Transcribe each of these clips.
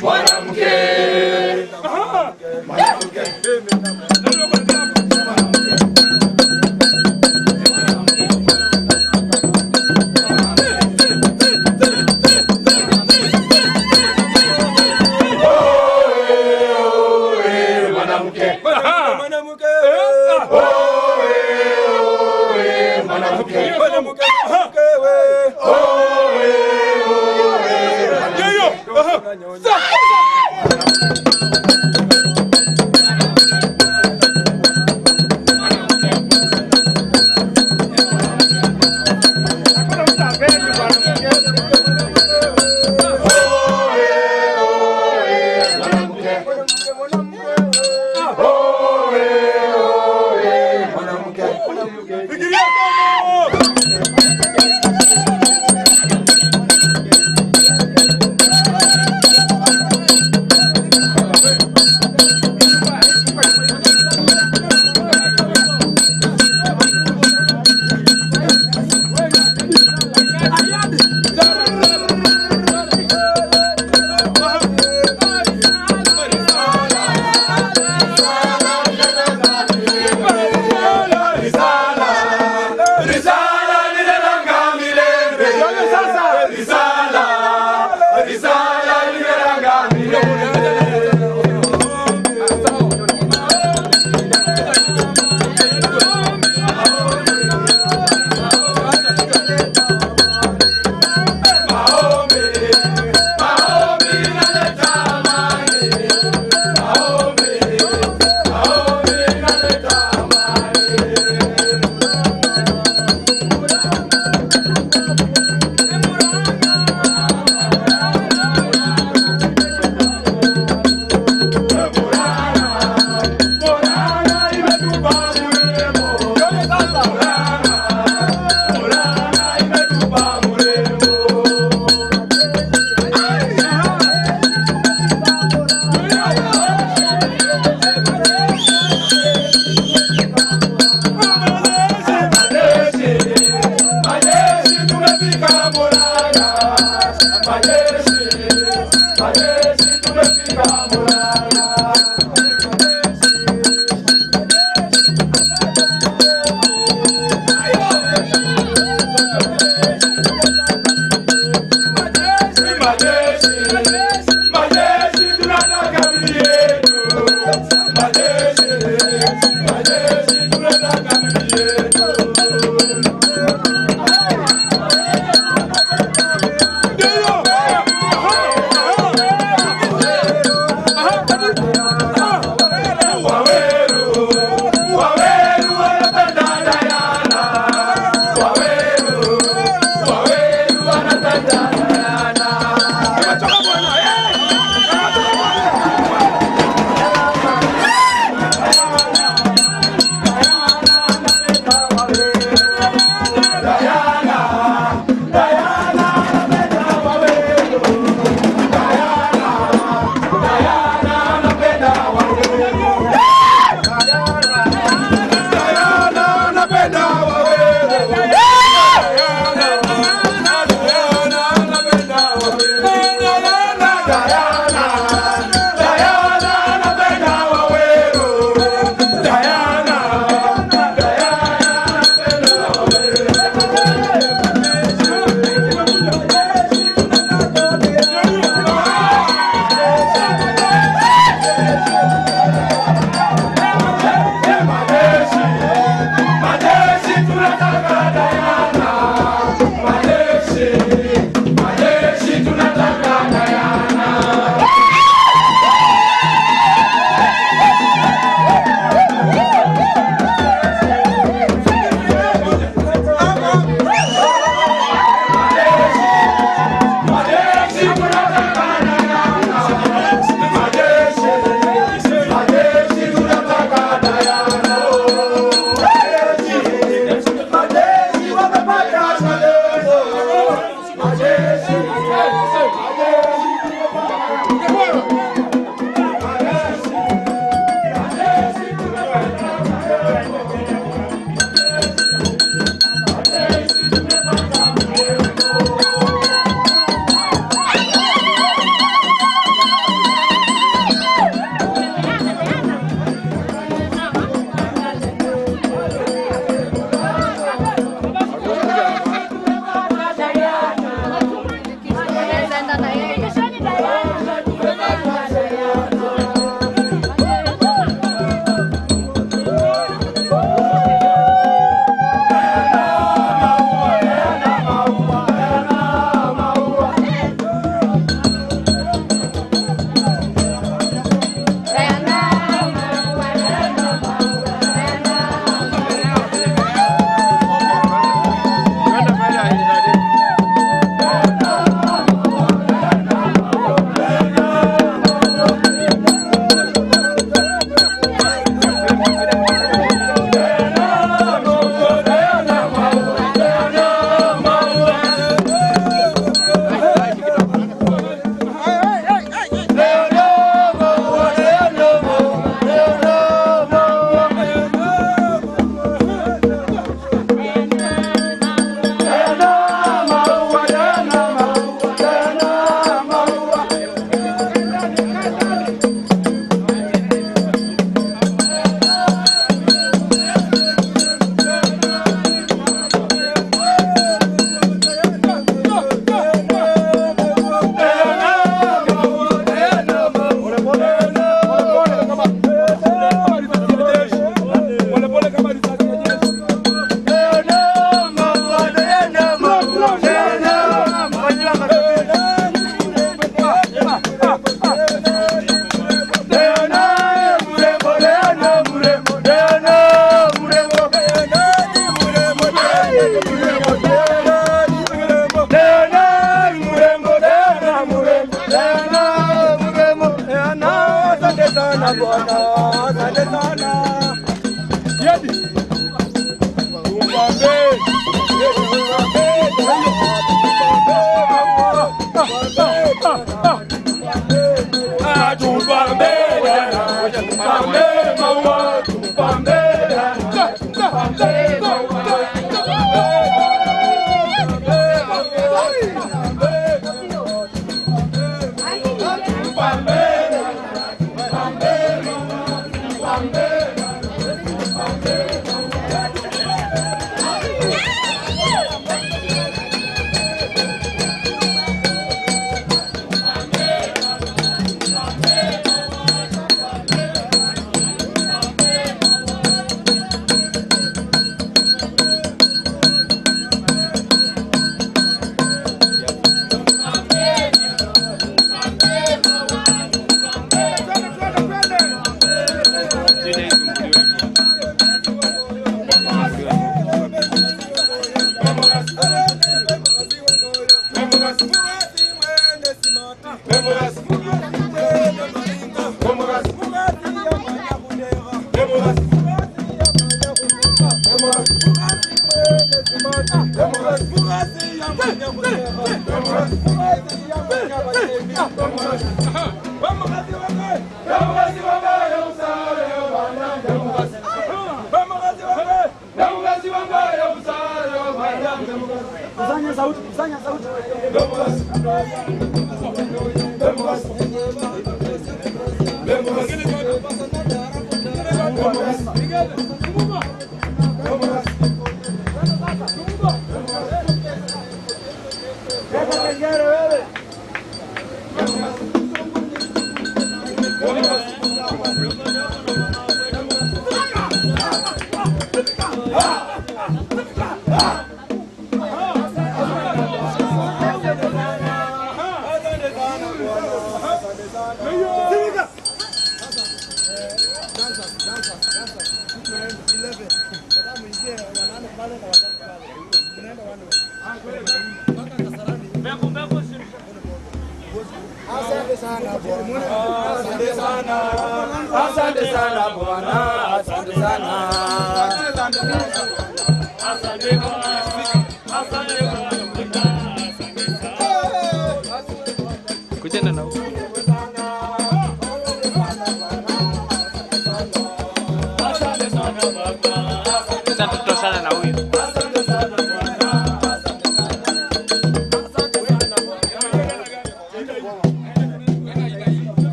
mwanamke.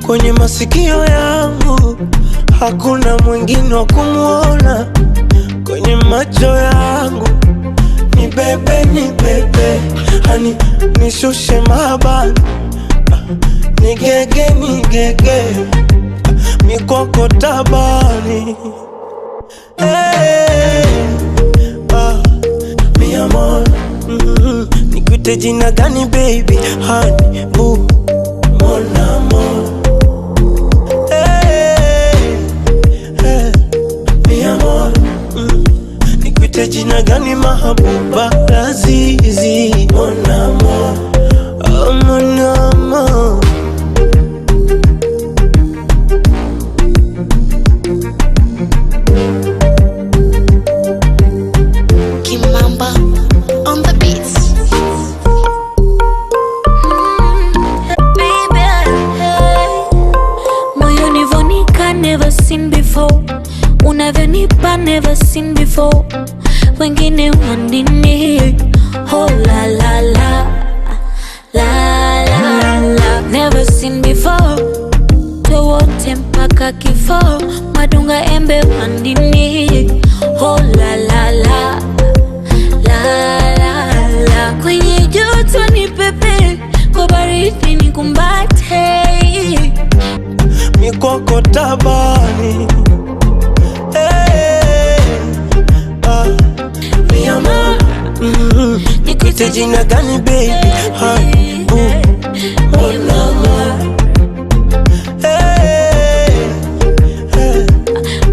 Kwenye masikio yangu hakuna mwingine wa kumuona, kwenye macho yangu ni bebe, hani nishushe mabani, nigege, mikoko tabani. Mi amor, nikuite jina gani baby, honey, boo, mon amor. Mi amor, nikuite jina gani mahabuba, lazizi, mon amor, oh mon amor. never seen before. Unavyonipa never seen before. Wengine wanini, oh la la la, la la la. Never seen before. Wote mpaka kifo, madunga embe wandini, oh la la la, la la la. Kwenye joto ni pepe, kwa baridi ni kumbate, mikoko tabani. Hey, mi amor, nikuite jina gani baby? Hi, mon amour.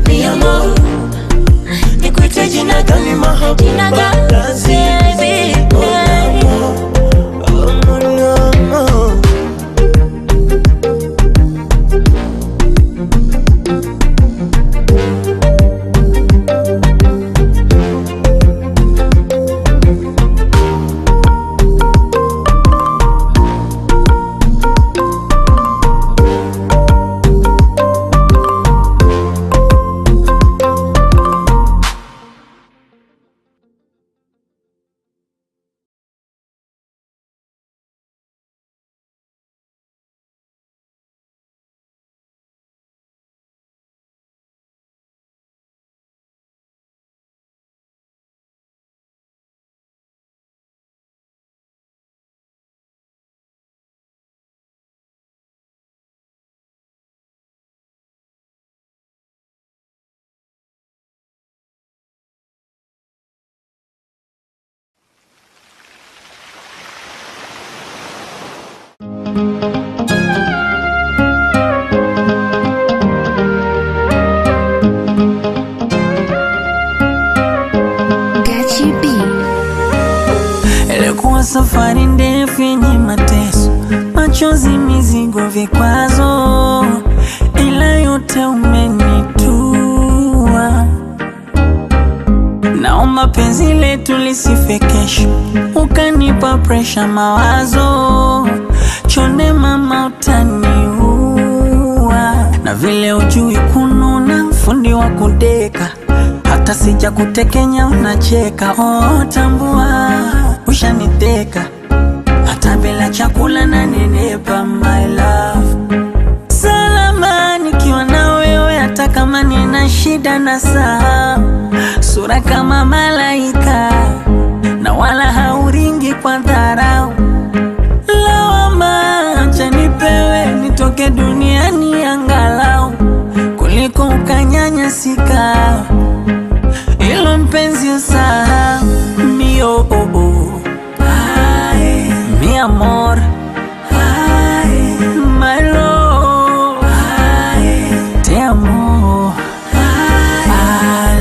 Mi amor, nikuite jina gani mahabuba lazizi? Mon amour, oh mon amour. Ilikuwa safari ndefu yenye mateso, machozi, mizigo, vikwazo, ila yote umenitua. Naomba penzi letu lisife kesho, ukanipa pressure, mawazo, chonde mama utaniua. Na vile ujui kununa, fundi wa kudeka, hata sija kutekenya unacheka. Oh tambua, ushaniteka, hata bila chakula na nenepa my love. Salama nikiwa na wewe, hata kama nina shida na saa. Sura kama malaika, na wala hauringi kwa dharau. Lawama acha nipewe, nitoke duniani angalau, kuliko ukanyanyasika. Ilo mpenzi usahau, mio oh oh. Ay, mi amor, ay, my love, ay, te amo. I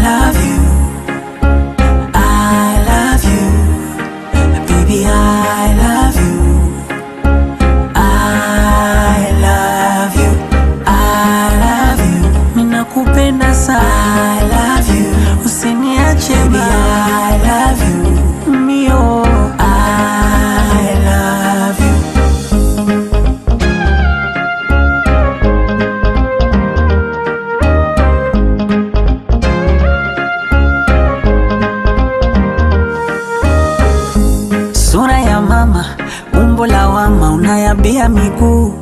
love you, I love you, baby I love you, I love you, I love you. Ninakupenda sana, I love you, usiniache baby, I love you, mio, I love you. Sura ya mama, umbo la wama, unayabia miguu,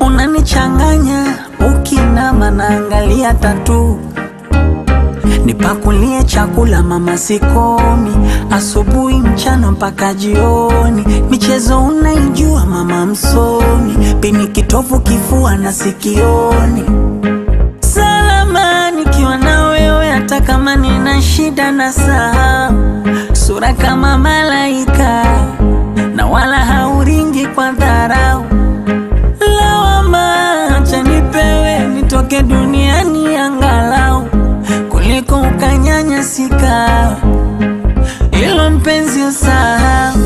unanichanganya ukinama, naangalia tatu. Nipakulie chakula mama sikomi, asubuhi mchana mpaka jioni. Michezo unaijua mama msomi, pini kitovu kifua na sikioni. Salama nikiwa na wewe, hata kama nina shida na saa. Sura kama malaika, na wala hauringi kwa dharau. Lawama acha nipewe, nitoke duniani angalau, kuliko ukanyanyasika. Ilo mpenzi usahau,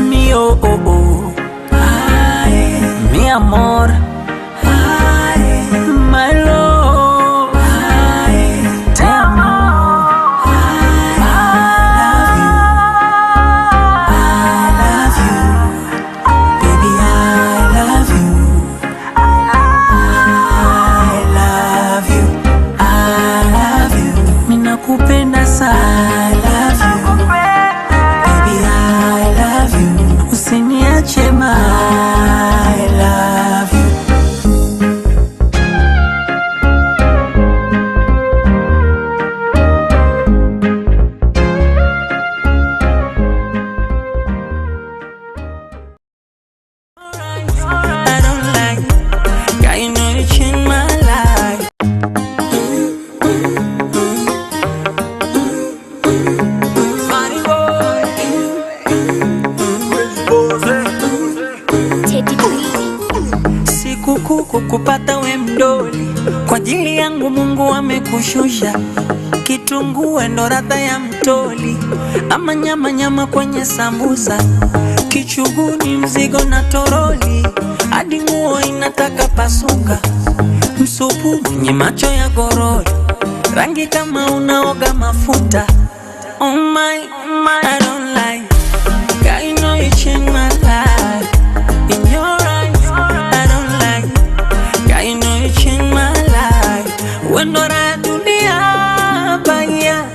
mio oh oh. Ay, mi amor, ay, my love, ay, te amo. I kwangu Mungu amekushusha. Kitungue ndo ladha ya mtoli, ama nyama nyama kwenye sambusa, kichuguni mzigo na toroli, hadi nguo inataka pasuka. Msupu mwenye macho ya gorori, rangi kama unaoga mafuta. Oh my, I don't like. God, you know you changed my life. In your eyes, I don't like. God, you know you changed my life. When do I dunia baya,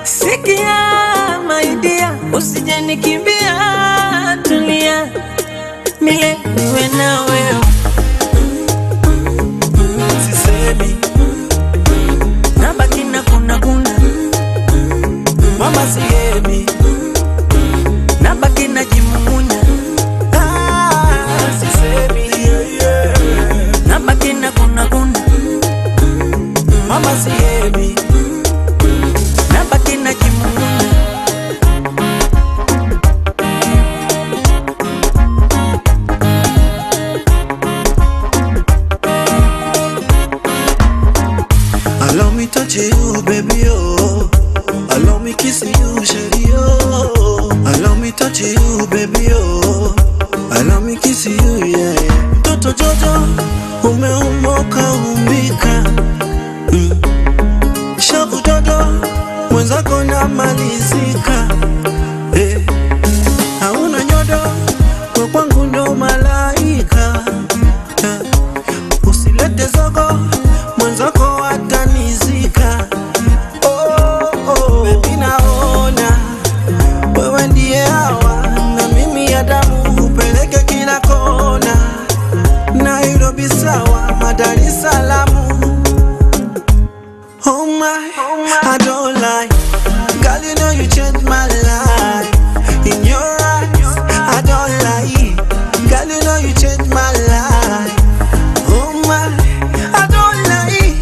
sikia my dear, usije nikimbia, tulia milele niwe na wewe. Sisemi nabaki na kuna mama sihemi, nabaki na jimumunya. Sisemi nabaki na kuna mama sihemi, nabaki na jimumunya. Allow me touch you, baby, oh. Allow me kiss you, shady, oh. Allow me touch you, baby, oh. Allow me kiss you, yeah, yeah. Toto Jojo, umeumoka umbika. Shaku Jojo, mwenzako na malizika. Hauna nyodo, kwa kwangu ndo malaika. Usilete zogo, mwenzako atanizika. Baby naona wewe ndiye hawa, na mimi ya damu upeleke kila kona. Nairobi sawa, Dar es Salaam. Oh my, I don't lie. Girl, you know you changed my life. In your eyes, I don't lie. Girl, you know you changed my life. Oh my, I don't lie.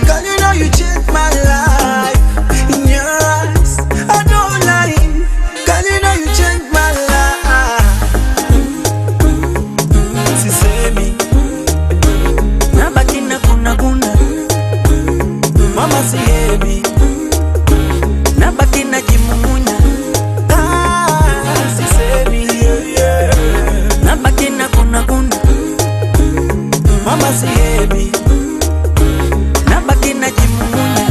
Girl, you know you changed my life. In your eyes, I don't lie. Girl, you know you changed my life. Sisemi nabaki na kuna mama sihemi, nabaki na jimumunya. Sisemi nabaki na kuna mama sihemi, nabaki na jimumunya.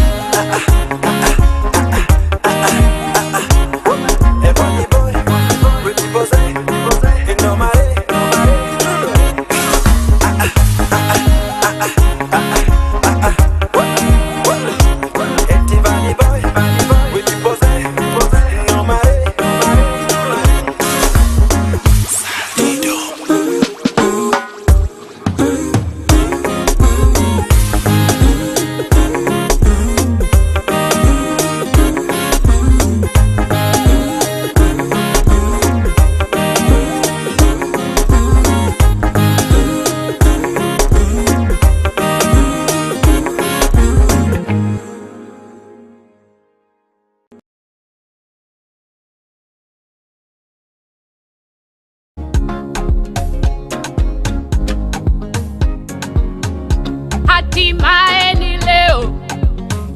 Hatimaye ni leo,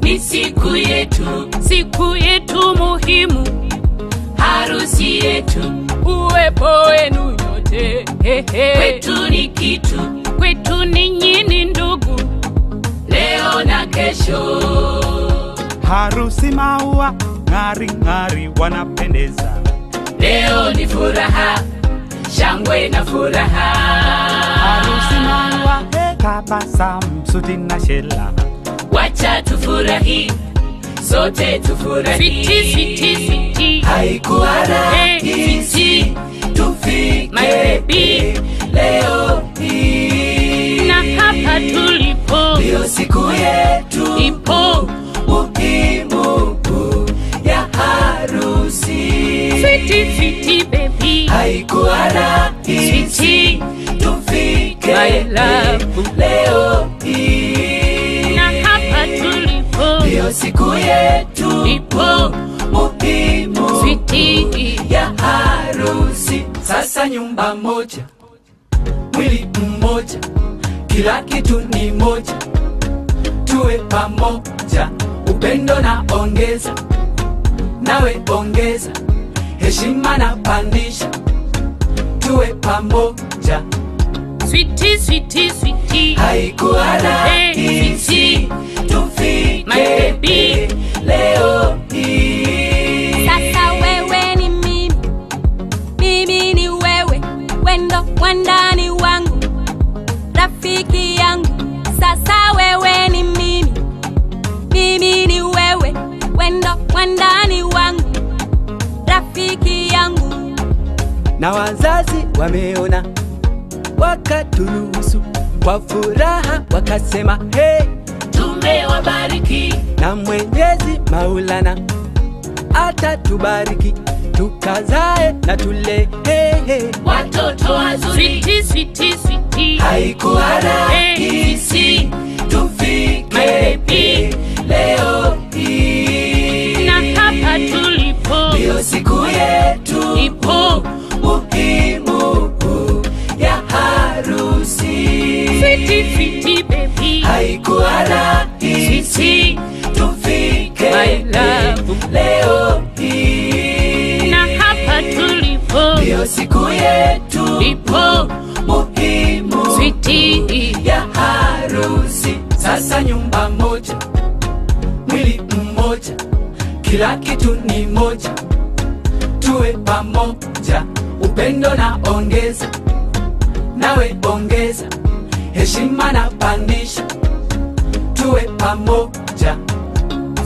ni siku yetu muhimu, harusi yetu, uwepo wenu nyote. Kwetu ni kitu, kwetu ninyi ni ndugu, leo na kesho. Harusi maua, ngari ngari wanapendeza, leo ni furaha, shangwe na furaha. Harusi maua, tabasamu, suti na shela, wacha tufurahi, sote tufurahi. Siti haikuwa rahisi tufike my baby leo hii, na hapa tulipo ndio siku yetu ipo muhimu ya harusi. Siti baby haikuwa rahisi tufike my love leo hii, na hapa tulipo ndio siku yetu ipo muhimu ya harusi. Sasa nyumba moja, mwili mmoja, kila kitu ni moja, tuwe pamoja, upendo na ongeza, nawe ongeza, heshima na pandisha, tuwe pamoja. Sweetie, sweetie, sweetie, haikuwa rahisi tufike my baby leo hii. Sasa wewe ni mimi, mimi ni wewe, wendo wandani wangu, rafiki yangu. Sasa wewe ni mimi, mimi ni wewe, wendo wandani wangu, rafiki yangu. Na wazazi wameona, wakaturuhusu kwa furaha, wakasema hey, tumewabariki. na Mwenyezi Maulana atatubariki, tukazae na tule hey, hey, watoto wazuri. Sweetie, sweetie, sweetie, haikuwa rahisi tufike my baby leo hii. Na hapa tulipo, ndio siku yetu ipo muhimu ya harusi. Sweetie, sweetie baby, haikuwa rahisi tufike my love leo hii. na hapa tulipo, ndio siku yetu ipo muhimu sweetie ya harusi. Sasa nyumba moja, mwili mmoja, kila kitu ni moja, tuwe pamoja, upendo na ongeza, nawe ongeza, heshima na pandisha, tuwe pamoja.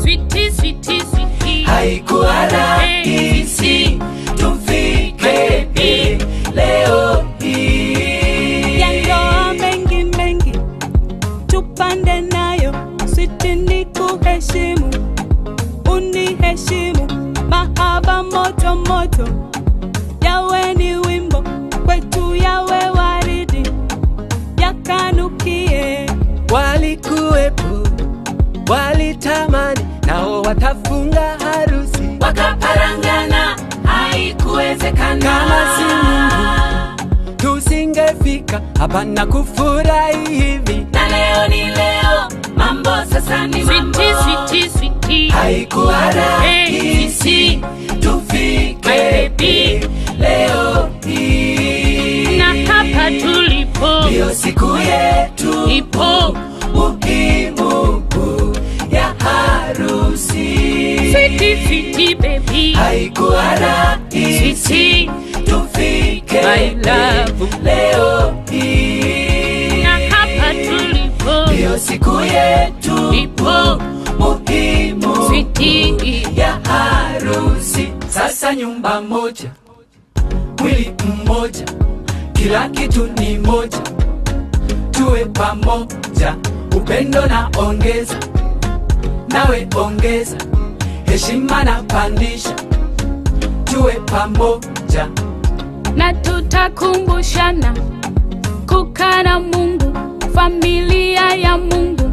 sweetie, sweetie, sweetie, haikuwa rahisi tufike baby leo hii. Ya ndoa mengi mengi tupande nayo, sweetie ni kuheshimu, uniheshimu, mahaba moto moto, yawe ni wimbo kwetu, yawe waridi, yakanukie. Walikuwepo, walitamani, nao watafunga harusi, wakaparangana, haikuwezekana. kama si Mungu tusingefika hapa na kufurahi hivi. Na leo ni leo, mambo sasa ni mambo. Sweetie, sweetie, sweetie, haikuwa rahisi tufike my baby leo hii. na hapa tulipo, ndio siku yetu ipo muhimu ya harusi. sweetie, sweetie baby, haikuwa rahisi sweetie tufike my love leo hii. na hapa tulipo, ndio siku yetu ipo muhimu sweetie ya harusi. Sasa nyumba moja, mwili mmoja, kila kitu ni moja, tuwe pamoja, upendo na ongeza, nawe ongeza, heshima na pandisha, tuwe pamoja. na tutakumbushana kukaa na Mungu, familia ya Mungu.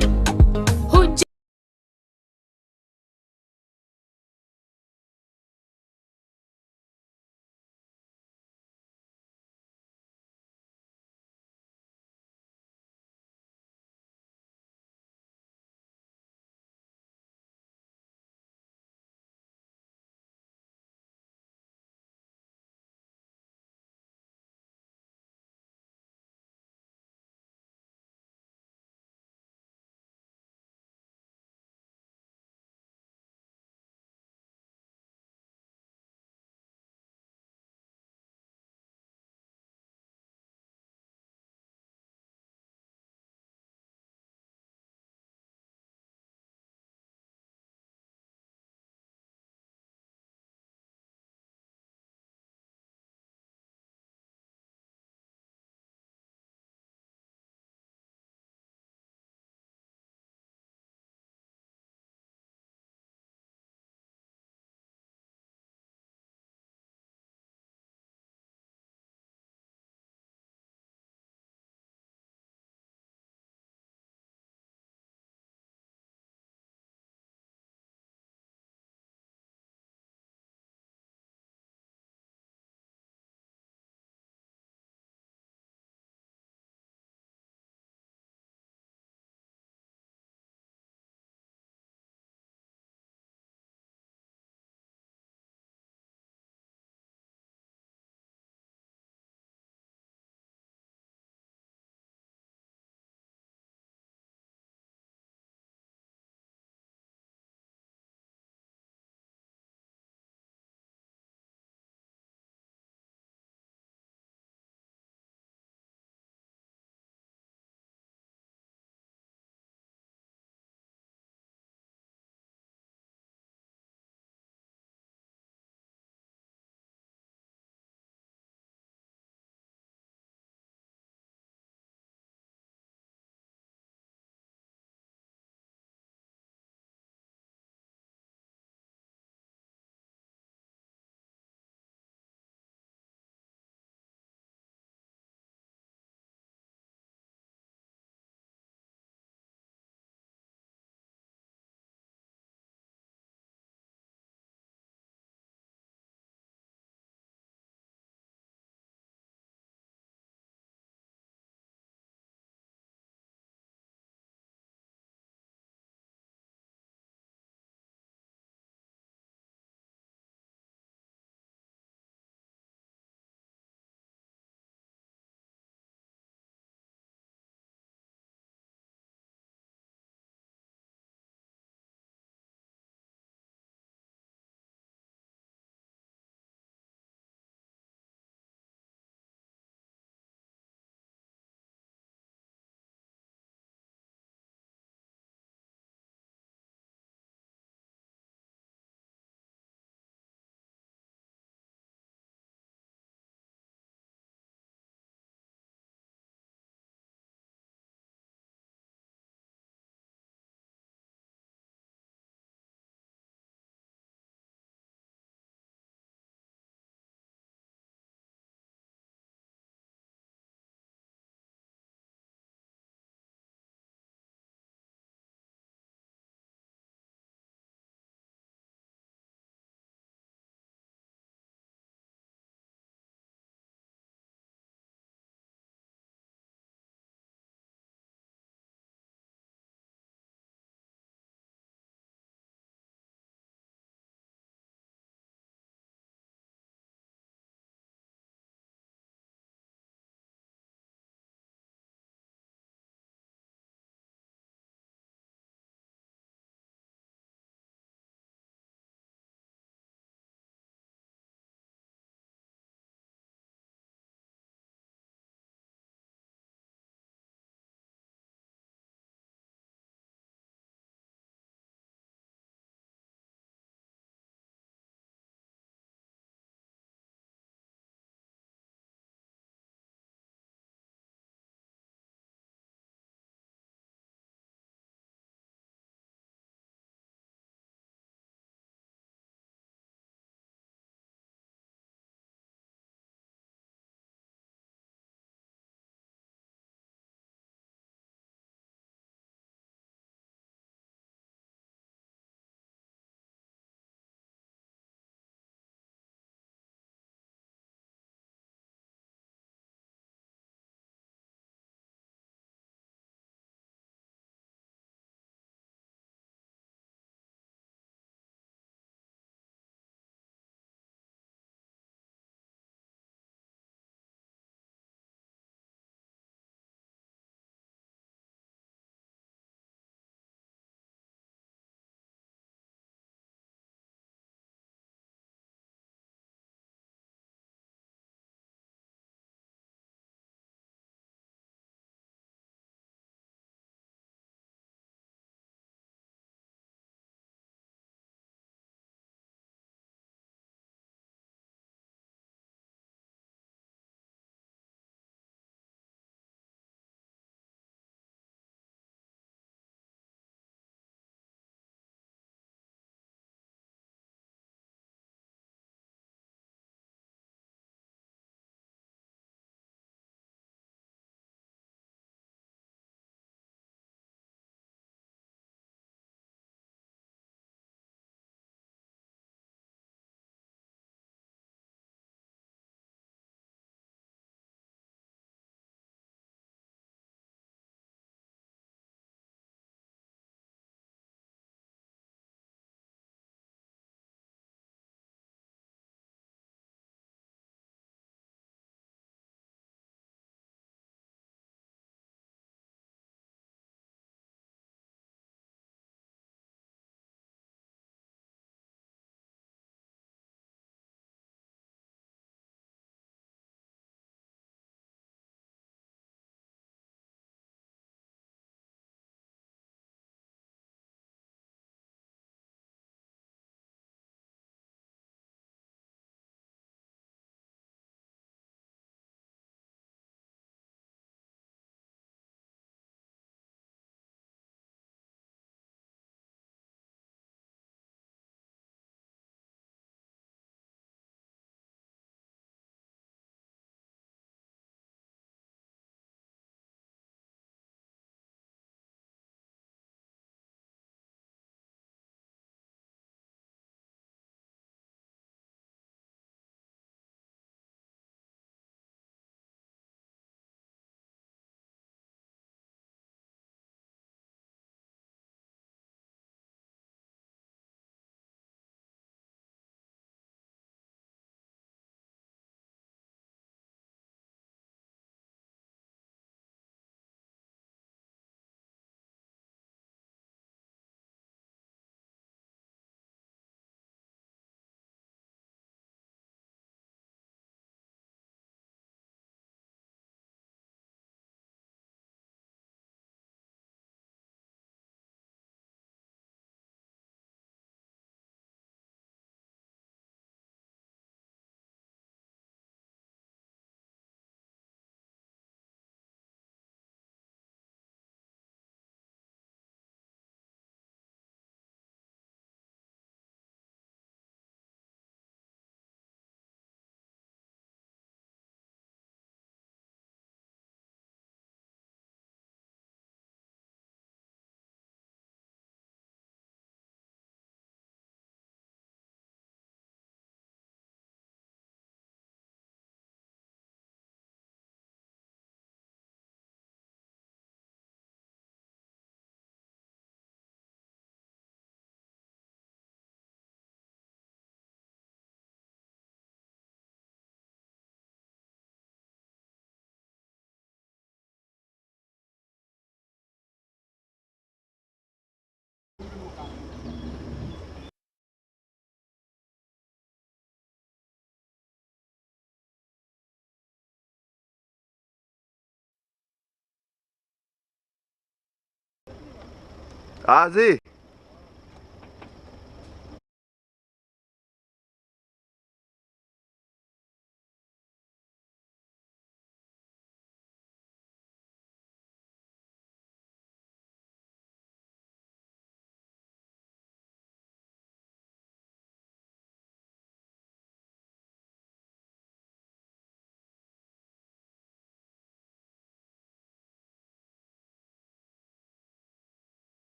Azi.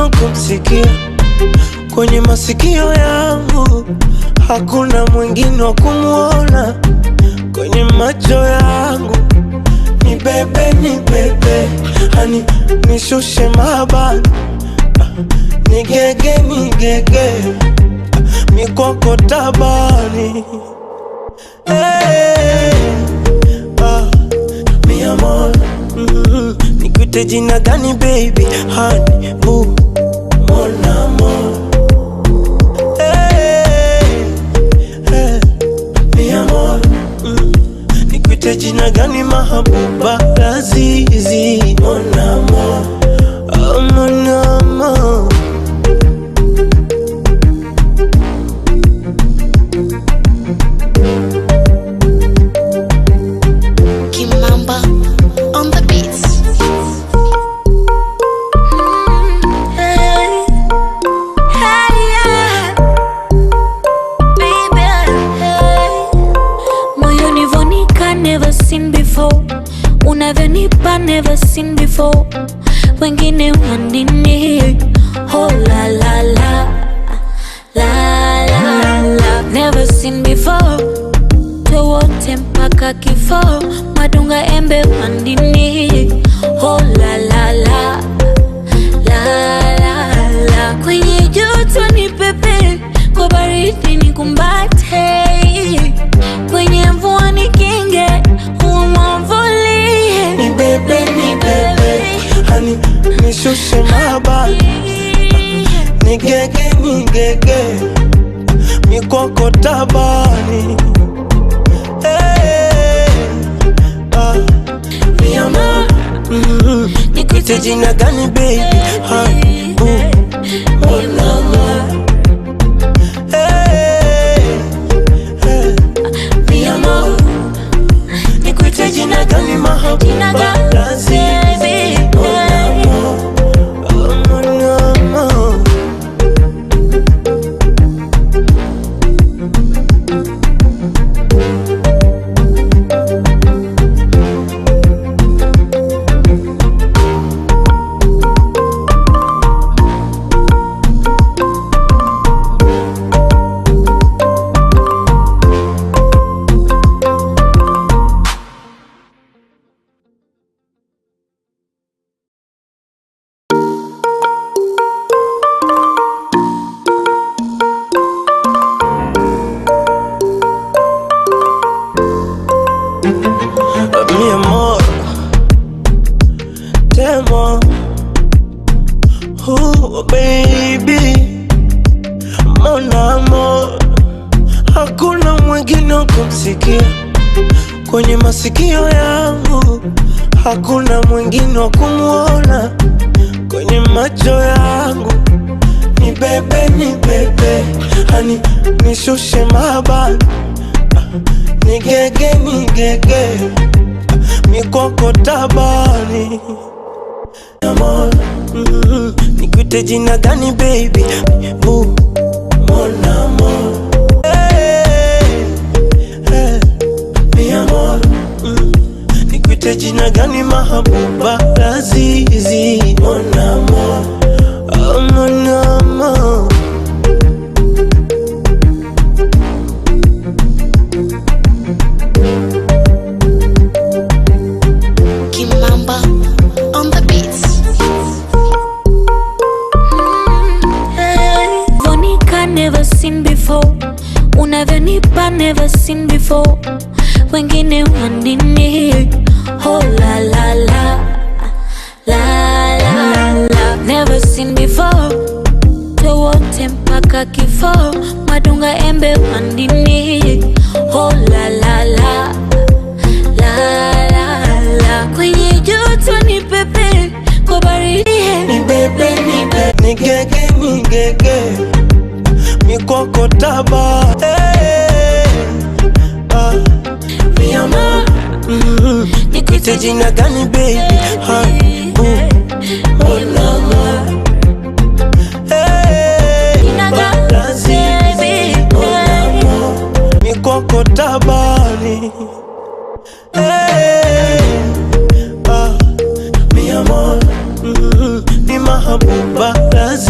mwingine kumsikia. Kwenye masikio yangu hakuna mwingine wa kumuona. Kwenye macho yangu ni bebe, hani nishushe mabani, nigege mikoko tabani. Hey, mi amor, nikuite jina gani baby, honey, boo, mon amor. Hey, mi amor, nikuite jina gani mahabuba, lazizi, mon amor, oh mon amor. Kimamba on the beats. Hey, hey, yeah. Baby, hey. Moyoni vonika, never seen before. Unavyonipa, never seen before. Wengine wanini, oh la la la, la la la. Never seen before. Wote mpaka kifo, madunga embe wandini, oh la la la, la la la. Kwenye joto ni pepe, kwa baridi ni kumbate, kwenye mvua ni kinge, umwamvuli. Ni bebe, hani nishushe mabani, nigege mikoko tabani. Mi amor, nikuite jina gani baby, honey, boo, mon amor. Hey, mi amor, nikuite jina gani mahabuba, lazizi, mon amor, oh mon amor. Mi amor, temo, oh baby, mon amor. Hakuna mwingine wa kumsikia. Kwenye masikio yangu hakuna mwingine wa kumuona. Kwenye macho yangu ni bebe, hani nishushe mabani, nigege mikoko tabani. Amor, nikuite jina gani baby, boo, mon amor. Hey, mi amor, nikuite jina gani mahabuba, lazizi, mon amor, oh mon amor. Kimamba on the beats. Hey, vonika, never seen before. Unavyonipa, never seen before. Wengine wanini, oh la la la, la la la. Never seen before. Wote mpaka kifo, madunga embe wandini, oh la la la, la la la. Kwenye joto ni pepe, kwa baridi ni bebe, nigege mikoko taba. Hey, mi amor, nikuite jina gani baby, honey, boo, mon amor. Hey, lazizi, mon amor, mikoko tabani. Hey, mi amor, ni mahabuba, lazizi.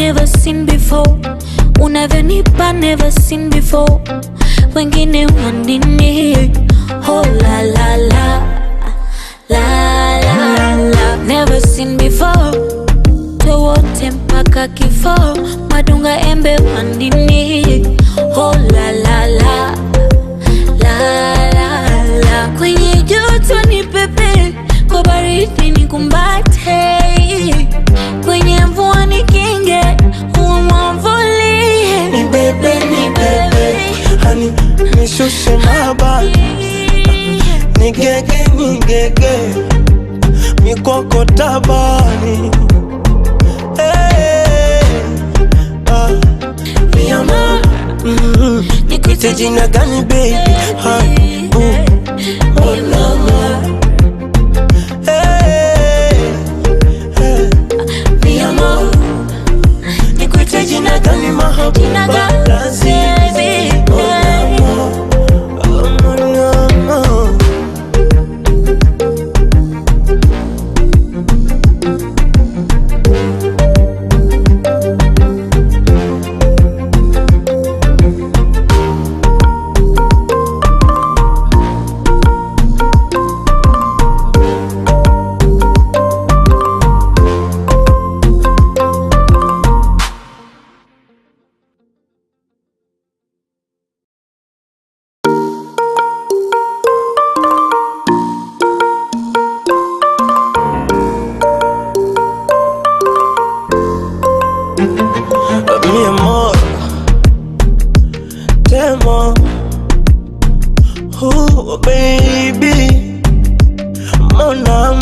never seen before. Unavyonipa never seen before. Wengine wanini, oh la la la, la la la, never seen before. Wote mpaka kifo, madunga embe wanini, oh la la la, la la la. Kwenye joto ni pepe, kwa baridi ni kumbate, kwenye mvua ni kinge, uwe mwamvuli. Ni bebe, hani nishushe mabali, nigege, mikoko tabani. Mi amor, nikuite jina gani baby? Honey, oh no more. Mi amor, nikuite jina gani mahabuba? Lazizi, oh no more. Mi amor, temo, oh baby, mon amour.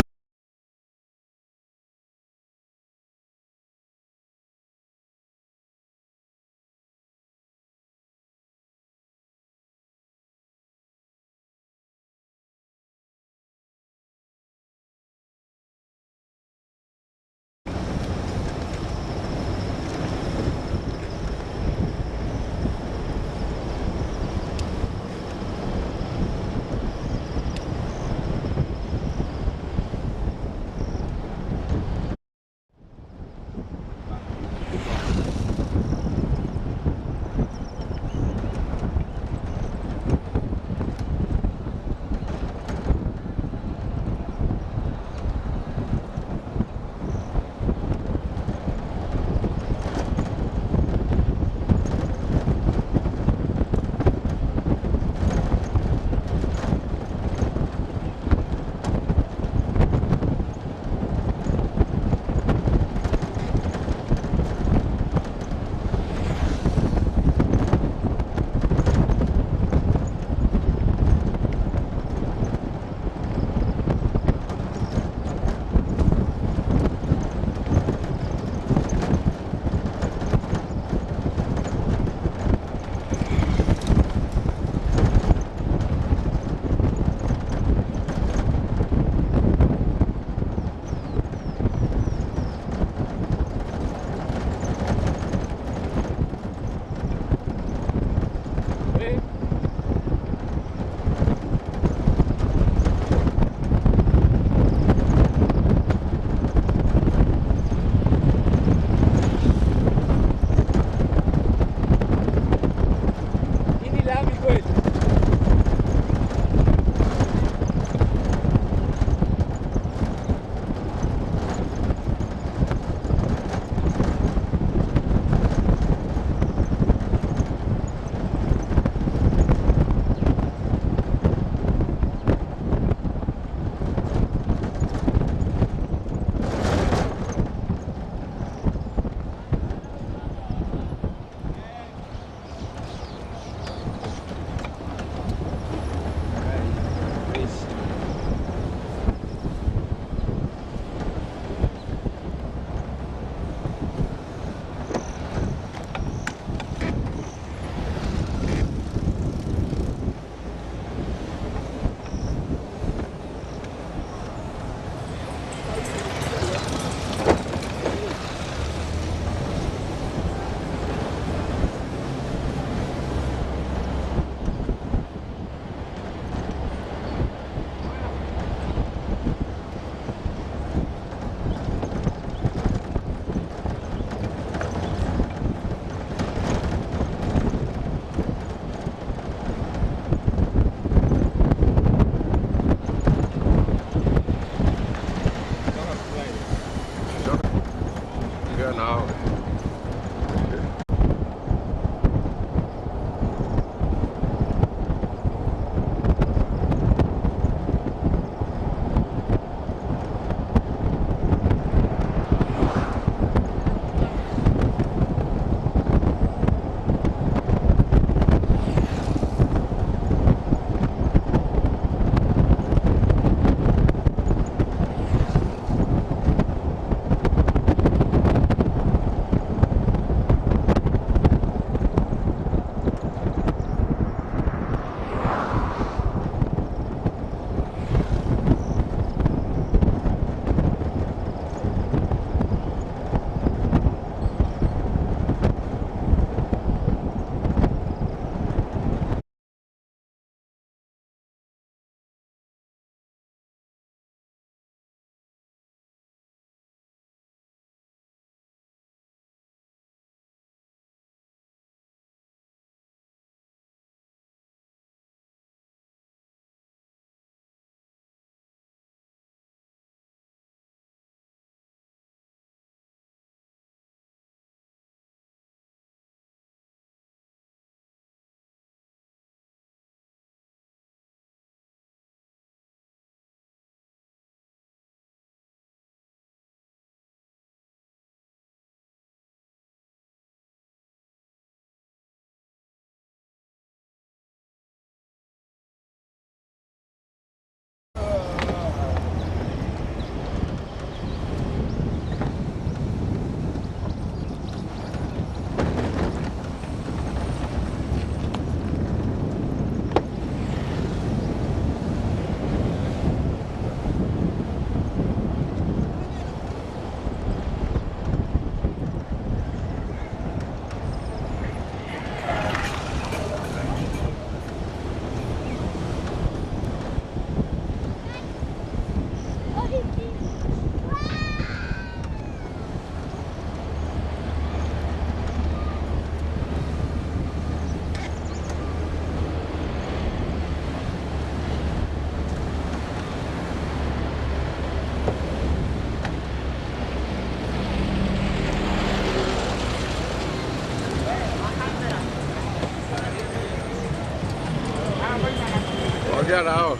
Ongea nao.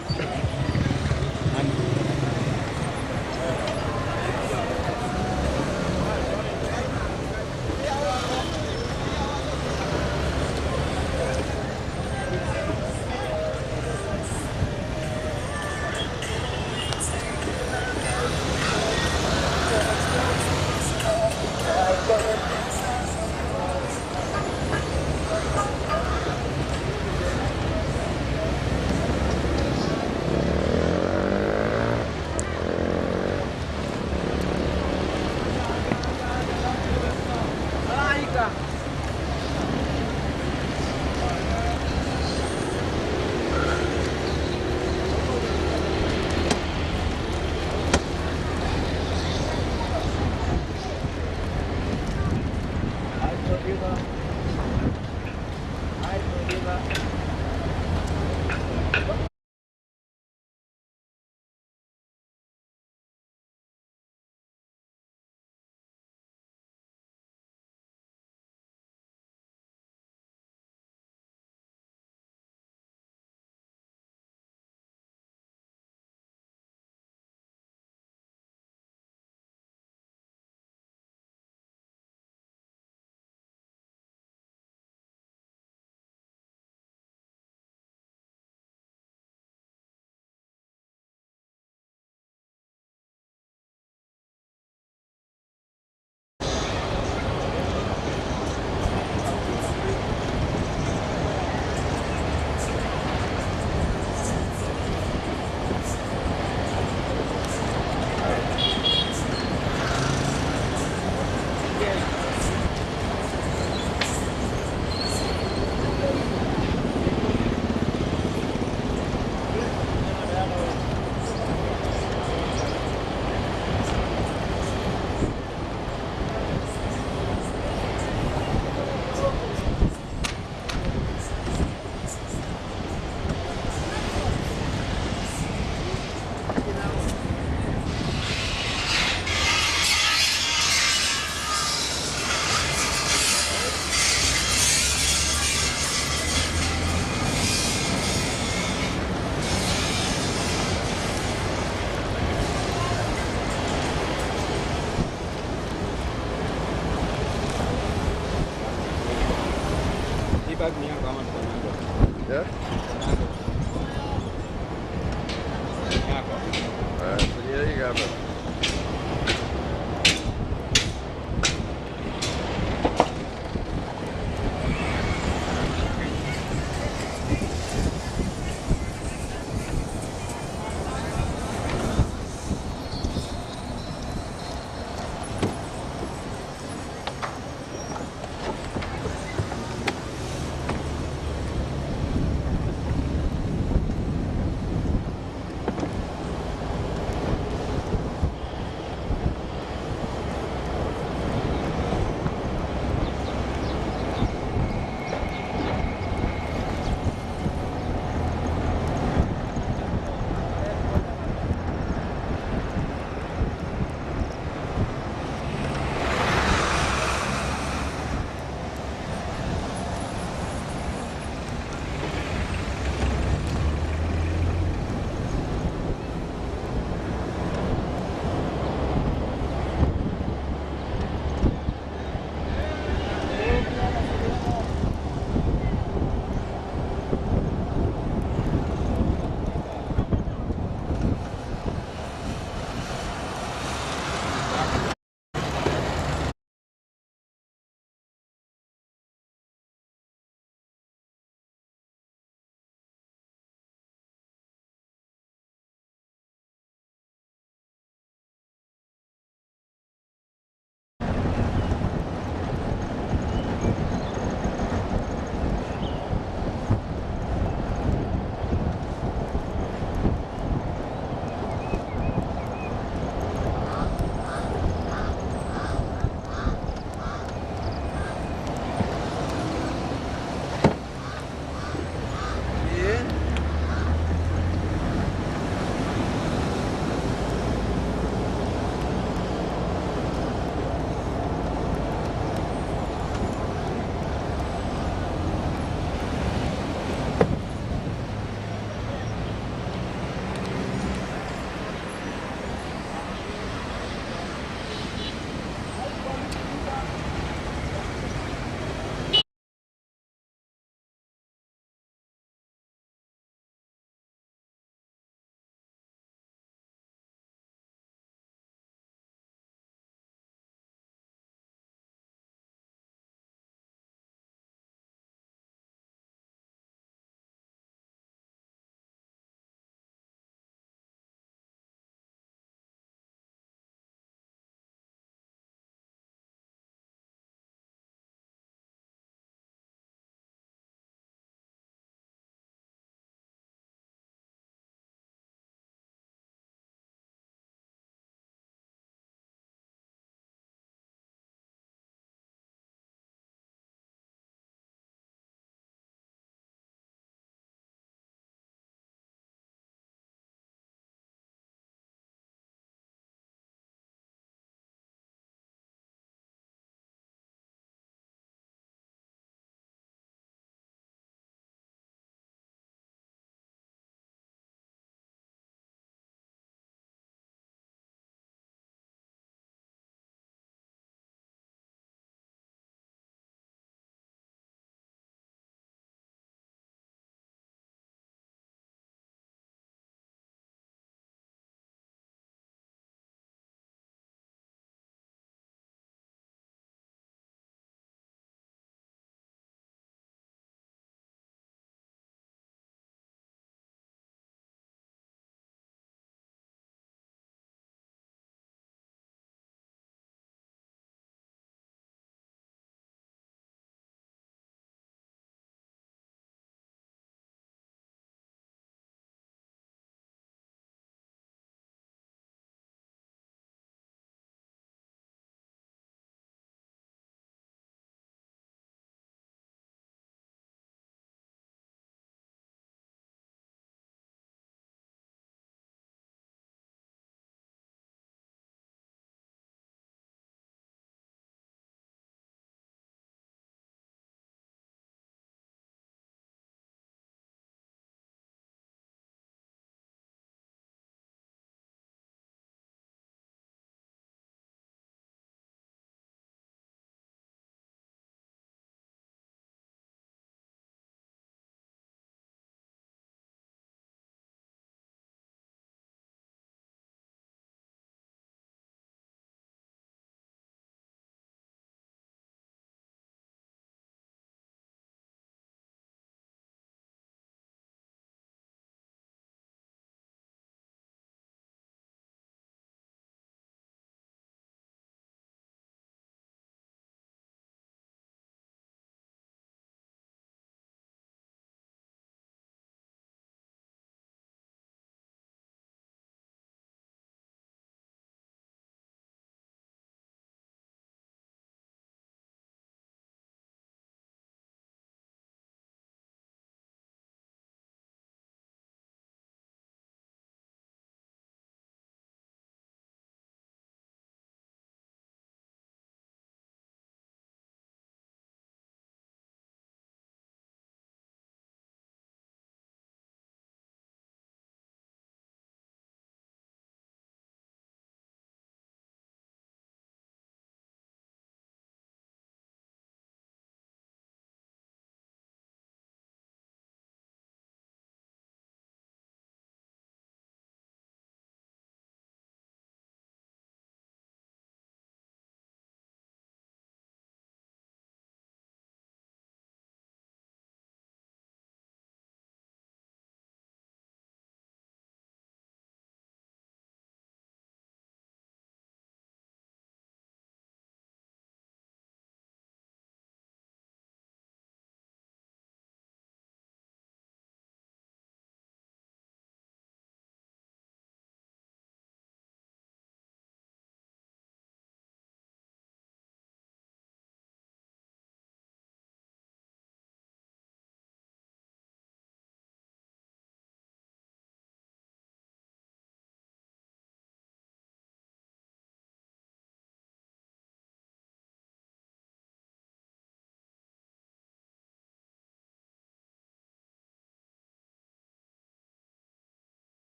kazi ni yangu ama tunaanza? Yeah? Yako. Kwenye hii hapa.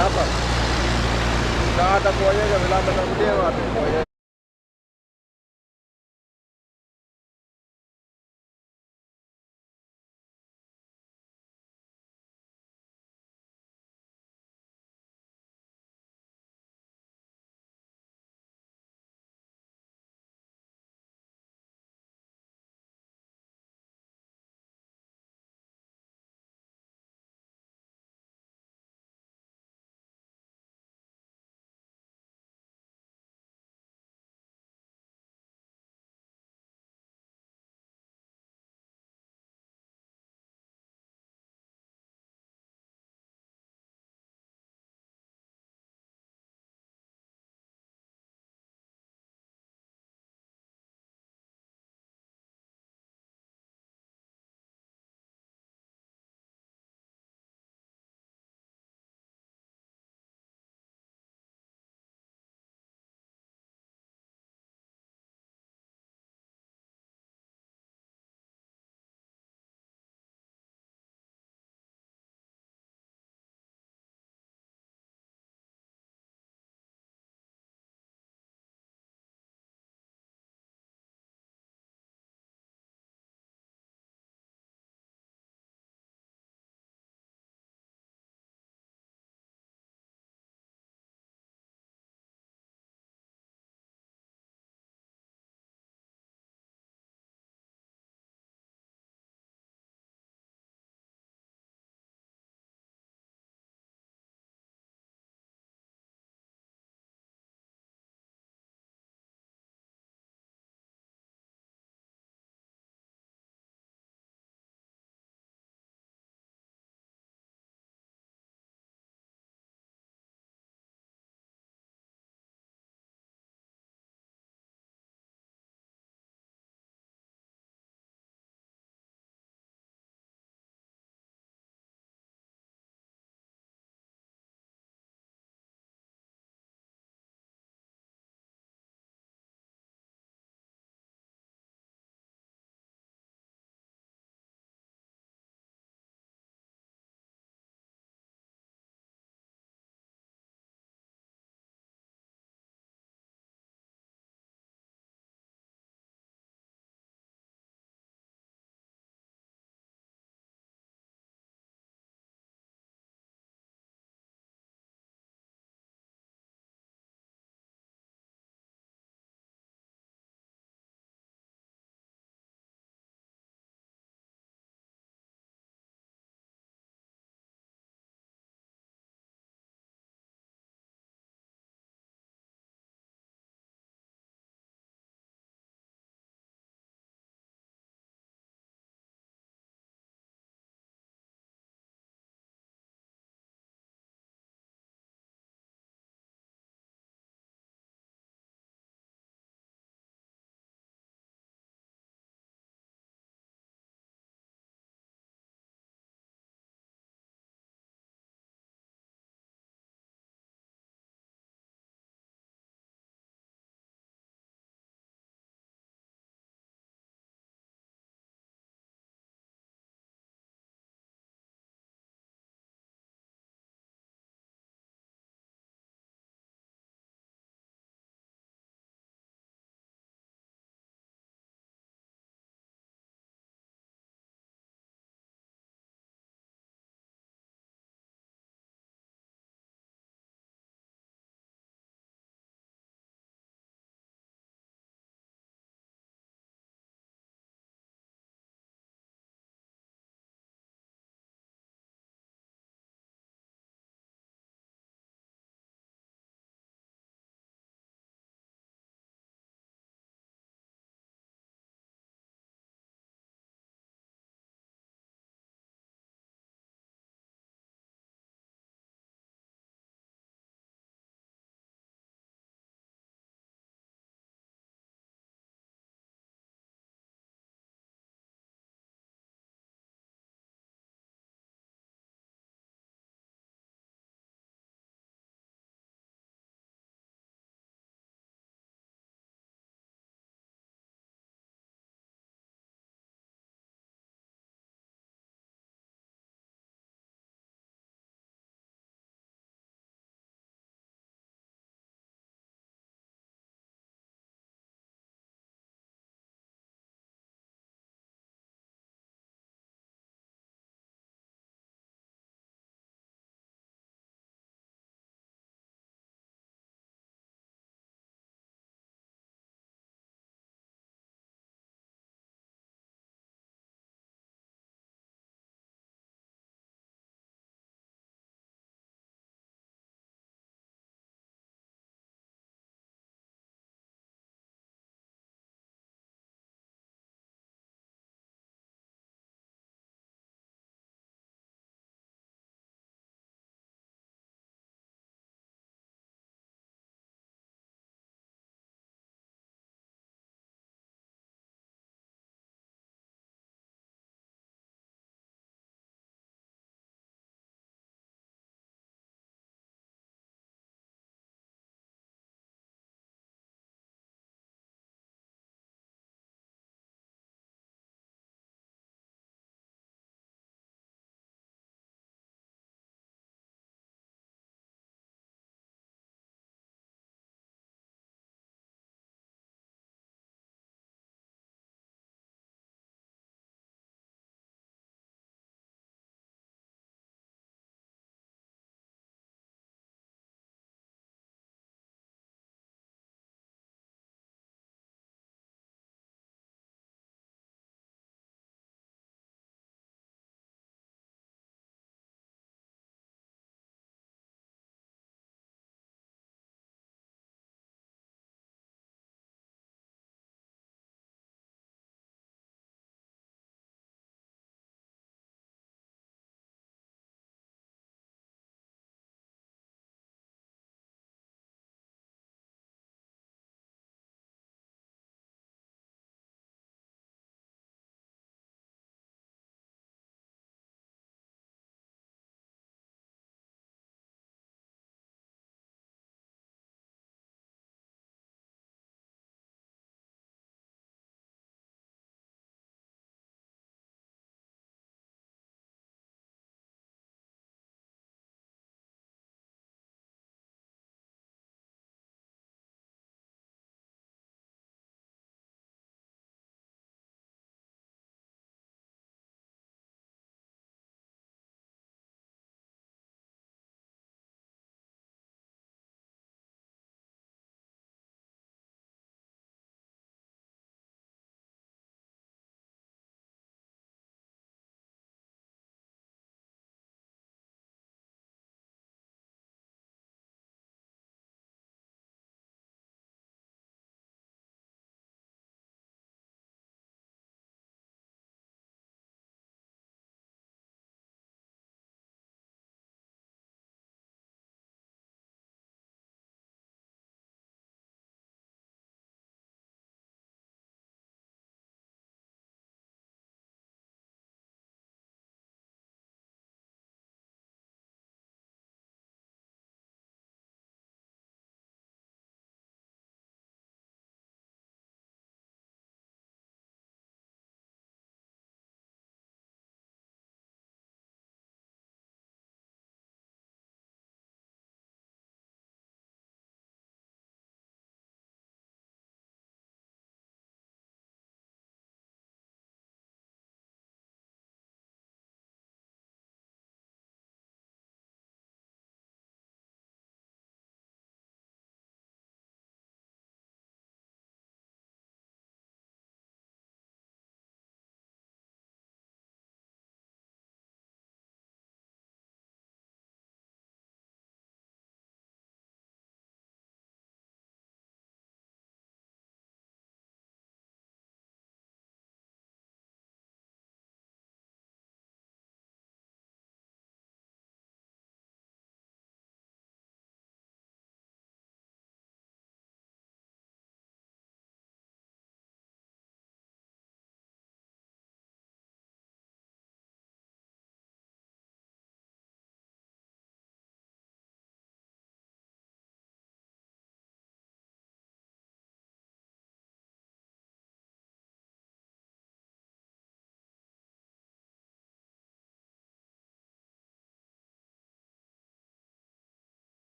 hapa. Na hata kuonyesha vile ametangulia wapi.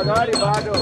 gari bado.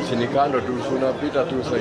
Sinikando tu unapita tu sasa.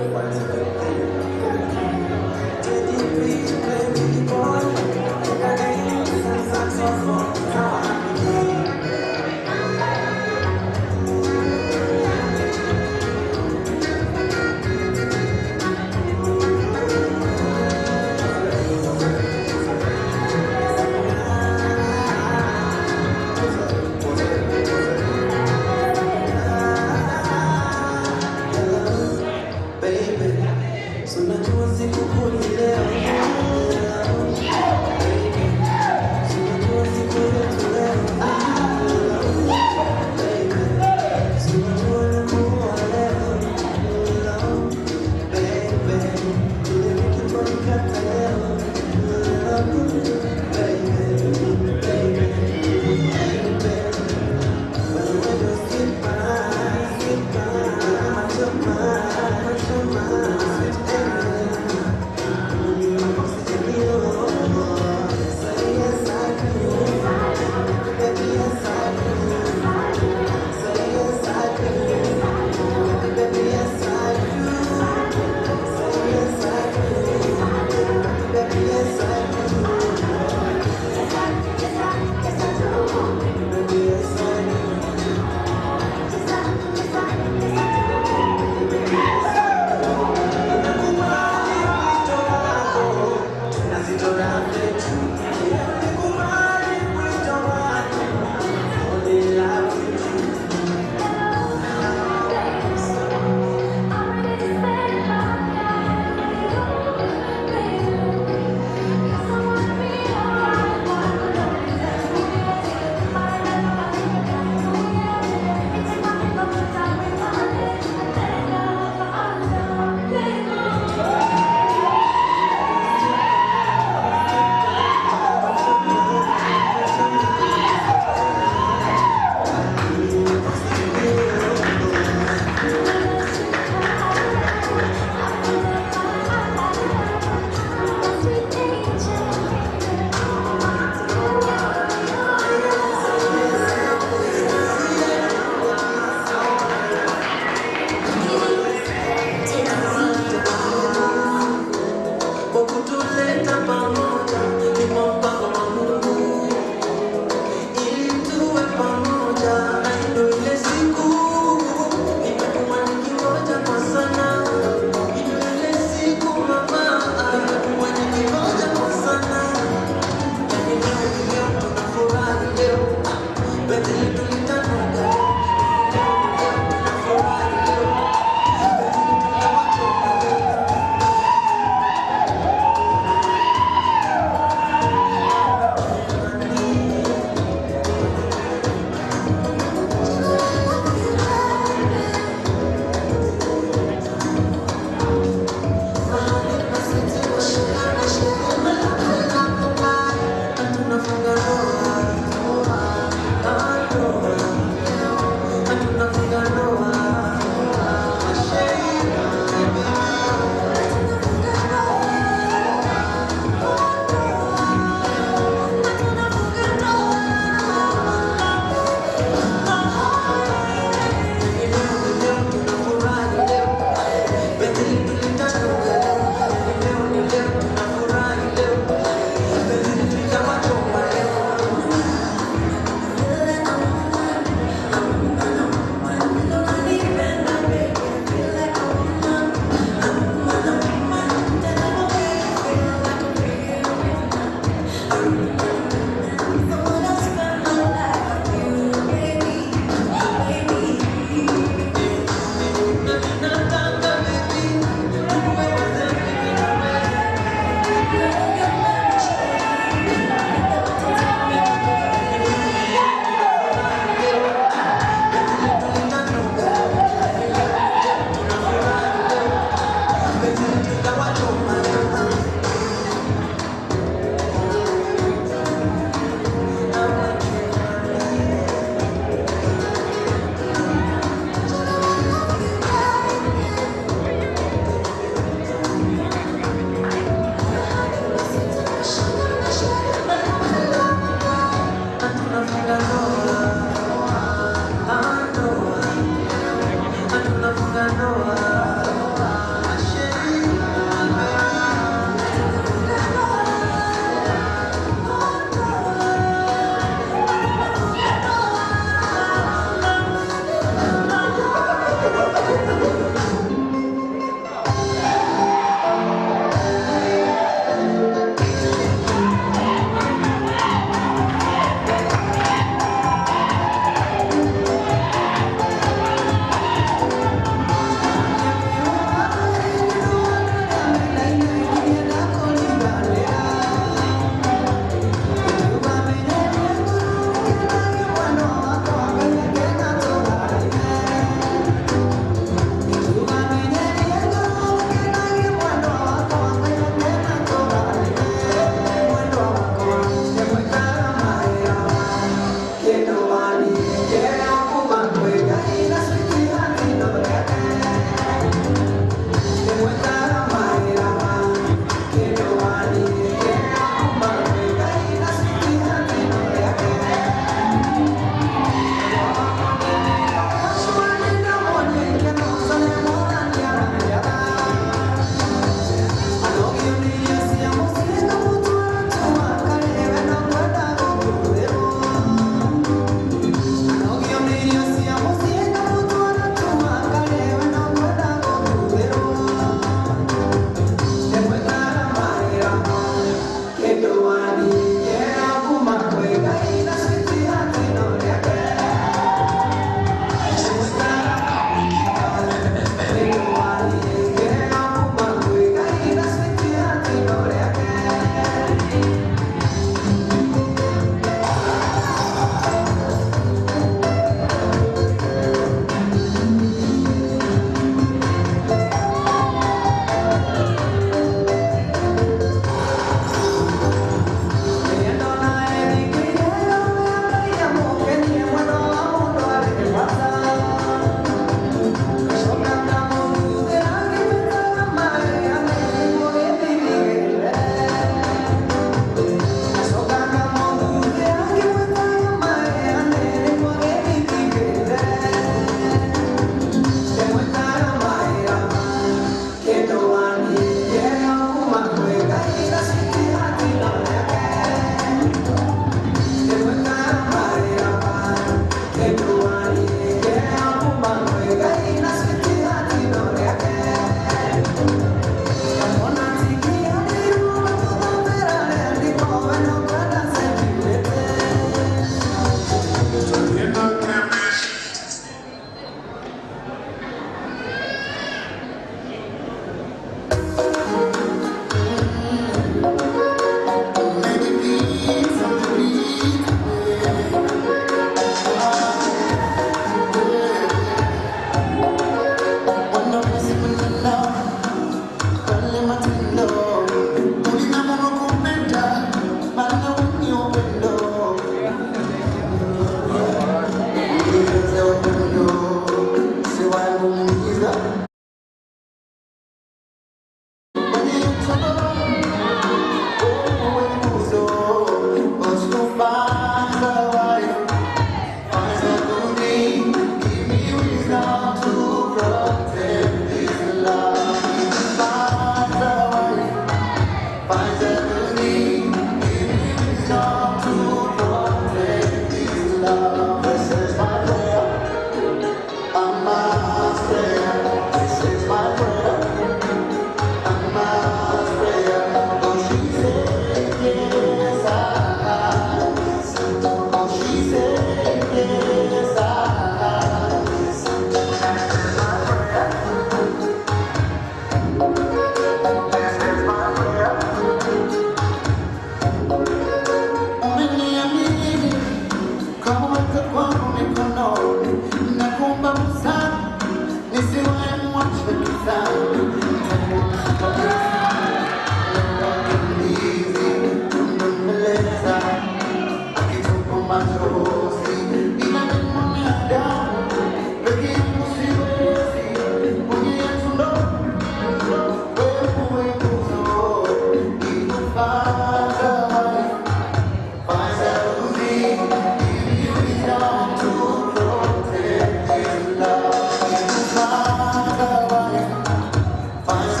Find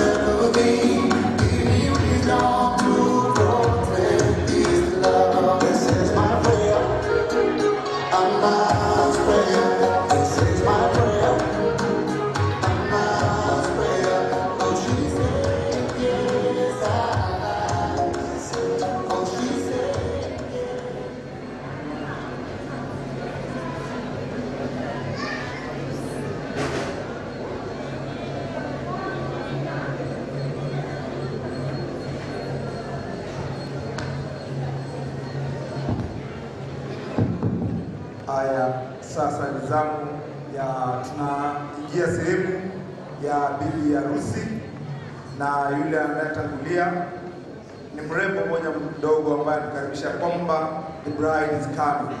the Haya, sasa ni zamu ya tunaingia sehemu ya bibi harusi, na yule anayetangulia ni mrembo mmoja mdogo ambaye anakaribisha kwamba the bride is coming.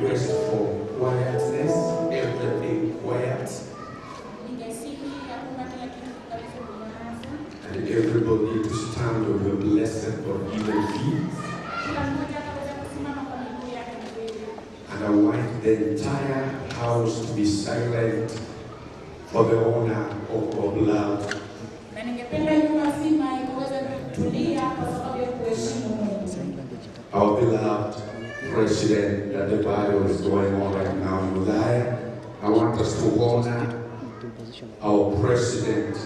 request for quietness, everything quiet. And everybody to stand on your blessed or given feet. And I want the entire house to be silent for the honor of our beloved. Our beloved President, that the battle is going on right now in Ulaya. I want us to honor our President.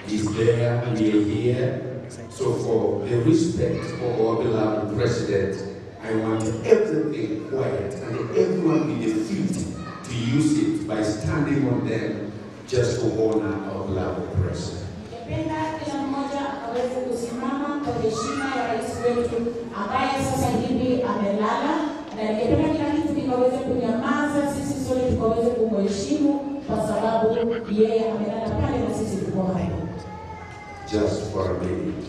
He's there, we are here. So for the respect for our beloved President, I want everything quiet and everyone with the feet to use it by standing on them just to honor our beloved President. Just for a minute.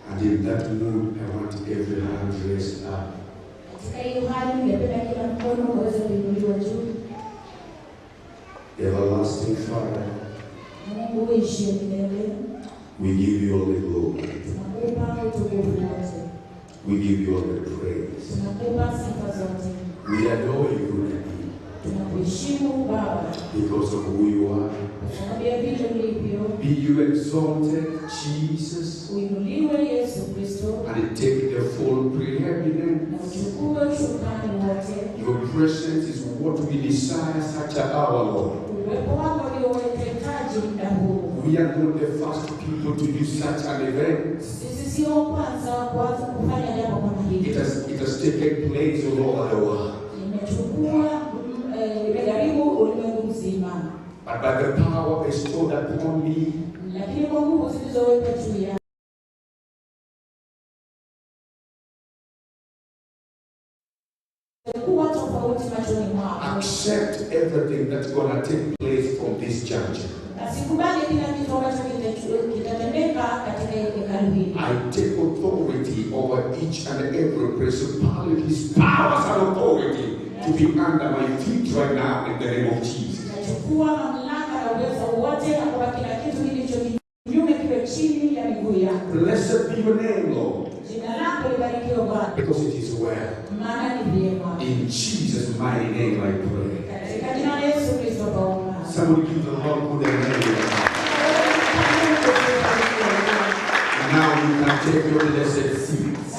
And in that mood, I want every hand raised up. Everlasting Father, we give you all the glory. We give you all the praise. We adore you, because of who you are. Be you exalted, Jesus, and take the full preeminence. Your presence is what we desire such an hour, Lord. We are not the first people to do such an event. It has taken place all over the world. But by the power bestowed upon me, accept everything that's going to take place from this juncture. I take authority over each and every principality's powers and authority to be under my feet right now in the name of Jesus. Blessed be your name, Lord, because it is well. In Jesus' mighty name I pray. Somebody give the Lord good name. Now you can take your blessed seats.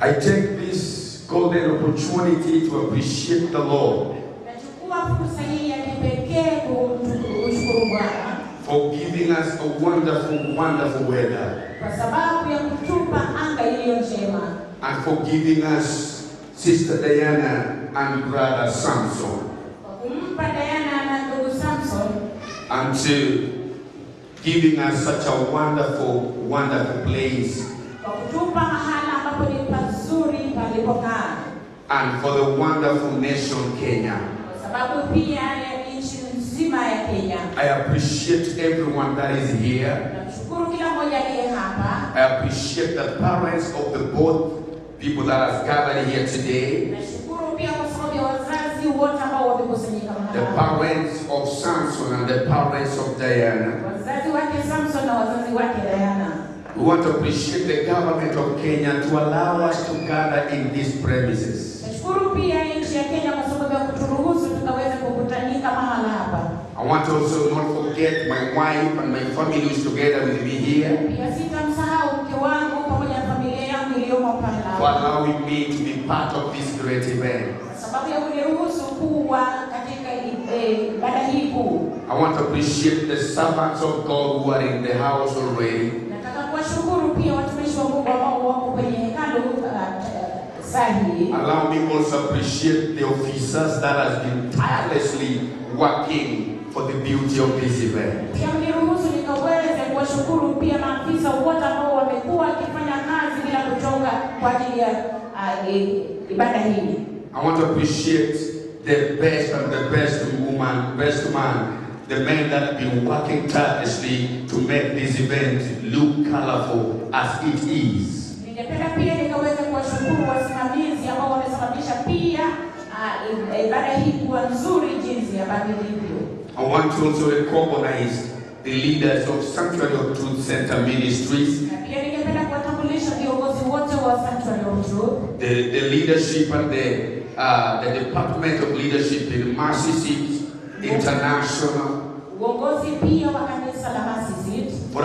I take this golden opportunity to appreciate the Lord for giving us a wonderful, wonderful weather, and for giving us Sister Diana and Brother Samson, and to giving us such a wonderful, wonderful place, and for the wonderful nation Kenya. I appreciate everyone that is here. I appreciate the parents of the both people that have gathered here today. The parents of Samson and the parents of Diana. We want to appreciate the government of Kenya to allow us to gather in these premises. I want to also not forget my wife and my family who is together with me here, for allowing me to be part of this great event. I want to appreciate the servants of God who are in the house already. saa hii. Allow me also appreciate the officers that has been tirelessly working for the beauty of this event. Pia niruhusu nikaweze kuwashukuru pia maafisa wote ambao wamekuwa wakifanya kazi bila kuchoka kwa ajili ya ibada hii. I want to appreciate the best and the best woman, best man, the men that have been working tirelessly to make this event look colorful as it is. Ningependa pia nikaweze kuwashukuru wasimamizi ambao wamesababisha pia ibada hii kuwa nzuri jinsi ambavyo ilivyo. I want to also recognize the leaders of Sanctuary of Truth Center Ministries. Pia ningependa kuwatambulisha viongozi wote wa Sanctuary of Truth. The leadership and the Department of Leadership in Mercy Seat International. Uongozi pia wa kanisa la Mercy Seat. For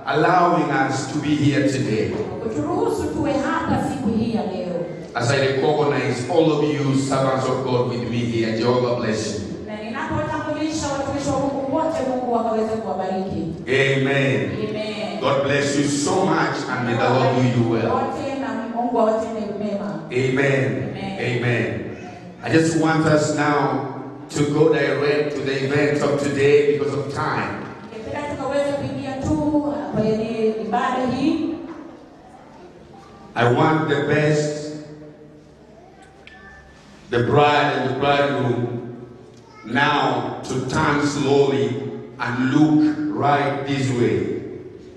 allowing us to be here today. Kuturuhusu tuwe hapa siku hii ya leo. As I recognize all of you servants of God with me here, Jehovah bless you. Na ninapotambulisha watumishi wa Mungu wote, Mungu akaweze kuwabariki. Amen. Amen. God bless you so much and may the Lord do you well. Wote na Mungu awatende mema. Amen. Amen. I just want us now to go direct to the event of today because of time. Ningependa tukaweze kuingia tu kwenye ibada hii. I want the best, the bride and the bridegroom now to turn slowly and look right this way.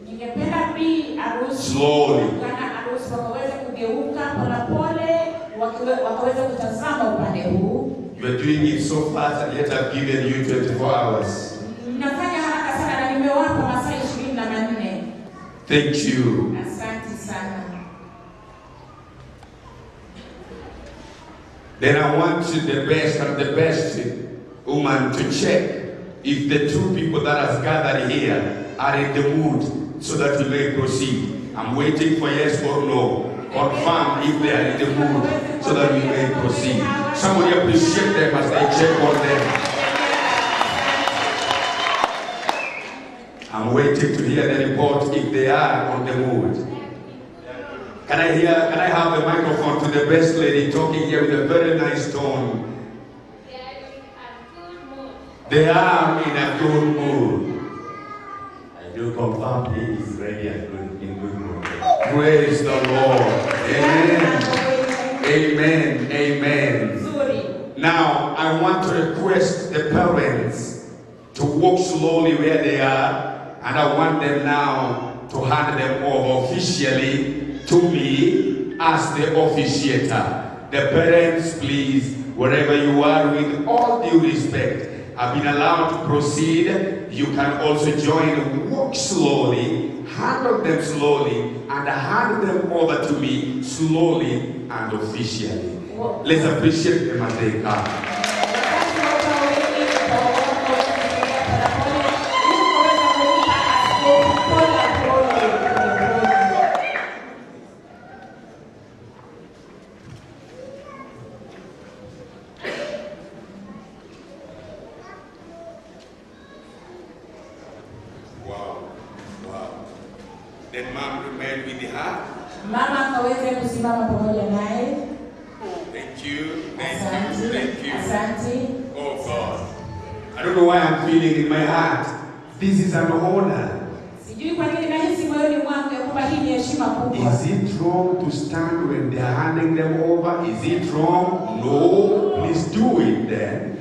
Ningependa bi arusi Slowly. Bwana arusi wakaweze kugeuka polepole, wakaweze kutazama upande huu. You are doing it so fast and yet I've given you 24 hours. Mnafanya haraka sana na nimewapa masaa 24. Thank you. Asante sana. Then I want the best and the best woman to check if the two people that has gathered here are in the mood so that we may proceed. I'm waiting for yes or no. Confirm if they are in the mood so that we may proceed. Somebody appreciate them as they check on them. I'm waiting to hear the report if they are on the mood. Can I have the microphone to the best lady talking here with a very nice tone? They are in a good mood. I do confirm he is ready and in good mood. Praise the Lord. Amen. Amen. Amen. Now, I want to request the parents to walk slowly where they are, and I want them now to hand them over officially to me as the officiator. The parents, please, wherever you are, with all due respect, have been allowed to proceed. You can also join, walk slowly, handle them slowly, and hand them over to me slowly and officially. Let's appreciate them as they come. Then mom remained with her. Mama akaweze kusimama pamoja naye. Thank you. Asante. Thank you. Asante. Oh God. I don't know why I'm feeling in my heart. This is an honor. Sijui kwa nini nahisi moyoni mwangu ya kwamba hii ni heshima kubwa. Is it wrong to stand when they are handing them over? Is it wrong? No. Please do it then.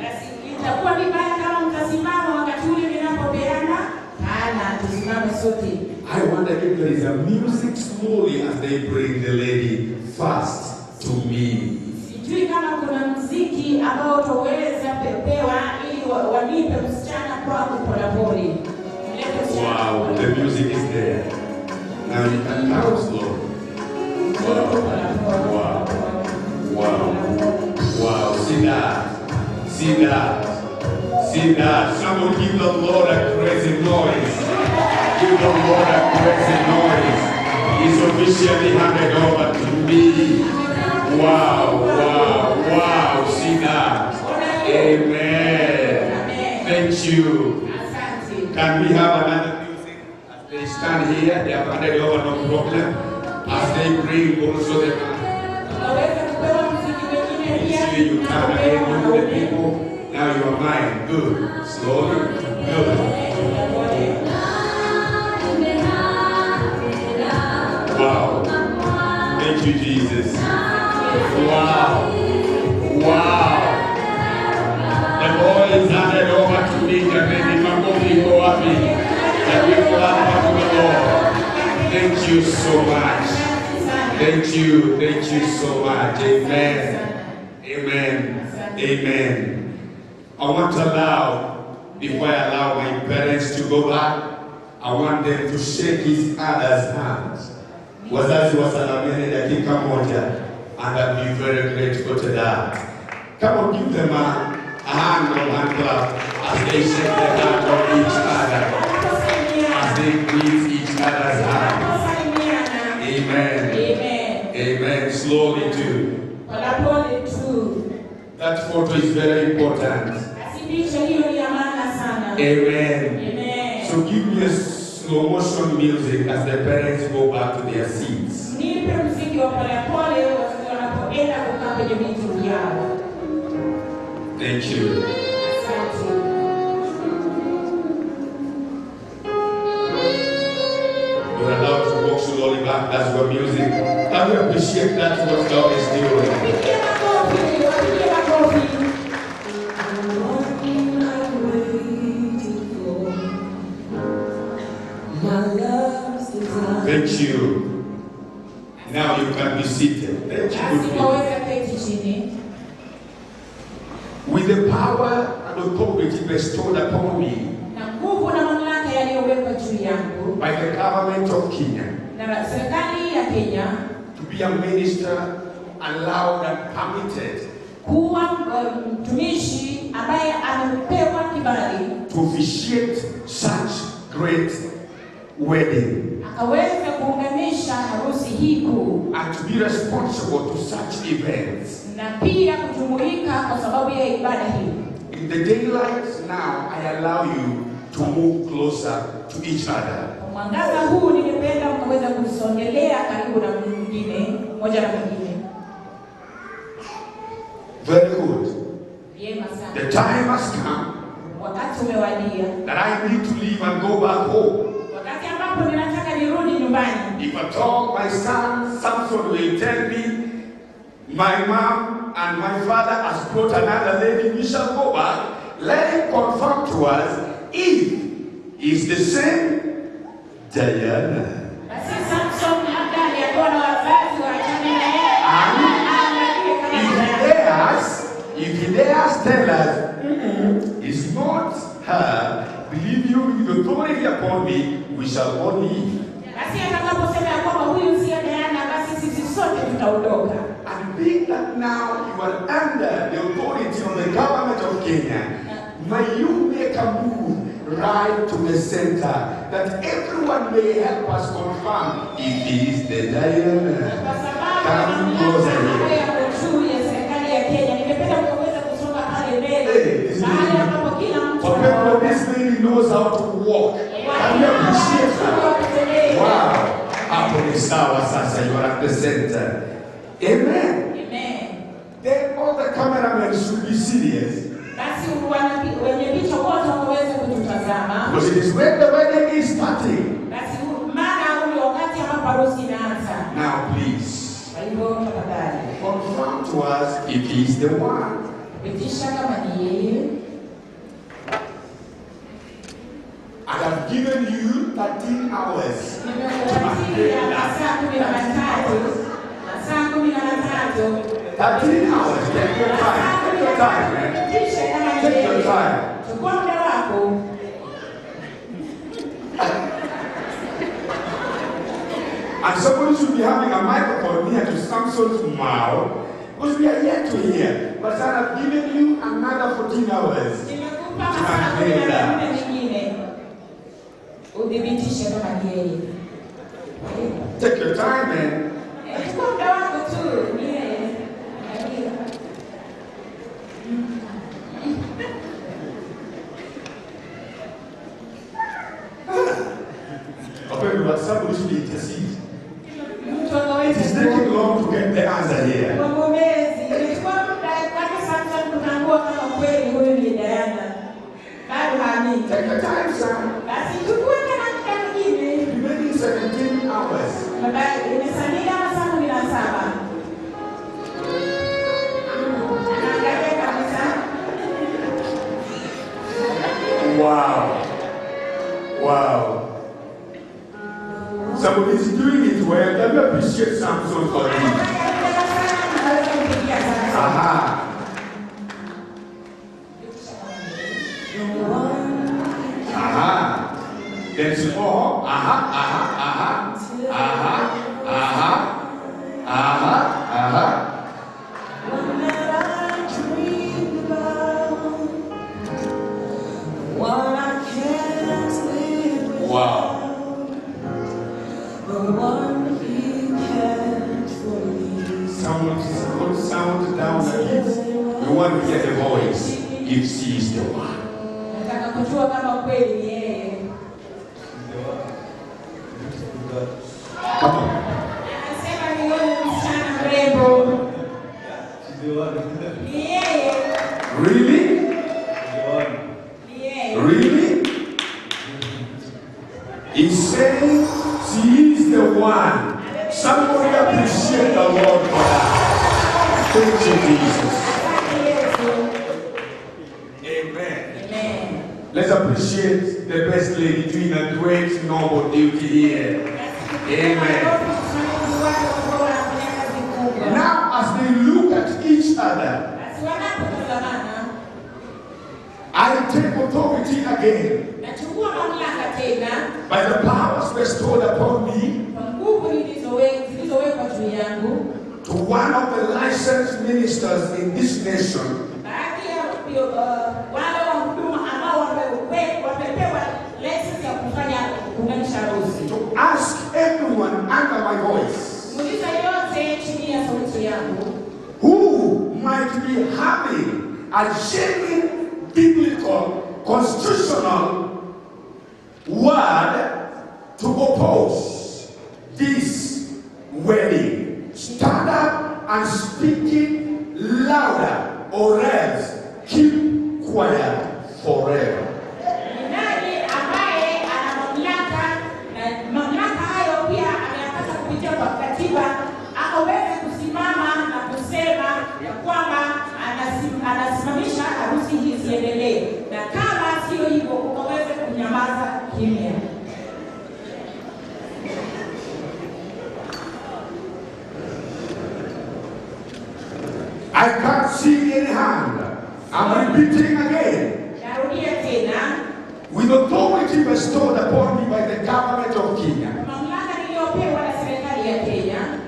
Itakuwa vibaya kama mtasimama wakati ule ninapopeana. Hana, tusimame sote. I wonder if there is a music slowly as they bring the lady fast to me. Sijui kama kuna muziki ambao utaweza pepewa ili wanipe msichana kwangu polepole. Wow, the music is there. Now you can come slowly. Wow. Wow. Wow. See that. See that. See that. Someone give the Lord a crazy noise. Give the Lord a crazy noise. He's officially handed over to me. Wow, wow, wow. See that. Amen. Thank you. Can we have another music? As they stand here, they have handed over, no problem. As they bring also the Then you turn again, look at the people. Now you are mine. Good. Slowly. Good. Wow. Thank you, Jesus. Wow. Wow. The boy is handed over to me. Thank you so much. Thank you so much. Amen. Amen. Amen. I want to before I allow my parents to go back, I want them to shake his other's hands. Wazazi wasalamiane dakika moja, and I'll be very grateful to that. Come on, give them a hand clap as they shake the hand of each other, as they greet each other's hands. Amen. Amen. Amen. Slowly too. That photo is very important. Amen. Amen. So give me a slow motion music as the parents go back to their seats. Thank you. You're allowed to walk slowly back. That's your music. Can we appreciate that what God is doing? Thank you. Now you can be seated. Thank you. With the power and authority bestowed upon me by the government of Kenya to be a minister allowed and permitted to officiate such great wedding and to be responsible to such events. In the daylight now, I allow you to move closer to each other. Very good. The time has come that I need to leave and go back home. If at all my son Samson will tell me, my mom and my father has brought another lady, we shall go back. Let him confirm to us if he's the same Diana. If he dares tell us, it's not her, believe you, with the authority upon me, we shall all leave. And being that now you are under the authority of the government of Kenya, may you make a move right to the center, that everyone may help us confirm if he is the Diana. Come closer here. This lady knows how to walk. Can you appreciate her? Wow. Hapo ni sawa sasa, you are at the center. Amen. Amen. Then all the cameramen should be serious. Because it is when the wedding is starting. Now please, confirm to us if he is the one. I have given you 13 hours. 13 hours. Take your time. Take your time, man. Take your time. And somebody should be having a microphone near to Samson's mouth, because we are yet to hear. But I have given you another 14 hours. Take your time, man. Somebody should intercede. It is taking long to get the answer here. Wow. Wow. Somebody's doing it well. Let me appreciate Samson for this. Aha. Aha. There's more. Aha. Aha. Aha. Aha. Aha. Aha. Aha. Wow. Sound down the kids. We want to hear the voice if she is the one. Come on. Really? Really? He's saying she is the one. Somebody appreciate the Lord for that. Thank you, Jesus. Amen. Let's appreciate the best lady doing a great noble duty here. Amen. Now, as they look at each other, I take authority again by the powers bestowed upon me to one of the licensed ministers in this nation to ask everyone under my voice who might be having a genuine biblical constitutional word to oppose this wedding. Stand up and speak it louder, or else keep quiet forever. Anasimamisha harusi hii isiendelee, na kama sio hivyo ukaweze kunyamaza kimya. I can't see any hand. I'm repeating again. Narudia tena. With authority bestowed upon me by the government of Kenya, mamlaka niliyopewa na serikali ya Kenya,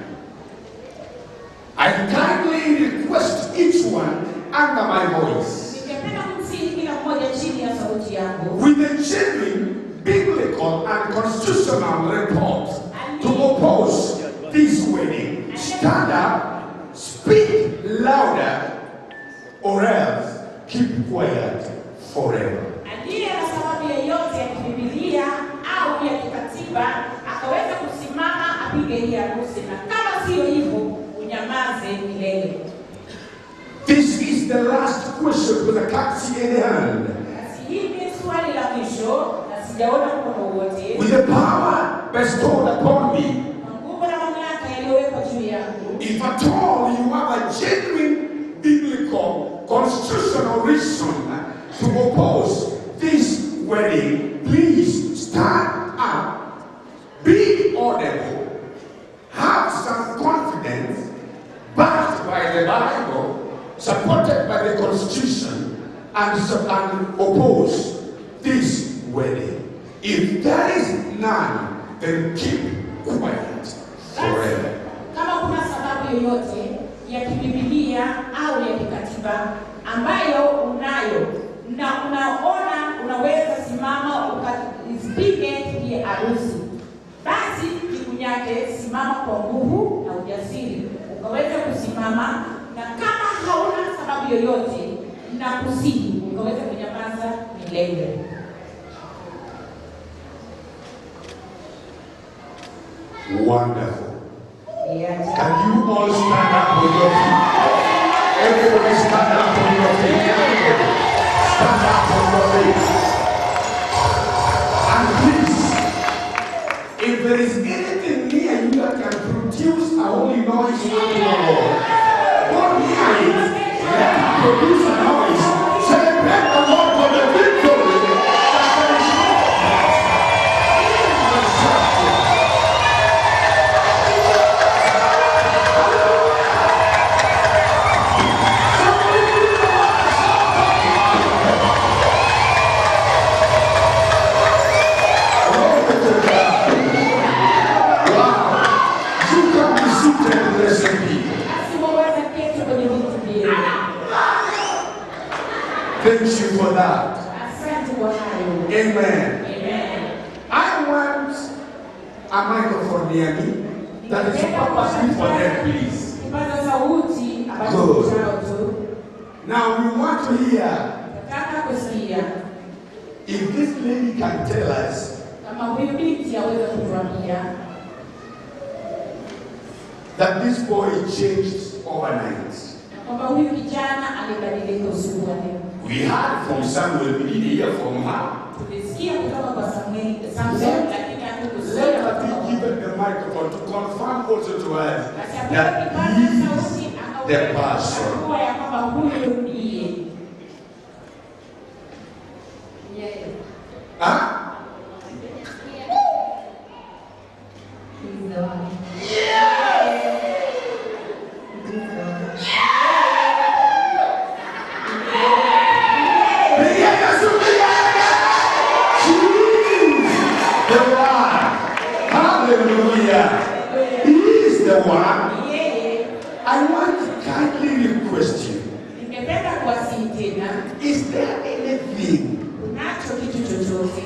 I kindly request each one under my voice with a genuine biblical and constitutional report to oppose this wedding. Stand up, speak louder, or else keep quiet forever. Au ya kikatiba akaweza kusimama apige hii harusi, na kama sio hivyo unyamaze milele. This is the last question with a catchy in hand. Swali la mwisho, na sijaona mkono wote. With the power bestowed upon me, nguvu na mamlaka yaliyowekwa juu yangu, if at all you have a genuine biblical constitutional reason to oppose this wedding, please stand up, be audible, have some confidence, backed by the Bible, supported by the Constitution, and oppose this wedding. If there is none, then keep quiet forever. Kama kuna sababu yoyote ya kibibilia au ya kikatiba ambayo unayo na unaona unaweza simama ukazipige hii harusi, basi jikunyake, simama kwa nguvu na ujasiri ukaweza kusimama, na kama hauna sababu yoyote na kusihi ukaweza kunyamaza milele. Wonderful. Can you all stand up on your feet? Everybody stand up on your feet. Stand up on your feet. And please, if there is anything near you that can produce a holy noise unto the Lord, don't hear it. Let it produce a noise. Celebrate the Lord for the victory. Thank you for that. Asante kwa hayo. Amen. Amen. I want a microphone near me that is purposely for them, please. Kipaza sauti ambacho Good. chao tu. Now we want to hear Nataka kusikia if this lady can tell us kama huyu binti aweza kutuambia that this boy changed overnight. kwamba huyu kijana alibadilika usiku wa leo. We heard from Samuel, we didn't hear from her. Tulisikia kutoka kwa Samuel, lakini hatukusikia Let kutoka her kwa be given the microphone to confirm also to us that he is the person. kuwa ya kwamba huyu ndiye. Huh? Hallelujah. He is the one. I want to kindly request you. Ningependa kuwasihi tena, Is there anything? unacho kitu chochote?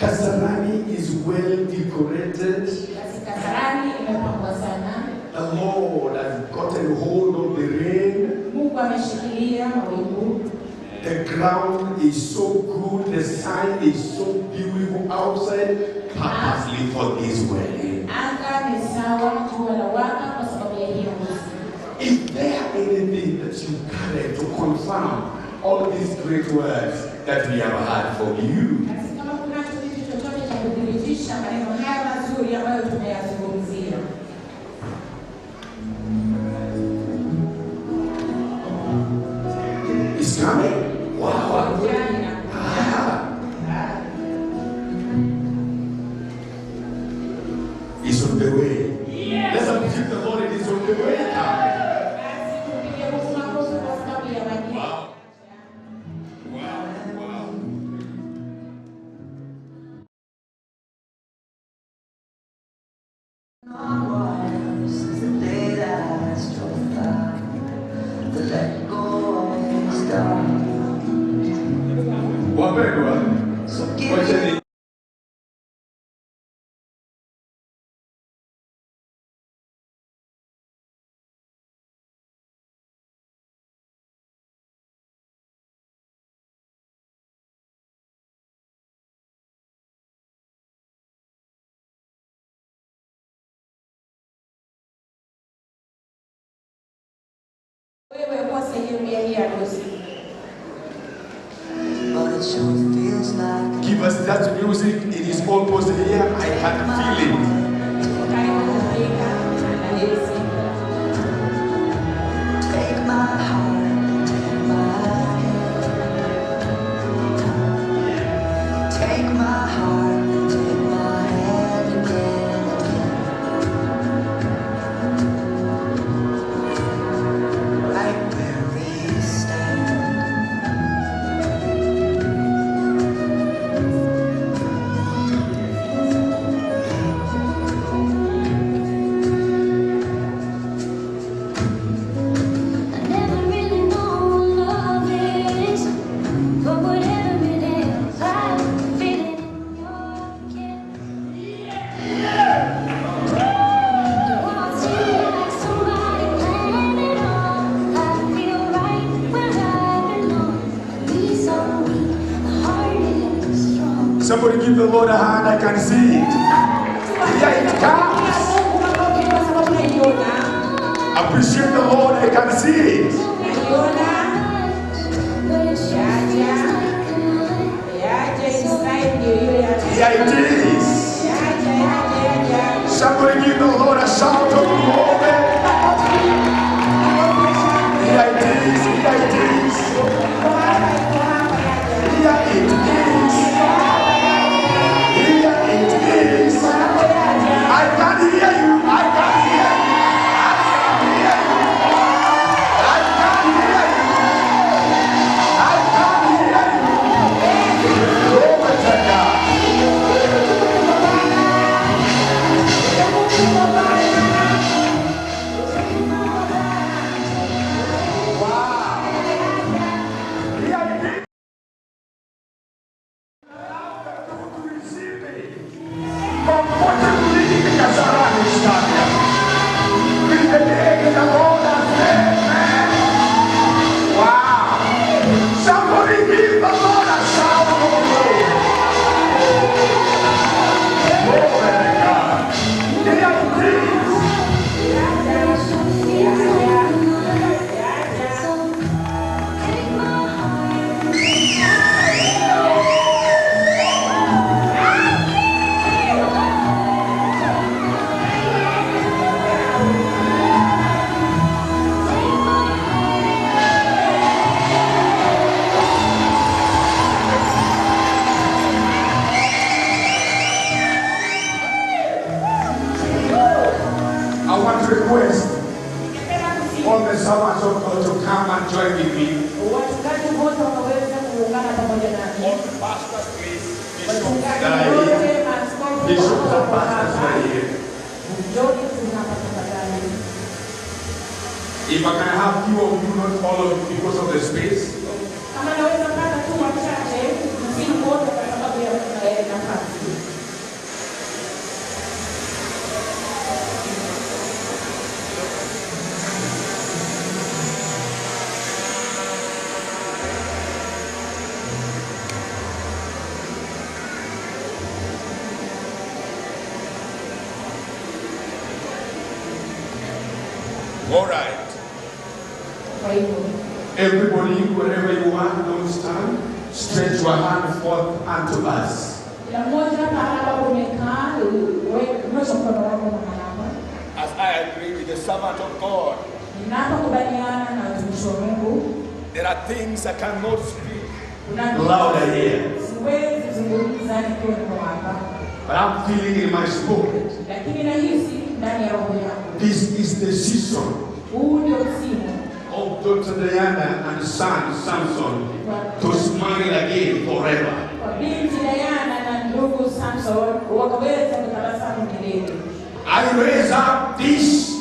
Kasarani is well decorated. Basi Kasarani imepambwa sana. The Lord has gotten hold of the rain. Mungu ameshikilia mawingu. The ground is so good. The sun is so beautiful outside. Purposely for this wedding. Anga ni sawa, jua la waka kwa sababu ya hiyo harusi. Is there anything that you carry to confirm all these great words that we have heard from you? Basi kama kuna kitu chochote cha kudhibitisha maneno haya mazuri ambayo tumeyazungumzia. It's coming. Wow. It's on the way. Let's appreciate the Lord. It is on the way now. Wapendwa, wacheni Wewe kwa sehemu ya hii harusi. give us that music. It is almost here. I can feel it. Take my heart, take my heart, take my hand again. Right where we stand. Somebody give the Lord a hand. I can see it. Here it comes. Appreciate the Lord. I can see it. Here it is. Somebody give the Lord a shout of glory. Here it is. Here it is. Here it is. Here it is. I can hear you. I can hear you. I can hear you. I can can join with me. Wachungaji wote wakaweza kuungana pamoja nami. All the pastors, please. Wachungaji wote, maaskofu, Bishops and pastors right here. Njoni tunapa tafadhali. If I can have few of you not follow because of the space. Kama naweza pata tu wachache, msimu wote kwa sababu ya nafasi. All right. Everybody, wherever you are, don't stand. Stretch your hand forth unto us. As I agree with the servant of God, there are things I cannot speak louder here. But I'm feeling in my spirit. This is the season of Dr. Diana and son Samson to smile again forever. I raise up these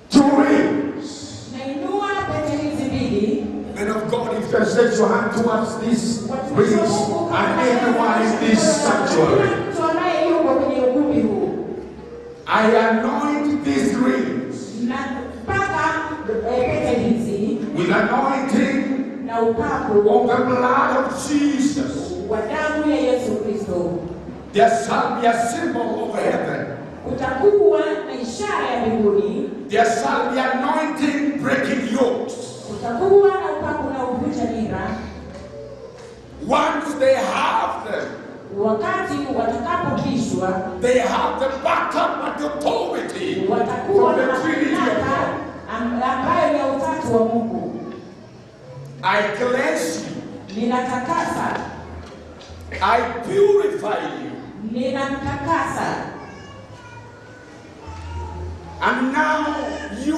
two rings. Men of God, if you stretch your hand towards these rings and everyone in this sanctuary, I anoint these rings with anointing of the blood of Jesus. There shall be a symbol of heaven. There shall be anointing breaking yokes. Once they have them, they have the backup and the authority from the Trinity of God. I cleanse you. I purify you. And now you,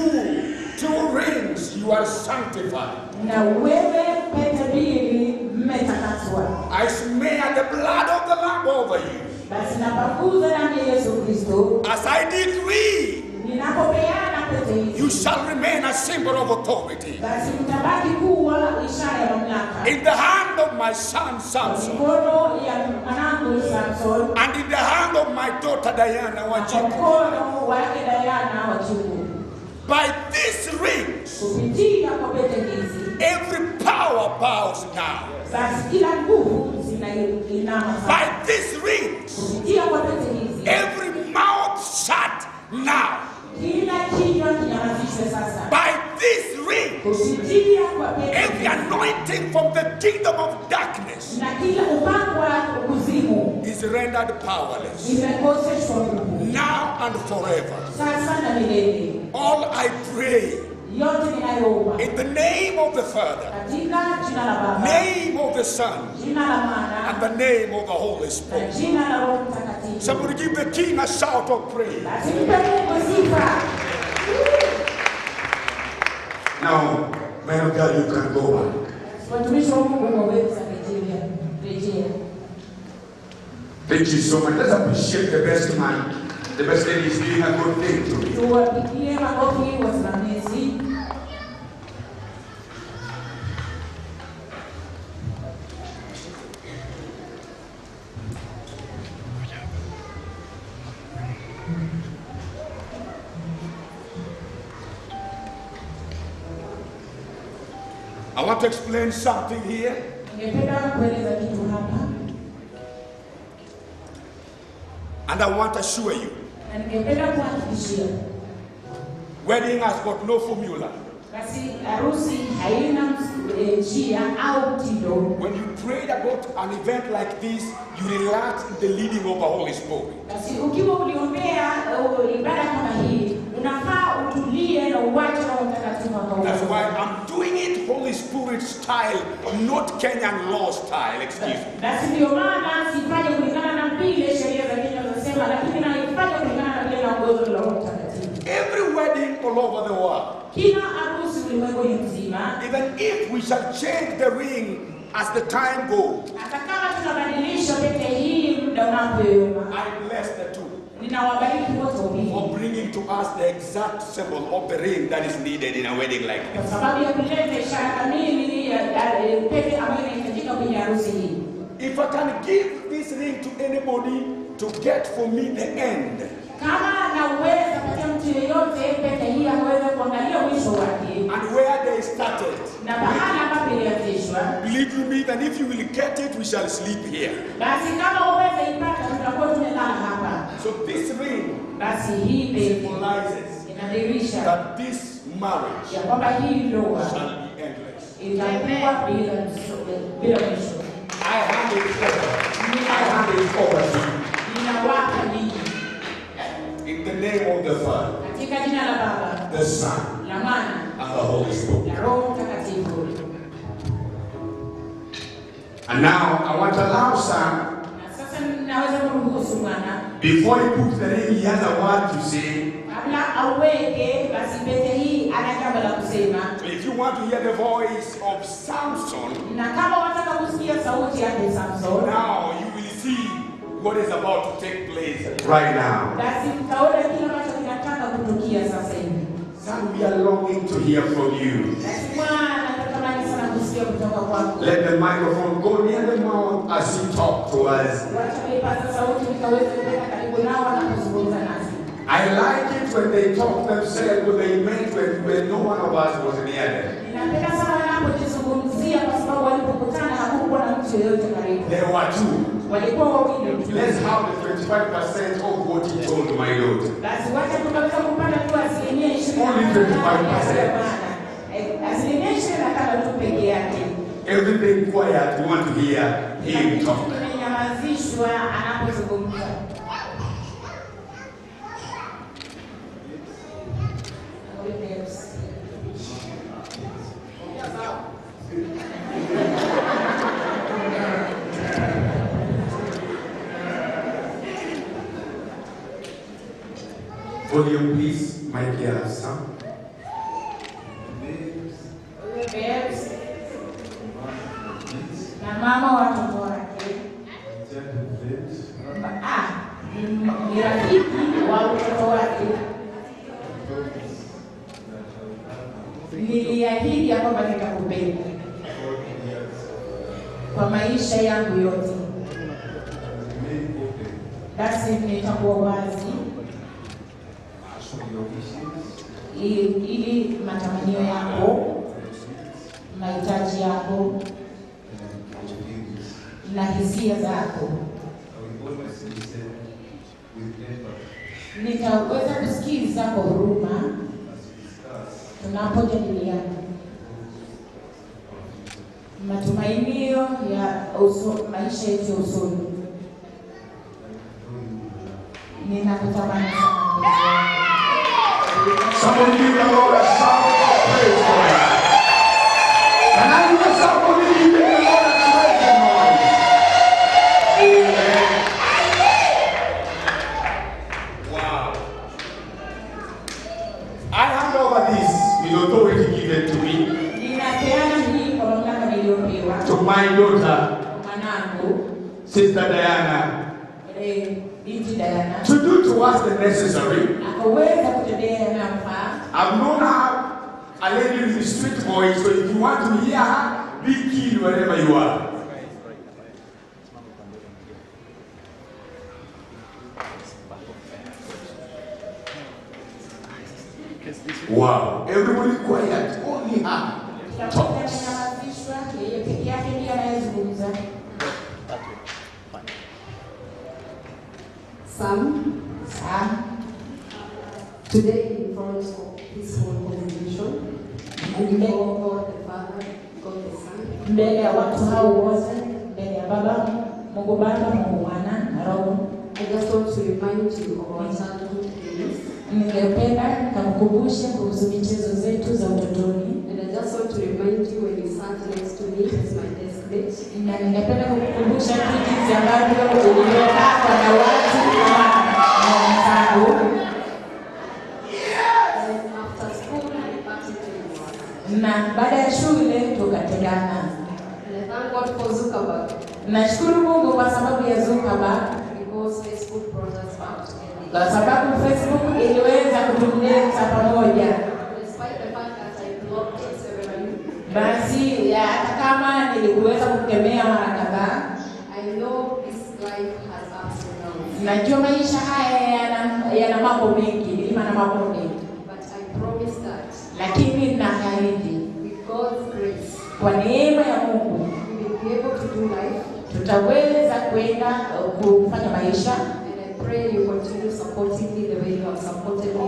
two rings, you are sanctified. I smear the blood of the Lamb over you. As I decree, you shall remain a symbol of authority. In the hand of my son Samson, and in the hand of my daughter Diana Wanjiku. By these rings, every power bows now. By these rings, every mouth shut now. By this ring, every anointing from the kingdom of darkness is rendered powerless now and forever. All I pray in the name of the Father, name of the Son, and the name of the Holy Spirit. Somebody give the King a shout of praise. Now, man of God, you can go back. Thank you so much. Let's appreciate the best man. The best lady is doing a good thing to me. I want to explain something here. And I want to assure you, wedding has got no formula. When you prayed about an event like this, you relax in the leading of the Holy Spirit. That's why I'm doing it Holy Spirit style, not Kenyan law style, excuse me. Every wedding all over the world Even if we shall change the ring as the time goes, I bless the two for bringing to us the exact symbol of the ring that is needed in a wedding like this. If I can give this ring to anybody to get for me the end, and where they started, believe you me that if you will get it, we shall sleep here. So this ring symbolizes that this marriage shall be endless. I hand it over to you. In the name of the Father, the Son, and the Holy Spirit. And now I want to allow Sam, before he puts the ring, he has a word to say. If you want to hear the voice of Samson, now you will see what is about to take place right now. Son, we are longing to hear from you. Let the microphone go near the mouth as you talk to us. I like it when they talk themselves, when they meant when no one of us was near them. There were two. Let's have the 25% of what he told my Lord. Only 25%. Everything quiet, you want to hear him talk. Volume, please, my dear son. Na mama watoto wake. Ni rafiki wa watoto wake. Niliahidi ya kwamba nitakupenda kwa maisha yangu yote. Basi nitakuwa wazi ili matamanio yako, mahitaji yako na hisia zako nitaweza kusikiza kwa huruma tunapojadiliana matumainio ya maisha yetu ya usoni. Ninakutamani sana. Somebody give the Lord a shout of praise for that. And I need somebody give the Lord a praise noise. Amen. Wow. I hand over this with authority given to me. To my daughter, Sister Diana, to do to us the necessary. I've known her, a lady with a street voice, so if you want to hear her, be keen wherever you are. Wow, everybody quiet, only her talks. Sam, today in front of this whole congregation, and before God the Father, God the Son, mbele ya watu hao wote, mbele ya Baba, Mungu Baba, Mungu Mwana na Roho, I just want to remind you of our childhood days. Ningependa kukukumbusha kuhusu michezo zetu za utotoni. And I just want to remind you when you sat next to me as my desk mate. Na ningependa kukukumbusha jinsi ambavyo ulivyokaa kwa dawati na wenzangu. Na baada ya shule tukatengana. And I thank God for Zuckerberg. Nashukuru Mungu kwa sababu ya Zuckerberg. Because Facebook brought us back together. Kwa sababu Facebook iliweza kutuleta pamoja. Despite the fact that I blocked it severally. Basi hata kama nilikuweza kukemea mara kadhaa. I know this life has ups and downs. Najua maisha haya yana mambo mengi, milima na mambo mengi. But I promise that. Lakini ninaahidi. With God's grace. Kwa neema ya Mungu. We will be able to do life. Tutaweza kwenda kufanya maisha. And I pray you continue supporting me the way you have supported me.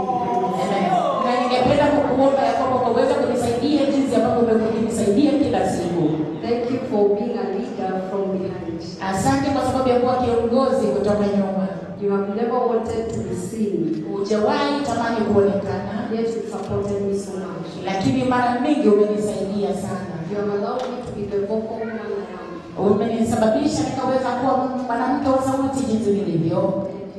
Na ningependa kukuomba ya kwamba uweze kunisaidia jinsi ambavyo umekuwa ukinisaidia kila siku. Thank you for being a leader from behind. Asante kwa sababu ya kuwa kiongozi kutoka nyuma. You have never wanted to be seen. Hujawahi tamani kuonekana. Yet you supported me so much. Lakini mara mingi umenisaidia sana. You have allowed me to be the vocal woman I am. Umenisababisha nikaweza kuwa mwanamke wa sauti jinsi nilivyo. And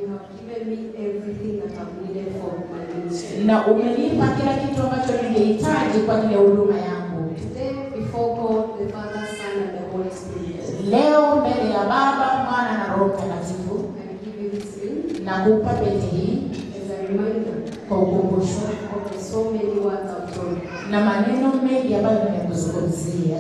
you have given me everything that I've needed for my ministry. Na umenipa kila kitu ambacho ningehitaji kwa ajili ya huduma yangu. Today before God, the Father, Son and the Holy Spirit. Leo mbele ya Baba, Mwana na Roho Mtakatifu. I give you this ring. Na kupa pete hii as a reminder kwa ukumbusho of the so many words I've told you. Na maneno mengi ambayo nimekuzungumzia.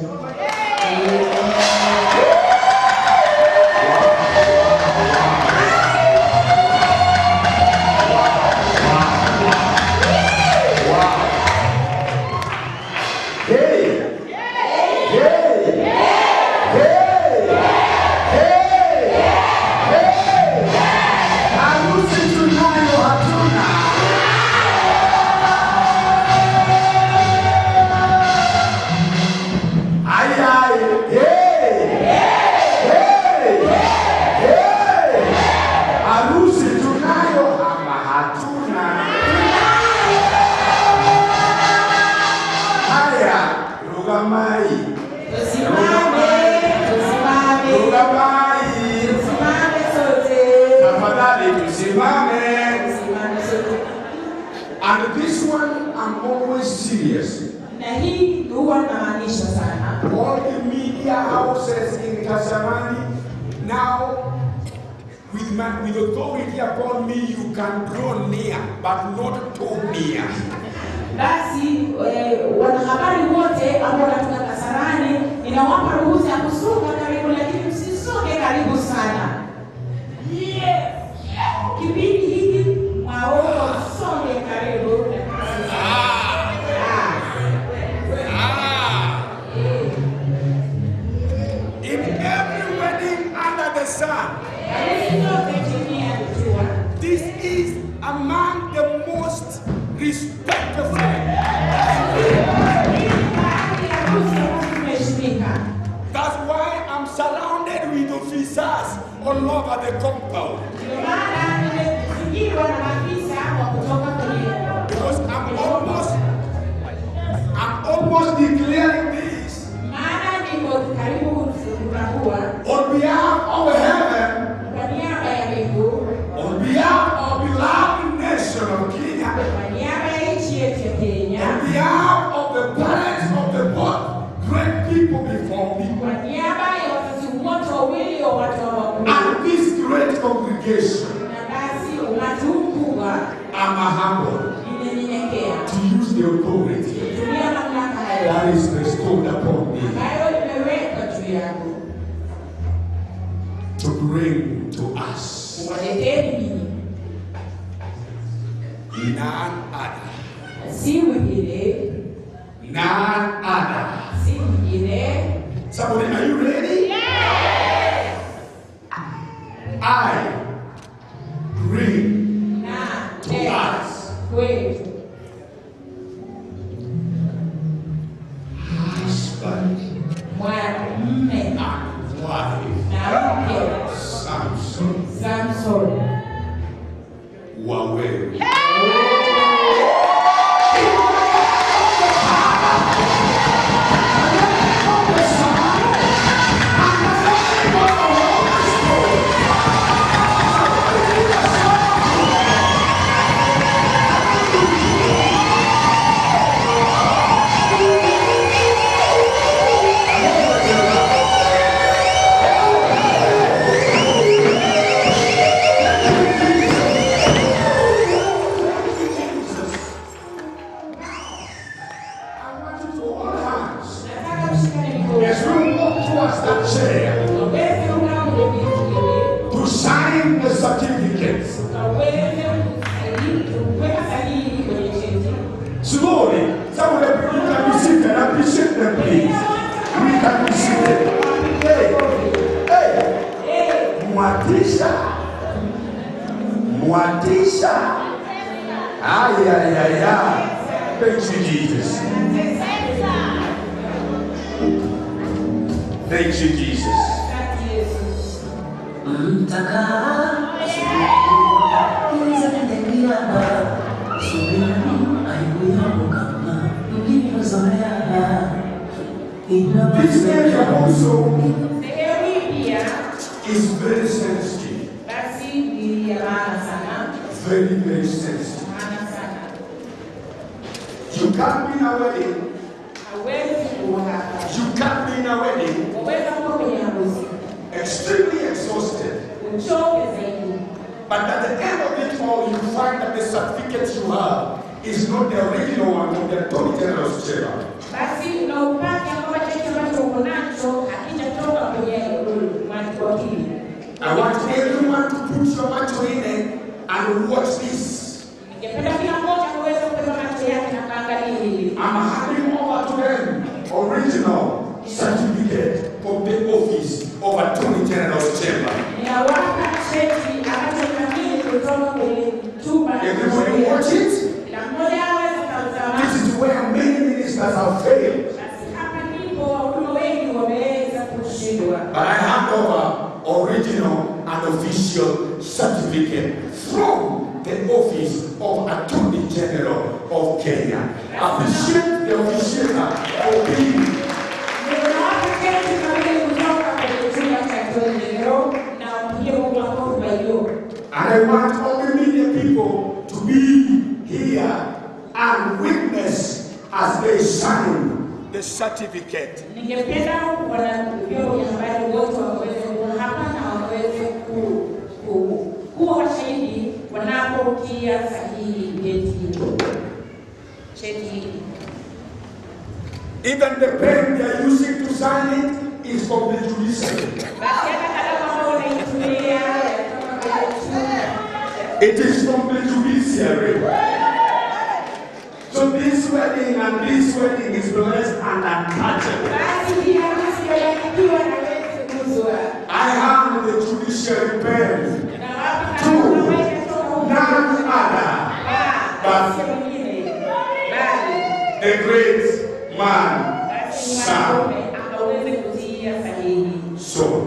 And this one, I'm always serious. All the media houses in Kasarani, now with authority upon me, you can draw near, but not too near. Basi wanahabari wote ambao wanatoka Kasarani inawapa ruhusa ya kusonga karibu, lakini msisonge karibu sana. Kipindi hiki maomba songe karibu. In every wedding under the sun, this is among the most respectful. That's why I'm surrounded with officers all over the compound. Because I'm almost declaring this on behalf of heaven, on behalf of the beloved nation of Kenya, on behalf of the parents of the both great people before me, and this great congregation, I'm humble to use the authority that is bestowed upon me to bring to us none other. None other. Somebody, are you ready? Yes. I bring to us husband and wife Samson Waweru. that chair to sign the certificates. Slowly, some of the people can be seated. Appreciate them, please. We can be seated. Hey, Mwatisha. Ay. Thank you, Jesus. Thank you, Jesus. This area also is very sensitive. Very, very sensitive. You can't be in a wedding. You can't be in a wedding. Extremely exhausted. But at the end of it all, you find that the certificates you have is not the original one from the Attorney General's chair. I want everyone to put your macho in it and watch this. I'm handing over to them original certificate of the office of Attorney General's chamber. Everybody watch it. This is where many ministers have failed. But I hand over original and official certificate from the office of Attorney General of Kenya. Appreciate the officiator for being. And I want all the media people to be here and witness as they sign the certificate. Even the pen they are using to sign it is from the judiciary. It is from the judiciary. So this wedding and this wedding is blessed and untouchable. I have the judiciary pen to none other but the great man, son, son.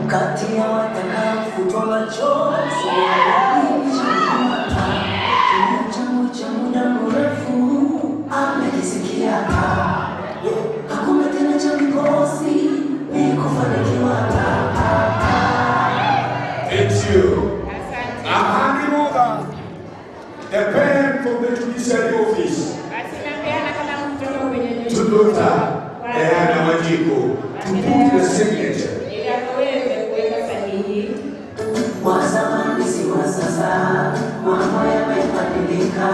Kati ya watakatifu machozi changu cha muda mrefu amekisikia, hakuna tena cha mikosi ni kufanikiwa. Thank you. I'm handing over the pen from the judiciary office to Dr. Diana Wanjiku to put the signature. Wa zamani si wa sasa, mambo yamebadilika.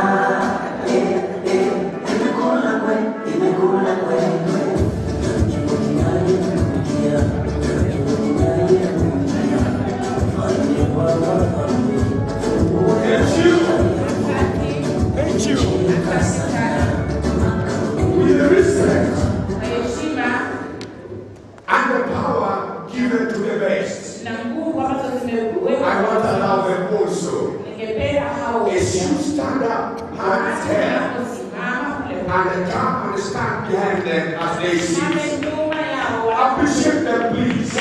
Imekula kwe. Thank you. With the respect and the power given to the best, I want to allow them also, as you stand up and stand, and come and stand behind them as they sing. Appreciate them, please.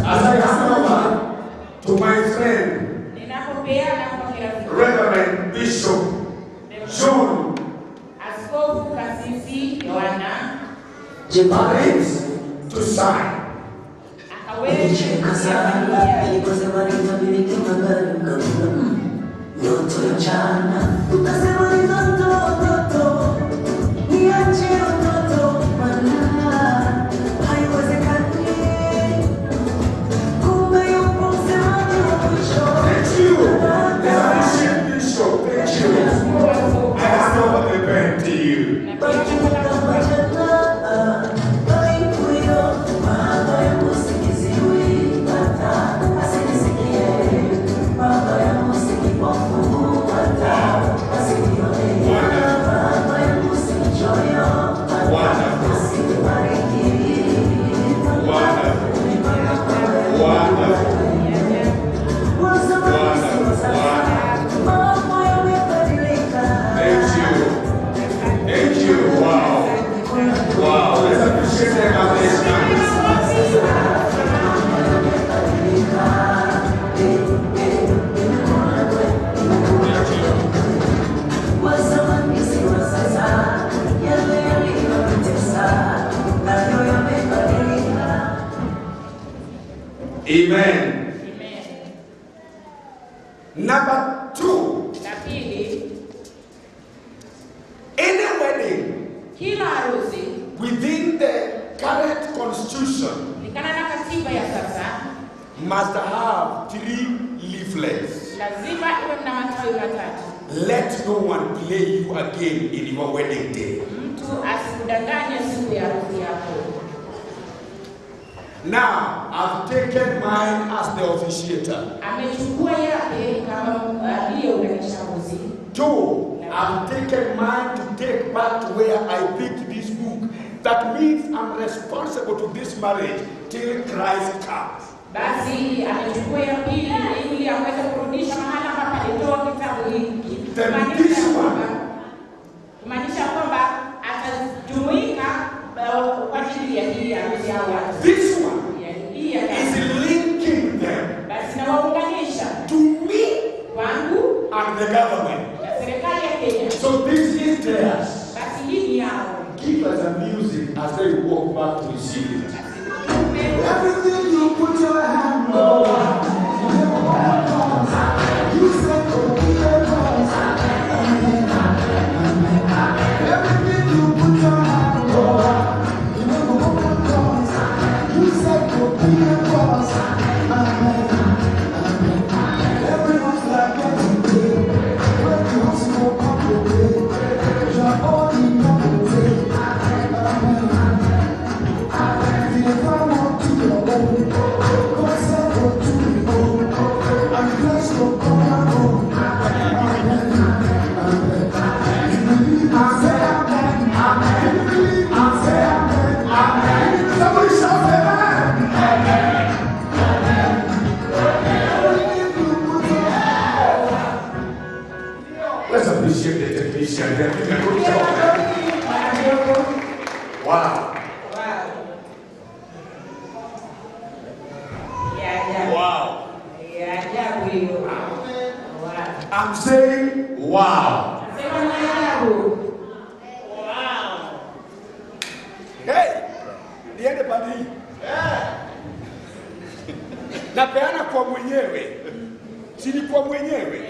As I hand over to my friend, Reverend Bishop John James to sign. Cool. Amen. Number 2. La pili, Any wedding kila harusi within the current constitution kulingana na katiba ya sasa must have 3 leaflets. lazima iwe na matawi matatu. Let no one play you again in your wedding day. Mtu asikudanganye siku ya harusi yako. Now, I've taken mine as the officiator. Amechukua yake kama aliyeunganisha harusi. 2, I've taken mine to take back to where I picked this book. That means I'm responsible to this marriage till Christ comes. Basi amechukua ya pili ili aweze kurudisha mahali ambapo alitoa kitabu hiki. Kumaanisha kwamba atajumuika kwa ajili ya hii harusi ya watu. This one is linking them basi na waunganisha to me wangu and the government. Na serikali ya Kenya. So this is theirs. Basi hii yao. Give us a music as they walk back to receive it. Everything you put your hand on, you said everything you put your hand on, you never open doors. You said amen. Everyone's like getting paid. When you smoke up your way, you're all in your day. If I want to go home, cause I go to the home, I'm blessed to go home. Amen. You believe I say amen. Amen. You believe I say amen. Amen. Somebody shout amen. Amen. Let's appreciate the technician. They're doing a good job. Wow. Wow. I'm saying wow. Wow. Hey, the anybody? Napeana kwa mwenyewe. Sini kwa mwenyewe.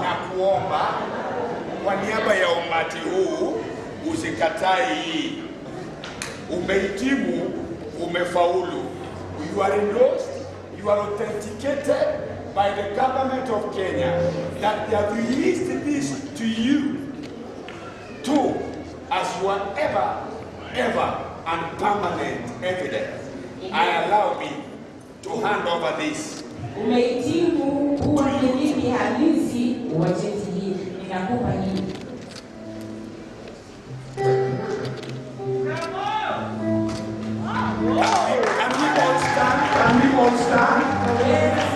Na kuomba kwa niaba ya umati huu usikatai hii. Umehitimu, umefaulu. You are endorsed, you are authenticated by the government of Kenya that they have released this to you too as your ever and permanent evidence. I allow me to hand over this. Umehitimu kuwa mmiliki halisi wa cheti hiki. Ninakupa hii. Can we all stand?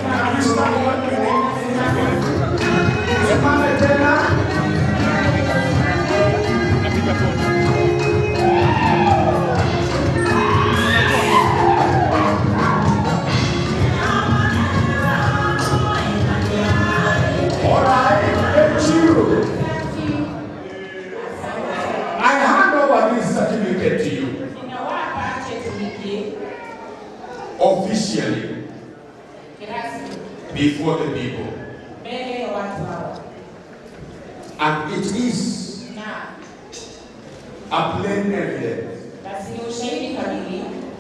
Can we stand 1 minute? Semana tena. All right, thank you. I hand over this certificate to you. Officially before the people. And it is a plain evidence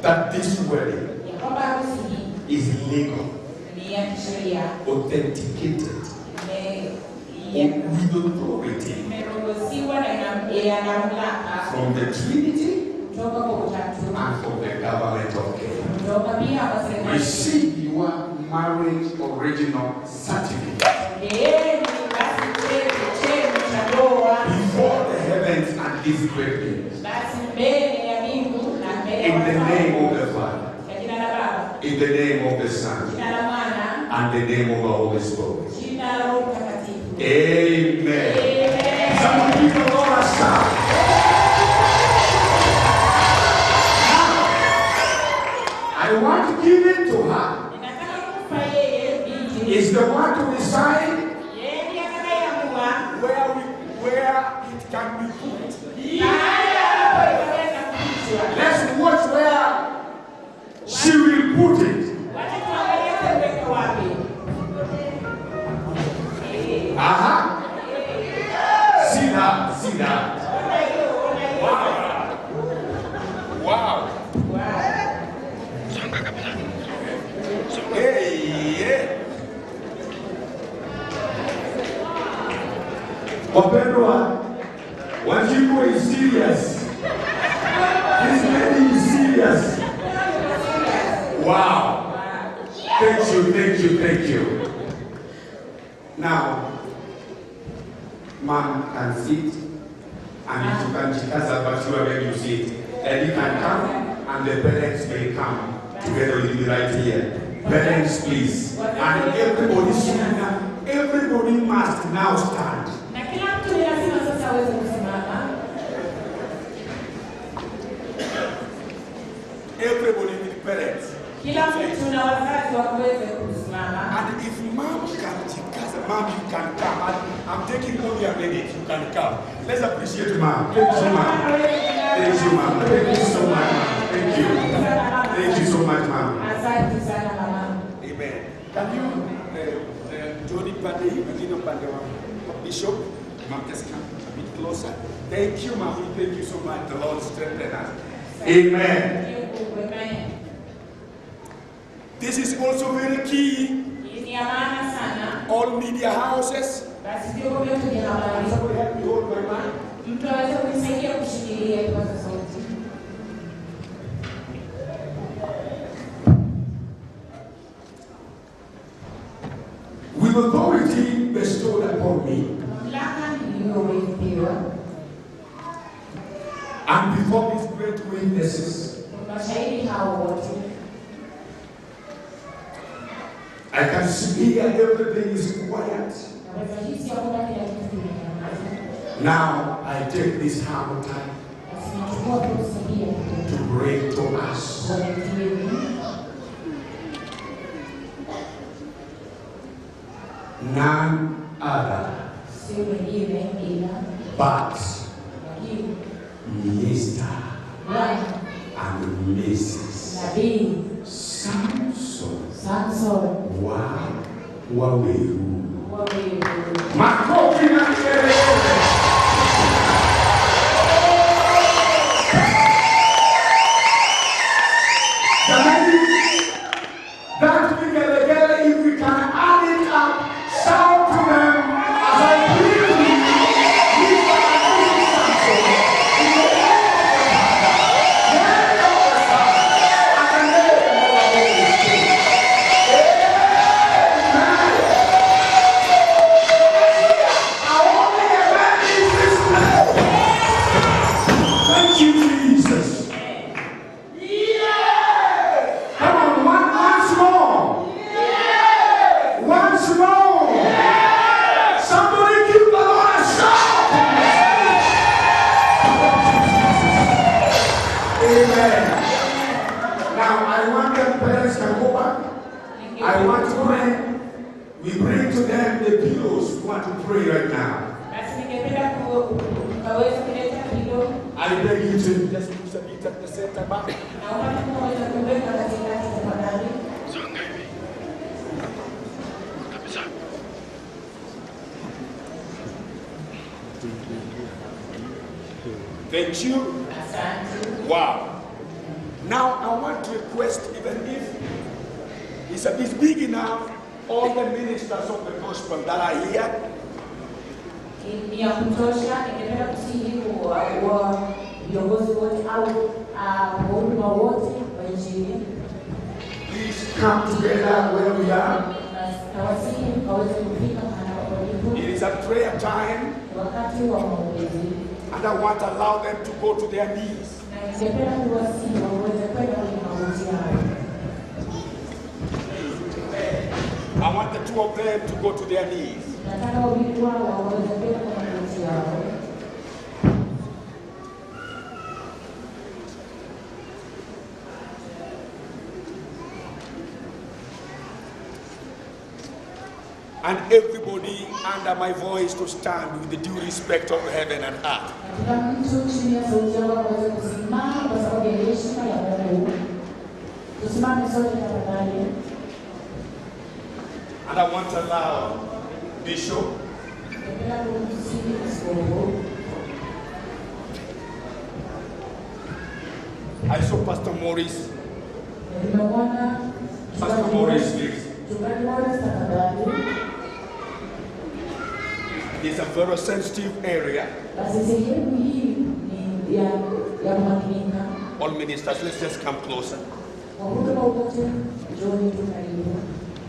that this wedding is legal, authenticated, with authority from the Trinity and from the government of Kenya. Receive your marriage original certificate before the heavens and this great news. In the name of the Father, in the name of the Son, and the name of the Holy Spirit. Amen. Someone give the Lord a shout. I want to give it to her. Is the one to decide where it can be put. Let's watch where she will put it. See that. Wow. Hey. Wapendwa, Wanjiku is serious. This lady is serious. Wow. Thank you. Now, mom can sit, and if you can jikaza, but you are ready to sit. And you can come, and the parents may come together with you right here. Parents, please. And everybody must now stand. Everybody with parents. And if mom can jikaza, mom, you can come. I'm taking only a minute. You can come. Let's appreciate mom. Thank you, mom. Thank you, mom. Thank you so much, mom. Thank you. Thank you so much, mom. Amen. Can you, Jody Pande, Bishop, mom, just come a bit closer. Thank you, mom. Thank you so much. The Lord strengthen us. Amen. This is also very key. All media houses. Somebody help me hold my mic. With authority bestowed upon me, and before these great witnesses, I can see here everything is quiet. Now I take this humble time to bring to us none other but Mr. and Mrs. Samson Waweru. Makofi na kelele. That together, if we can add it up, shout to them as I plead to you. I want to pray. We bring to them the pillows. We want to pray right now. I beg you to just put a bit at the center back. Thank you. Wow. Now I want to request, even if it's big enough, all the ministers of the gospel that are here, please come together where we are. It is a prayer time, and I want to allow them to go to their knees. I want the two of them to go to their knees. And everybody under my voice to stand with the due respect of heaven and earth. And I want to allow Bishop I saw Pastor Maurice. Pastor Maurice, please. It's a very sensitive area. All ministers, let's just come closer.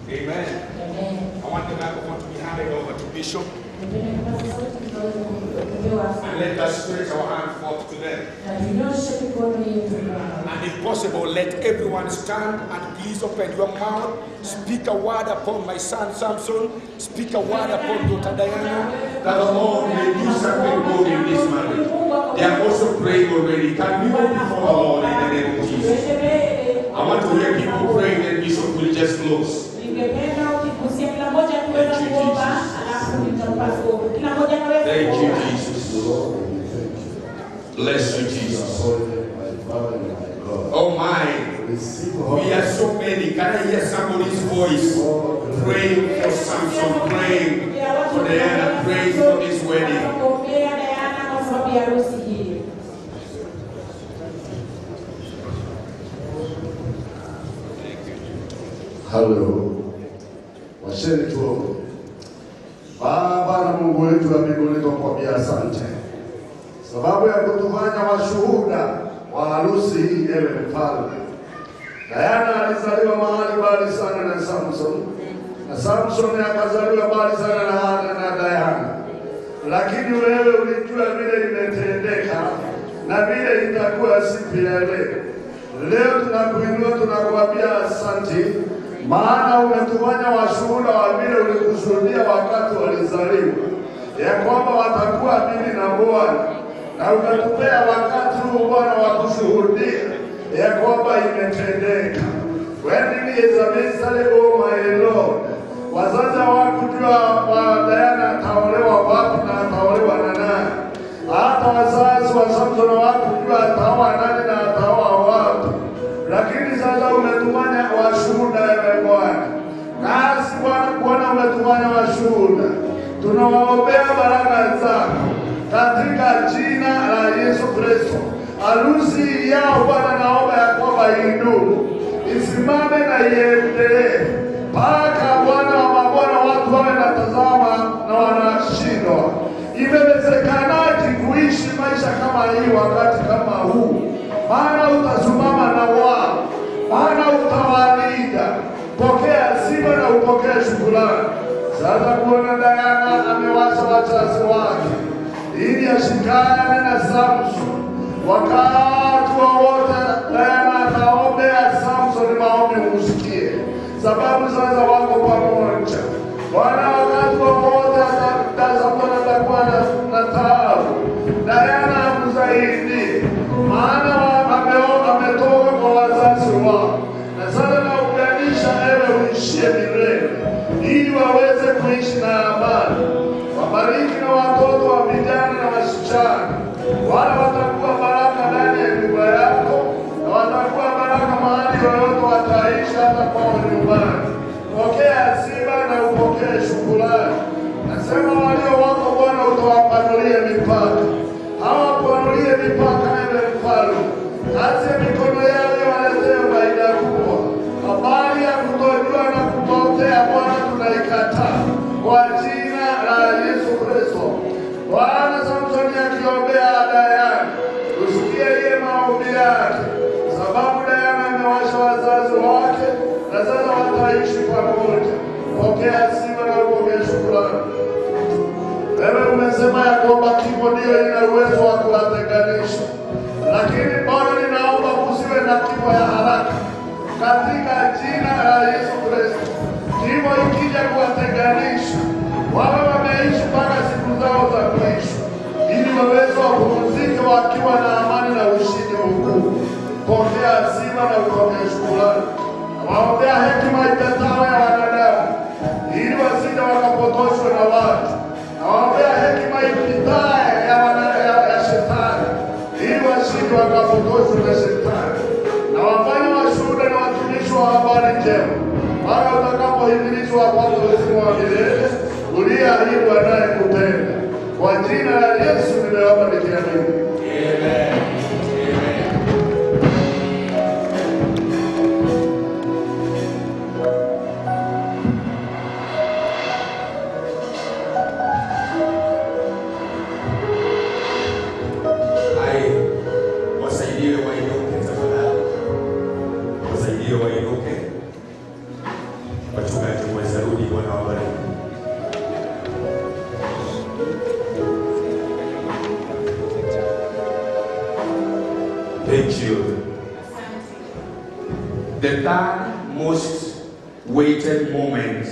Amen. I want the microphone to be handed over to Bishop. And let us stretch our hand forth to them. And if possible, let everyone stand and please open your mouth. Speak a word upon my son Samson. Speak a word upon daughter Diana. That the Lord may do something good in this marriage. They are also praying already. Can we go before the Lord in the name of Jesus? I want to hear people praying and Bishop will just close. Thank you, Jesus. Bless you, Jesus. Oh my, we are so many. Can I hear somebody's voice praying for Samson, praying for Diana, praying for this wedding? Hello. Washeni tuombe. Baba na Mungu wetu wa mbinguni, tunakuambia asante sababu ya kutufanya washuhuda wa harusi hii, ewe mfalme. Diana alizaliwa mahali mbali sana na Samson, na Samson akazaliwa mbali sana na Hana na Diana, lakini wewe ulijua vile imetendeka na vile itakuwa siku ya leo. Leo tunakuinua, tunakuambia asante, maana umetufanya washuhuda wa vile ulikusudia wakati walizaliwa, ya kwamba watakuwa bibi na bwana, na ukatupea wakati huu Bwana wa kushuhudia ya kwamba imetendeka. When is a mystery, oh my Lord. Wazazi hawakujua wa Diana ataolewa wapi na ataolewa na nani. Hata wazazi wa Samson hawakujua ataoa nani na ataoa wapi. Lakini sasa umetufanya washuhuda, ewe Bwana. Nasi Bwana umetufanya washuhuda. Tunawaombea baraka zako katika jina la Yesu Kristo. Harusi yao Bwana, naomba ya kwamba idumu, isimame na iendelee mpaka Bwana wa mabwana watu wawe natazama na wanashindwa. Imewezekanaje kuishi maisha kama hii wakati kama huu? Maana utasimama na wao, maana utawalinda. Pokea sifa na upokea shukrani. Sasa kuona Diana amewasha wazazi wake ili ashikane na Samson. Wakati wowote Diana ataombea Samson, maombi usikie, sababu sasa wako pamoja. Bwana, wakati wowote Samson atakuwa na taabu, Diana amsaidie, maana ametoka kwa wazazi wao. Na sasa nauganisha, ewe uishie milele, ili waweze kuishi na amani. Wabariki na watoto wa vijana na wasichana, wala watakuwa baraka ndani ya nyumba yako, na watakuwa baraka mahali yoyote wataishi, hata kwao nyumbani. Pokea sifa na upokee shukrani. Nasema walio wako Bwana, utawapanulie mipaka, hawapanulie mipaka, ewe mfalme. Kazi ya mikono yao waletee faida kubwa. Habari ya kutojua na kupotea Bwana tunaikataa kwa jina la Yesu Kristo. Bwana, Samsoni akiombea Diana, usikie yeye maombi yake, sababu Diana amewasha wazazi wake na sasa wataishi pamoja. Pokea sifa na upokee shukrani. Wewe umesema ya kwamba kifo ndio ina uwezo wa kuwatenganisha, lakini Bwana, ninaomba kusiwe na kifo ya haraka katika jina la Yesu Kristo. Kifo ikija kuwatenganisha, wawe wameishi mpaka siku zao za mwisho, ili waweze wapumzike wakiwa na amani na ushindi mkuu. Pokea sifa na upokee shukrani. Waombea hekima ipatayo ya wanadamu, ili wasije wakapotoshwe na watu. Waombea hekima ipitayo ya shetani, ili wasije wakapotoshwe na shetani. Na wafanye washuhuda na watumishi wedding. Amen. Wasaidie wainuke tafadhali. Wasaidie wainuke. Wachungaji mweza rudi, Bwana wabariki. Thank you. The third most waited moment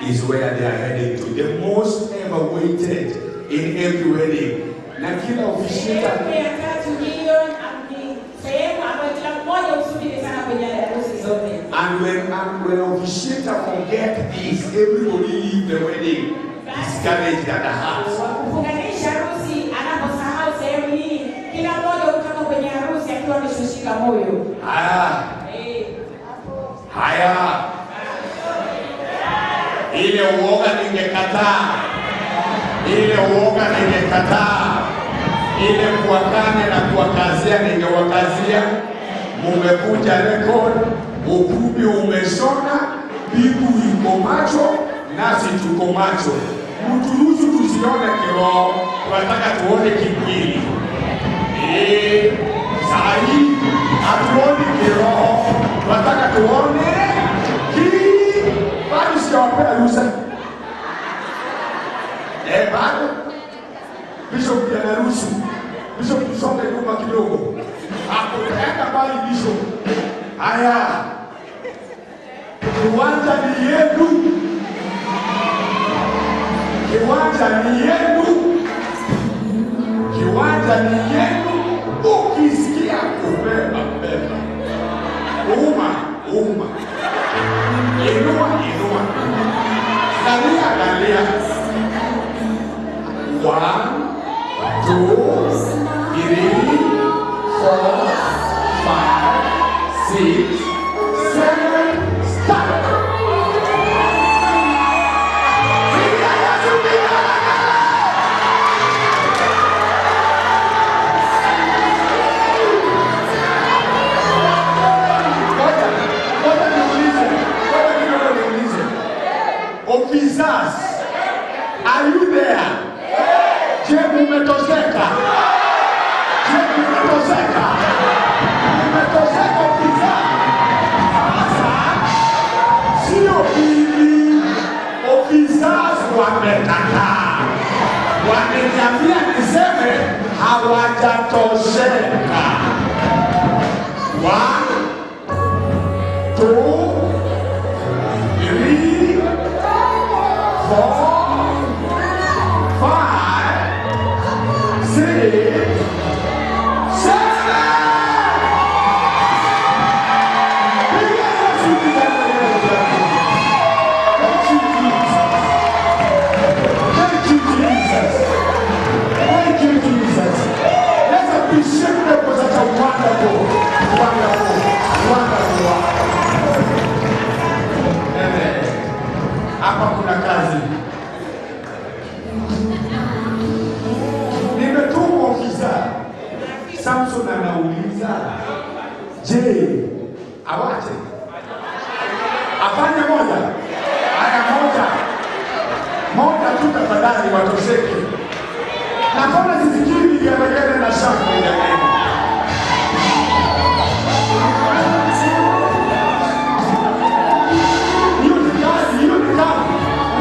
is where they are heading to. The most ever waited in every wedding. Na kila officiator and when officiator forget this, everybody leave the wedding discouraged at the house. Haya. Ile uoga ningekataa. Ile kuwakane na kuwakazia ningewakazia. Mumekuja record, ukumbi umesona, bibu yuko macho, nasi tuko macho. Mturuhusu tusione kiroho, tunataka tuone kimwili. Sahi, hatuoni kiroho, tunataka tuone bado sijawapea ruhusa. Bado Bishop anaruhusu. Bishop tusonge nyuma kidogo. Hakuenda bali Bishop. Haya. Kiwanja ni yenu. Ukisikia kubeba. Uma. Inua. Galia. 1, 2, 3, 4, 5, 6, 7, start. Officers, are you there? Umetoseka ofisa. Sasa sio hivi, officers wamekataa. Wameniambia niseme hawajatosheka. 1, 2, 3, 4, Samson anauliza, je, awache? Afanye moja? Haya, moja tu tafadhali, watosheke. Na kama sisikii vigelegele na shangwe jamani.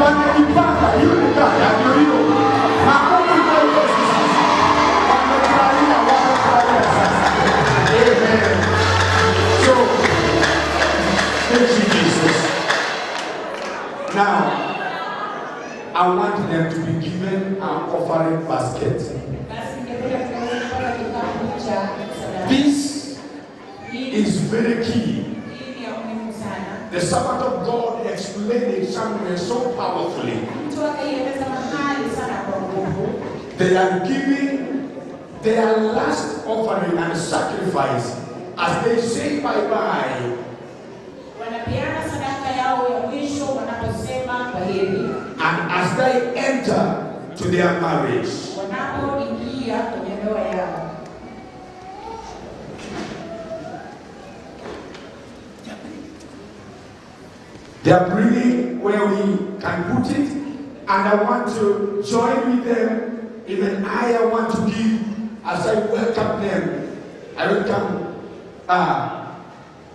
Wanajipanga, hiyo. Makofi kwa hiyo sasa. Wamefurahia sasa. Amen. So, thank you, Jesus. Now, I want them to be given an offering basket. This is very key. The servant of God explained it somewhere so powerfully. They are giving their last offering and sacrifice as they say bye-bye. And as they enter to their marriage. ndoa yao. They are bringing where we can put it, and I want to join with them. Even I want to give, as I welcome them, I welcome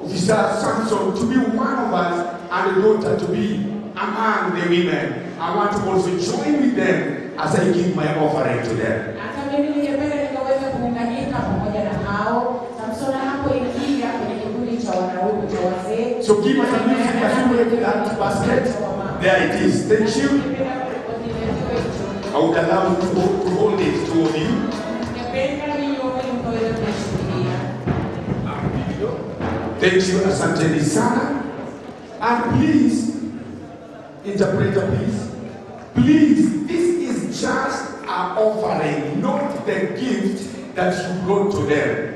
Officer Samson to be one of us and the daughter to be among the women. I want to also join with them as I give my offering to them. So give us a music as you make that basket. There it is. Thank you. I would allow you to hold it, two of you. Thank you, Asante Sana. And please, interpreter, please. Please, this is just an offering, not the gift that you brought to them.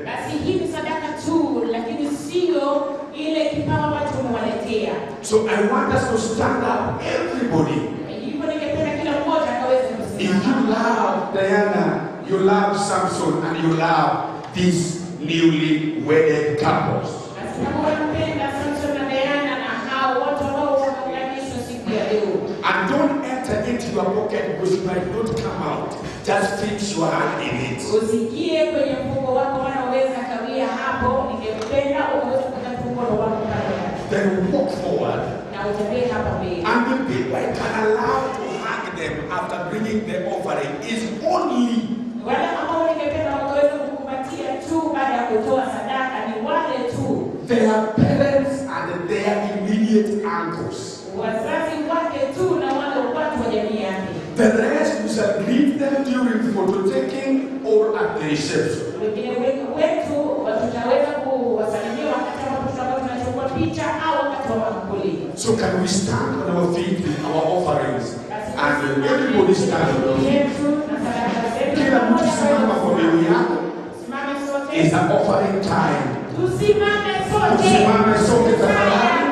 So I want us to stand up, everybody. If you love Diana, you love Samson, and you love these newly wedded couples. And don't enter into your pocket because you might not come out. Just fix your hand in it. Then walk forward. And the people I can allow to hug them after bringing the offering is only their parents and their immediate uncles. The rest we shall greet them during photo taking or at the reception. So can we stand on our feet with our offerings and everybody stand on their feet? Kila mtu simama kwa miguu yako. It's an offering time. Tusimame sote tafadhali.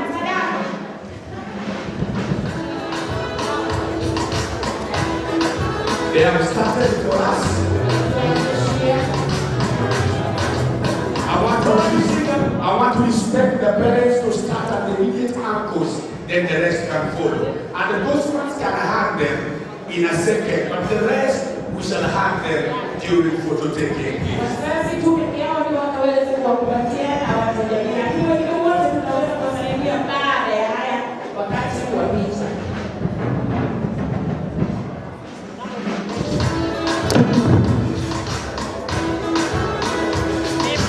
They have started for us. I want to respect the parents to start at the immediate uncles, then the rest can follow. And those ones can hug them in a second, but the rest we shall hug them during photo taking.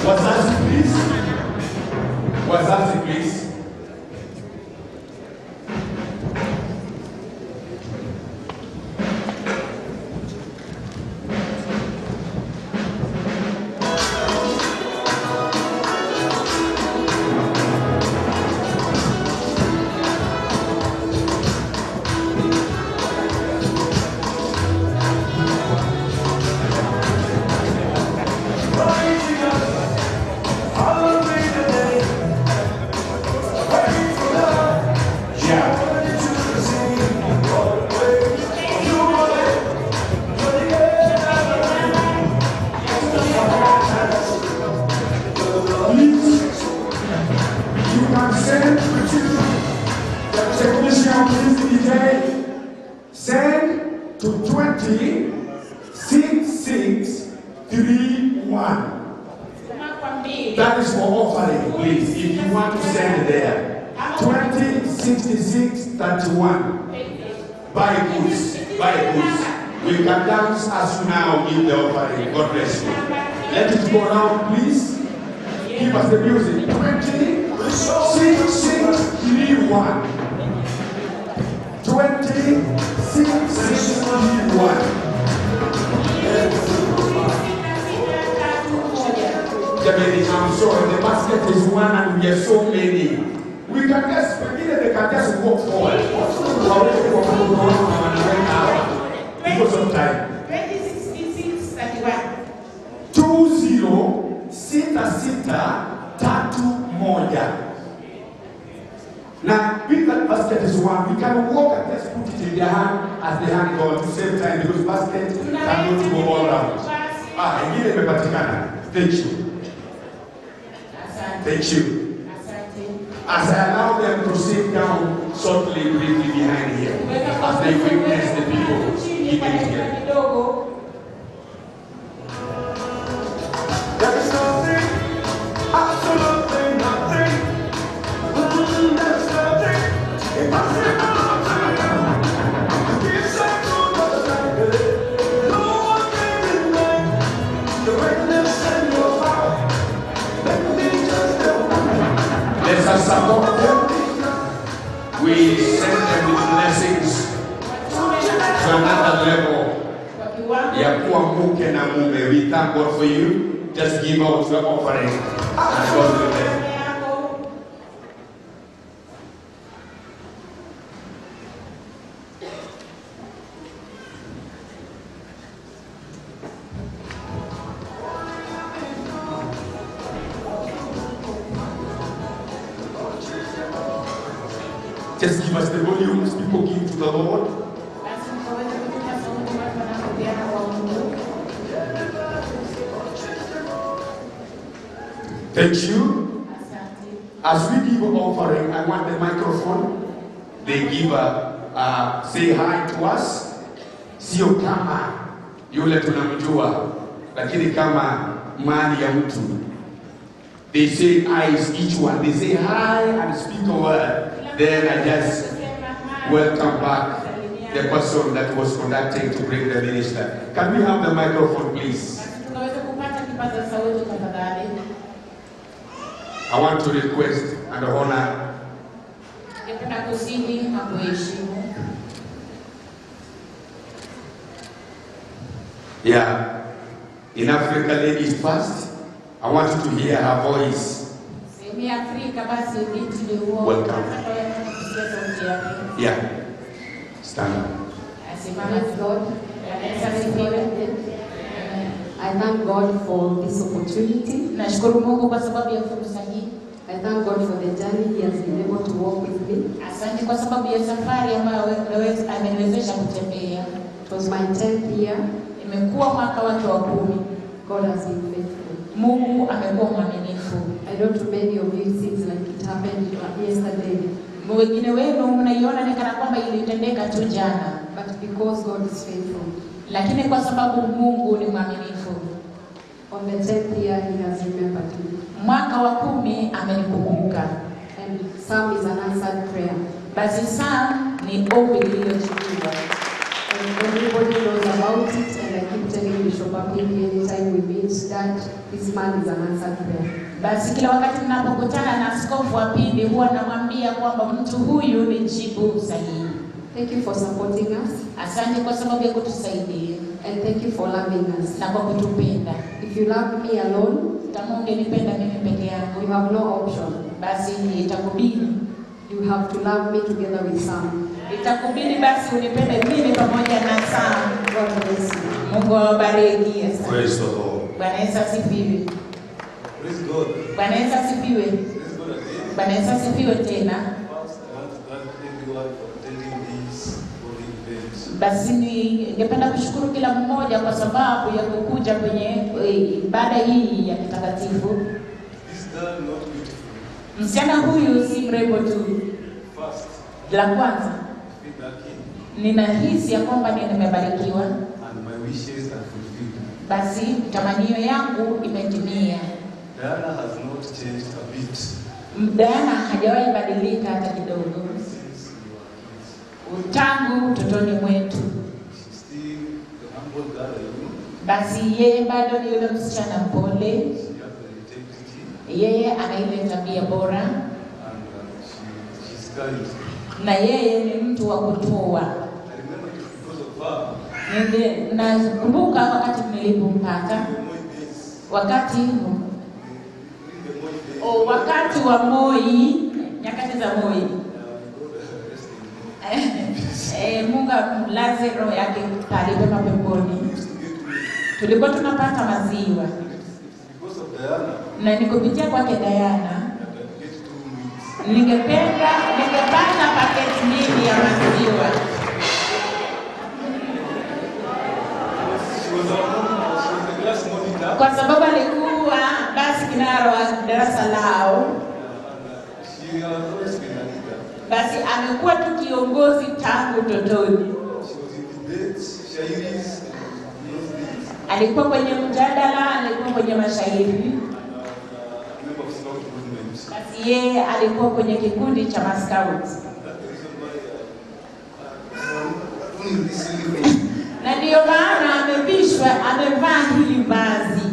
Wazazi, please. Wazazi, please. Send to 206631. That is for offering, please. If you want to send there, 206631. Buy goods, buy goods. We can dance as you now give the offering. God bless you. Let it go now, please. Give us the music. 206631. 206631. I'm sorry, the basket is one and we have so many. We can just, they can just walk forward. Because of time. 206631. Now, with that basket is one, we can walk and just put it in their hand as the hand goes to save time because basket cannot go all around. ingine imepatikana. Thank you. Thank you. As I allow them to sit down shortly, briefly behind here, as they witness the people giving together. There is nothing, absolutely nothing. There's nothing impossible. It's so good, but no one can deny the greatness in your heart. Let me just tell you. Let's support them. We send them with blessings to another level. Ya kuwa mke na mume. We thank God for you. Just give out your offering and God will bless. Just give us the volumes people give to the Lord. Thank you. As we give an offering, I want the microphone. They give say hi to us. Sio kama yule tunamjua, lakini kama mali ya mtu. They say eyes each one. They say hi and speak a word. Then I just welcome back the person that was conducting to bring the minister. Can we have the microphone, please? I want to request and honor in Africa, ladies first. I want you to hear her voice. Welcome. Stand up. I thank God for this opportunity. I thank God for the journey He has been able to walk with me. It was my 10th year. God has been faithful. I know to many of you it seems like it happened yesterday. But because God is faithful. On the 10th year He has remembered me. And Psalm is an answered prayer. And everybody knows about it, and I keep telling Bishop Apingi anytime we meet that this man is an answered prayer. Basi kila wakati ninapokutana na Askofu wa Pindi huwa namwambia kwamba mtu huyu ni jibu sahihi. Thank you for supporting us. Asante kwa sababu ya kutusaidia. And thank you for loving us. Na kwa kutupenda. If you love me alone, kama ungenipenda mimi peke yangu, you have no option. Basi itakubidi. You have to love me together with Sam. Itakubidi basi unipende mimi pamoja na Sam. God bless you. Mungu awabariki. Praise the Lord. Bwana Yesu asifiwe. Praise God. Bwana Yesu asifiwe. Bwana Yesu asifiwe tena. Basi ningependa kushukuru kila mmoja kwa sababu ya kukuja kwenye ibada hii ya kitakatifu. Msichana huyu si mrembo tu. La kwanza, ninahisi ya kwamba nimebarikiwa. Basi tamanio yangu imetimia. Diana has not changed a bit. Diana hajawahi badilika hata kidogo. Tangu utotoni mwetu. Basi yeye bado ni yule msichana mpole. Yeye ana ile tabia bora. Na yeye ni mtu wa kutoa. Nakumbuka wakati nilipompata, wakati wa Moi, nyakati za Moi. Mungu amlaze roho yake pale pema peponi. Tulikuwa tunapata maziwa. Na nikupitia kwake Diana, ningepata paketi mbili ya maziwa. Kwa sababu alikuwa basi kinara wa darasa lao. Basi amekuwa tu kiongozi tangu utotoni. Alikuwa kwenye mjadala, alikuwa kwenye mashairi. Basi yeye alikuwa kwenye kikundi cha Mascouts. Na ndio maana amevaa hili vazi.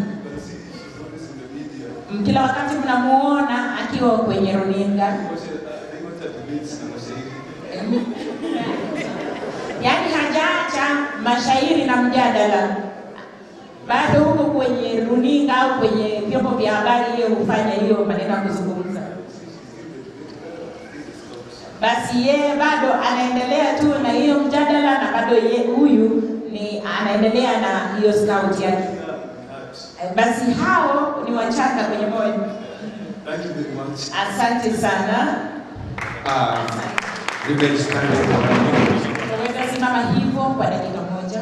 Kila wakati mnamuona akiwa kwenye runinga. Yaani hajaacha mashairi na mjadala. Bado huko kwenye runinga au kwenye vyombo vya habari yeye hufanya hiyo maneno ya kuzungumza. Basi yeye bado anaendelea tu na hiyo mjadala na bado yeye huyu ni anaendelea na hiyo scout yake. Basi hao ni wachanga kwenye moyo. Thank you very much. Asante sana. Remain standing for a minute. Tunaweza simama hivyo kwa dakika moja.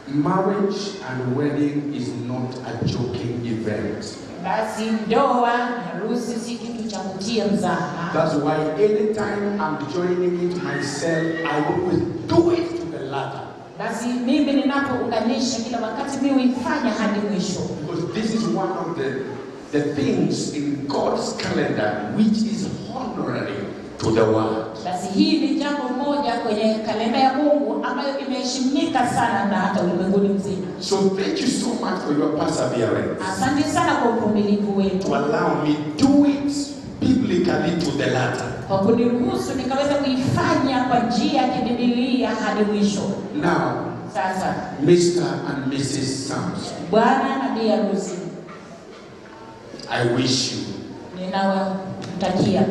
Marriage and wedding is not a joking event. Basi ndoa, harusi si kitu cha kutia mzaha. That's why anytime I'm joining it myself, I always do it to the latter. Basi mimi ninapounganisha kila wakati mimi huifanya hadi mwisho. Because this is one of the things in God's calendar which is honorary to the world. Basi hii ni jambo moja kwenye kalenda ya Mungu ambayo imeheshimika sana na hata ulimwenguni mzima. So thank you so much for your perseverance. Asante sana kwa uvumilivu wenu. To allow me do it biblically to the latter. Kwa kuniruhusu nikaweza kuifanya kwa njia ya kibiblia hadi mwisho. Now, sasa Mr. and Mrs. Samson, bwana na bi harusi, I wish you ninawatakia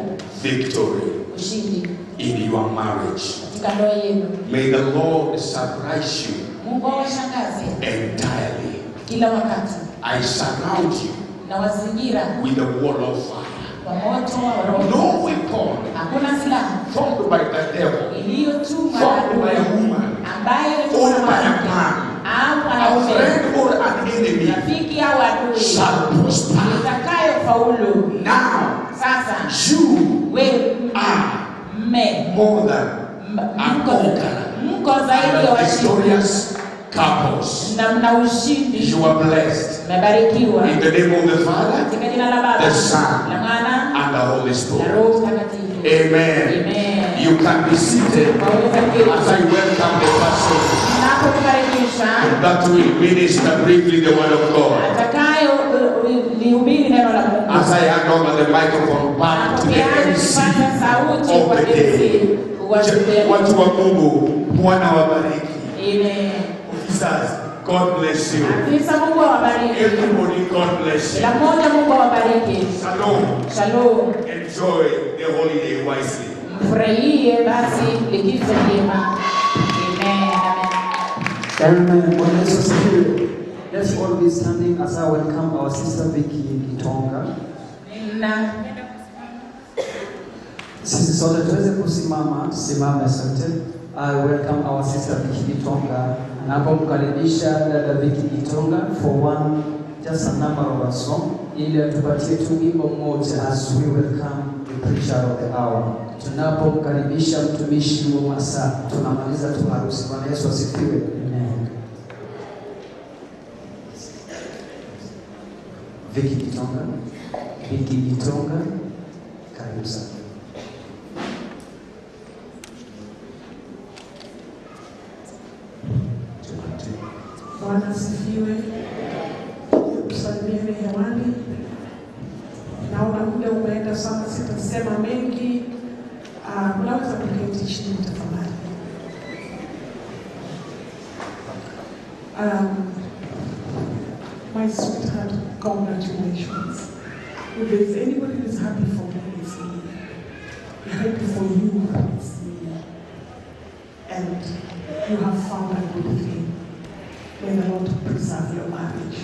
victory ushindi in your marriage. katika ndoa yenu. May the Lord surprise you Mungu awashangaze entirely. kila wakati. I surround you na wazingira with the wall of fire. Kwa moto wa roho. No weapon hakuna silaha formed by the devil, iliyotumwa formed by a woman, ambayo or by a man, a friend or an enemy, rafiki au adui, shall prosper. Itakayofaulu. Now, sasa you are more than a conqueror. Mko zaidi ya victorious couples. Na mna ushindi. You are blessed. Mmebarikiwa. In the name of the Father, katika jina la Baba, the Son, la Mwana, and the Holy Spirit. na Roho Mtakatifu. Amen. Amen. You can be seated as I welcome the person that will minister briefly the word of God. As I hand over the microphone back to the MC of the day. Watu wa Mungu, Bwana wabariki. Amen. Officers, God bless you. Afisa Mungu awabariki. Everybody, God bless you. Kila mmoja Mungu awabariki. Shalom. Shalom. Enjoy the holiday wisely. Mfurahie basi likizo njema. Amen. Bwana Yesu asifiwe. Let's all be standing as I welcome our sister Vicky Gitonga. Sisi sote tuweze kusimama, simame sote. I welcome our sister Vicky Gitonga. Napomkaribisha dada Vicky Gitonga for just a number of a song ili atupatie tu wimbo mmoja as we welcome the preacher of the hour. Tunapomkaribisha mtumishi wa masaa, tunamaliza tu harusi. Bwana Yesu asifiwe. Amen. Vicky Gitonga. Vicky Gitonga. Karibu sana. Bwana asifiwe. Tusalimiane hewani. Naona muda umeenda sana, sitasema mengi. Mnaweza kuketi chini tafadhali. My sweetheart, congratulations. If there is anybody who is happy for me, it's me. I'm happy for you, it's me. And you have found a good thing. May the Lord preserve your marriage.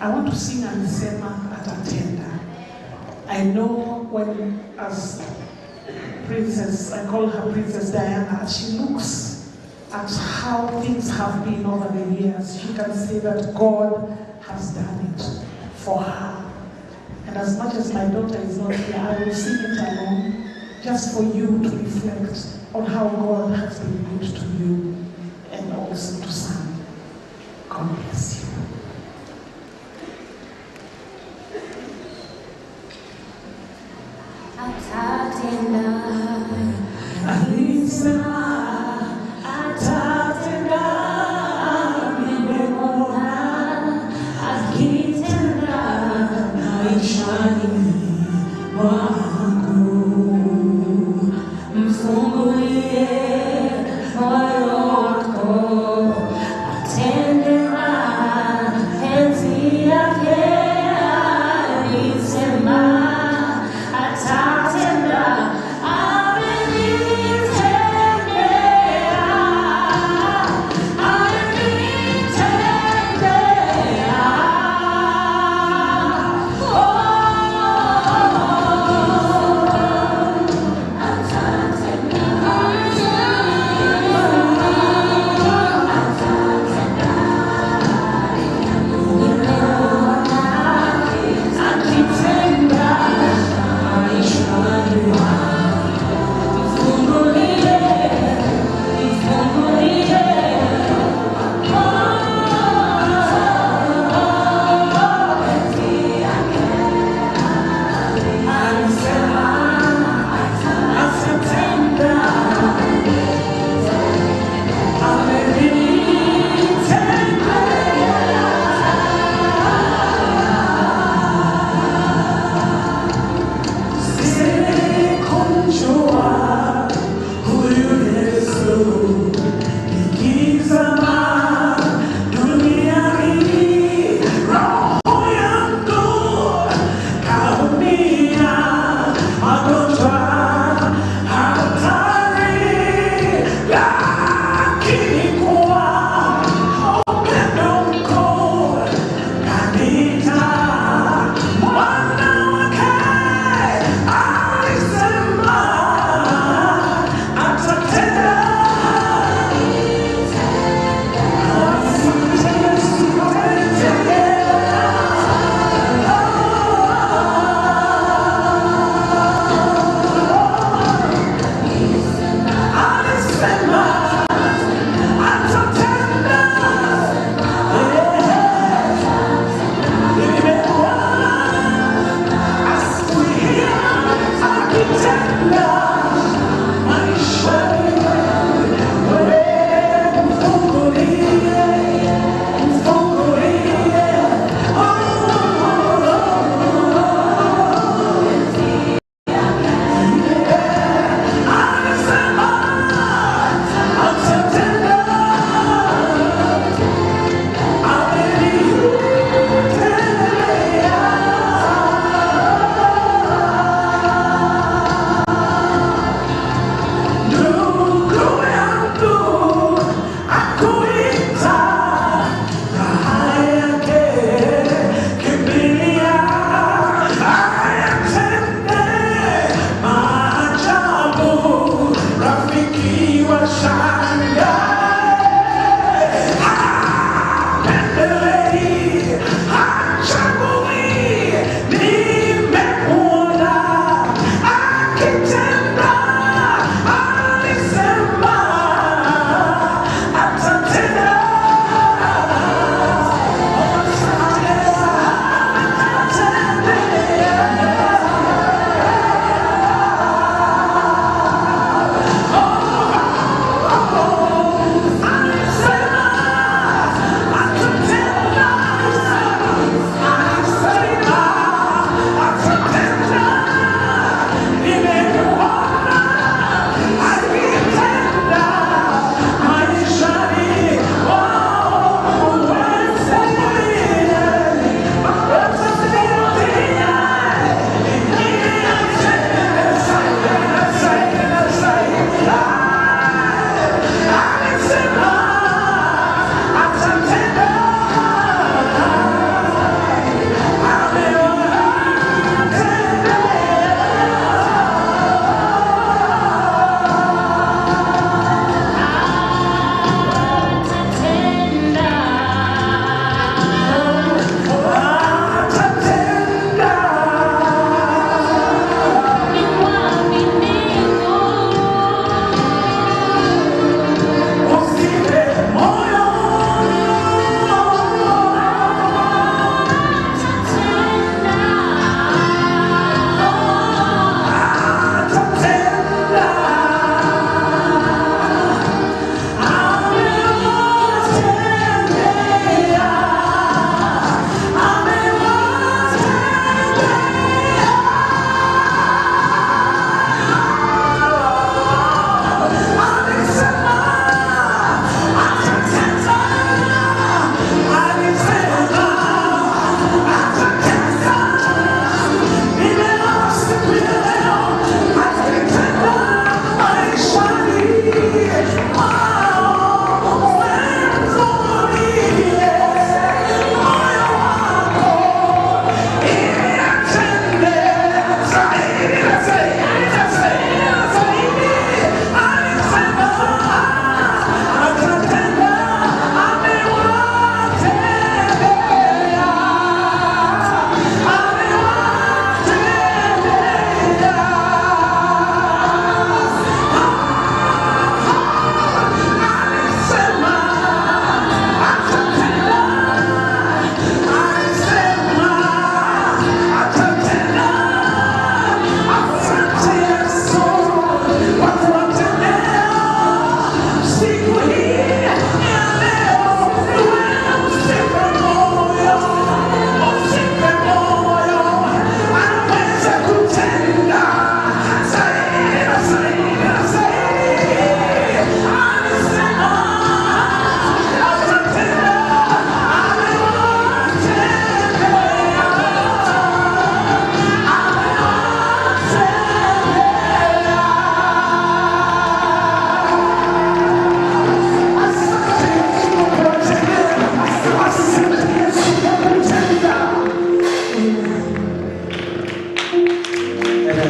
I want to sing Alisema Atatenda. I know when, as Princess, I call her Princess Diana, she looks at how things have been over the years, she can say that God has done it for her. And as much as my daughter is not here, I will sing it alone, just for you to reflect on how God has been good to you and also to Sam. God bless you. Oh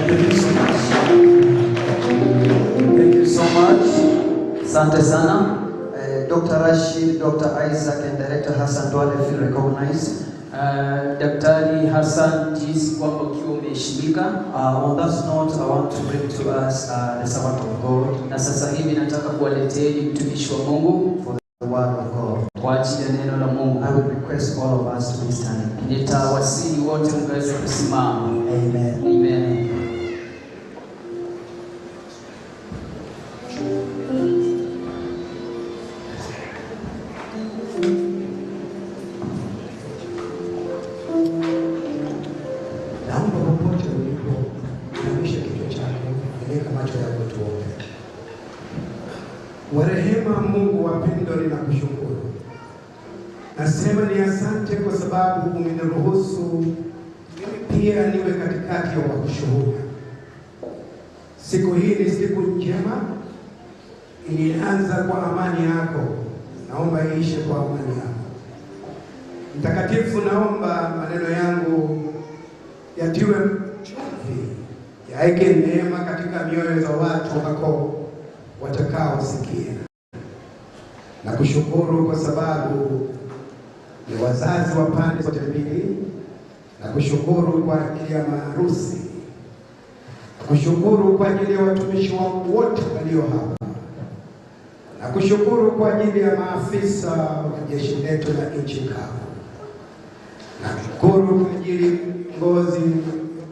Thank you so much. Thank you so much. Asante sana. Dr. Rashid, Dr. Isaac, and Director Hassan Duale feel recognized. Daktari Hassan, jinsi kwamba ukiwa umeheshimika. On that note, I want to bring to us the servant of God. Na sasa hivi nataka kuwaleteeni mtumishi wa Mungu for the word of God. Kwa ajili ya neno la Mungu. I will request all of us to be standing. Nitawasihi wote mkaweze kusimama. Amen. Amen. Warehema Mungu wa pendo, ninakushukuru. Nasema ni asante kwa sababu umeniruhusu pia niwe katikati ya wakushuhuda. Siku hii ni siku njema, ilianza kwa amani yako. Naomba iishe kwa amani yako. Mtakatifu, naomba maneno yangu yatiwe chumvi, yaeke neema katika mioyo za watu wako watakaosikia. Na kushukuru kwa sababu ni wazazi wa pande zote mbili. Na kushukuru kwa ajili ya maharusi. Na kushukuru kwa ajili ya watumishi wangu wote walio hapa. Na kushukuru kwa ajili ya maafisa wa jeshi letu la nchi kavu. Na kushukuru kwa ajili ya viongozi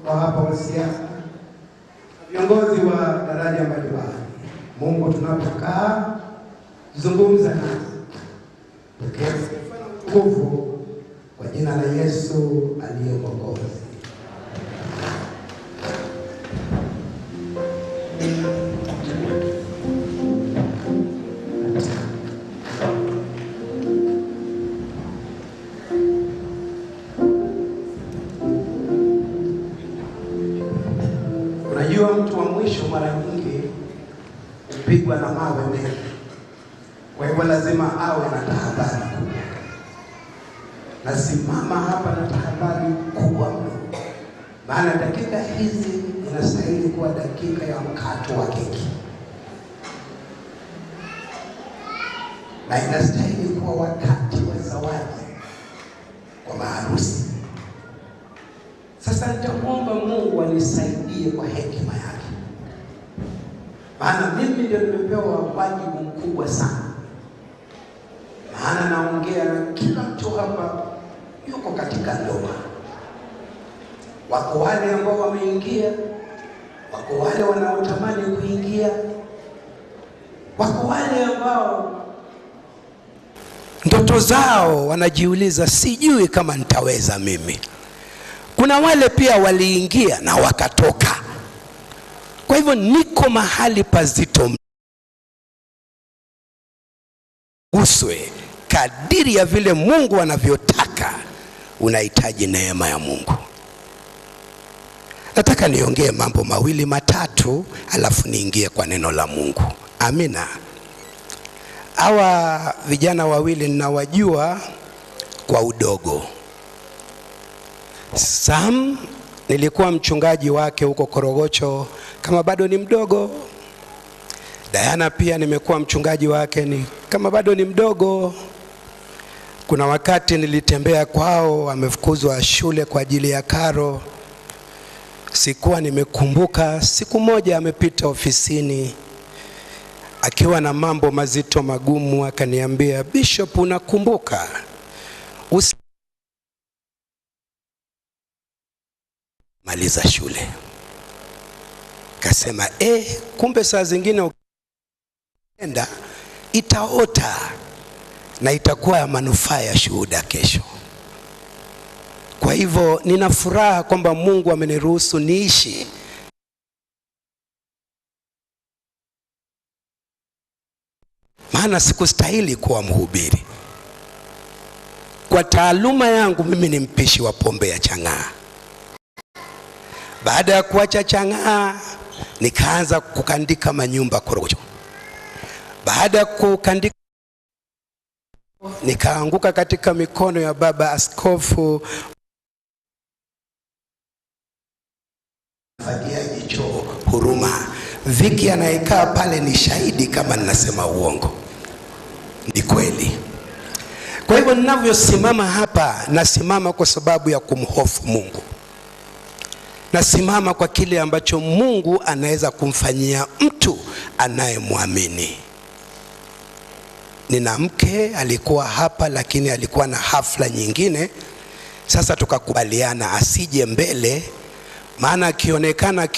wa hapa wa siasa, viongozi wa daraja mbalimbali. Mungu, tunapokaa zungumza nasi, pokea sifa na nguvu kwa jina la Yesu aliye Mwokozi. Unajua, mtu wa mwisho mara nyingi kupigwa na mawe mengi. Kwa hivyo lazima awe na tahadhari kubwa. Nasimama hapa na tahadhari kubwa mno. Maana dakika hizi inastahili kuwa dakika ya mkato wa keki. Na inastahili kuwa wakati wa zawadi kwa maharusi. Sasa nitamwomba Mungu anisaidie kwa hekima yake. Maana mimi ndio nimepewa wajibu mkubwa sana. Maana naongea na kila mtu hapa yuko katika ndoa. Wako wale ambao wameingia, wako wale wanaotamani kuingia, wako wale ambao ndoto zao wanajiuliza, sijui kama nitaweza mimi. Kuna wale pia waliingia na wakatoka. Kwa hivyo niko mahali pazito. Uswe kadiri ya vile Mungu anavyotaka. Unahitaji neema ya Mungu. Nataka niongee mambo mawili matatu alafu niingie kwa neno la Mungu. Amina. Hawa vijana wawili ninawajua kwa udogo. Sam nilikuwa mchungaji wake huko Korogocho kama bado ni mdogo. Diana pia nimekuwa mchungaji wake ni kama bado ni mdogo. Kuna wakati nilitembea kwao, amefukuzwa shule kwa ajili ya karo. Sikuwa nimekumbuka, siku moja amepita ofisini akiwa na mambo mazito magumu, akaniambia, Bishop, unakumbuka maliza shule? Kasema kumbe saa zingine ukienda itaota na itakuwa ya manufaa ya shuhuda kesho. Kwa hivyo nina furaha kwamba Mungu ameniruhusu niishi maana sikustahili kuwa mhubiri. Kwa taaluma yangu mimi ni mpishi wa pombe ya chang'aa. Baada ya kuacha chang'aa nikaanza kukandika manyumba Korogocho. Baada ya kukandika nikaanguka katika mikono ya baba askofu Fagia jicho huruma. Viki anayekaa pale ni shahidi kama ninasema uongo. Ni kweli. Kwa hivyo ninavyosimama hapa, nasimama kwa sababu ya kumhofu Mungu. Nasimama kwa kile ambacho Mungu anaweza kumfanyia mtu anayemwamini. Nina mke alikuwa hapa, lakini alikuwa na hafla nyingine. Sasa tukakubaliana asije mbele, maana akionekana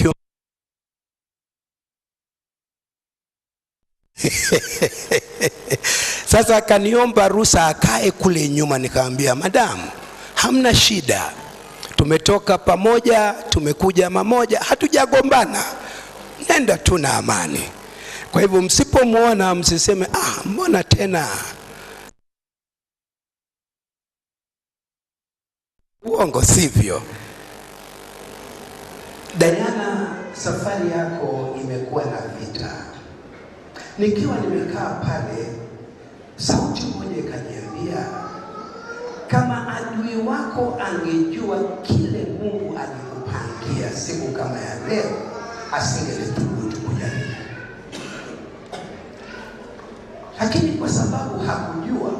Sasa akaniomba ruhusa akae kule nyuma. Nikamwambia, madam, hamna shida, tumetoka pamoja, tumekuja mamoja, hatujagombana, nenda tu na amani. Kwa hivyo msipomwona msiseme mbona tena uongo, sivyo? Diana, safari yako imekuwa na vita. Nikiwa nimekaa pale, sauti moja ikaniambia, kama adui wako angejua kile Mungu alikupangia siku kama ya leo, asingelethubutu kujaribu. Lakini kwa sababu hakujua,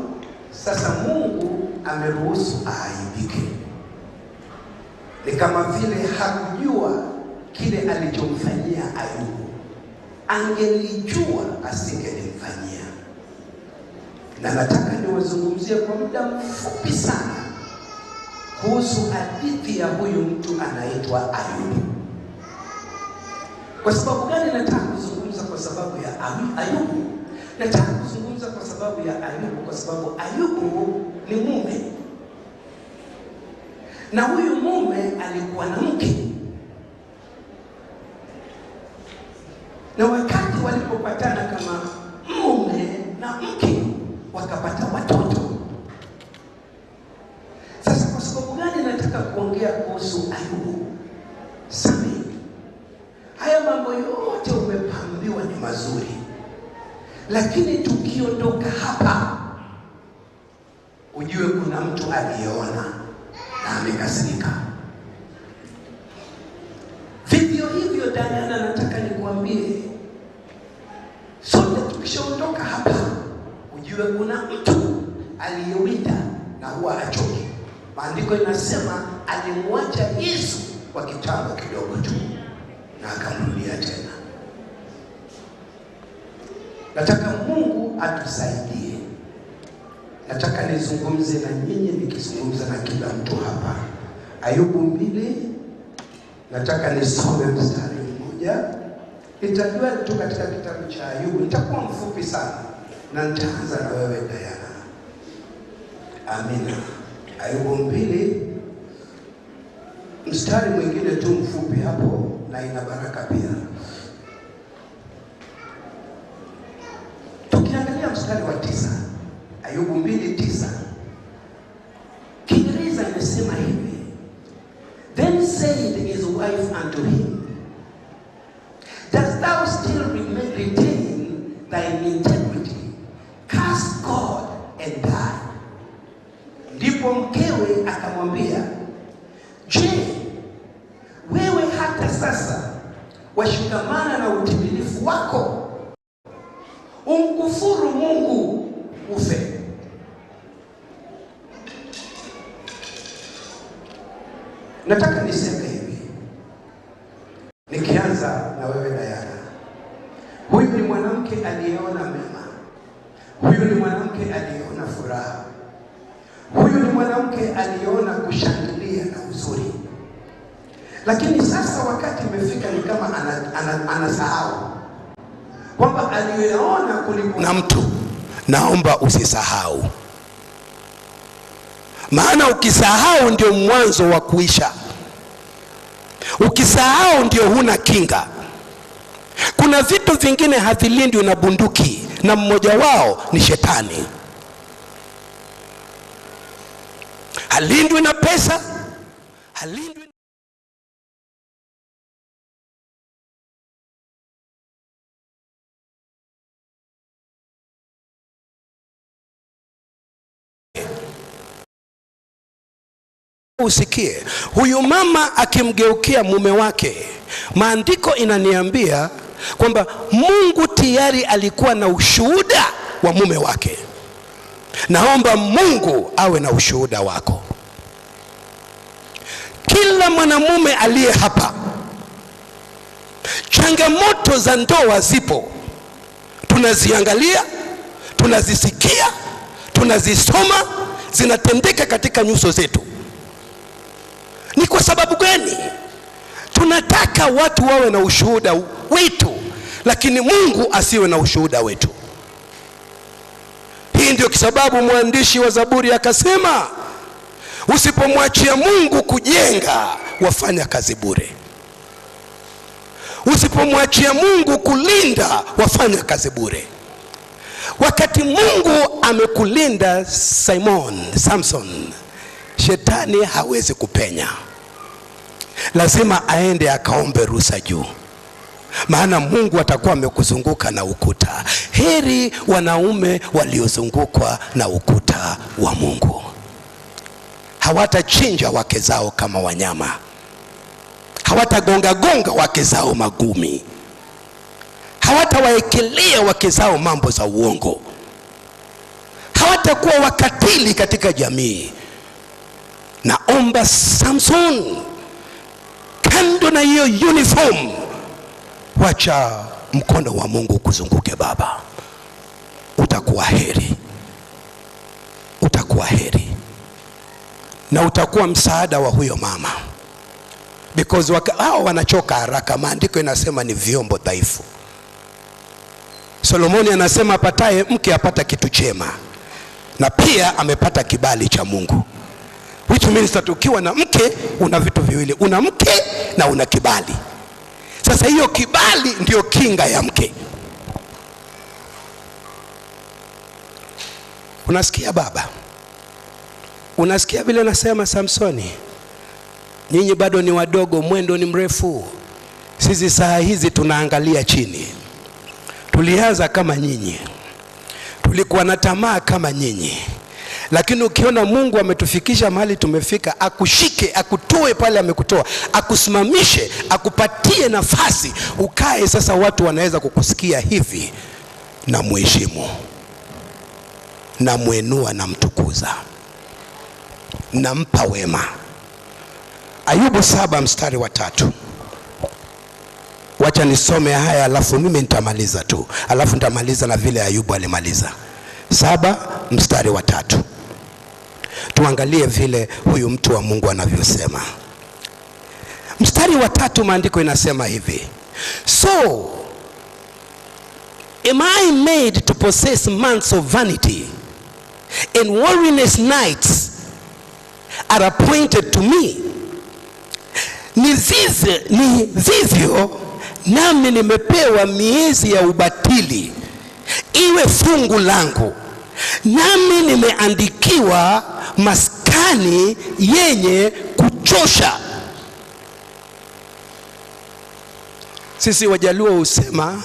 sasa Mungu ameruhusu aaibike. Ni kama vile hakujua kile alichomfanyia Ayubu. Angelijua asingelimfanyia. Na nataka niwazungumzie kwa muda mfupi sana kuhusu hadithi ya huyu mtu anaitwa Ayubu. Kwa sababu gani nataka kuzungumza kwa sababu ya Ayubu? Nataka kuzungumza kwa sababu ya Ayubu kwa sababu Ayubu ni mume. Na huyu mume alikuwa na mke. Na wakati walipopatana kama mume na mke, wakapata watoto. Sasa kwa sababu gani nataka kuongea kuhusu Ayubu? Sami, haya mambo yote umepambiwa ni mazuri, lakini tukiondoka hapa, ujue kuna mtu aliyeona na amekasirika. Vivyo hivyo Diana, nataka nikuambie, sote tukishaondoka hapa, ujue kuna mtu aliyewinda na huwa achoki. Maandiko inasema alimwacha Yesu kwa kitambo kidogo tu na akamrudia tena. Nataka Mungu atusaidie. Nataka nizungumze na nyinyi nikizungumza na kila mtu hapa. Ayubu 2, nataka nisome mstari mmoja. Nitajua tu katika kitabu cha Ayubu, nitakuwa mfupi sana na nitaanza na wewe Diana. Amina. Ayubu 2, mstari mwingine tu mfupi hapo na ina baraka pia. Tukiangalia mstari wa 9, Ayubu 2:9. Kiingereza inasema hivi: Then said his wife unto him, Dost thou still retain thy integrity? Curse God and die. Ndipo mkewe akamwambia, Je, wewe hata sasa washikamana na utimilifu wako? Umkufuru Mungu ufe. Nataka niseme hivi, nikianza na wewe Diana. Huyu ni mwanamke aliyeona mema. Huyu ni mwanamke aliyeona furaha. Huyu ni mwanamke aliyeona kushangilia na uzuri. Lakini sasa wakati umefika ni kama anasahau kwamba aliyeona kulikuwa na mtu. Naomba usisahau, maana ukisahau ndio mwanzo wa kuisha. Ukisahau ndio huna kinga. Kuna vitu vingine havilindwi na bunduki, na mmoja wao ni shetani. Halindwi na pesa, halindwi Usikie, huyu mama akimgeukia mume wake Maandiko inaniambia kwamba Mungu tayari alikuwa na ushuhuda wa mume wake. Naomba Mungu awe na ushuhuda wako. Kila mwanamume aliye hapa, changamoto za ndoa zipo. Tunaziangalia, tunazisikia, tunazisoma, zinatendeka katika nyuso zetu. Ni kwa sababu gani? Tunataka watu wawe na ushuhuda wetu, lakini Mungu asiwe na ushuhuda wetu. Hii ndio sababu mwandishi wa Zaburi akasema, usipomwachia Mungu kujenga, wafanya kazi bure. Usipomwachia Mungu kulinda, wafanya kazi bure. Wakati Mungu amekulinda Samson, shetani hawezi kupenya. Lazima aende akaombe ruhusa juu, maana Mungu atakuwa amekuzunguka na ukuta. Heri wanaume waliozungukwa na ukuta wa Mungu. Hawatachinja wake zao kama wanyama, hawatagonga wake zao magumi, hawatawaekelea wake zao mambo za uongo, hawatakuwa wakatili katika jamii. Naomba Samson, kando na hiyo uniform, wacha mkono wa Mungu kuzunguke baba. Utakuwa heri, utakuwa heri, na utakuwa msaada wa huyo mama, because hao wanachoka haraka. Maandiko inasema ni vyombo dhaifu. Solomoni anasema apataye mke apata kitu chema, na pia amepata kibali cha Mungu. Which means that ukiwa na mke una vitu viwili, una mke na una kibali. Sasa hiyo kibali ndio kinga ya mke. Unasikia baba? Unasikia vile nasema Samsoni? Nyinyi bado ni wadogo, mwendo ni mrefu. Sisi saa hizi tunaangalia chini. Tulianza kama nyinyi, tulikuwa na tamaa kama nyinyi, lakini ukiona Mungu ametufikisha mahali tumefika, akushike, akutoe pale amekutoa, akusimamishe, akupatie nafasi ukae. Sasa watu wanaweza kukusikia hivi, na mheshimu, na muinua, na mtukuza, na mpa wema. Ayubu 7 mstari wa 3. Wacha nisome haya alafu mimi nitamaliza tu, alafu nitamaliza na vile Ayubu alimaliza. 7 mstari wa 3. Tuangalie vile huyu mtu wa Mungu anavyosema. Mstari wa 3, maandiko inasema hivi: so am I made to possess months of vanity, and weariness nights are appointed to me. Ni vivyo nami nimepewa miezi ya ubatili iwe fungu langu, nami nimeandikiwa maskani yenye kuchosha. Sisi Wajaluo husema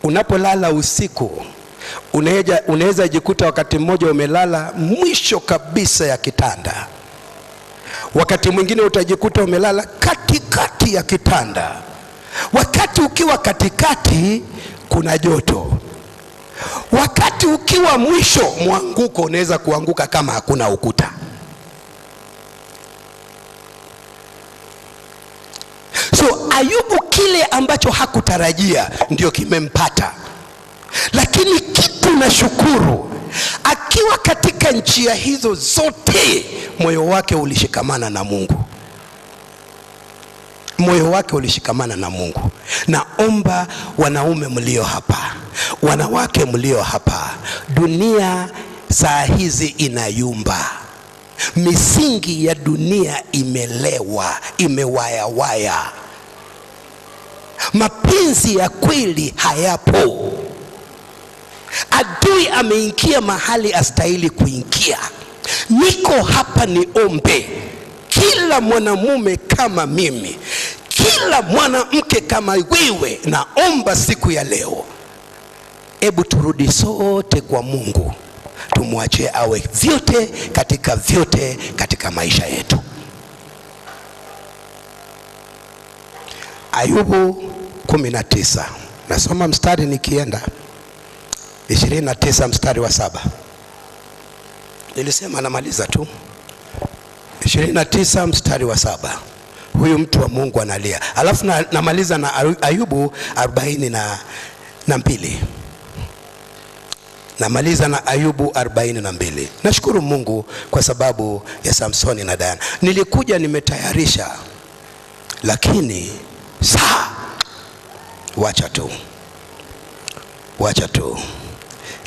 unapolala usiku unaweza jikuta wakati mmoja umelala mwisho kabisa ya kitanda, wakati mwingine utajikuta umelala katikati ya kitanda. Wakati ukiwa katikati kuna joto, wakati ukiwa mwisho mwanguko unaweza kuanguka kama hakuna ukuta. So Ayubu kile ambacho hakutarajia ndio kimempata, lakini kitu na shukuru, akiwa katika njia hizo zote moyo wake ulishikamana na Mungu. Moyo wake ulishikamana na Mungu. Naomba wanaume mlio hapa, wanawake mlio hapa, dunia saa hizi inayumba. Misingi ya dunia imelewa, imewayawaya. Mapenzi ya kweli hayapo. Adui ameingia mahali astahili kuingia. Niko hapa niombe, kila mwanamume kama mimi, kila mwanamke kama wewe, naomba siku ya leo, hebu turudi sote kwa Mungu, tumwachie awe vyote katika maisha yetu. Ayubu 19. Nasoma mstari nikienda 29 mstari wa 7. Nilisema namaliza tu. 29 mstari wa 7. Huyu mtu wa Mungu analia. Alafu namaliza na Ayubu 42. Namaliza na Ayubu 42. Nashukuru Mungu kwa sababu ya Samsoni na Diana. Nilikuja nimetayarisha, lakini wacha tu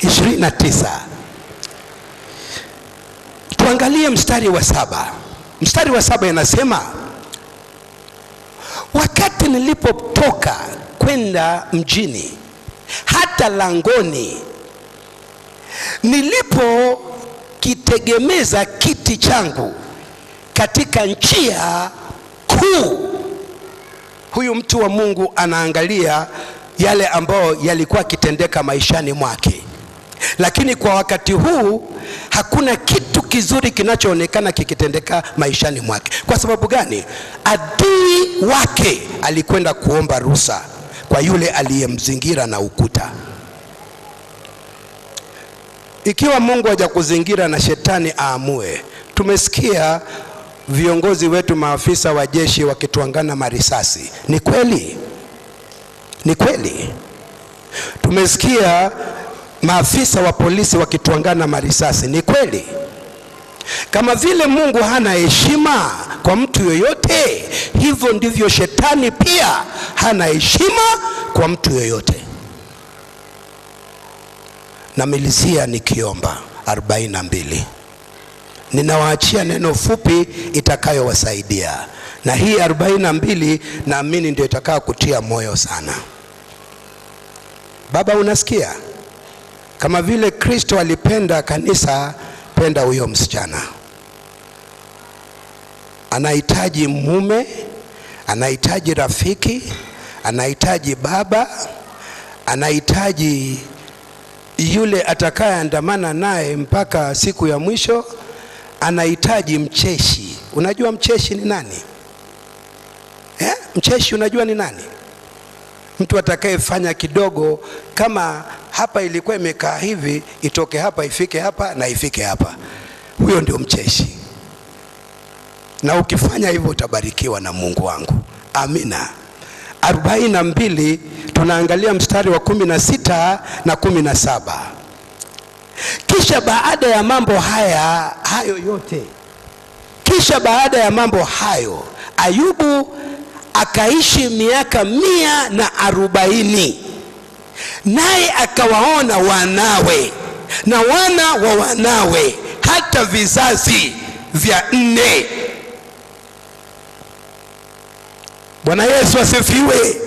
29. Tuangalie mstari wa 7. Mstari wa 7 inasema, wakati nilipotoka kwenda mjini, hata langoni nilipokitegemeza kiti changu katika njia kuu. Huyu mtu wa Mungu anaangalia yale ambayo yalikuwa kitendeka maishani mwake, lakini kwa wakati huu hakuna kitu kizuri kinachoonekana kikitendeka maishani mwake. Kwa sababu gani? Adui wake alikwenda kuomba ruhusa kwa yule aliyemzingira na ukuta. Ikiwa Mungu hajakuzingira na shetani aamue. Tumesikia viongozi wetu, maafisa wa jeshi wakituangana marisasi. Ni kweli? Ni kweli? Tumesikia maafisa wa polisi wakituangana marisasi. Ni kweli? Kama vile Mungu hana heshima kwa mtu yoyote, hivyo ndivyo shetani pia hana heshima kwa mtu yoyote. Namalizia nikiomba 42. Ninawaachia neno fupi itakayowasaidia, na hii 42 naamini ndio itakao kutia moyo sana. Baba, unasikia? Kama vile Kristo alipenda kanisa, penda huyo msichana. Anahitaji mume, anahitaji rafiki, anahitaji baba, anahitaji yule atakayeandamana naye mpaka siku ya mwisho, anahitaji mcheshi. Unajua mcheshi ni nani? Mcheshi unajua ni nani? Mtu atakayefanya kidogo, kama hapa ilikuwa imekaa hivi, itoke hapa ifike hapa na ifike hapa. Huyo ndio mcheshi. Na ukifanya hivyo utabarikiwa na Mungu wangu. Amina. 42 tunaangalia mstari wa 16 na 17. Kisha baada ya mambo hayo yote, kisha baada ya mambo hayo, Ayubu akaishi miaka 140, naye akawaona wanawe na wana wa wanawe, hata vizazi vya 4. Bwana Yesu asifiwe.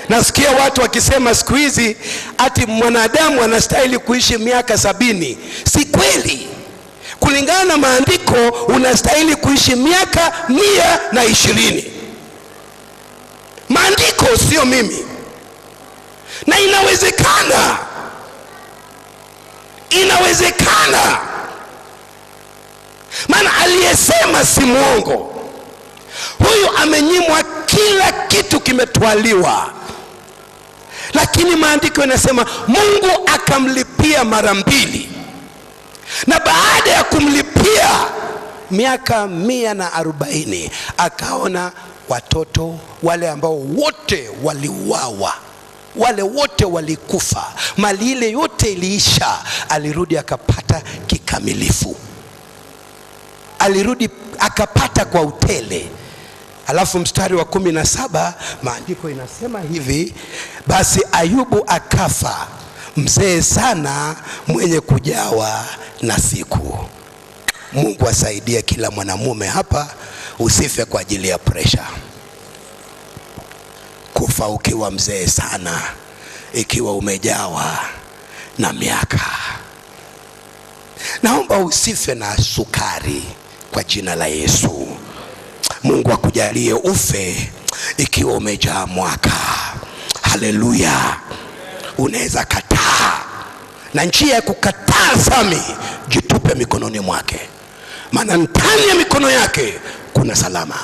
Nasikia watu wakisema siku hizi ati mwanadamu anastahili kuishi miaka 70. Si kweli. Kulingana na maandiko unastahili kuishi miaka 120. Maandiko, sio mimi. Na inawezekana. Inawezekana. Maana aliyesema si mwongo. Huyu amenyimwa kila kitu, kimetwaliwa. Lakini maandiko yanasema Mungu akamlipia mara 2. Na baada ya kumlipia miaka 140, akaona watoto wale ambao wote waliuawa, wale wote walikufa, mali ile yote iliisha. Alirudi akapata kikamilifu, alirudi akapata kwa utele. Alafu mstari wa 17 maandiko inasema hivi, basi Ayubu akafa mzee sana, mwenye kujawa na siku. Mungu asaidie kila mwanamume hapa, usife kwa ajili ya pressure. Kufa ukiwa mzee sana, ikiwa umejawa na miaka. Naomba usife na sukari kwa jina la Yesu. Mungu akujalie ufe ikiwa umejaa mwaka. Haleluya. Unaweza kataa, na njia ya kukataa Sami, jitupe mikononi mwake, maana ndani ya mikono yake kuna salama.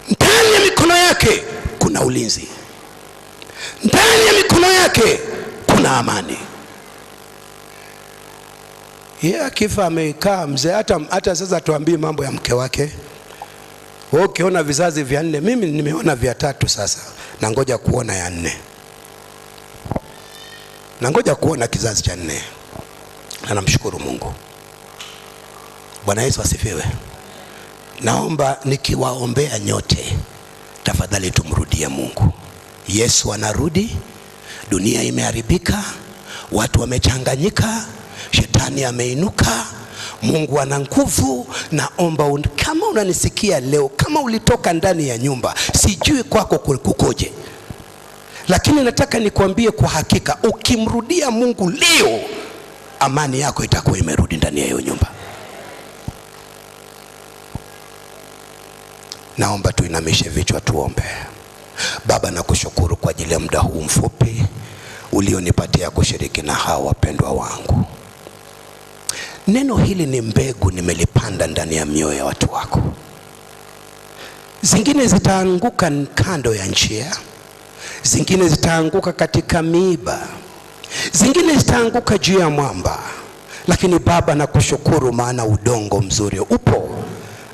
Ndani ya mikono yake kuna ulinzi. Ndani ya mikono yake kuna amani. Yeye akifa amekaa mzee, hata sasa tuambie mambo ya mke wake. Wewe ukiona vizazi vya 4, mimi nimeona vya 3 sasa. Na ngoja kuona ya 4. Na ngoja kuona kizazi cha 4. Na namshukuru Mungu. Bwana Yesu asifiwe. Naomba nikiwaombea nyote, tafadhali tumrudie Mungu. Yesu anarudi, dunia imeharibika, watu wamechanganyika, shetani ameinuka, Mungu ana nguvu. Naomba kama unanisikia leo, kama ulitoka ndani ya nyumba, sijui kwako kukoje, lakini nataka nikwambie kwa hakika, ukimrudia Mungu leo, amani yako itakuwa imerudi ndani ya hiyo nyumba. Naomba tuinamishe vichwa tuombe. Baba, nakushukuru kwa ajili ya muda huu mfupi ulionipatia kushiriki na hawa wapendwa wangu. Neno hili ni mbegu nimelipanda ndani ya mioyo ya watu wako. Zingine zitaanguka kando ya njia, zingine zitaanguka katika miiba, zingine zitaanguka juu ya mwamba. Lakini Baba, nakushukuru maana udongo mzuri upo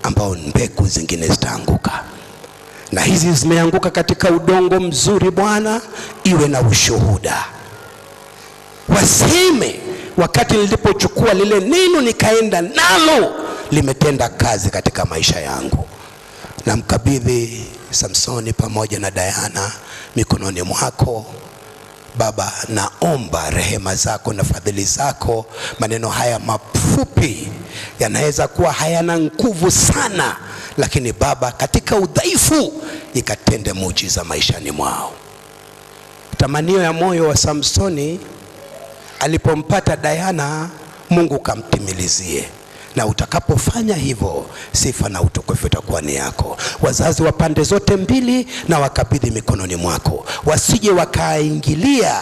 ambao mbegu zingine zitaanguka. Na hizi zimeanguka katika udongo mzuri, Bwana, iwe na ushuhuda. Waseme wakati nilipochukua lile neno nikaenda nalo, limetenda kazi katika maisha yangu. Na mkabidhi Samsoni pamoja na Diana mikononi mwako. Baba, naomba rehema zako na fadhili zako. Maneno haya mafupi yanaweza kuwa hayana nguvu sana, lakini Baba, katika udhaifu ikatende muujiza maishani mwao. Tamanio ya moyo wa Samsoni alipompata Diana, Mungu kamtimilizie. Na utakapofanya hivyo, sifa na utukufu utakuwa ni yako. Wazazi wa pande zote mbili na wakabidhi mikononi mwako, wasije wakaingilia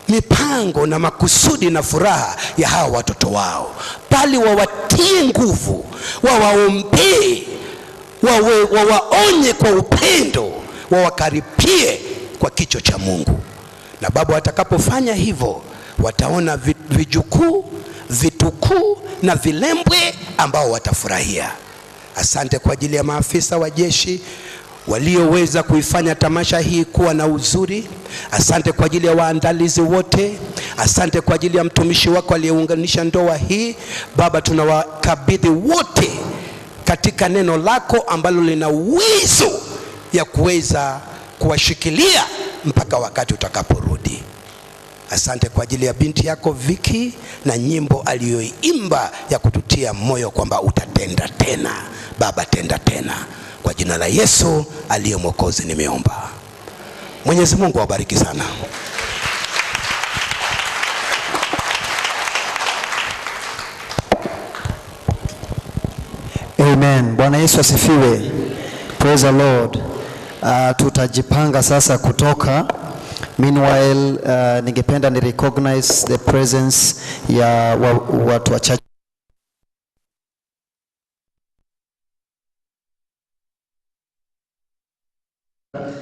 mipango na makusudi na furaha ya hawa watoto wao, bali wawatie nguvu, wawaombee, wawaonye kwa upendo, wawakaripie kwa kicho cha Mungu. Na Baba, watakapofanya hivyo, wataona vijukuu, vitukuu na vilembwe ambao watafurahia. Asante kwa ajili ya maafisa wa jeshi walioweza kuifanya tamasha hii kuwa na uzuri. Asante kwa ajili ya waandalizi wote. Asante kwa ajili ya mtumishi wako aliyeunganisha ndoa hii. Baba, tunawakabidhi wote katika neno lako ambalo lina uwezo ya kuweza kuwashikilia mpaka wakati utakaporudi. Asante kwa ajili ya binti yako Viki na nyimbo aliyoimba ya kututia moyo kwamba utatenda tena. Baba, tenda tena. Kwa jina la Yesu aliye Mwokozi nimeomba. Mwenyezi Mungu awabariki sana. Amen. Bwana Yesu asifiwe. Praise the Lord. Tutajipanga sasa kutoka. Meanwhile, ningependa ni recognize the presence ya watu wa church.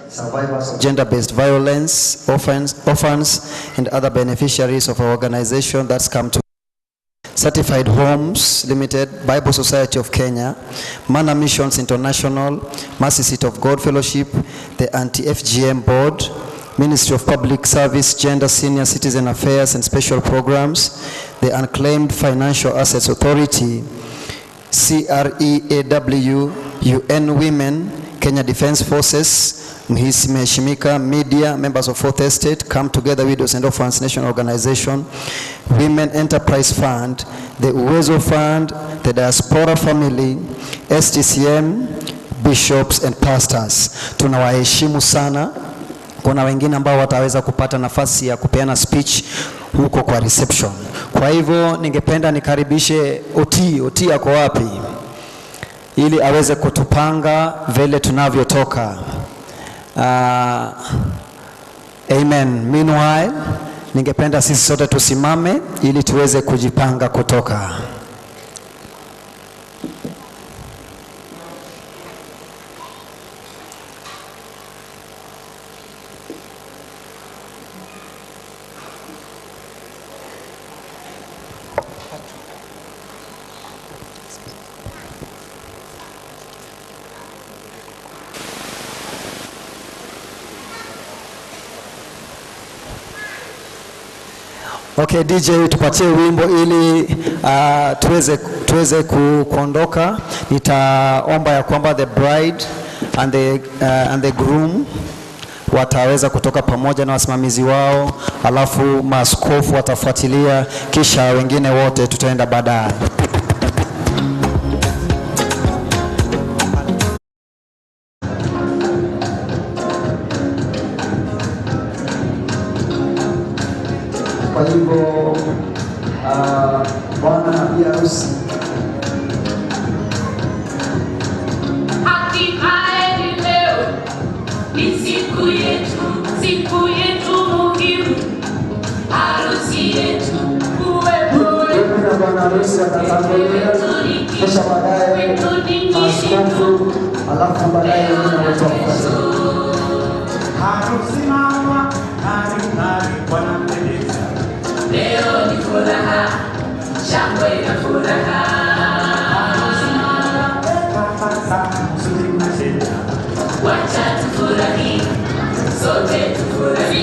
Survivors of gender-based violence, orphans and other beneficiaries of our organization that's come to Certified Homes Limited, Bible Society of Kenya, Mana Missions International, Mercy Seat of God Fellowship, the Anti-FGM Board, Ministry of Public Service, Gender, Senior Citizen Affairs and Special Programs, the Unclaimed Financial Assets Authority, CREAW, UN Women, Kenya Defense Forces, Mheshimiwa Media, members of Fourth Estate, Come Together Widows and Orphans National Organization, Women Enterprise Fund, the Uwezo Fund, the Diaspora Family, STCM, bishops and pastors. Tunawaheshimu sana. Kuna wengine ambao wataweza kupata nafasi ya kupeana speech huko kwa reception. Kwa hivyo ningependa nikaribishe Oti yako wapi? Ili aweze kutupanga vile tunavyotoka. Amen. Meanwhile, ningependa sisi sote tusimame ili tuweze kujipanga kutoka. Okay, DJ tupatie wimbo ili tuweze kuondoka. Nitaomba ya kwamba the bride and the groom wataweza kutoka pamoja na wasimamizi wao, alafu maaskofu watafuatilia, kisha wengine wote tutaenda baadaye. Kwa hivyo bwana na bibi harusi hatimaye leo ni siku yetu muhimu, harusi yetu kuwepo. na bwana harusi atatangulia, kisha baadaye maaskofu, alafu baadaye wengine wote wafuate. Harusi mama, ng'ari wanapendeza. Leo ni furaha, shangwe na furaha. Harusi mama, papa mzuri mnacheza. Wacha tufurahi, sote tufurahi.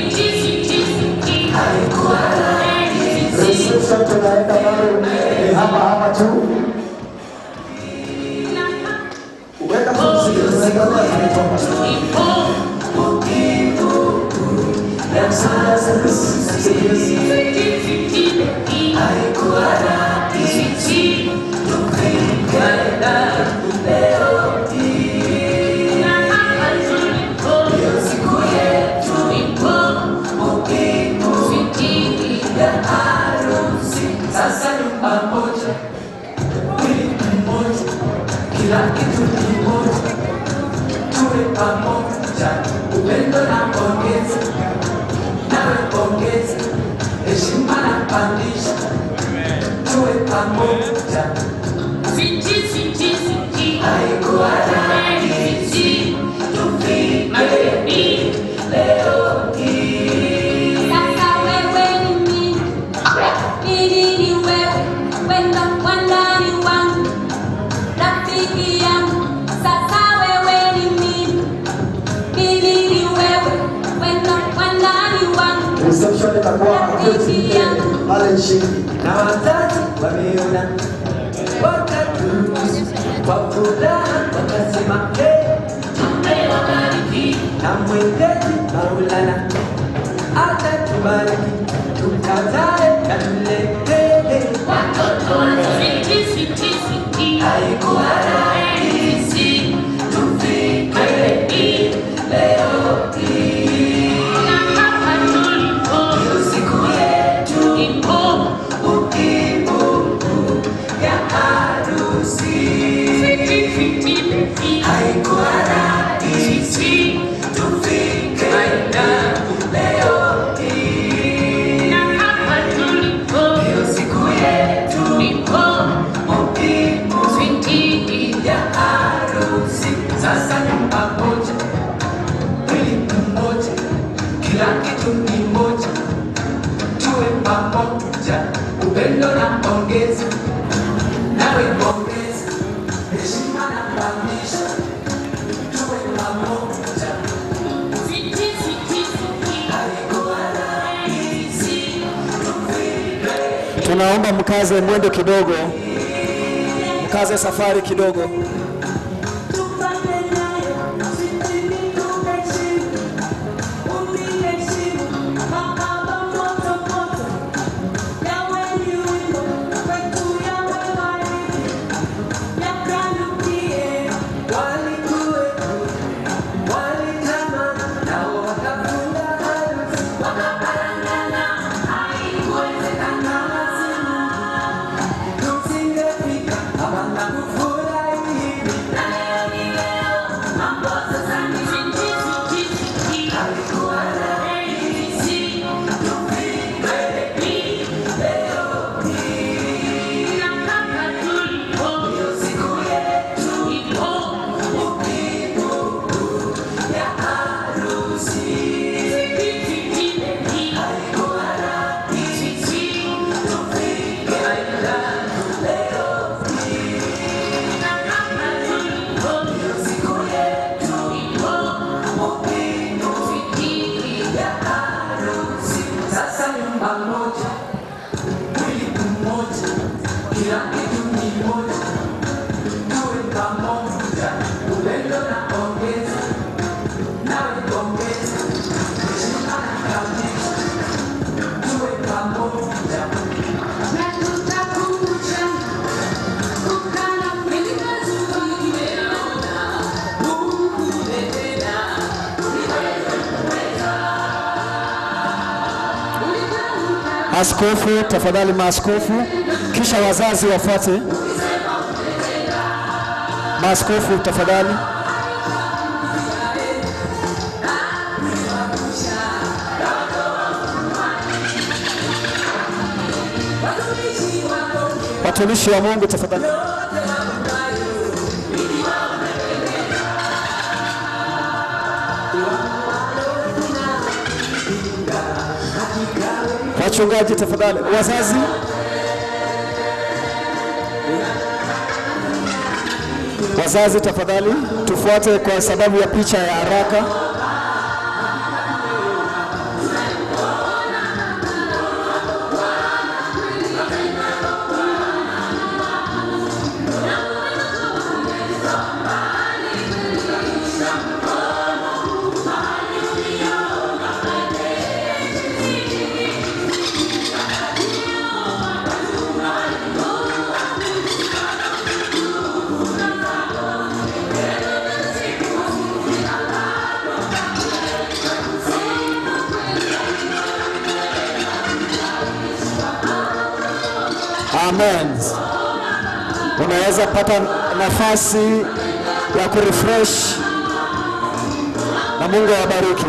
Haikuwa rahisi. Reception tunaenda bado hapa tu. Weka muziki, tunaendelea kutoka. Sasa nyumba moja, mwili mmoja, kila kitu kimoja, tuwe pamoja, upendo na pongezi, nawe pongezi, heshima na pandisha, tuwe pamoja. Haikuwa rahisi tufike leo hii. Sasa wewe ni mimi, mimi ni wewe, wenda wandani wangu, rafiki yangu. Sasa wewe ni mimi, mimi ni wewe, wenda wandani wangu, Reception itakuwa rafiki yangu. pale chini. Na wazazi wameona wakaturuhusu kwa furaha, wakasema Tumewabariki na Mwenyezi Maulana atatubariki, tukazae na tuletee watoto wazuri. Haikuwa rahisi tufike leo hii. Na hapa tulipo, Siku yetu ipo muhimu ya harusi. Haikuwa rahisi tufike leo hii. na hapa tulipo, Siku yetu ipo muhimu ya harusi. Sasa nyumba moja, mwili mmoja, kila kitu ni moja, tuwe pamoja, upendo na pongezi, nawe pongezi, heshima na pandisha, tuwe pamoja. Haikuwa rahisi tufike. Tunaomba mkaze mwendo kidogo, mkaze safari kidogo. Tusingefika hapa na kufurahi Maaskofu, tafadhali maaskofu, kisha wazazi wafuate. Maaskofu tafadhali. Watumishi wa Mungu tafadhali. Wachungaji tafadhali. Wazazi. Wazazi tafadhali tufuate kwa sababu ya picha ya haraka. Amen. Unaweza pata nafasi ya kurefresh na Mungu awabariki.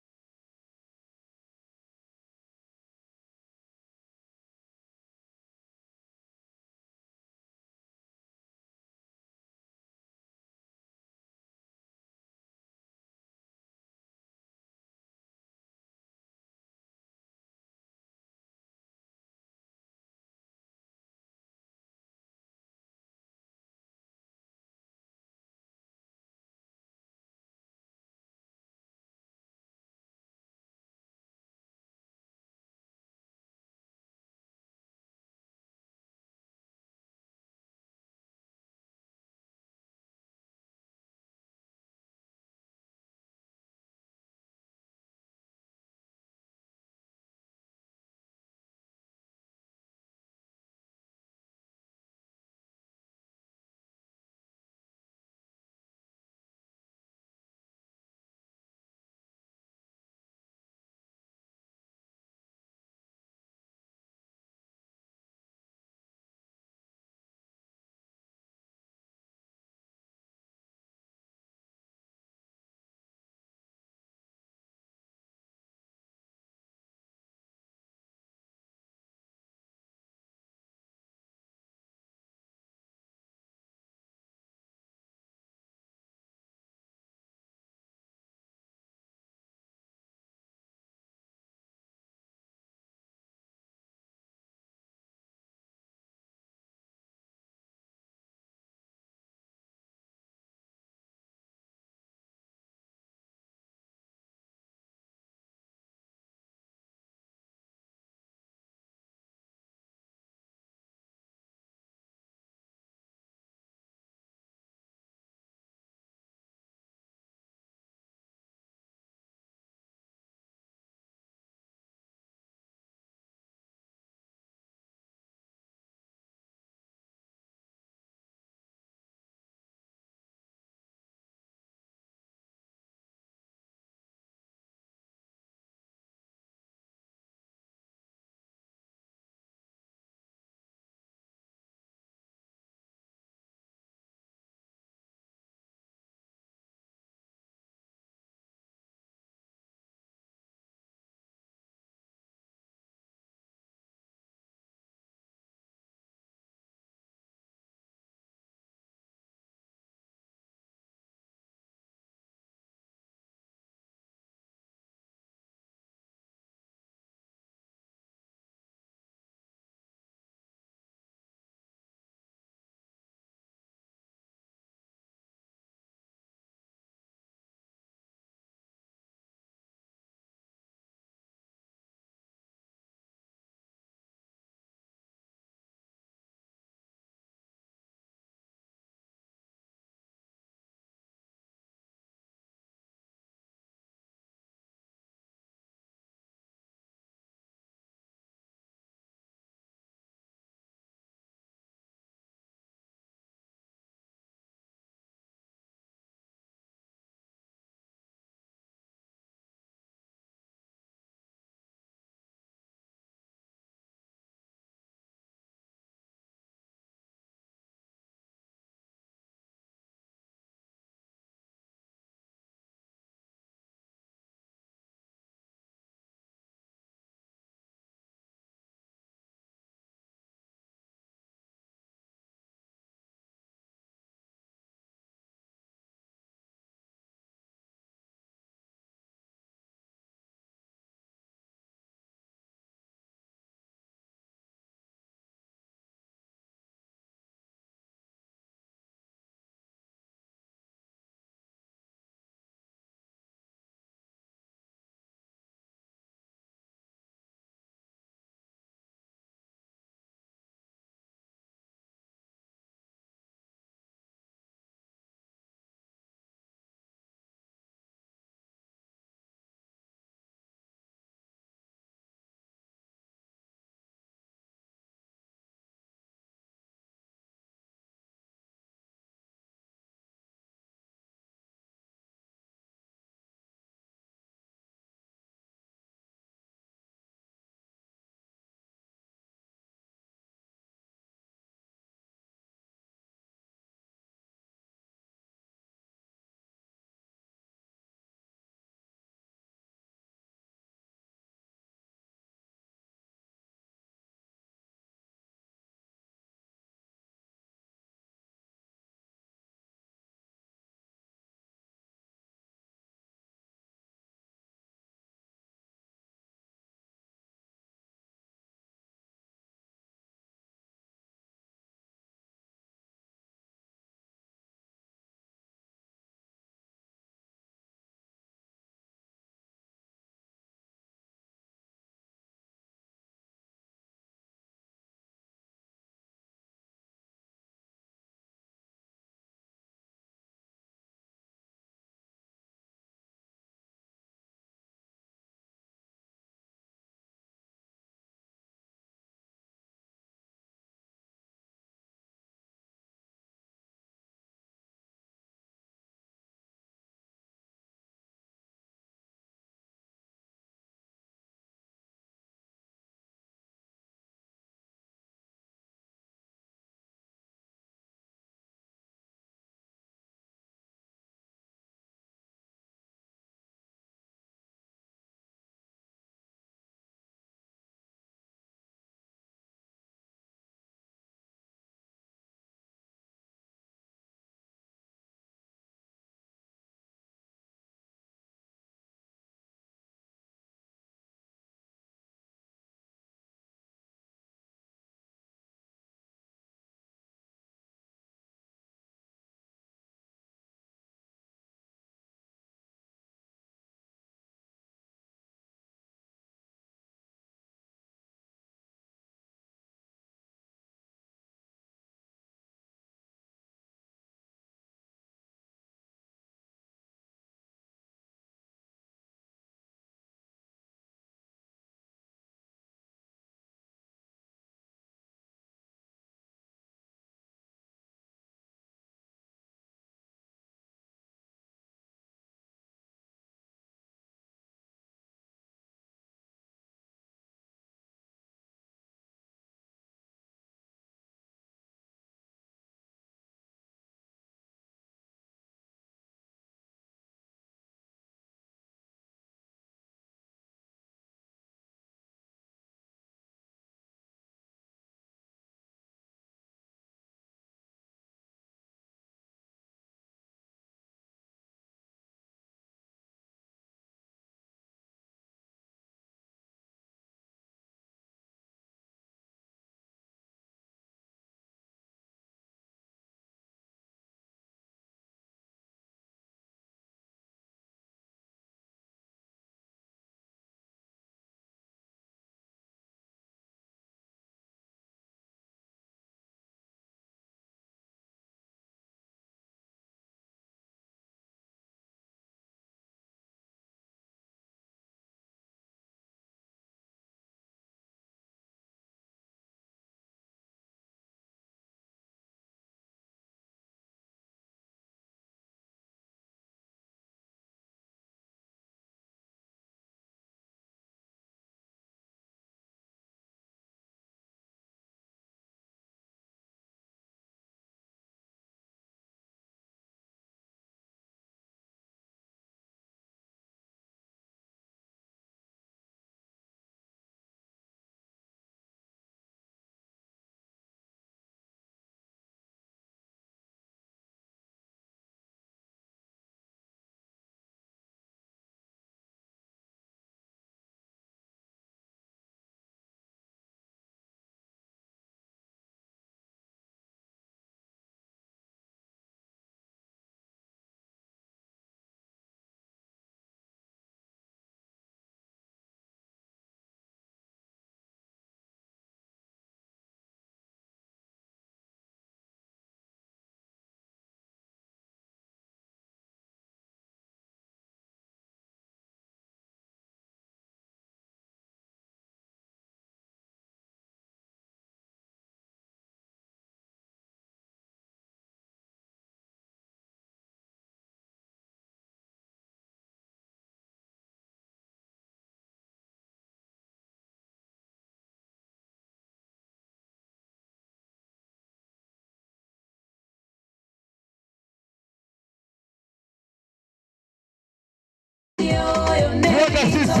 sisi.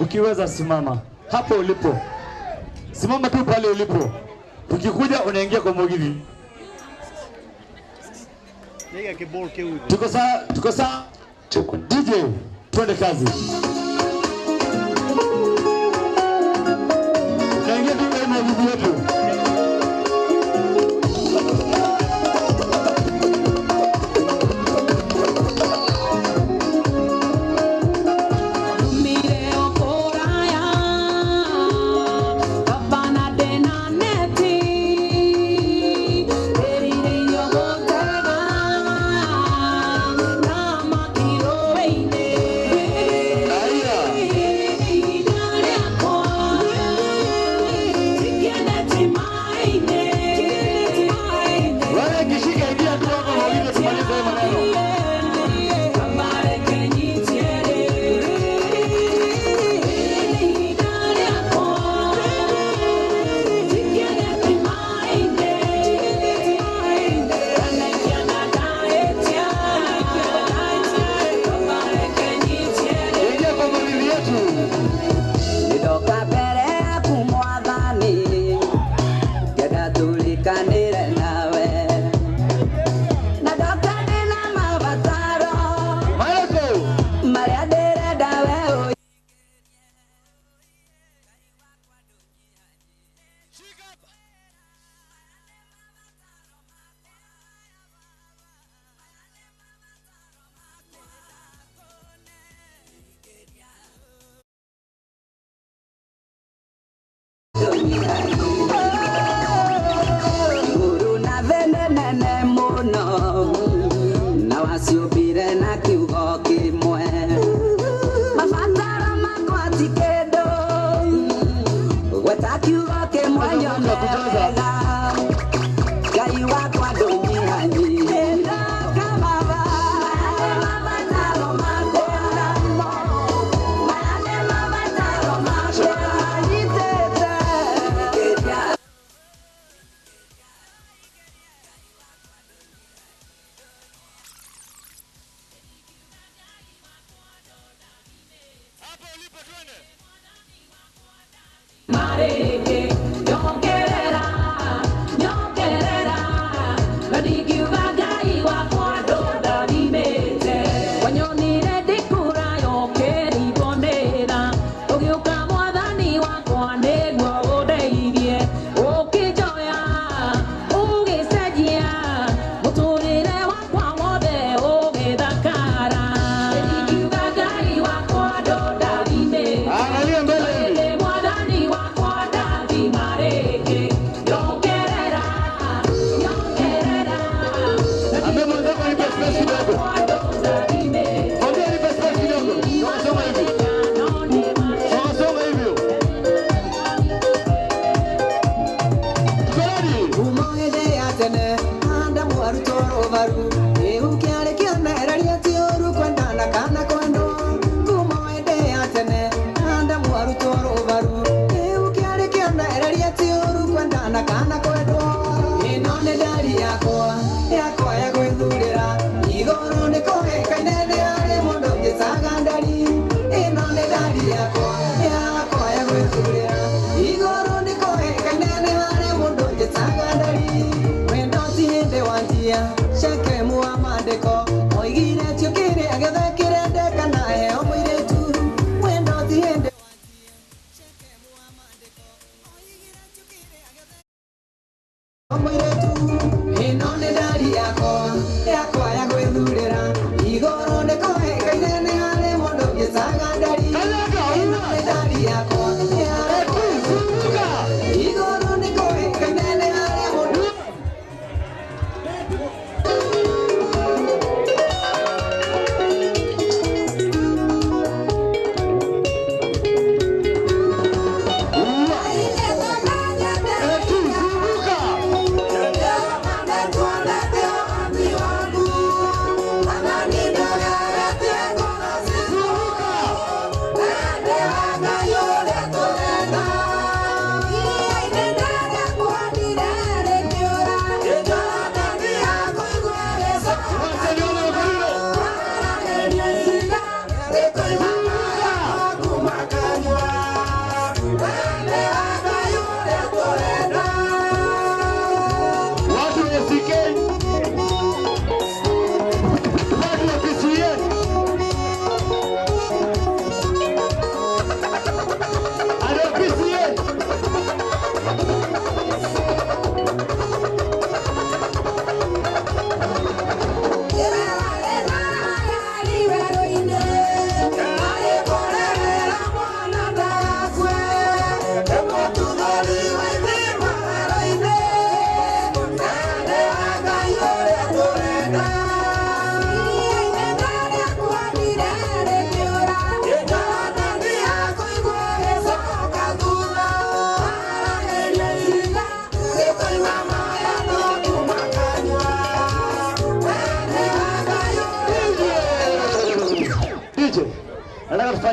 Ukiweza simama hapo ulipo, simama tu pale ulipo. Tukikuja unaingia kwa Mugithi. Tuko saa. DJ, twende kazi. Unaingia tu kwa Mugithi yetu.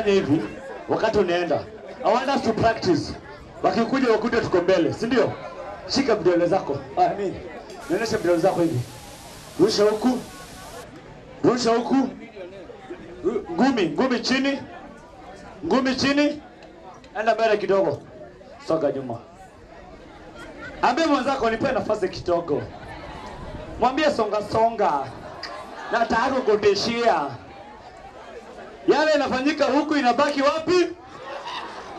fanya hivi wakati unaenda. I want us to practice. Wakikuja wakuje tuko mbele, si ndio? Shika vidole zako. Nionyesha vidole zako hivi. Rusha huku. Rusha huku. Ngumi chini. Ngumi chini. Enda mbele kidogo. Soga nyuma. Ambie mwenzako nipe nafasi kidogo. Mwambie songa. Nataka kukutishia. Yale inafanyika huku inabaki wapi?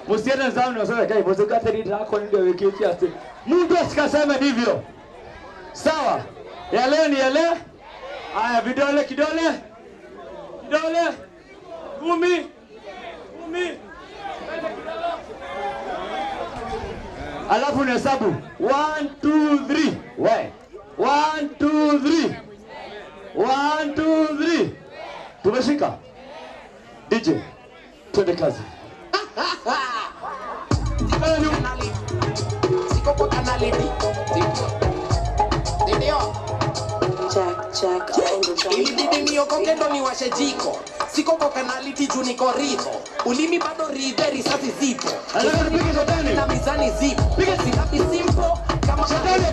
Msiende zao waseme kai mzikate ni yako ndio wiki kiasi. Mtu asikaseme hivyo. Sawa? Ya leo ni ya leo. Haya vidole kidole. Ngumi. Alafu ni hesabu 1 2 3. We. 1 2 3. 1 2 3. Tumeshika. DJ. Twende kazi. Siko kwa kanali. Check. Ilibidi niokoke ndo niwashe jiko. Siko kwa kanaliti juu niko ridho. Ulimi bado ridhe, risasi zipo. Na mizani zipo. Sinapi simple kama shetani.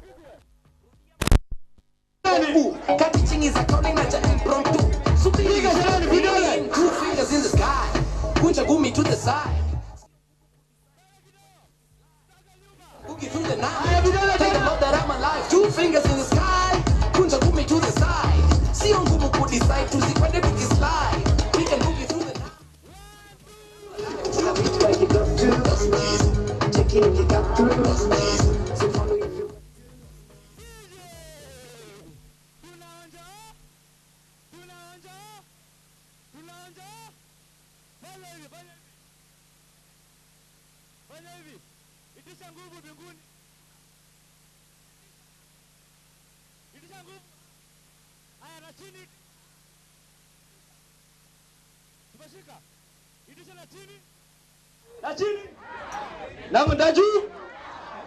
Kati chingi za kauli na cha impromptu. Piga shetani vidole. 2 fingers in the sky. Kunja gumi to the side. Boogie through the night. Take a note that I'm alive. 2 fingers in the sky. Kunja gumi to the side. Sio ngumu kudecide. Tusikwende tukislide. We can boogie through the night. Check it if you got through. So follow if you.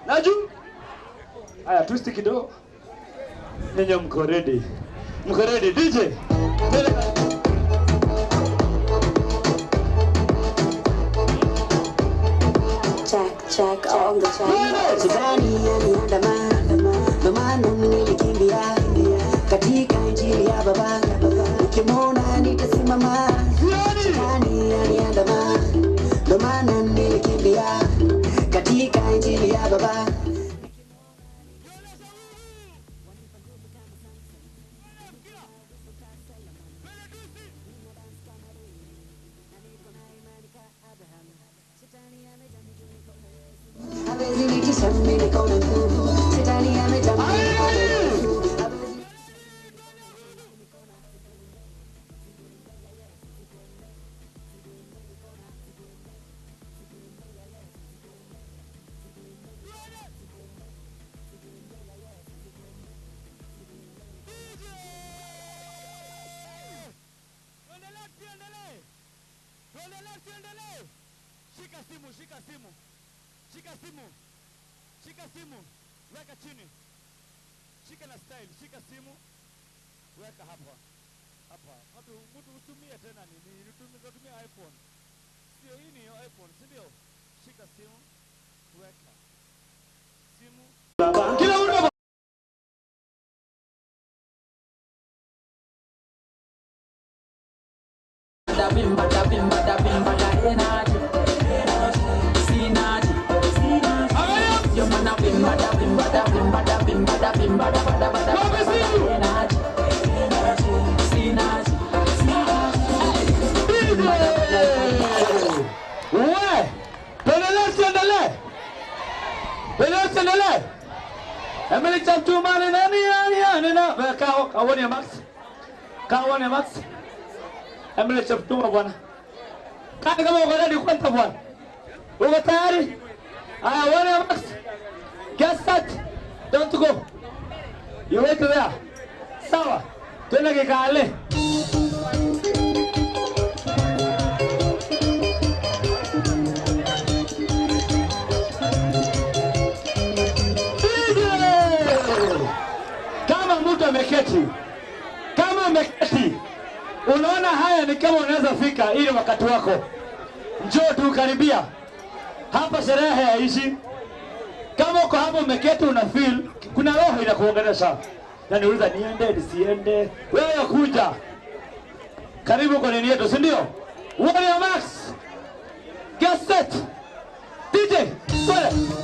Naju. Aya twist kidogo. Nenye mko ready. DJ. Check on the check. Sidhani maana nilikimbia katika injili ya baba. Ukimwona nitasimama. Sidhani aliandama. Ndo maana nilikimbia katika injili ya baba. Shika simu, weka chini. Shika na style, shika simu. Weka hapa. Mtu utumie tena nini? Utumie iPhone. Sio hii ni iPhone, si ndio? Shika simu. Weka. Simu. Kila mtu Emily chaptu mane nani na kaone Max Emily chaptu bwana kama uko ready kwenda bwana uko tayari wane Max get set don't go you wait there sawa twende kikale Kama umeketi unaona haya ni kama unaweza fika ili wakati wako Njoo tu karibia. Hapa sherehe haishi. Kama uko hapo umeketi una feel kuna roho inakuongelesha. Na niuliza niende nisiende. Wewe kuja. Karibu kwa nini yetu, si ndio? Warrior Max. Get set. DJ, pole.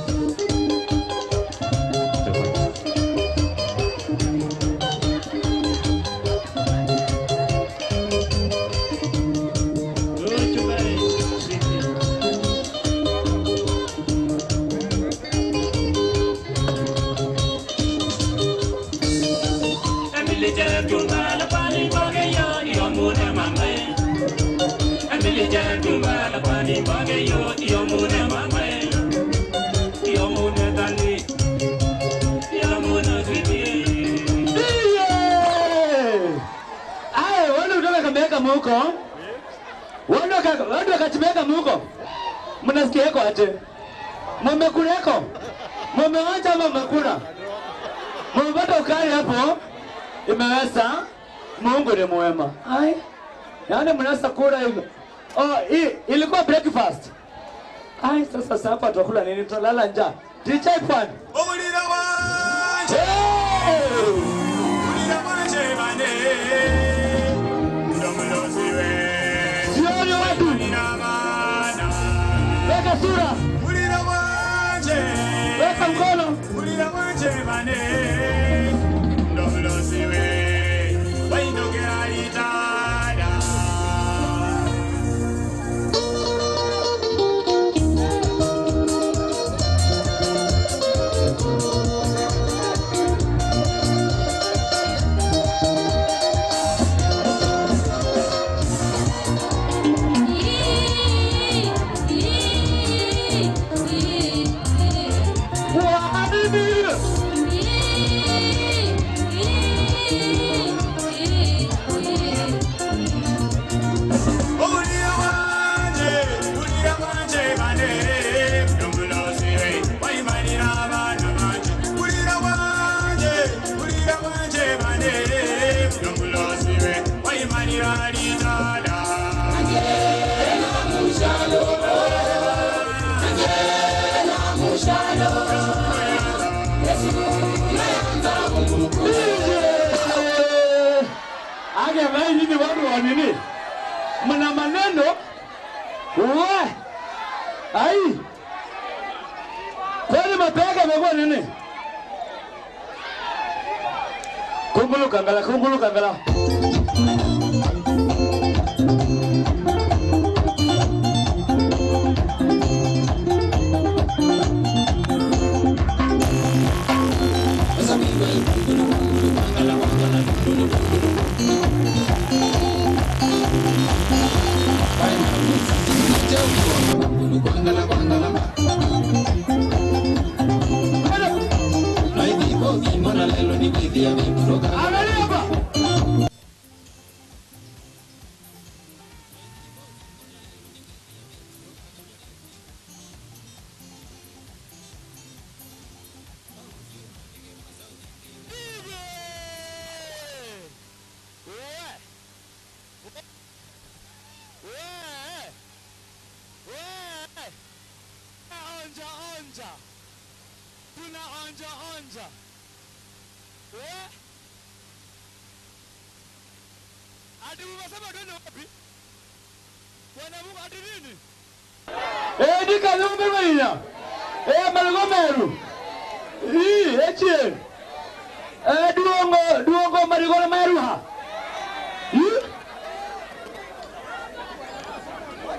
Muko wando kachimeka muko mnasikia yako aje mmekuleko mmeacha ama mmekula mmepata ukali hapo imeweza Mungu ni mwema ai yani mnasa kula hivyo ilikuwa breakfast ai sasa hapa tutakula nini tutalala njaa DJ Pan ulira wanje ulira wanje bane weka sura ulira wanje weka mkono ulira wanje bane ndomlo siwe waindoke alitada nini mna maneno uwe ai kwani mapega yamekuwa nini kumbuluka ngala Onja. Ati unasema twende wapi? Bwana Mungu ati nini? Dika nyumba mwenye. Malgomeru. Echien. Duongo marigolo meruha.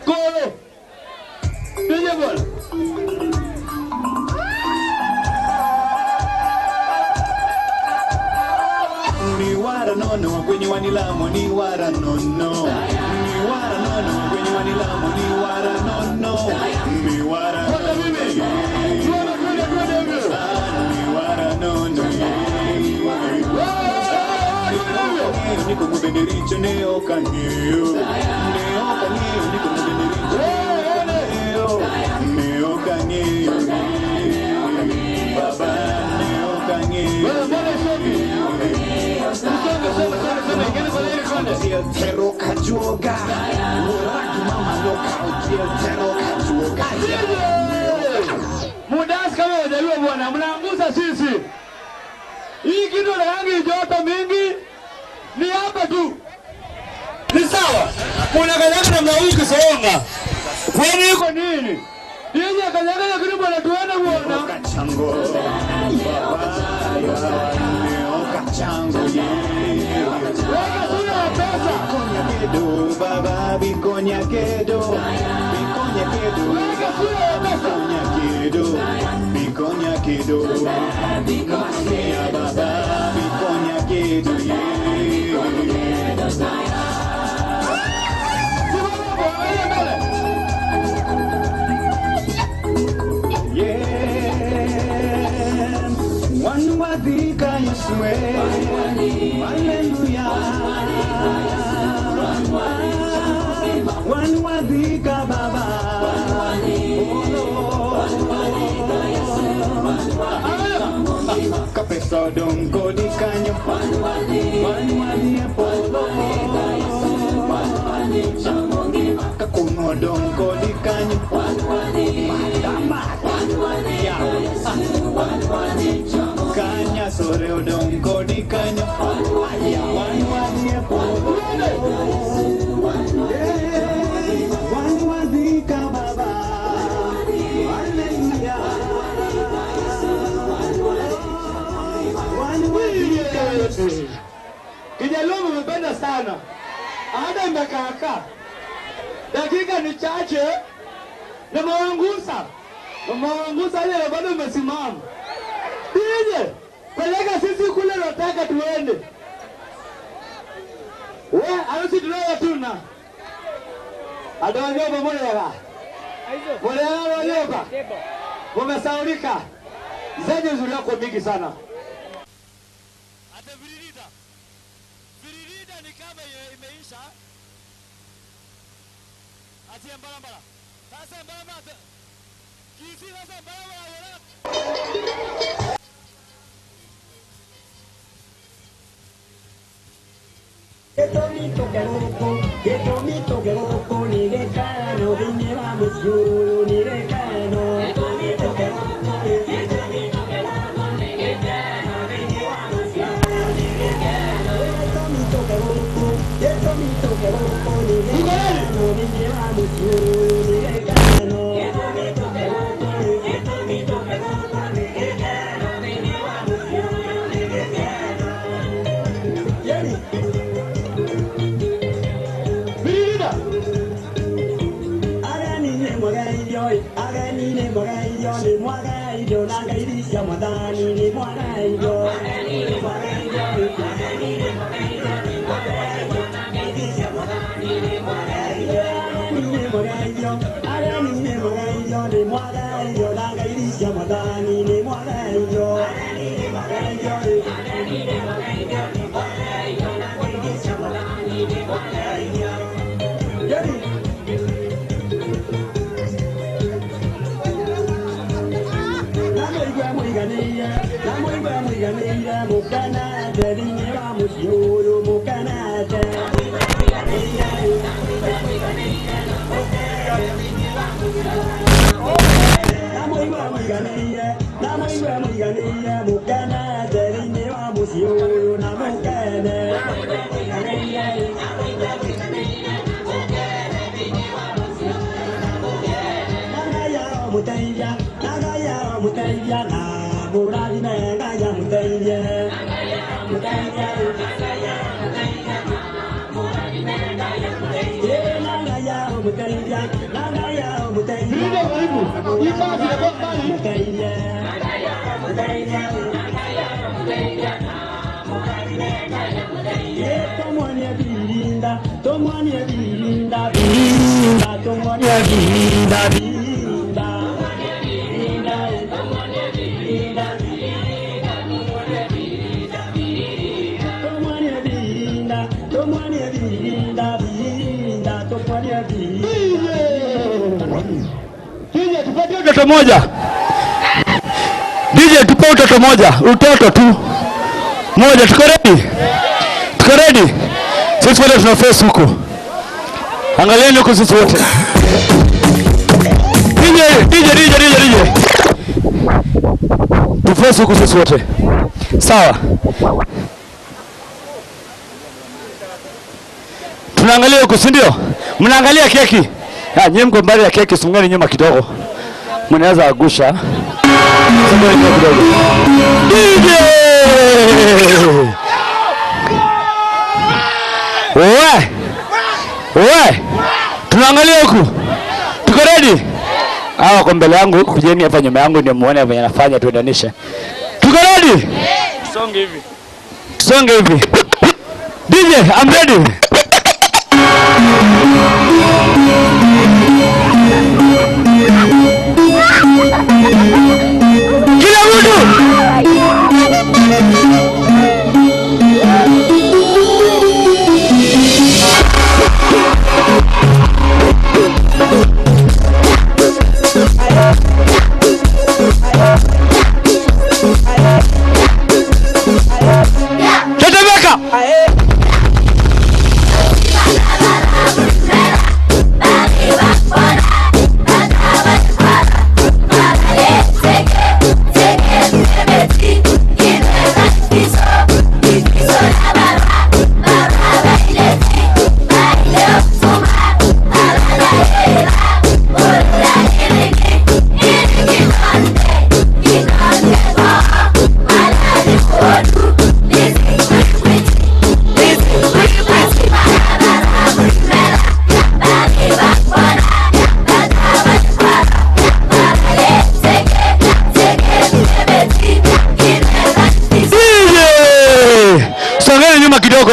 Kolo. Nije bol. No, when you want to lamo, ni wara no. Ni wara no, when you want to lamo, ni wara no. Ni wara no. Niko mubendericho neo kanyo. Niko mubendericho neo kanyo. Baba neo kanyo. Pero kajoga, uraki mama Mudasi kama wajaluo bwana, mnaanguza sisi. Hii kitu na rangi joto mingi ni hapa tu. Ni sawa. Mnakanyaga na mnauki songa. Kwani iko nini? Yeye akanyaga na kitu bwana tuende bwana. Kachango. Baba bikonya kedo bikonya kedo ya baba bikonya kedo one wadika Yeswe hallelujah one wadika baba Kapeso dongo di kanyo Wani polo Kakuno dongo di kanyo Kanya sore dongo di kanyo Wani polo Wani wadika baba Kijaluo mmependa sana. Hata imekaka. Dakika ni chache. Na mawangusa ile bado umesimama. Nije. Peleka sisi kule nataka tuende. Wewe harusi tunayo tuna. Adonyo pamoja na. Bora leo. Umesaulika. Zaje uzuri wako mingi sana. Imeisha ati mbala sasa mbala kisi sasa mbala Getomito que loco ni de cano vine vamos yo ni de cano Getomito que loco ni de cano vine vamos yo ni de cano Getomito que loco ni de cano vine vamos yo ni de cano Getomito que loco ni de cano vine vamos yo ni de cano Aganine mogayo ni mogayo na gairisha madani ni mogayo aganine mogayo ni mogayo na gairisha madani ni mogayo aganine mogayo ni mogayo na gairisha madani ni mogayo aganine mogayo na gairisha madani ni mogayo Mugana mukana derinya vamos yoro mukana mukana derinya vamos yoro na mukana mutaya na murali na gaya mutaya Utoto moja. DJ tupe utoto moja. Utoto tu. Moja, tuko ready? Tuko ready? Sisi wote tuna face huko. Angalieni huko sisi wote. DJ. Tufose huku sisi wote. Sawa. Tunaangalia huku, si ndio? Mnaangalia keki. Nyinyi mko mbali ya keki, songeni nyuma kidogo. Mnaweza agusha. Songeni nyuma kidogo. DJ! Wewe. Tunaangalia huku. Tuko ready? Hawa kwa mbele yangu, kujeni hapa nyuma yangu ndio muone venye nafanya tuendanishe. Tuko ready? Songe hivi. DJ, I'm ready. Kila mtu. Tetemeka.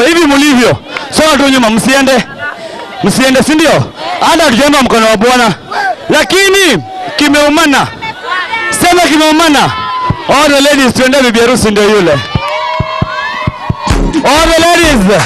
Hivi mulivyo. Songa tu nyuma, msiende, si ndio? Hata tukiomba mkono wa Bwana. Lakini kimeumana. Sema kimeumana. All the ladies tuende bibi harusi ndio yule. All the ladies.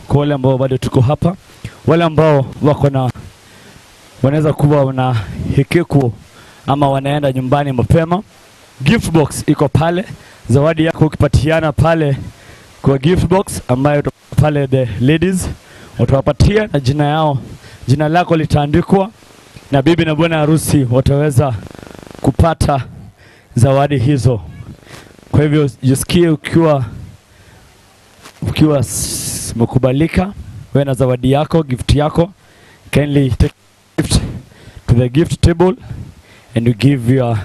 Kwa wale ambao bado tuko hapa, wale ambao wako na wanaweza kuwa na hekeku ama wanaenda nyumbani mapema, gift box iko pale. Zawadi yako ukipatiana pale kwa gift box ambayo pale the ladies watawapatia na jina lako litaandikwa na bibi na bwana harusi wataweza kupata zawadi hizo. Kwa hivyo jisikie ukiwa mkubalika wewe na zawadi yako, gift yako. Kindly take gift to the gift table and you give your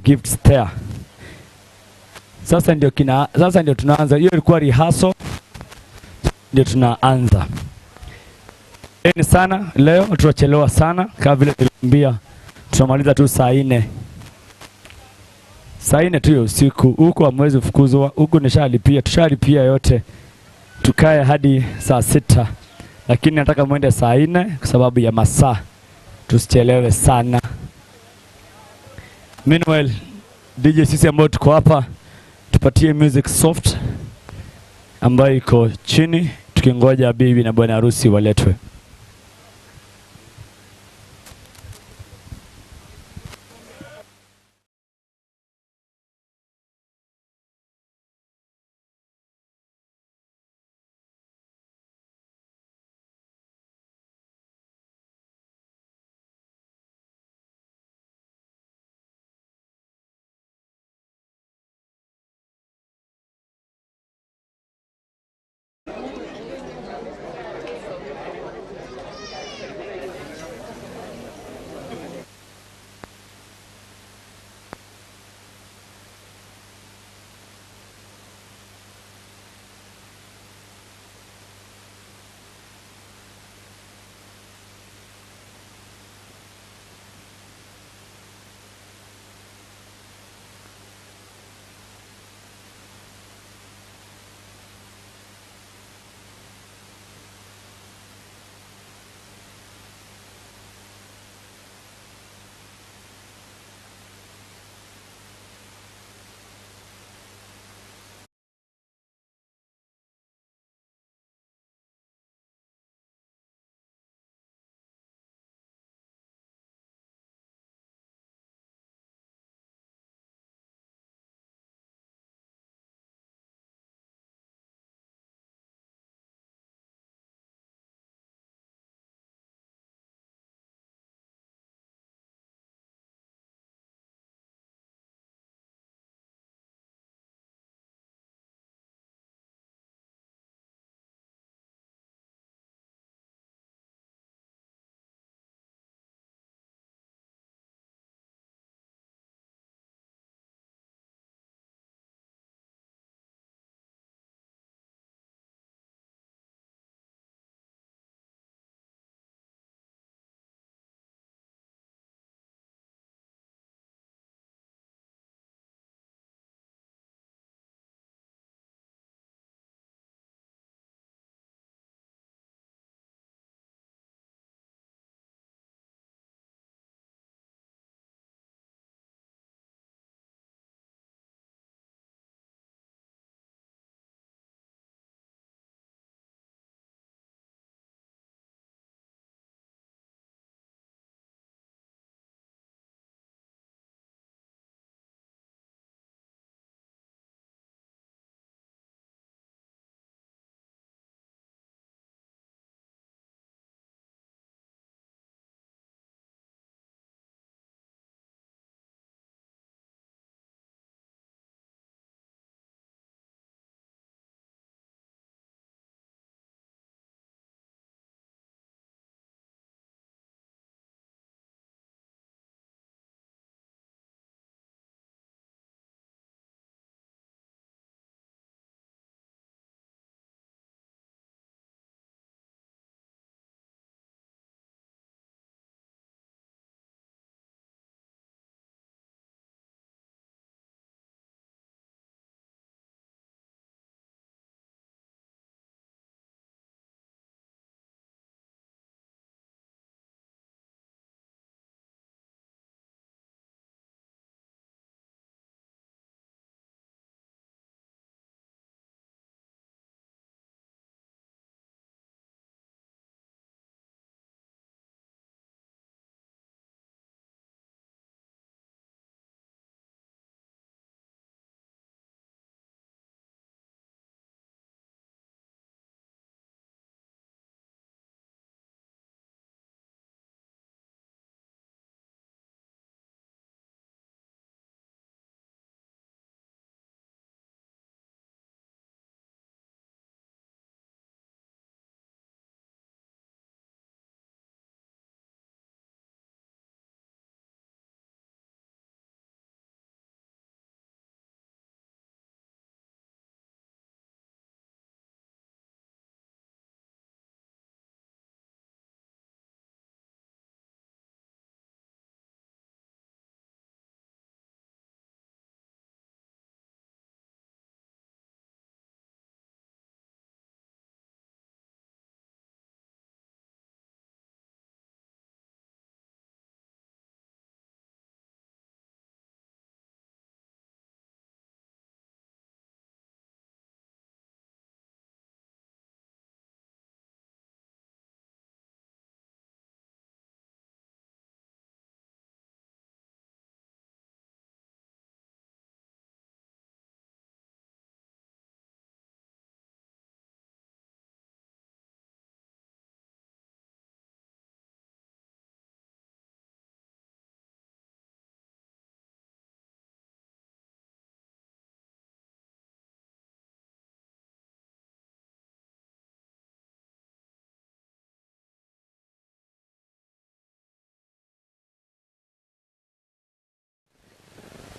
gifts there. Sasa ndio tunaanza. Hiyo ilikuwa rehearsal, ndio tunaanza. Ni sana leo tutachelewa sana kama vile niliambia, tunamaliza tu saa 4 tu usiku. Huko hamwezi kufukuzwa, huko tushalipia yote. Tukae hadi saa 6, lakini nataka muende saa 4 kwa sababu ya masaa, tusichelewe sana. Meanwhile, DJ sisi ambao tuko hapa tupatie music soft ambayo iko chini tukingoja bibi na bwana harusi waletwe.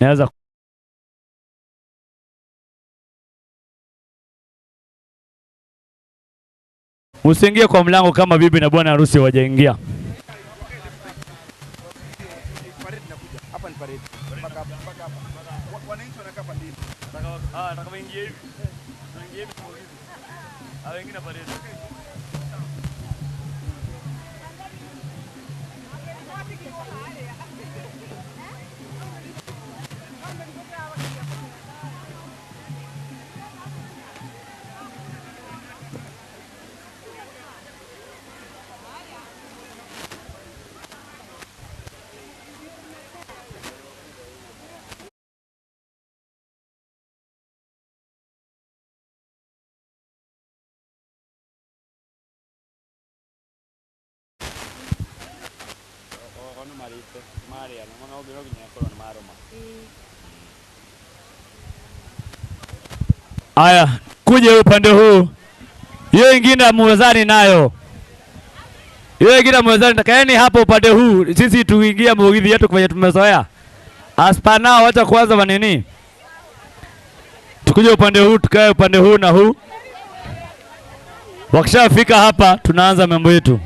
Naweza usiingie kwa mlango kama bibi na bwana harusi wajaingia. Hapa ni parade. Mpaka hapa. Wananchi wanakaa pande hivi. Nataka waingie hivi. Waingie hivi kwa hivi. Hao wengine parade. Aya, kuja upande huu. Hiyo ingine muwezani nayo. Hiyo ingine muwezani, kaeni hapo upande huu. Sisi tuingia mugithi yetu kwenye tumezoea. Aspana wacha kwanza manini. Tukuje upande huu, tukae upande huu na huu. Wakishafika hapa tunaanza mambo yetu.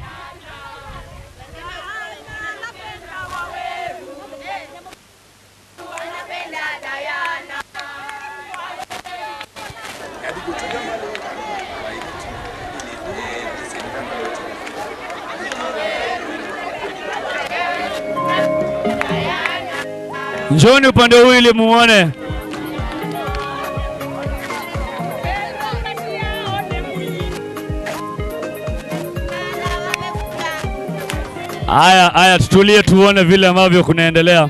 Njoni upande huu ili muone. Aya, tutulie tuone vile ambavyo kunaendelea.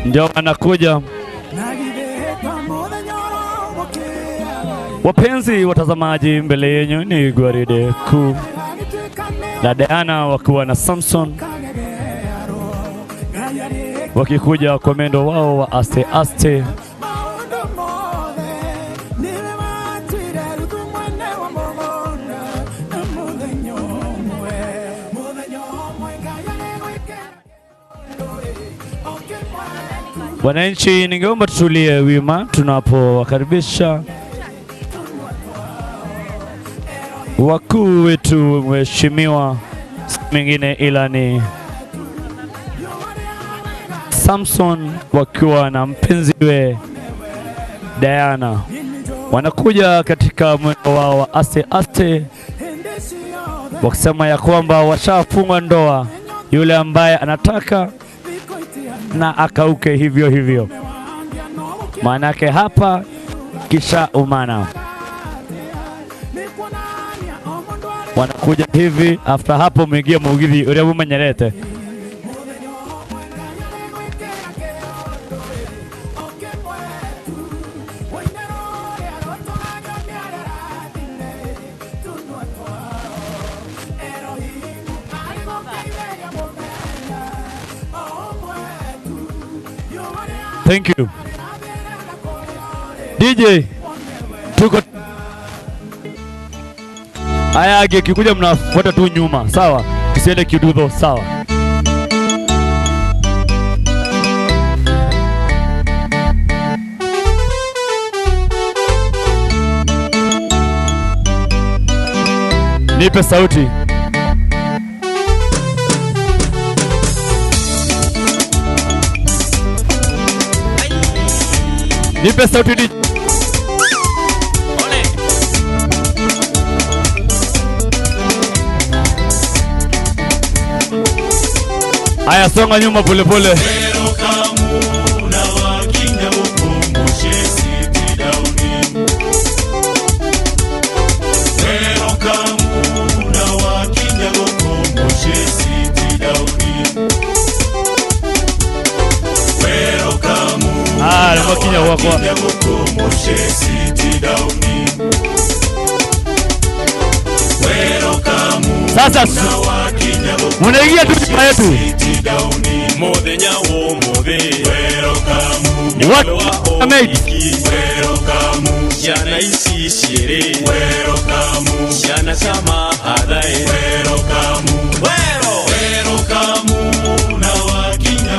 Ndio wanakuja. Wapenzi watazamaji, mbele yenu ni gwaride kuu la Diana wakiwa na Samson, wakikuja kwa mwendo wao wa aste aste. Wananchi, ningeomba tutulie wima tunapowakaribisha wakuu wetu mheshimiwa mwingine ila ni Samson wakiwa na mpenziwe Diana. Wanakuja katika mwendo wao wa aste aste wakisema ya kwamba washafunga ndoa, yule ambaye anataka na akauke hivyo hivyo. Maanake hapa kisha umana. Wanakuja hivi, after hapo mwingia mugithi uria mumanyerete. Thank you. DJ, tuko aya kikuja mnafuata tu nyuma, sawa? Tusiende kidudo, sawa? Nipe sauti. Nipe sauti DJ. Aya, songa nyuma pole pole. Kinya wako. Sasa munaingia tu nyumba yetu. What mate? Jana isi shere. Jana sama hadai. Welcome na wakinya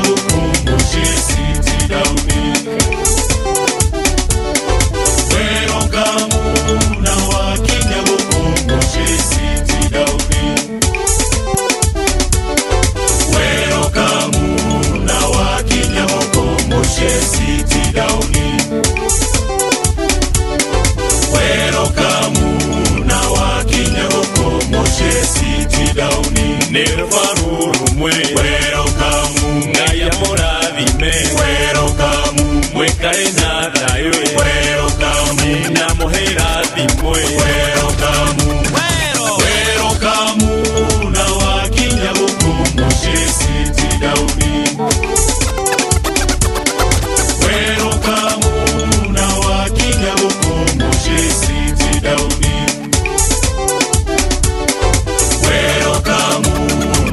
thayo welcome na muhera thimwe welcome na wakinya gukumbo City Daudi welcome na wakinya gukumbo City Daudi welcome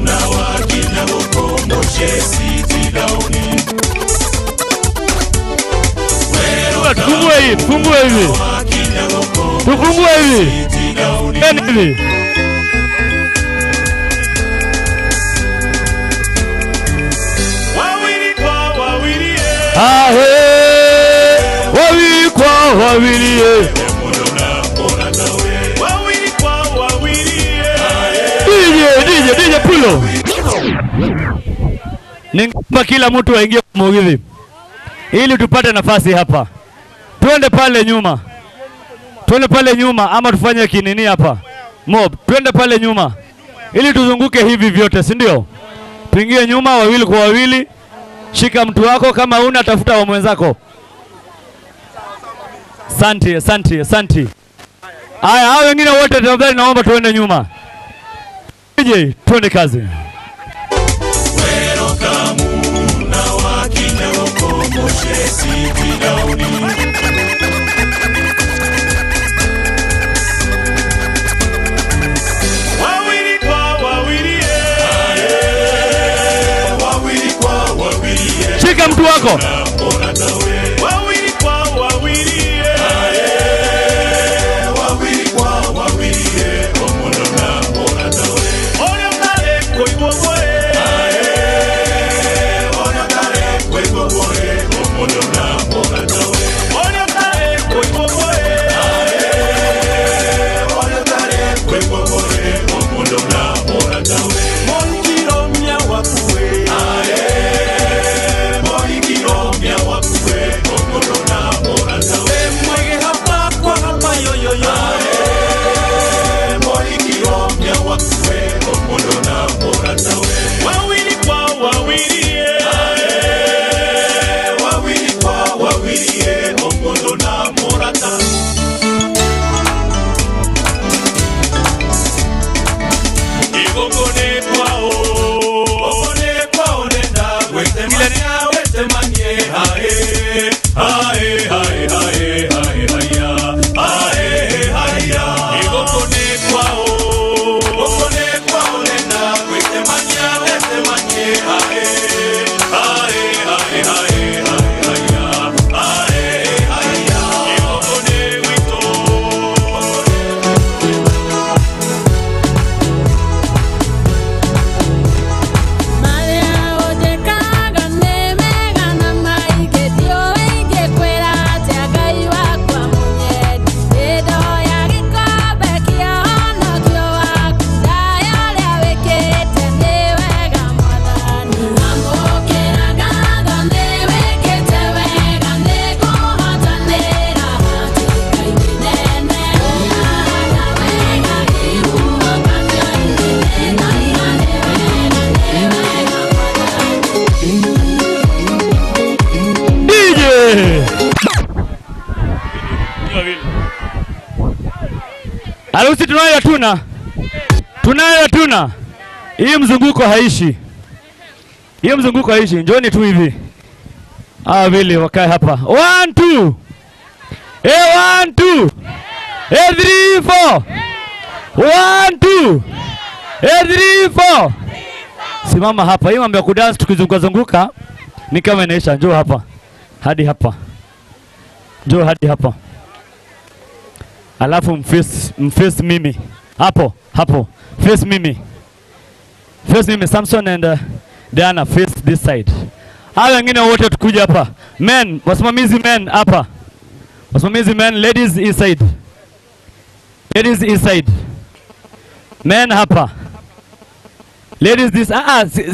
na wakinya gukumbo City Daudi Tufungue hivi, tufungue hivi. Tufungue hivi. Nani hivi? Wawili kwa wawili. Wawili kwa wawili. Wawili kwa wawili. DJ Pulo. Ningeomba kila mtu aingie Mugithi ili tupate nafasi hapa. Twende pale nyuma. Twende pale nyuma ama tufanye kinini hapa. Mob, twende pale nyuma. Ili tuzunguke hivi vyote, si ndio? Tuingie nyuma wawili kwa wawili. Shika mtu wako kama una tafuta wa mwenzako. Asante. Haya, hao wengine wote tafadhali naomba tuende nyuma. DJ, twende kazi. Wawili kwa wawili. Wawili kwa wawili. Shika mtu wako. Wawili kwa wawili. Wawili kwa wawili. Ona kale koiboboe. Ona kale koiboboe. Ona kale koiboboe. Wawili kwa wawili. Wawili kwa wawili. Omondo na morata. Igogone kwao. Ogone kwao nenda. Wete mania, wete manie. Hae, hae, hae, hae, hae, haya. Hae, haya. Igogone kwao. Ogone kwao nenda. Wete mania, wete manie. Hae, hae, hae, hae, hae, haya. Hae, haya. Igogone wito. Harusi tunayo hatuna. Hii mzunguko haishi. Njoni tu hivi. Vile wakae hapa. 1 2. 1 2. 3 4. 1 2. 3 4. Simama hapa. Hii mambo ya kudance tukizunguka ni kama inaisha. Njoo hapa. Hadi hapa. Njoo hadi hapa. Alafu mface mimi. Hapo. Face mimi. Samson and Diana face this side. Hao wengine wote tukuja hapa. Men, wasimamizi men hapa. Wasimamizi men, ladies inside. Men hapa. Ladies this.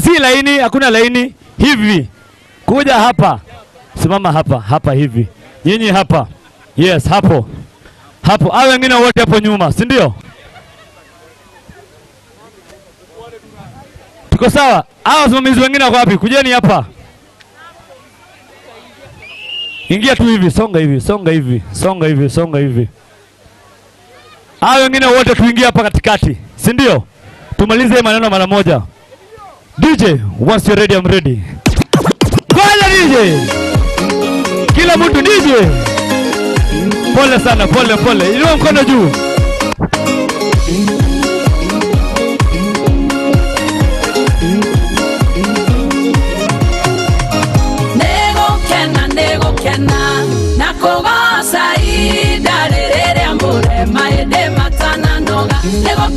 Si laini, hakuna laini. Hivi. Kuja hapa. Simama hapa hivi. Nyinyi hapa. Yes, hapo. Hao wengine wote hapo nyuma, si ndio? Tuko sawa? Hao wasimamizi wengine wako wapi? Kujeni hapa. Ingia tu hivi, songa hivi, songa hivi, songa hivi, songa hivi. Hao wengine wote tuingie hapa katikati, si ndio? Tumalize maneno mara moja. DJ, once you're ready, I'm ready. Kwala DJ. Kila mtu DJ. Pole sana, pole pole. Inua mkono juu. Nego kena na kogosa idarere ambure maede matana noga. Nego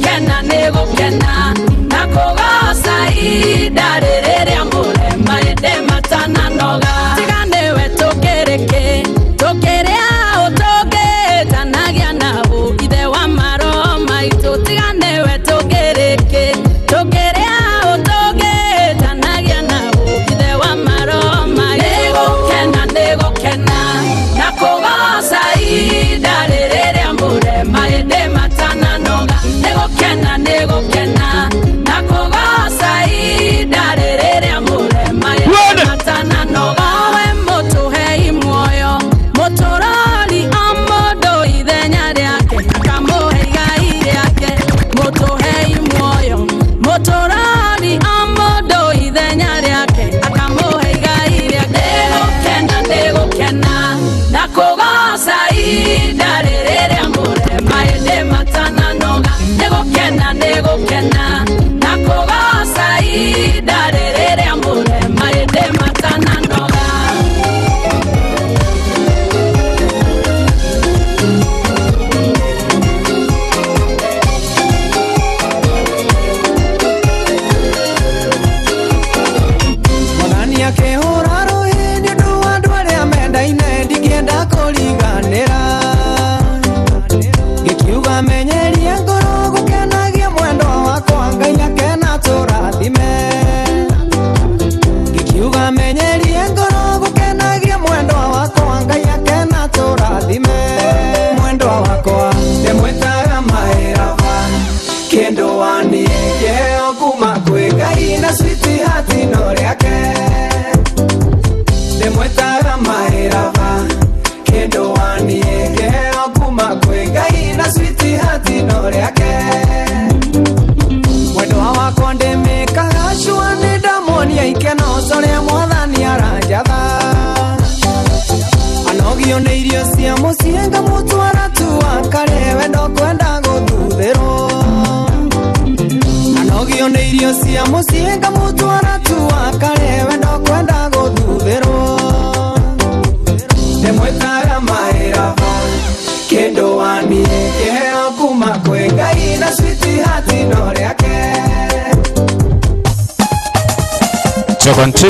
kena na kogosa idarere ambure maede matana noga. Tigane we tokereke tokerea otoke tanagia nabo ide wa maro maito. Tigane we tokereke tokerea otoke tanagia nabo ide wa maro maito. Nego kena na kogosa idarere ambure maede matana noga. Nego kena na kogosa idarere ambure maede matana noga. We moto hei moyo motorali amodo idenya yake akamo heiga yake. Moto hei moyo motorali amodo idenya yake akamo heiga yake. Nego kena na kogosa idarere ambure maede matana noga. Nego kena na kogosa idarere ambure maede matana noga. Mwanani yake horaro hindi duwa dwale amenda ine digienda koliganera. Gikiuga menyeri ngoro gukenagia mwendo wako Ngai yake na turathime. Gikiuga menyeri ngoro gukenagia mwendo wako Ngai yake na turathime. Mwendo wako ndemwetaga maherava kendo wani yeo kuma kwe Ngai na sweetheart no riake. Ndemwetaga maherava kendo wani yeo kuma kwe Ngai na sweetheart no riake. Mwendo wako ndemekaga shua ni damoni ya ikeno sore mwathani aranjatha. Anogio nĩ irio cia mũciĩ ngamũtwara tu akare we ndokwenda gũthutherwo. Anogio nĩ irio cia mũciĩ ngamũtwara tu akare we ndokwenda gũthutherwo. Ndemwĩtaga maherava kĩndũ waniĩ kĩheo kuma kwĩ Ngai na sweetheart no rĩake. Chokonti.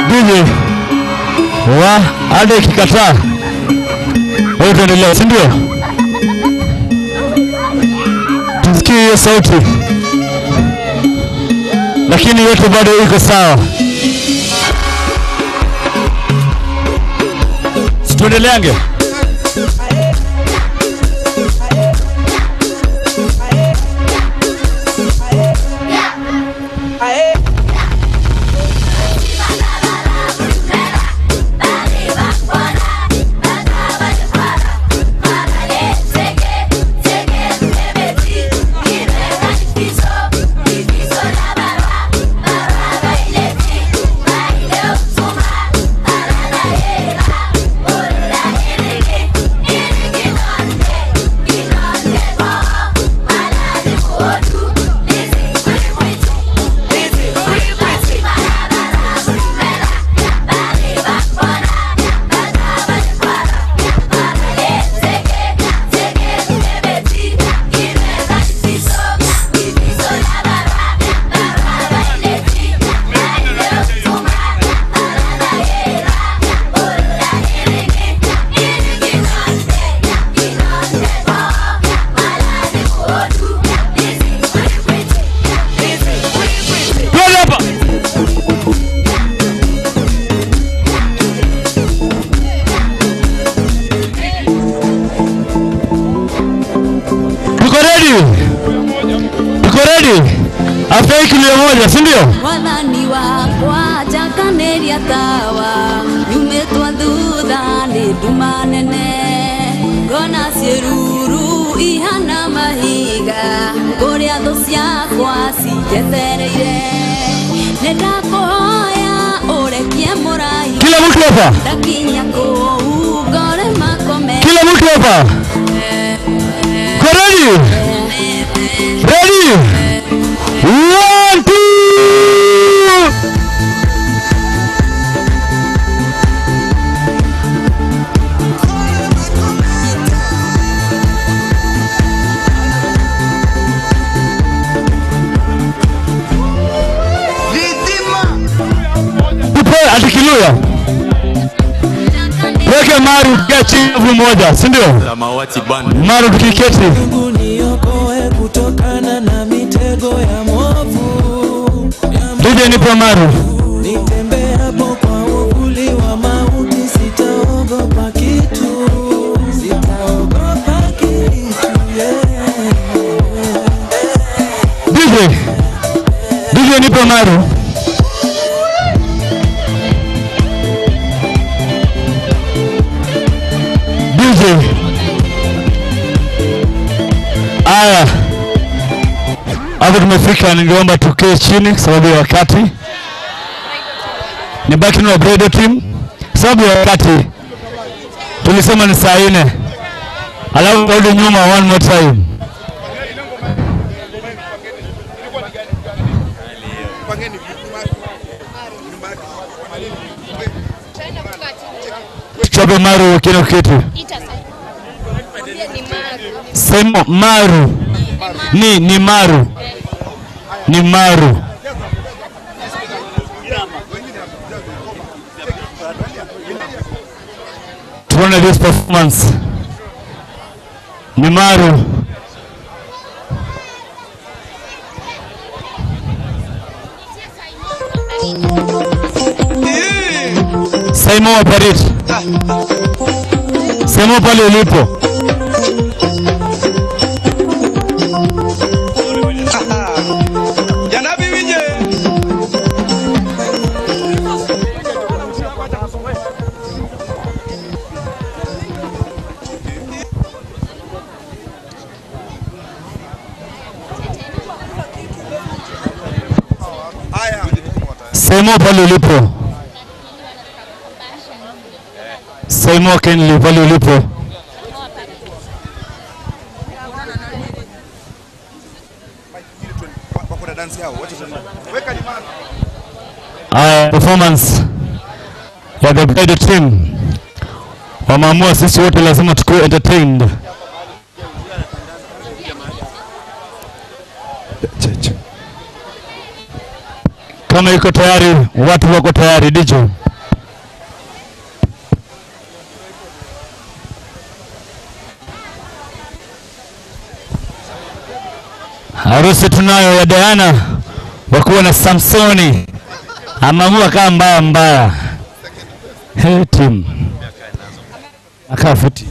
DJ wa hadi kikataa wewe tuendelea, si ndio? sisikii hiyo sauti, lakini yote bado iko sawa. Tuendeleange. After kilio moja, si ndio? Wathani wakwa jakaneria tawa nyumetwa thutha nĩ nduma nene ngona ciĩruru ihana mahiga kũrĩa thũ ciakwa cinjetereire nĩ ndakũhoya ũrekie mũrai kila mtu hapa, ndakinya kũu ngore makome kila mtu hapa. Ready? Ready? 1, 2. Tupe atikiluya. Weke maru kia chini moja, si ndio? Maru tukiketi. Kutokana na mitego ya mwovu. DJ nipo maru. Nitembea hapo kwa uvuli wa mauti, sitaogopa kitu. Sitaogopa kitu. DJ nipo maru. DJ. Aya. Hapo tumefika, ningeomba tukee chini sababu ya wakati. Nibaki na Bredo team sababu ya wakati. Tulisema ni saa 4. Alafu rudi nyuma one more time. Chape maru kile kitu. Sema maru. Ni maru. Ni maru. Tuone this performance. Ni maru. Saimo operate. Saimo pale ulipo. Saimo pale ulipo. Saimo Kenli pale ulipo. Performance ya the Bredo team. Wameamua sisi wote lazima tukue entertained. Kama iko tayari, watu wako tayari, DJ. Harusi tunayo ya Diana wakuwa na Samsoni. Amamua kama mbaya mbaya. Hey team. Akaa fiti.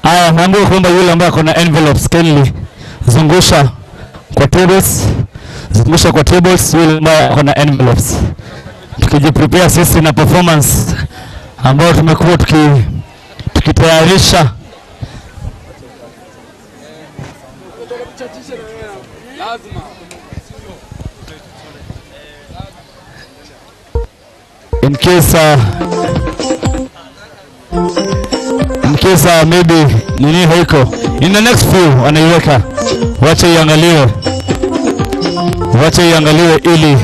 Aya, naambiwa kwamba yule ambaye kuna envelopes Kenley zungusha kwa tables, yule ambaye kuna envelopes. Tukijiprepare sisi na performance ambayo tumekuwa tukitayarisha. In case maybe nini haiko in the next few wanaiweka, wacha iangaliwe ili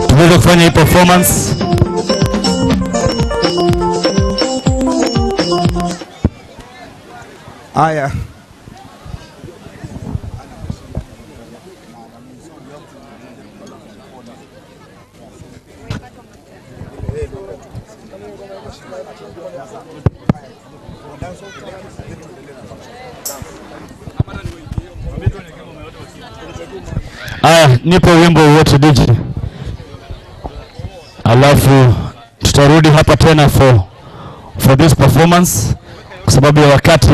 tuweze kufanya hii performance. Aya, nipo wimbo wote DJ, alafu tutarudi hapa tena for this performance kwa sababu ya wakati.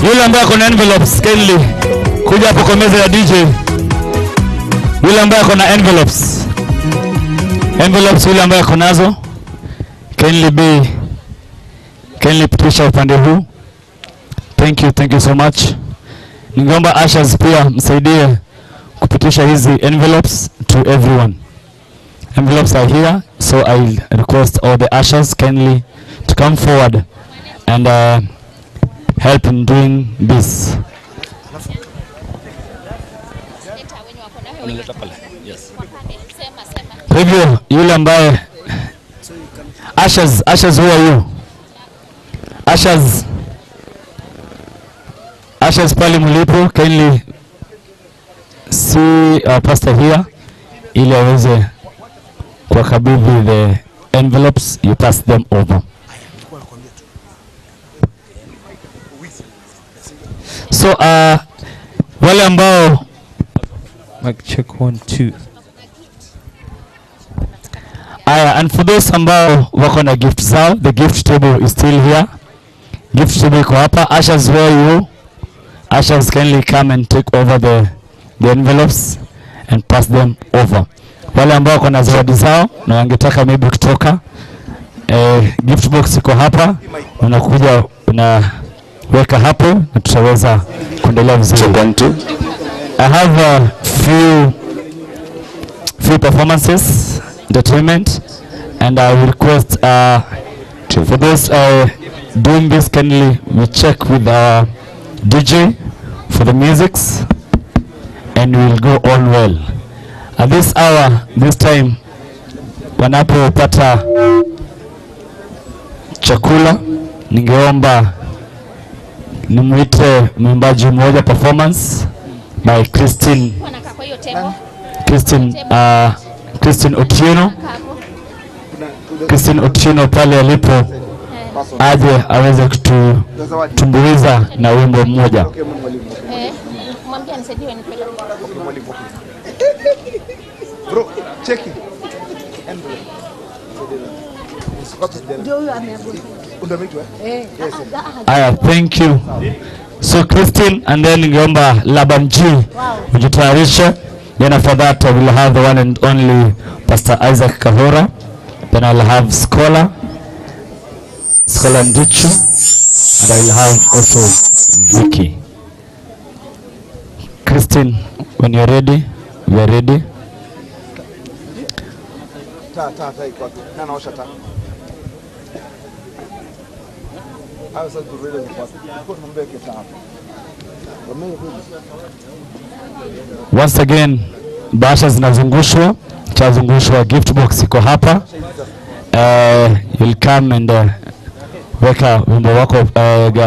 Yule ambaye kuna envelopes Kenley, kuja hapo kwa meza ya DJ. Yule ambaye kuna envelopes, yule ambaye kunazo Kenley B, Kenley pitisha upande huu. Thank you so much. Ningeomba ushers pia msaidie kupitisha hizi envelopes to everyone. Envelopes are here, so I request all the ushers Kenley to come forward and help in doing this. Hivyo yule ambaye ushers, who are you? Ushers pale mlipo, kindly see our pastor here ili aweze kuwakabidhi the envelopes. You pass them over. So Wale ambao mic check 1 2. And for those ambao wako na gift zao, the gift table is still here. Gift table iko hapa. Ushers, where you? Ushers, kindly come and take over the envelopes and pass them over. Wale ambao wako na zawadi zao na wangetaka maybe kutoka, gift box iko hapa, unakuja unaweka hapo na tutaweza kuendelea vizuri. I have a few performances, entertainment, and I will request for those doing this, kindly we check with our DJ for the musics, and we will go on well. At this hour, this time, wanapopata chakula, ningeomba nimwite mwimbaji mmoja, performance by Christine Otieno. Christine Otieno pale alipo aje aweze kutumbuiza na wimbo mmoja. Mwambie anisaidie nipeleke. Bro, check it. Thank you. So Christine, and then ningeomba Laban G ujitayarishe. Then after that I will have the one and only Pastor Isaac Kahora. Then I'll have Scholar Ndichu, and I will have also Vicky. Christine, when you're ready, we are ready. Once again, bahasha zinazungushwa, chazungushwa, gift box iko hapa. You'll come and weka wimbo wako,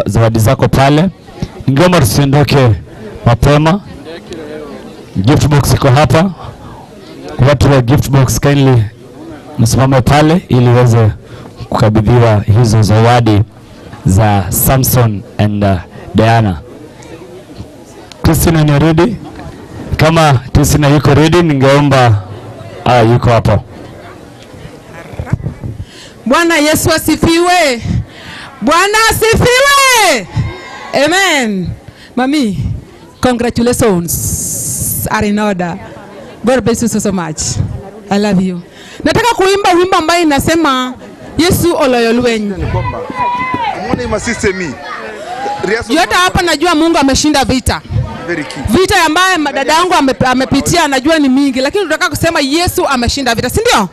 zawadi zako pale. Ningeomba tusiondoke mapema. Gift box iko hapa. Watu wa gift box kindly msimame pale ili weze kukabidhiwa hizo zawadi za Samson and Diana. Christina, are you ready? Kama Christina yuko ready, ningeomba yuko hapo. Bwana Yesu asifiwe. Bwana asifiwe. Amen. Mami, congratulations are in order. God bless you so much. I love you. Nataka kuimba wimbo ambao inasema Yesu oloyolwenyu. Mbona masiste mi? Yote hapa najua Mungu ameshinda vita. Vita ambaye dada yangu amepitia najua ni mingi, lakini tunataka kusema Yesu ameshinda vita, si ndio?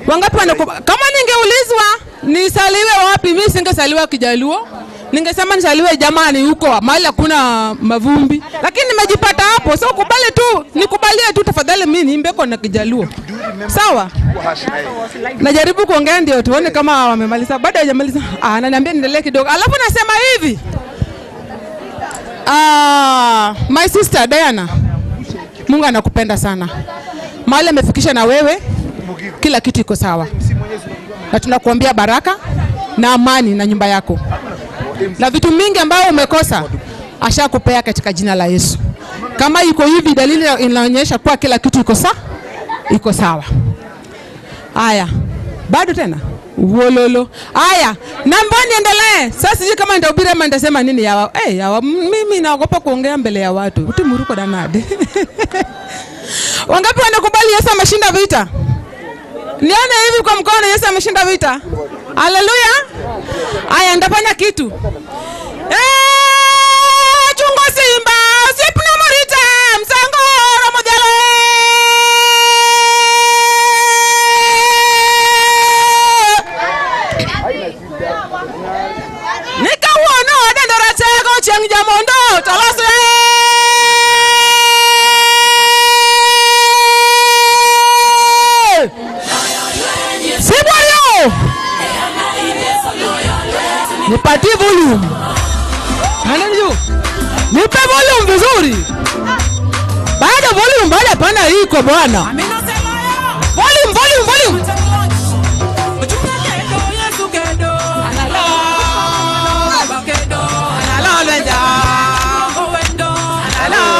Wangapi kama ningeulizwa nisaliwe wapi, mimi singesaliwa Kijaluo. Ningesema nisaliwe jamani huko mahali hakuna mavumbi, lakini nimejipata hapo. So nikubalie tu tafadhali, mimi niimbe kwa Kijaluo. Sawa? Najaribu kuongea ndio tuone kama wamemaliza. Bado hajamaliza. Ananiambia niendelee kidogo. Alafu nasema hivi. My sister Diana, Mungu anakupenda sana. Mahali amefikisha na wewe, kila kitu iko sawa. Na tunakuombea baraka na amani na nyumba yako. Na vitu mingi ambao umekosa, ashakupea katika jina la Yesu. Kama iko hivi, dalili inaonyesha kwa kila kitu iko sawa. Aya, bado tena wololo. Aya, namba niendelee. Sasa siji kama nitahubiri ama nitasema nini yawa. Mimi naogopa kuongea mbele ya watu. Utimuruko danade. Wangapi wanakubali Yesu ameshinda vita? Nione hivi kwa mkono, Yesu ameshinda vita. Haleluya. Aya, ndafanya kitu. Chungo simba, sipna morita, msango ramodele. Nika uono adendora chego cheng jamondo talase. Siborio. Nipatie volume. Ananiju. Nipe volume vizuri. Baada volume baada pana iko bwana. Volume. Hello.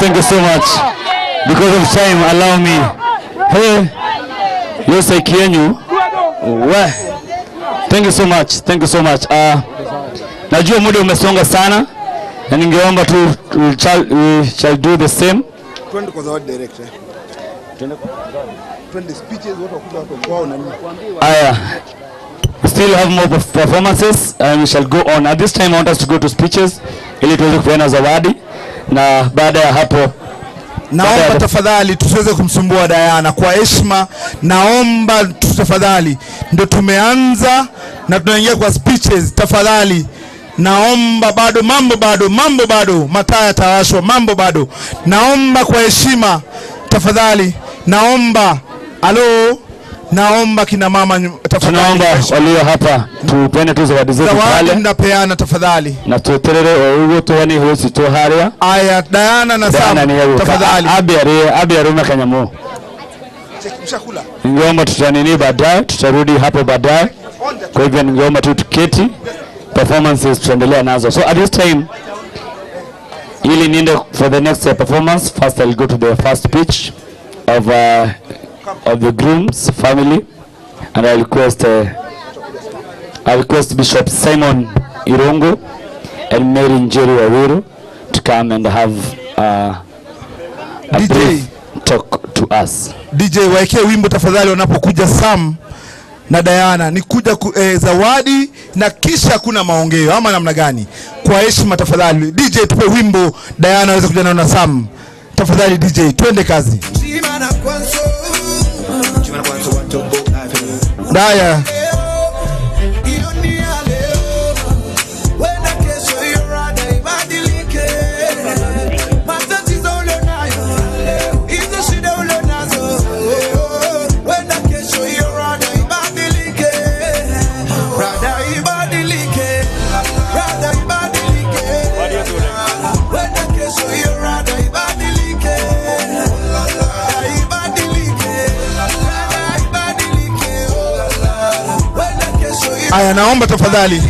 Thank you so much. Because of time, allow me. Hey, Yosai Kienyu. Thank you so much. Thank you so much. Najua muda umesonga sana na ningeomba tu we shall do the same. Twende kwa zawadi director. Twende speeches watu kwao na nini. Aya. We still have more performances and we shall go on. At this time I want us to go to speeches ili tuweze kupeana zawadi. Na baada ya hapo naomba tafadhali tusiweze kumsumbua Diana kwa heshima. Naomba tafadhali, ndio tumeanza na tunaingia kwa speeches. Tafadhali naomba, mambo bado mataa yatawashwa, mambo bado. Naomba kwa heshima tafadhali, naomba kina mama tafadhali. Tunaomba walio hapa tupende tu zawadi zetu pale. Zawadi mnapeana tafadhali. Na tuterere ugo tuani hosi to haria. Aya, Diana na Sam tafadhali. Abi Kanyamu. Mshakula. Ningeomba tutanini baadaye, tutarudi hapo baadaye. Kwa hivyo ningeomba tu tuketi, performances tuendelea nazo. So at this time ili niende for the next performance, first I'll go to the first speech of the groom's family, and I request Bishop Simon Irongo and Mary Njeri Wawiru to come and have a brief talk to us. DJ waekee wimbo tafadhali wanapokuja Sam na Diana. Ni kuja zawadi na kisha kuna maongeo ama namna gani? Kwa heshima tafadhali DJ tupe wimbo Diana aweze kuja na Sam. Tafadhali DJ twende kazi. Daya. Aya, naomba tafadhali.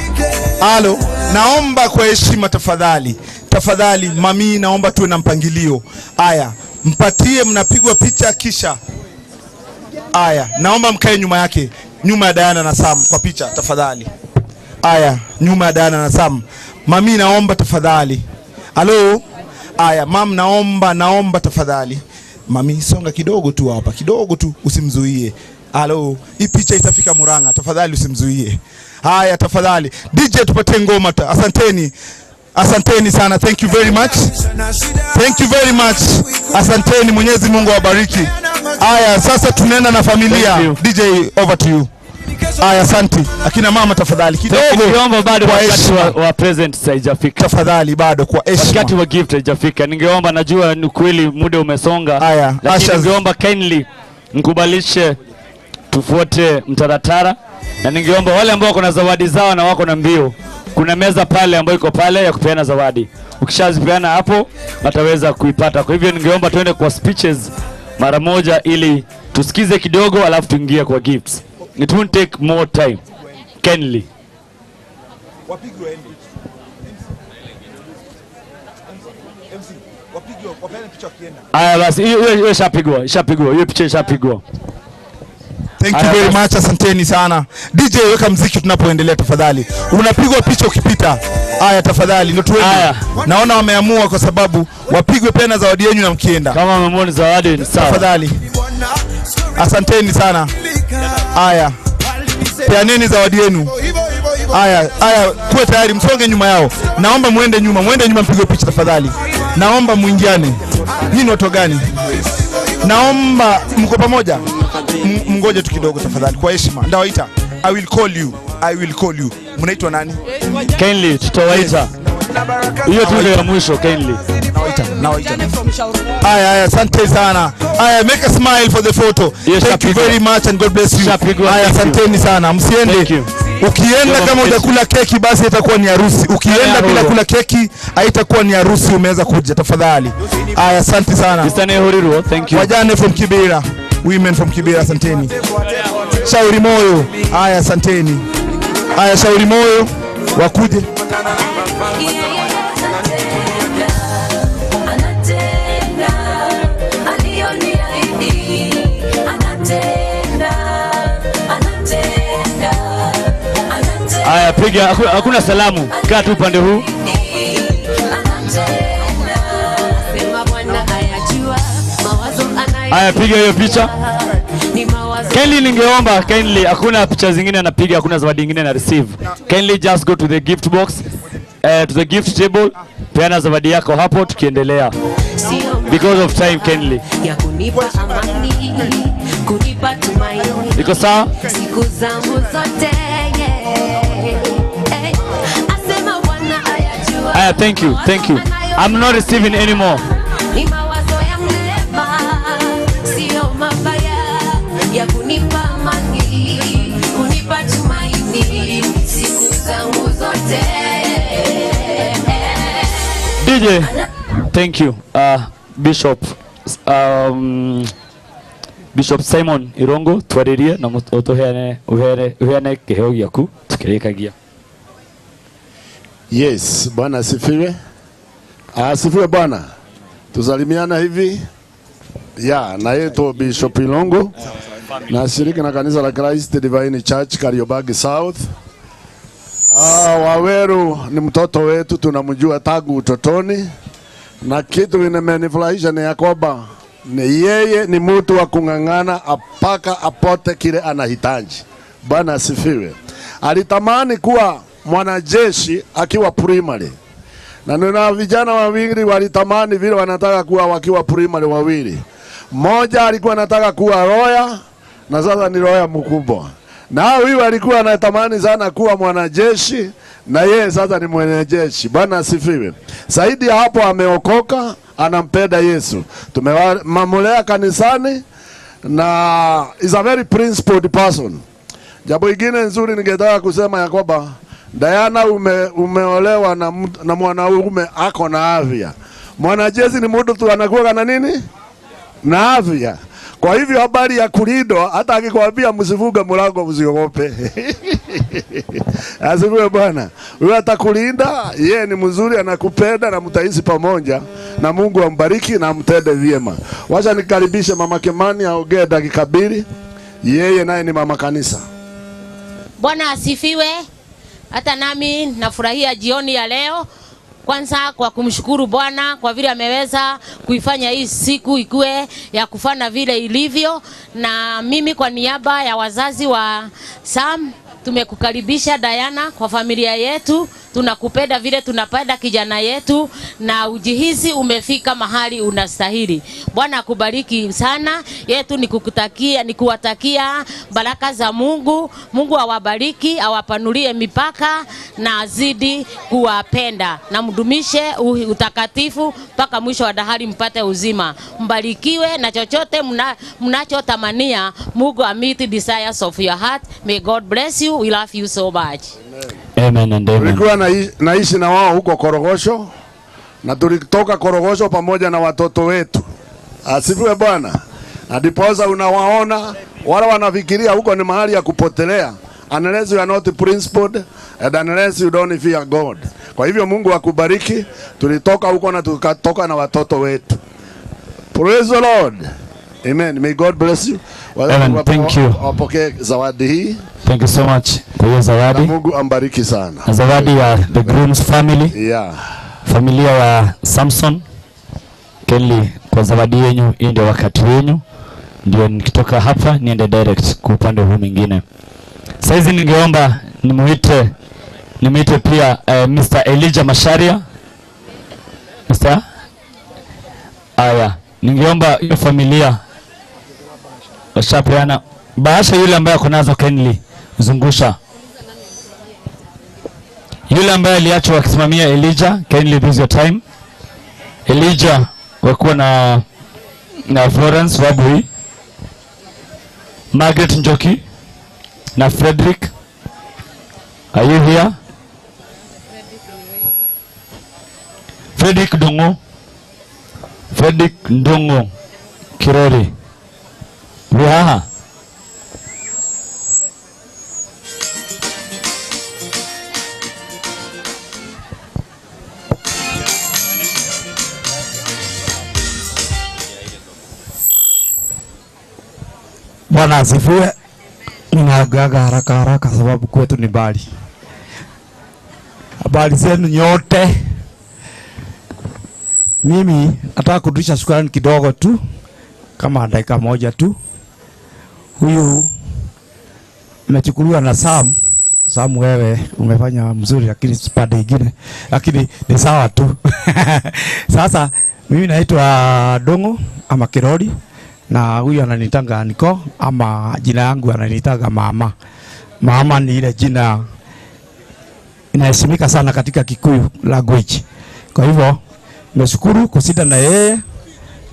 Halo, naomba kwa heshima tafadhali. Tafadhali mami, naomba tuwe na mpangilio. Aya, mpatie, mnapigwa picha kisha. Aya, naomba mkae nyuma yake, nyuma ya Diana na Sam kwa picha tafadhali. Aya, nyuma ya Diana na Sam. Mami, naomba tafadhali. Halo. Aya, mam, naomba tafadhali. Mami, songa kidogo tu hapa, kidogo tu, usimzuie. Halo, hii picha itafika Murang'a, tafadhali usimzuie. Haya, tafadhali. DJ tupatie ngoma. Asanteni. Asanteni sana. Thank you very much. Thank you very much. Asanteni, Mwenyezi Mungu awabariki. Haya, sasa tunaenda na familia. DJ, over to you. Haya, asante. Akina mama tafadhali kidogo. Ningeomba bado wakati wa present haijafika. Tafadhali bado kwa heshima. Wakati wa gift haijafika. Ningeomba, najua ni kweli muda umesonga. Haya, lakini ningeomba kindly mkubalishe tufuate mtaratara, na ningeomba wale ambao wako na zawadi zao na wako na mbio, kuna meza pale ambayo iko pale ya kupeana zawadi. Ukishazipeana hapo wataweza kuipata. Kwa hivyo ningeomba tuende kwa speeches mara moja ili tusikize kidogo alafu tuingie kwa gifts. It won't take more time. Kindly. Wapigwe ende. MC, wapigwe, wapene picha kienda. Aya basi, hiyo ishapigwa. Hiyo picha ishapigwa. Thank you very much, asanteni sana. DJ, weka mziki tunapoendelea tafadhali. Unapigwa picha ukipita. Haya tafadhali, ndio tuende. Naona wameamua kwa sababu wapigwe pena zawadi yenu na mkienda. Kama wameamua zawadi ni sawa. Tafadhali. Asanteni sana. Haya. Peaneni zawadi yenu. Haya, kuwe tayari, msonge nyuma yao. Naomba muende nyuma mpigwe picha tafadhali. Naomba muingiane. Hii ni watu gani? Naomba mko pamoja. Mngoje tu kidogo tafadhali kwa heshima. Ndawaita. I will call you. Mnaitwa nani? Kindly tutawaita. Hiyo tu ndio ya mwisho kindly. Nawaita. Aya, asante sana. Aya, make a smile for the photo. Thank you very much and God bless you. Aya, asanteni sana. Msiende. Ukienda kama hujakula keki basi itakuwa ni harusi. Ukienda bila kula keki haitakuwa ni harusi, umeweza kuja tafadhali. Aya, asante sana. Kisane Horiro, thank you. Wajane from Kibera. Women from Kibera, asanteni. Shauri Moyo. Aya, asanteni. Aya, Shauri Moyo wakuje. Aya, piga, hakuna salamu. Kaa tu upande huu. Aya, piga hiyo picha. Kindly ningeomba, kindly, hakuna picha zingine anapiga, hakuna zawadi nyingine na receive. Kindly just go to the gift box, to the gift table. Peana zawadi yako hapo tukiendelea. Because of time, kindly. Iko sawa? Siku zangu zote. Aya, thank you. I'm not receiving anymore. Ni mawazo ya mlema, sio mabaya, ya kunipa amani, kunipa tumaini, siku zangu zote. DJ, thank you. Bishop Simon Irongo twaririe na utoheane uheane kiheo gyaku tukirikagia. Yes, Bwana asifiwe. Asifiwe Bwana. Tusalimiana hivi. Naitwa Bishop Irongo. Na shirika na kanisa la Christ Divine Church Kariobangi South. Waweru ni mtoto wetu, tunamjua tangu utotoni. Na kitu kimenifurahisha ni kwamba yeye ni mtu wa kung'ang'ana mpaka apote kile anahitaji. Bwana asifiwe. Alitamani kuwa mwanajeshi akiwa primary. Na nina vijana wawili walitamani vile wanataka kuwa wakiwa primary wawili. Mmoja alikuwa anataka kuwa lawyer na sasa ni lawyer mkubwa. Na huyu alikuwa anatamani sana kuwa mwanajeshi na yeye sasa ni mwanajeshi. Bwana asifiwe. Zaidi ya hapo ameokoka, anampenda Yesu. Tumemamulea kanisani na is a very principled person. Jambo lingine nzuri ningetaka kusema ya kwamba Diana umeolewa na mwanaume ako na afya. Mwanajeshi ni mtu tu anakuwa na nini? Na afya. Kwa hivyo habari ya kulindwa, hata akikwambia msivuge mlango msiogope. Asifiwe Bwana. Wewe atakulinda, yeye ni mzuri, anakupenda na mtaishi pamoja, na Mungu ambariki na mtende vyema. Wacha nikaribishe Mama Kimani aongee dakika 2. Yeye naye ni mama kanisa. Bwana asifiwe. Hata nami nafurahia jioni ya leo. Kwanza kwa kumshukuru Bwana kwa vile ameweza kuifanya hii siku ikue ya kufana vile ilivyo, na mimi kwa niaba ya wazazi wa Sam tumekukaribisha Diana kwa familia yetu. Tunakupenda vile tunapenda kijana yetu, na ujihisi umefika mahali unastahili. Bwana akubariki sana. Yetu ni kuwatakia baraka za Mungu. Mungu awabariki, awapanulie mipaka na azidi kuwapenda, na mdumishe utakatifu mpaka mwisho wa dahari mpate uzima. Mbarikiwe na chochote mnachotamania. Mungu meet desires of your heart. May God bless you. We love you so much. Amen and amen. Tulikuwa naishi na wao huko Korogosho, na tulitoka Korogosho pamoja na watoto wetu. Asifiwe Bwana. Adipoza unawaona wala wanafikiria huko ni mahali ya kupotelea. Unless you are not principled and unless you don't fear God. Kwa hivyo Mungu akubariki. Tulitoka huko na tukatoka na watoto wetu. Praise the Lord. Amen. May God bless you. Amen. Thank you. Wapokee zawadi hii. Thank you so much kwa hiyo zawadi. Mungu ambariki sana. Zawadi ya the groom's family. Yeah. Familia ya Samson. Kenli, kwa zawadi yenu, hii ndio wakati wenu. Ndio nikitoka hapa niende direct kwa upande huu mwingine. Saizi ningeomba nimuite pia Mr. Elijah Masharia. Mr. Aya, ningeomba hiyo familia washapeana bahasha. Yule ambaye kunazo Kenli zungusha. Yule ambaye aliachwa akisimamia Elijah, Kenli, this your time. Elijah wakuwa na Florence Wabui, Margaret Njoki na Frederick. Are you here? Frederick Ndongo Kirori. Ruhaha. Bwana asifiwe. Ninagaga haraka sababu kwetu ni mbali. Habari zenu nyote. Mimi nataka kurudisha shukrani kidogo tu, kama dakika moja tu. Huyu umechukuliwa na Sam, wewe umefanya mzuri, lakini sipade ingine, lakini ni sawa tu. Sasa mimi naitwa Dongo ama Kirori, na huyu ananitanga Niko, ama jina yangu ananitanga Mama. Mama ni ile jina inaheshimika sana katika Kikuyu language. Kwa hivyo nimeshukuru kusida na yeye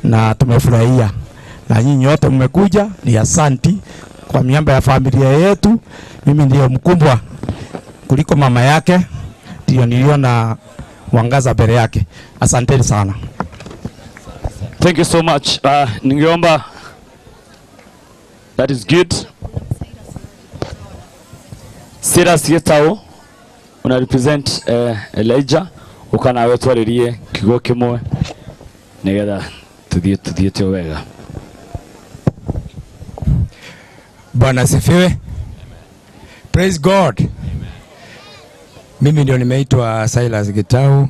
na tumefurahia. Na nyinyi wote mmekuja, ni asanti kwa miamba ya familia yetu. Mimi ndio mkubwa kuliko mama yake, ndio niliona mwangaza mbele yake. Asanteni sana. Thank you so much. Ningeomba, that is good. Sira Sietao una represent Elijah, ukana wetu alirie kigo kimwe nigetha tuthie wega. Bwana asifiwe. Praise God. Amen. Mimi ndio nimeitwa Silas Gitau.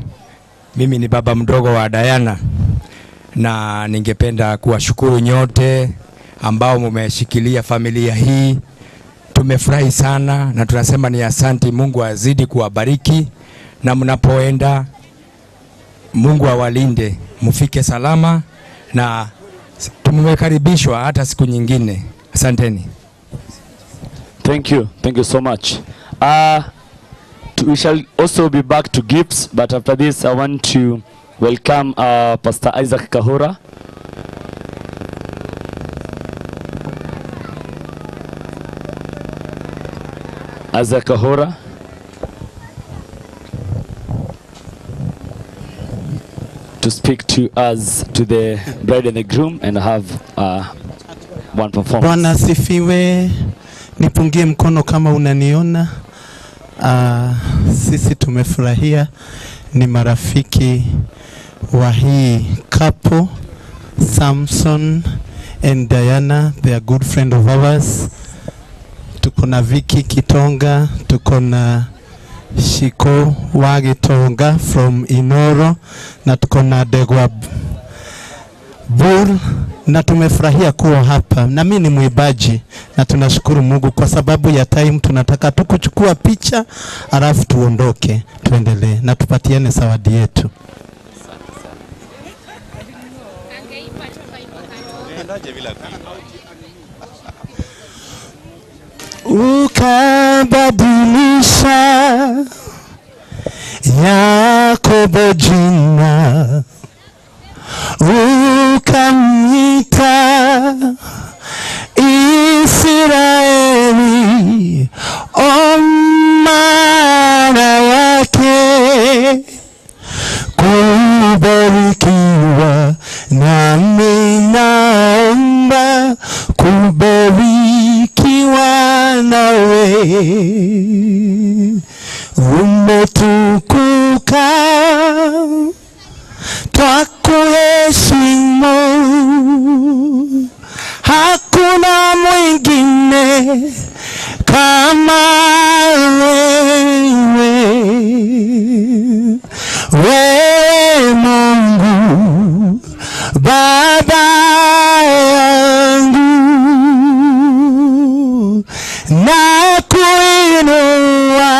Mimi ni baba mdogo wa Diana, na ningependa kuwashukuru nyote ambao mmeshikilia familia hii. Tumefurahi sana na tunasema ni asante. Mungu azidi kuwabariki, na mnapoenda Mungu awalinde, mufike salama, na tumekaribishwa hata siku nyingine. Asanteni. Thank you so much. We shall also be back to gifts, but after this I want to welcome Pastor Isaac Kahura. Isaac Kahura. To speak to us, to the bride and the groom, and have one performance. Bwana asifiwe. Nipungie mkono kama unaniona. Sisi tumefurahia, ni marafiki wa hii couple, Samson and Diana. They are good friend of ours. Tuko na Vicky Kitonga, tuko na Shiko Wagitonga from Inoro, na tuko na Degwa Bull, na tumefurahia kuwa hapa. Na mimi ni muibaji, na tunashukuru Mungu kwa sababu ya time. Tunataka tukuchukua picha alafu tuondoke, tuendelee na tupatiane zawadi yetu. Ukabadilisha Yakobo jina, ukamwita Israeli, maana yake kubarikiwa. Nami naomba kubarikiwa nawe, umetukuka twakuheshimu, hakuna mwingine kama wewe, wewe Mungu Baba yangu, na kuinua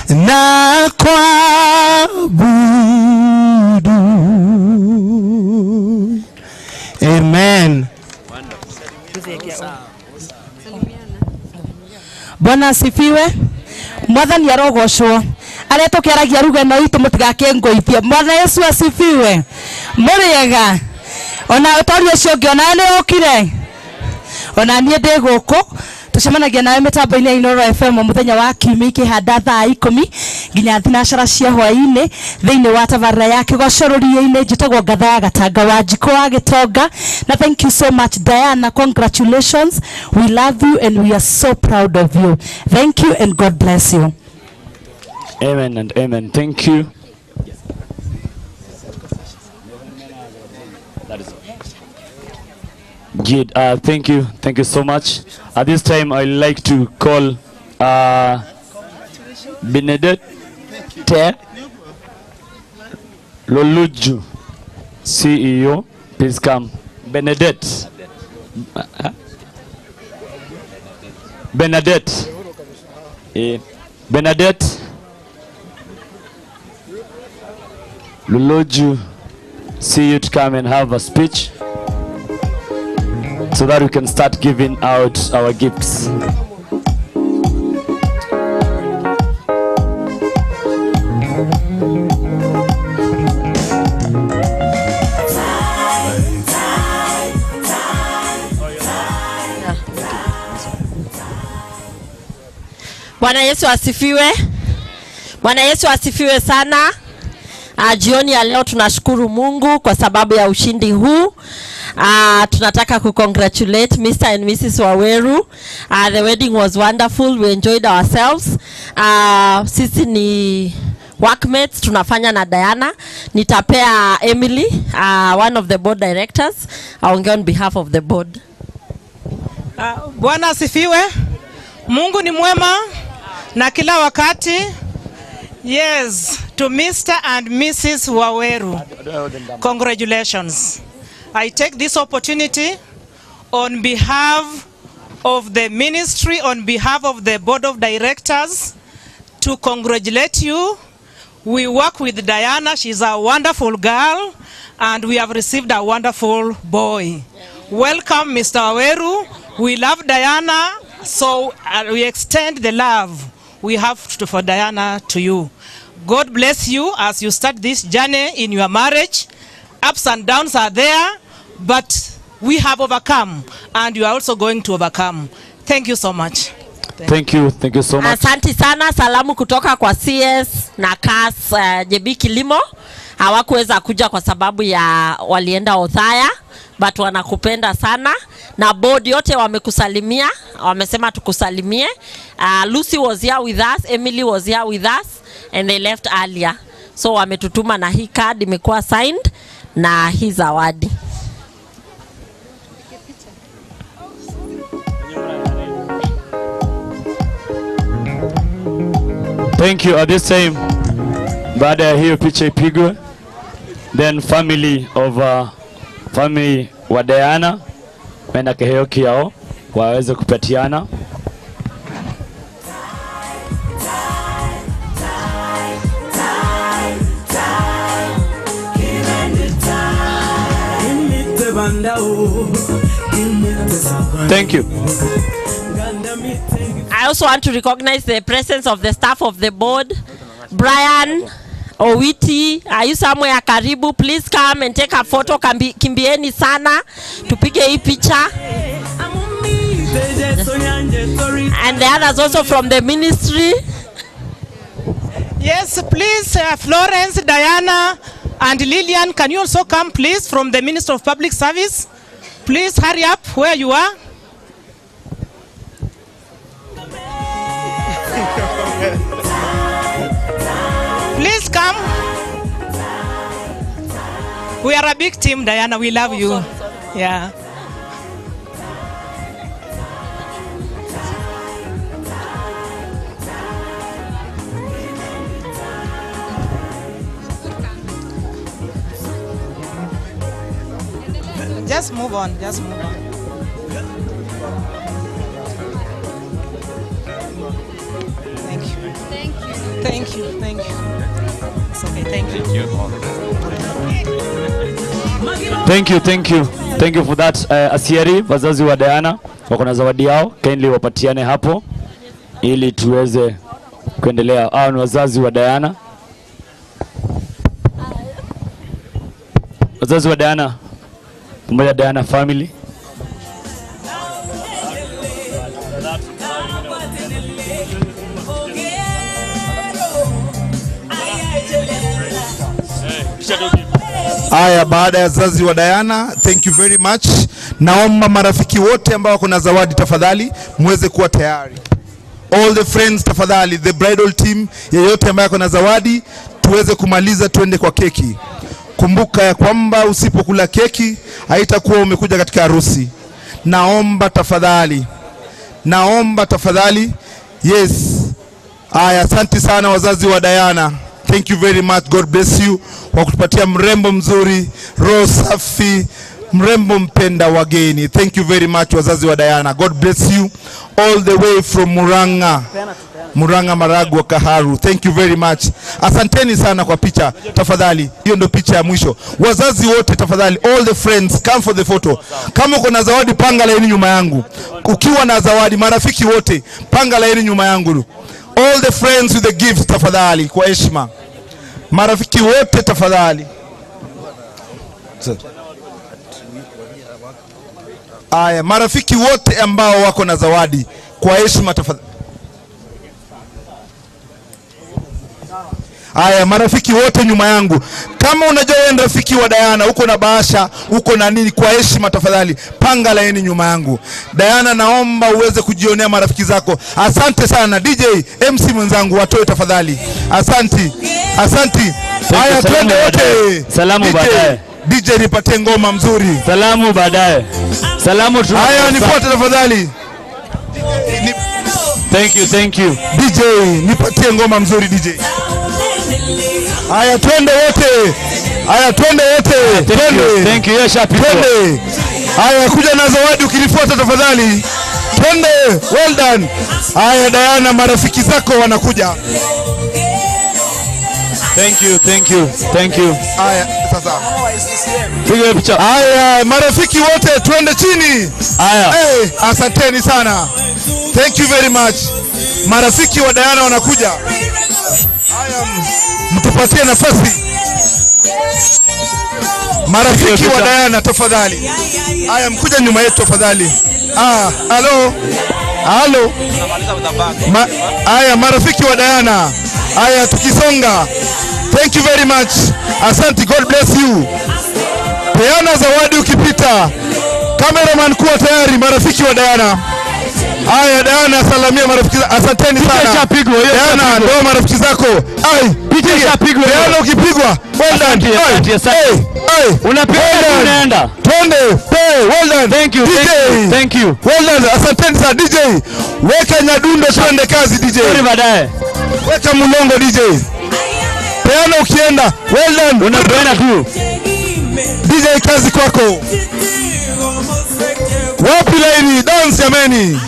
na kuabudu. Amen. Bwana asifiwe. Mwathani arogoshwo. Aria tukiaragia rugano itu mutigake ngoithie. Bwana Yesu asifiwe. Muriega. Ona utorio cio ngiona ni okire. Ona nie ndi guku tucemanagia nawe mitambo-ini ya Inoro FM muthenya wa kiumia ikihanda thaa 10 nginya thinacara cia hwaini thiini wa tabarĩra ya Kigoco rũriĩ-inĩ. Njĩtagwo Ngatha ya Gatanga wa Njiko wa Gitonga. Na thank you so much Diana, congratulations, we love you and we are so proud of you. Thank you and God bless you. Amen and amen. Thank you. That is good. Thank you so much. At this time I'd like to call Benedette Loluju, CEO. Please come. Benedette. Benedette Loluju, see you to come and have a speech so that we can start giving out our gifts. Bwana Yesu asifiwe. Bwana Yesu asifiwe sana. Jioni ya leo tunashukuru Mungu kwa sababu ya ushindi huu. Tunataka congratulate Mr. and Mrs. Waweru. The wedding was wonderful. We enjoyed ourselves. Sisi ni workmates, tunafanya na Diana. Nitapea Emily, one of the board directors, aongee on behalf of the board. Bwana asifiwe. Mungu ni mwema na kila wakati. Yes, to Mr. and Mrs. Waweru, congratulations. I take this opportunity on behalf of the ministry, on behalf of the board of directors, to congratulate you. We work with Diana. She's a wonderful girl, and we have received a wonderful boy. Welcome, Mr. Aweru. We love Diana, so we extend the love we have for Diana to you. God bless you as you start this journey in your marriage. Ups and downs are there, but we have overcome, and you are also going to overcome. Thank you so much. Thank you so much. Asante sana, salamu kutoka kwa CS na CAS JB Kilimo. Hawakuweza kuja kwa sababu ya walienda Othaya, but wanakupenda sana. Na board yote wamekusalimia, wamesema tukusalimie. Lucy was here with us, Emily was here with us, and they left earlier. So wametutuma na hii card imekuwa signed na hii zawadi. Thank you. At this time, baada ya hiyo picha ipigwe, then family wa Diana wenda keheo kiao waweze kupatiana. Thank you. I also want to recognize the presence of the staff of the board. Brian Owiti, are you somewhere karibu? Please come and take a photo. Kimbieni sana tupige hii picha. And the others also from the ministry. Yes, please, Florence, Diana, and Lillian, can you also come, please, from the Ministry of Public Service? Please hurry up where you are. Please come. We are a big team, Diana. We love you. Yeah. Just move on. Just move on. Thank you. Thank you. Thank you. Thank you. It's okay. Thank you. Thank you for that. Asiari, wazazi wa Diana wako na zawadi yao, kindly wapatiane hapo ili tuweze kuendelea. Hao ni wazazi wa Diana. Wazazi wa Diana, pamoja Diana family. Aya, baada ya wazazi wa Diana, thank you very much. Naomba marafiki wote ambao kuna zawadi tafadhali muweze kuwa tayari. All the friends tafadhali, the bridal team, yeyote ambaye kuna zawadi, tuweze kumaliza tuende kwa keki. Kumbuka ya kwamba usipokula keki haitakuwa umekuja katika harusi. Naomba tafadhali. Yes. Aya, asante sana wazazi wa Diana. Thank you very much. God bless you kwa kutupatia mrembo mzuri, roho safi, mrembo mpenda wageni. Thank you very much wazazi wa Diana. God bless you all the way from Murang'a Maragwa Kaharu. Thank you very much. Asanteni sana kwa picha. Tafadhali, hiyo ndio picha ya mwisho. Wazazi wote tafadhali, all the friends, come for the photo. Kama uko na zawadi panga laini nyuma yangu. Ukiwa na zawadi, marafiki wote panga laini nyuma yangu. All the friends with the gifts tafadhali, kwa heshima. Marafiki wote tafadhali. Aya, marafiki wote ambao wako na zawadi kwa heshima tafadhali. Aya, marafiki wote nyuma yangu. Kama unajua wewe ni rafiki wa Diana, uko na bahasha, uko na nini, kwa heshima tafadhali panga laini nyuma yangu. Diana, naomba uweze kujionea marafiki zako. Asante sana DJ MC mwenzangu, watoe tafadhali. Asante. Aya, twende wote. Salamu baadaye. DJ nipatie ngoma mzuri. Salamu baadaye. Salamu tu. Aya, nifuate tafadhali. Thank you. DJ nipatie ngoma mzuri DJ. Aya, twende wote. Thank you. Yes, happy. Twende. Aya, kuja na zawadi ukinifuata tafadhali. Twende. Well done. Aya, Diana, marafiki zako wanakuja. Thank you. Aya. sasa. Piga picha. Haya, marafiki wote twende chini. Haya. Asanteni sana. Thank you very much. Marafiki wa Diana wanakuja. Haya, mtupatie nafasi. Marafiki wa Diana tafadhali. Haya, mkuja nyuma yetu tafadhali. Hello. Hello. Haya, marafiki wa Diana. Haya, tukisonga. Thank you very much. Asante, God bless you. Peana zawadi ukipita. Cameraman kuwa tayari, marafiki wa Diana. Haya, Diana salamia marafiki. Asanteni sana. Diana, ndio marafiki zako. Picha ishapigwa. Diana ukipigwa. Well done. Unapiga unaenda. Twende. Well done. Thank you. DJ. Thank you. Well done. Asanteni sana DJ. Weka nyadundo twende kazi DJ. Sorry baadaye. Weka mulongo DJ. Peana ukienda. Well done. Unapeana tu. DJ kazi kwako. Wapi laini dance jameni.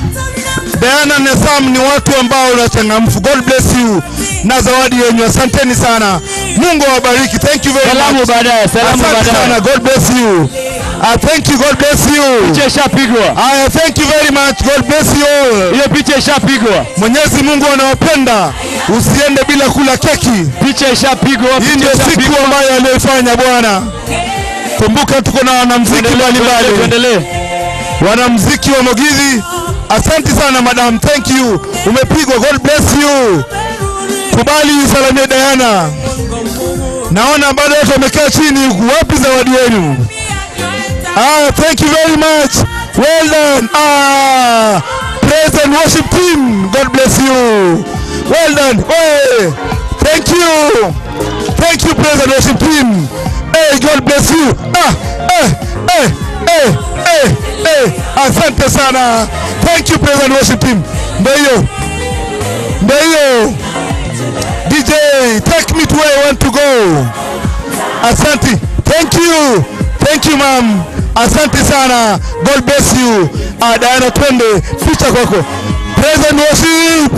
Diana na Sam ni watu ambao wanachangamfu. God bless you. Na zawadi yenu. Asanteni sana. Mungu awabariki. Thank you very much. Salamu baadaye. Salamu baadaye. God bless you. Thank you. God bless you. Picha ishapigwa. Thank you very much. God bless you all. Hiyo picha ishapigwa. Mwenyezi Mungu anawapenda. Usiende bila kula keki. Picha ishapigwa. Hii ndio siku ambayo aliyofanya Bwana. Kumbuka tuko na wanamuziki mbalimbali. Tuendelee. Wanamuziki wa Mogithi. Asante sana madam. Thank you. Umepigwa. God bless you. Kubali salamia Diana. Naona bado watu wamekaa chini huku. Wapi zawadi yenu? Thank you very much. Well done. Praise and worship team. God bless you. Well done. Thank you. Thank you, praise and worship team. God bless you. Asante sana. Thank you, praise and worship team. Ndio. DJ, take me to where I want to go. Asante. Thank you, ma'am. Asante sana. God bless you. Diana, twende picha kwako. Praise and worship.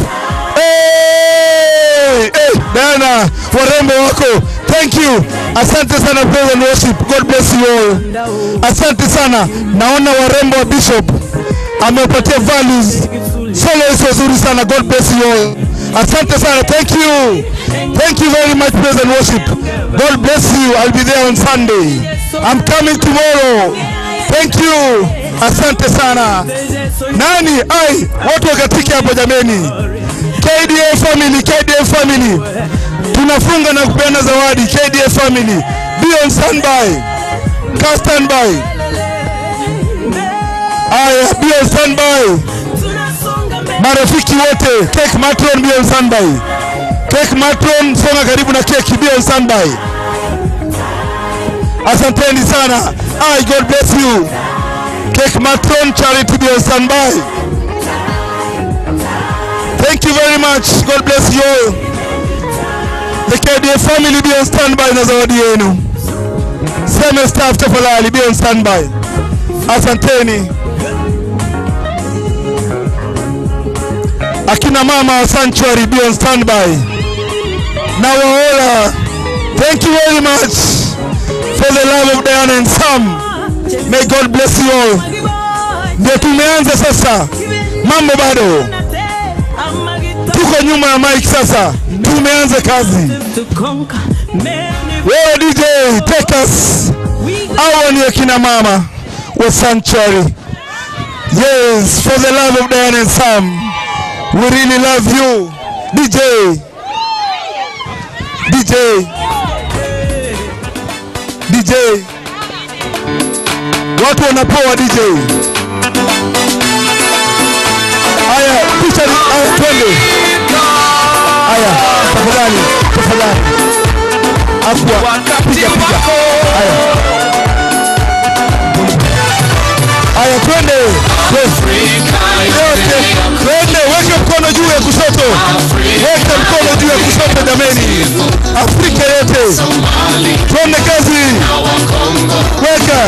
Diana, warembo wako. Thank you. Asante sana, praise and worship. God bless you all. Asante sana. Naona warembo wa Bishop amepatia values. Solo nzuri sana. God bless you all. Asante sana. Thank you. Thank you very much, praise and worship. God bless you. I'll be there on Sunday. I'm coming tomorrow. Thank you. Asante sana. Nani? Watu wakatiki hapo jameni. KDA family. Tunafunga na kupeana zawadi. KDA family. Be on standby. Car standby. Be on standby. Marafiki wote. Cake matron be on standby. Cake matron songa karibu na keki. Be on standby. Asanteni sana. God bless you. Cake matron charity be on standby. Thank you very much. God bless you all. The KDA family be on standby na zawadi yenu. Same staff tafadhali be on standby. Asanteni. Akina mama wa Sanctuary be on standby. Na waola. Thank you very much for the love of Diana and Sam. May God bless you all. Ndio tumeanza sasa. Mambo bado. Tuko nyuma ya mic sasa. Tumeanza kazi. Wewe DJ, take us. Hawa ni akina mama wa Sanctuary. Yes, for the love of Diana and Sam. We really love you. DJ. Watu wanapoa DJ. Aya, picha twende. Aya, tafadhali. Afwa, picha. Aya, twende. Twende, weka mkono juu ya kushoto. Weka mkono juu ya kushoto jameni. Afrika yote. Twende kazi. Weka.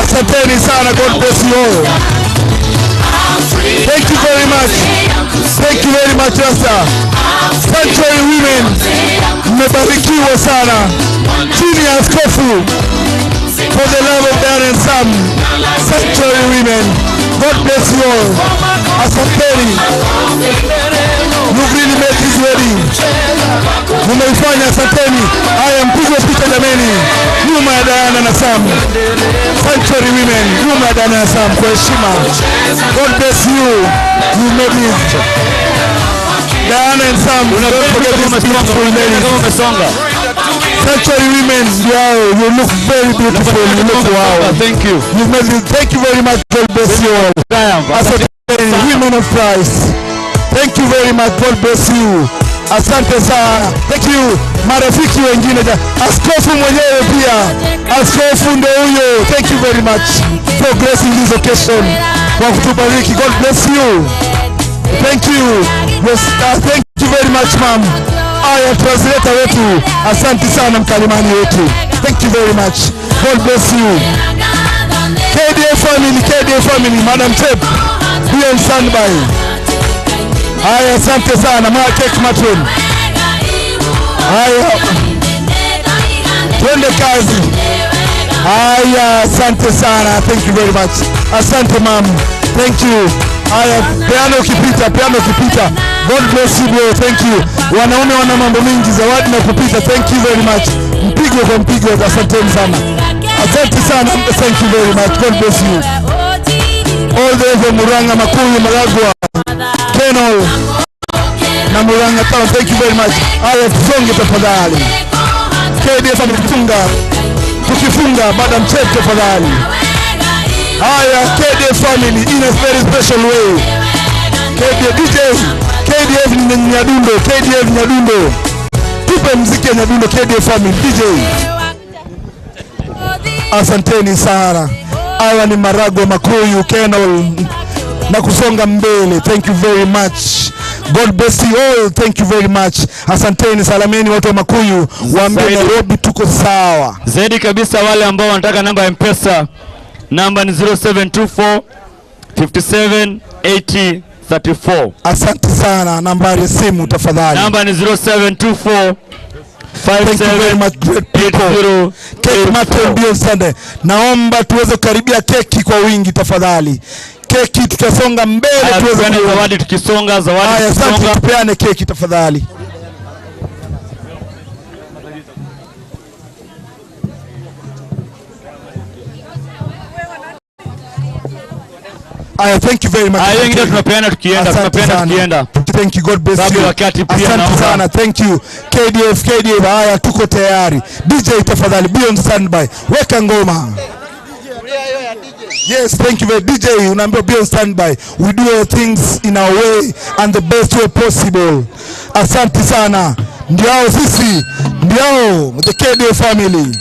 Asanteni sana. God bless you all. Thank you very much. Thank you very much, Rasta. Sanctuary women. Mmebarikiwa sana. chini ya askofu. For the love of Diana and Sam, Sanctuary Women, God bless you all. Asanteni. You've really made this wedding. Mumeifanya, asanteni. Haya, mpigwe picha jameni, nyuma ya Diana na Sam. Sanctuary Women, nyuma ya Diana na Sam, kwa heshima. God bless you. You made it. Diana and Sam, don't forget this beautiful ladies. Sanctuary Women, wow, you look very beautiful. You look wow. Thank you. You made it. Thank you very much. God bless you all. Asante, women of Christ. Thank you very much. God bless you. Asante sana. Thank you. Marafiki wengine, askofu mwenyewe pia. Askofu ndio huyo. Thank you very much for gracing this occasion. Kwa kutubariki. God bless you. Thank you. Yes, thank you very much, ma'am. Aya, translator wetu, asante sana mkalimani wetu. Thank you very much. God bless you. KDA family, Madam Chep, be on standby. Aya, asante sana, ma cake matron. Aya, twende kazi. Aya, asante sana. Thank you very much. Asante ma'am. Thank you. Aya, piano ukipita. God bless you bro. Thank you. Wanaume wana mambo mingi, zawadi na kupita. Thank you very much. Mpigo kwa mpigo, asanteni sana. Asante sana. Thank you very much. God bless you. All the way from Muranga, Makuyu, Maragwa, Kenol na Muranga town. Thank you very much. Aya, tusonge tafadhali. KDF tukifunga Madam Chep tafadhali. Aya, KDF family in a very special way. KDF ni Nyadundo. KDF Nyadundo. Tupe mziki ya Nyadundo. KDF family. DJ. Asanteni sana. Hawa ni Maragwa, Makuyu, Kenol na kusonga mbele. Thank you very much. God bless you all. Thank you very much. Asanteni, salameni watu wa Makuyu. Waambie Nairobi tuko sawa. Zaidi kabisa wale ambao wanataka namba ya M-Pesa, namba ni 0724 57 80 34. Asante sana. Nambari ya simu tafadhali. Namba ni 0724 Thank you very much, great people. Cake Martin Bill Sunday. Naomba tuweze kukaribia keki kwa wingi tafadhali. Keki tutasonga mbele, tuweze kupeana zawadi tukisonga. Asante, tupeane keki tafadhali. Thank you very much. Tunapeana tukienda. Thank you, God bless you. Asante sana. Thank you. KDF. Haya, tuko tayari. DJ tafadhali, be on standby. Weka ngoma. Yes, thank you very much. DJ, unaambiwa be on standby. We do all things in our way and the best way possible. Asante sana. Ndio sisi, ndio the KDF family.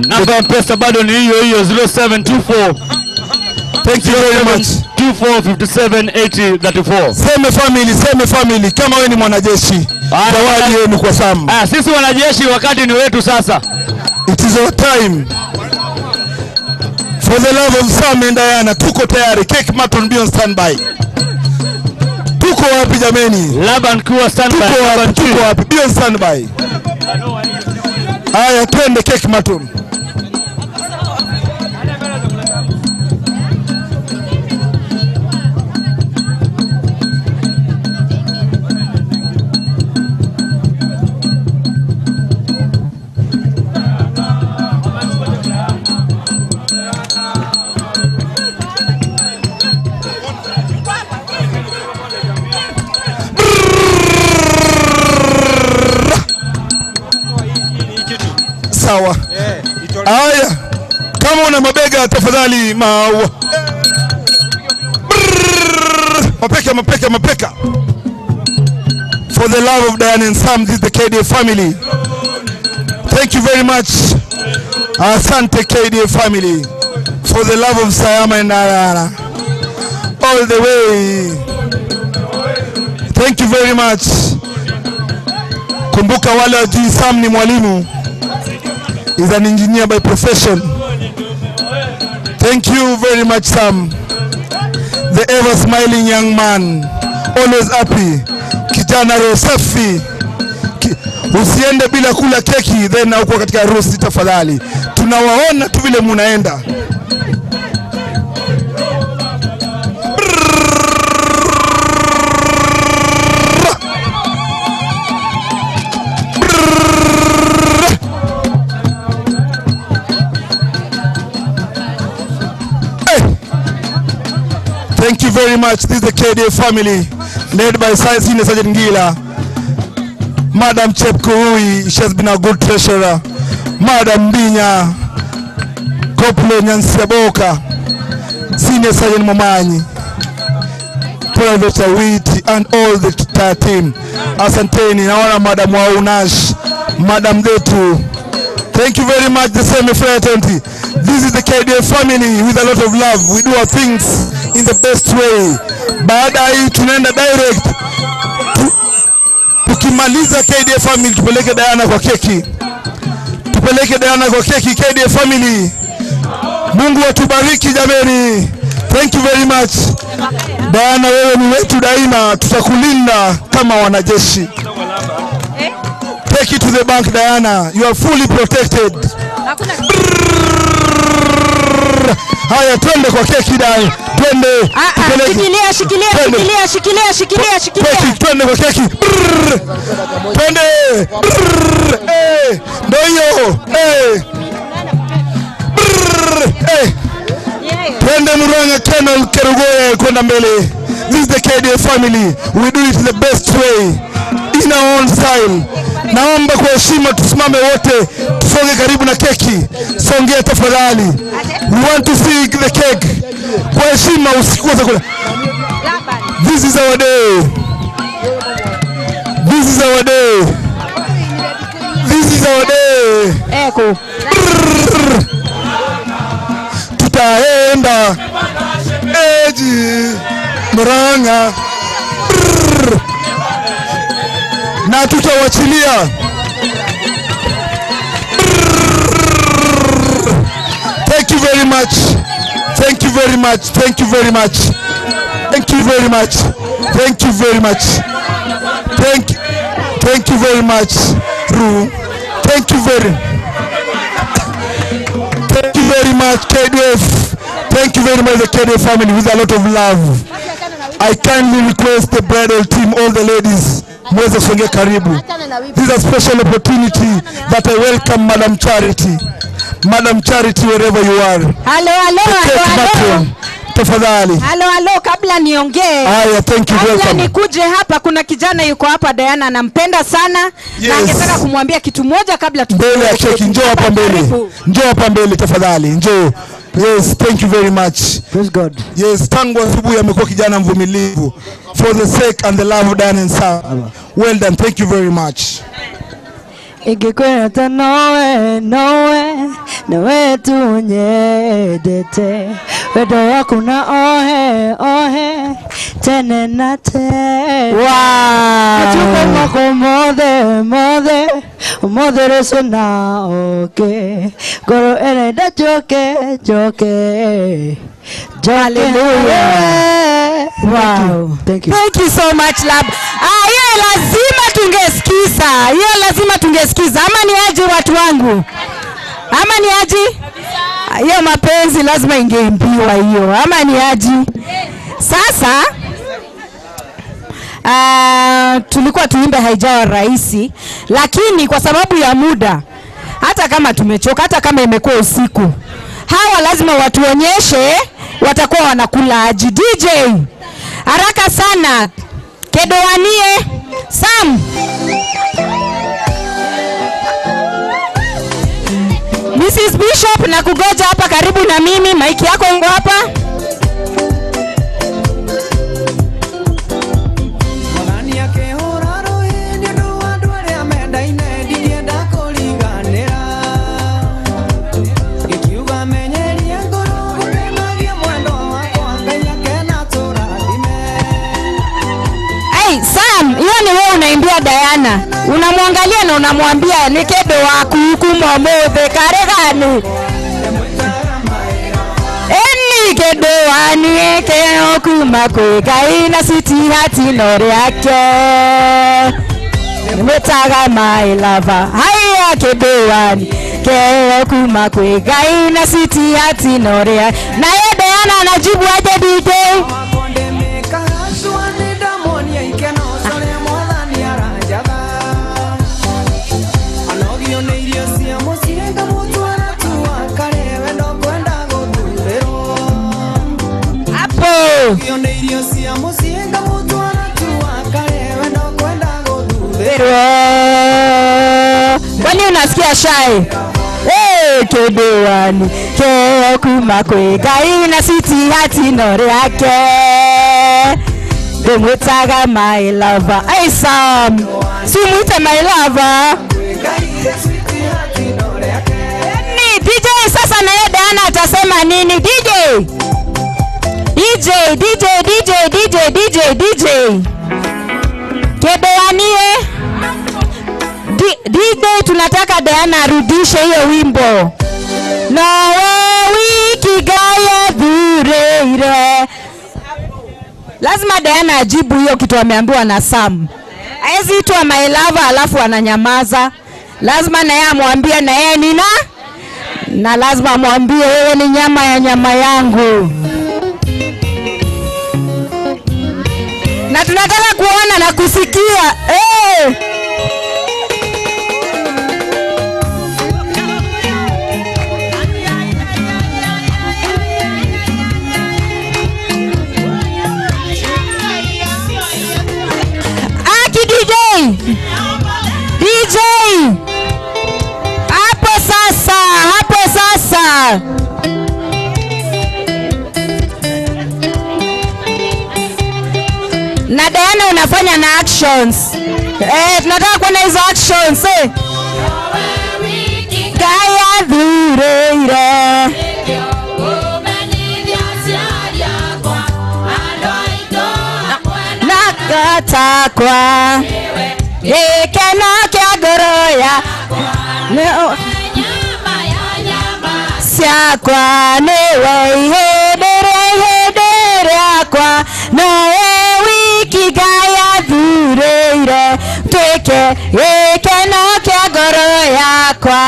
Namba ya pesa bado ni hiyo 0724. Thank you very much. 24578034. Seme family, kama wewe ni mwanajeshi, zawadi yenu kwa Sam. Sisi wanajeshi wakati ni wetu sasa. It is our time. For the love of Sam and Diana, tuko tayari. Cake Martin be on standby. Tuko wapi jameni? Laban kuwa standby. Tuko wapi? Be on standby. Haya, twende Cake Martin. Sawa. Haya, kama una mabega tafadhali maua. Mapeka. For the love of Diana and Sam, this is the KDF family. Thank you very much. Asante KDF family. For the love of Sayama and Diana. All the way. Thank you very much. Kumbuka wale wajui Sam ni mwalimu. He's an engineer by profession. Thank you very much, Sam. The ever smiling young man, always happy. Kijana roho safi. Usiende bila kula keki then hauko katika harusi tafadhali. Tunawaona tu vile mnaenda. Thank you very much. This is the KDA family led by Senior Sergeant Ngila. Madam Chepkohui, she has been a good treasurer. Madam Binya, Koplo Nyansiaboka, Senior Sergeant Momanyi, Private Awiti, and all the entire team. Asanteni, naona Madam Waunash, Madam Detu. Thank you very much, the same fraternity. This is the KDA family with a lot of love. We do our things in the best way. Baada hii tunaenda direct. Tukimaliza KDA family tupeleke Diana kwa keki. Tupeleke Diana kwa keki KDA family. Mungu atubariki jameni. Thank you very much. Diana, wewe ni wetu daima, tutakulinda kama wanajeshi. Take it to the bank, Diana. You are fully protected. Haya, twende kwa keki dai. Twende. Shikilia. Twende kwa keki. Twende. Ndio hiyo. Twende Muranga Colonel Kerugoye kwenda mbele. This is the KDA family. We do it the best way. In our own style. Naomba kwa heshima tusimame wote, tusonge karibu na keki. Songea tafadhali. We want to see the cake. Kwa heshima usikose kula. This is our day. This is our day. This is our day. Eko. Tutaenda eji Muranga na tutawachilia. Thank you very much. Thank you very much. Thank you very much. Thank you very much. Thank you very much. Thank you very much. Thank you very much KDF. Thank you very much the KDF family with a lot of love. I kindly request the bridal team, all the ladies, mweze kusongea karibu. This is a special opportunity that I welcome Madam Charity. Madam Charity, wherever you are. Hello. Tafadhali. Hello, kabla niongee. Haya, thank you, welcome. Kabla nikuje hapa, kuna kijana yuko hapa Diana anampenda sana. Yes. Na angetaka kumwambia kitu moja kabla mbele ya keki. Njoo hapa mbele. Njoo hapa mbele tafadhali. Njoo. Yes, thank you very much. Praise God. Yes, tangu asubuhi amekuwa kijana mvumilivu for the sake and the love of Dan and Sam. Well done. Thank you very much. Ikikweta nowe tunyedete wedo wako na ohe tene na te achuko mwako mothe reso na oke goro ereda joke hallelujah. Wow. Thank you. Thank you so much, love. Hiyo lazima tungesikiza. Ama ni aje watu wangu? Ama ni aje? Hiyo mapenzi lazima ingeimbiwa hiyo. Ama ni aje? Sasa tulikuwa tuimbe haijawa rahisi, lakini kwa sababu ya muda, hata kama tumechoka, hata kama imekuwa usiku, hawa lazima watuonyeshe watakuwa wanakula aje. DJ haraka sana, kedowanie Sam. Mrs. Bishop na kugoja hapa karibu na mimi, maiki yako iko hapa. Sam, hiyo ni wewe unaimbia Diana. Unamwangalia na unamwambia ni kedo waku hukumu mothe karegani. Eni kedo wanieke okuma kwe kaina siti hati nore yake. Nimetaga my lover. Haya kidewani. Keo kuma kwe gai na siti hati norea. Na ye Diana anajibu aje DJ. Kwani unasikia shy? Kedewani keo kuma kwe gai na siti hati nore yake. Demwetaga my lover. Hey Sam, si mwite my lover. Ni DJ sasa na ye Diana atasema nini? DJ Kedewani DJ tunataka Diana arudishe hiyo wimbo. Na wiki gaya dhureire. Lazima Diana ajibu hiyo kitu ameambiwa na Sam. Haezi itwa my lover alafu ananyamaza. Lazima na yeye amwambie na yeye nina. Na lazima amwambie wewe ni nyama ya nyama yangu. Na tunataka kuona na kusikia. DJ hapo sasa na Diana unafanya na actions. Tunataka kuona hizo actions. Gaya dhureire nakatakwa ekena kya goroya siakwa newe hedere akwa nae wiki gaya dhureire tweke ekena kya goroya kwa.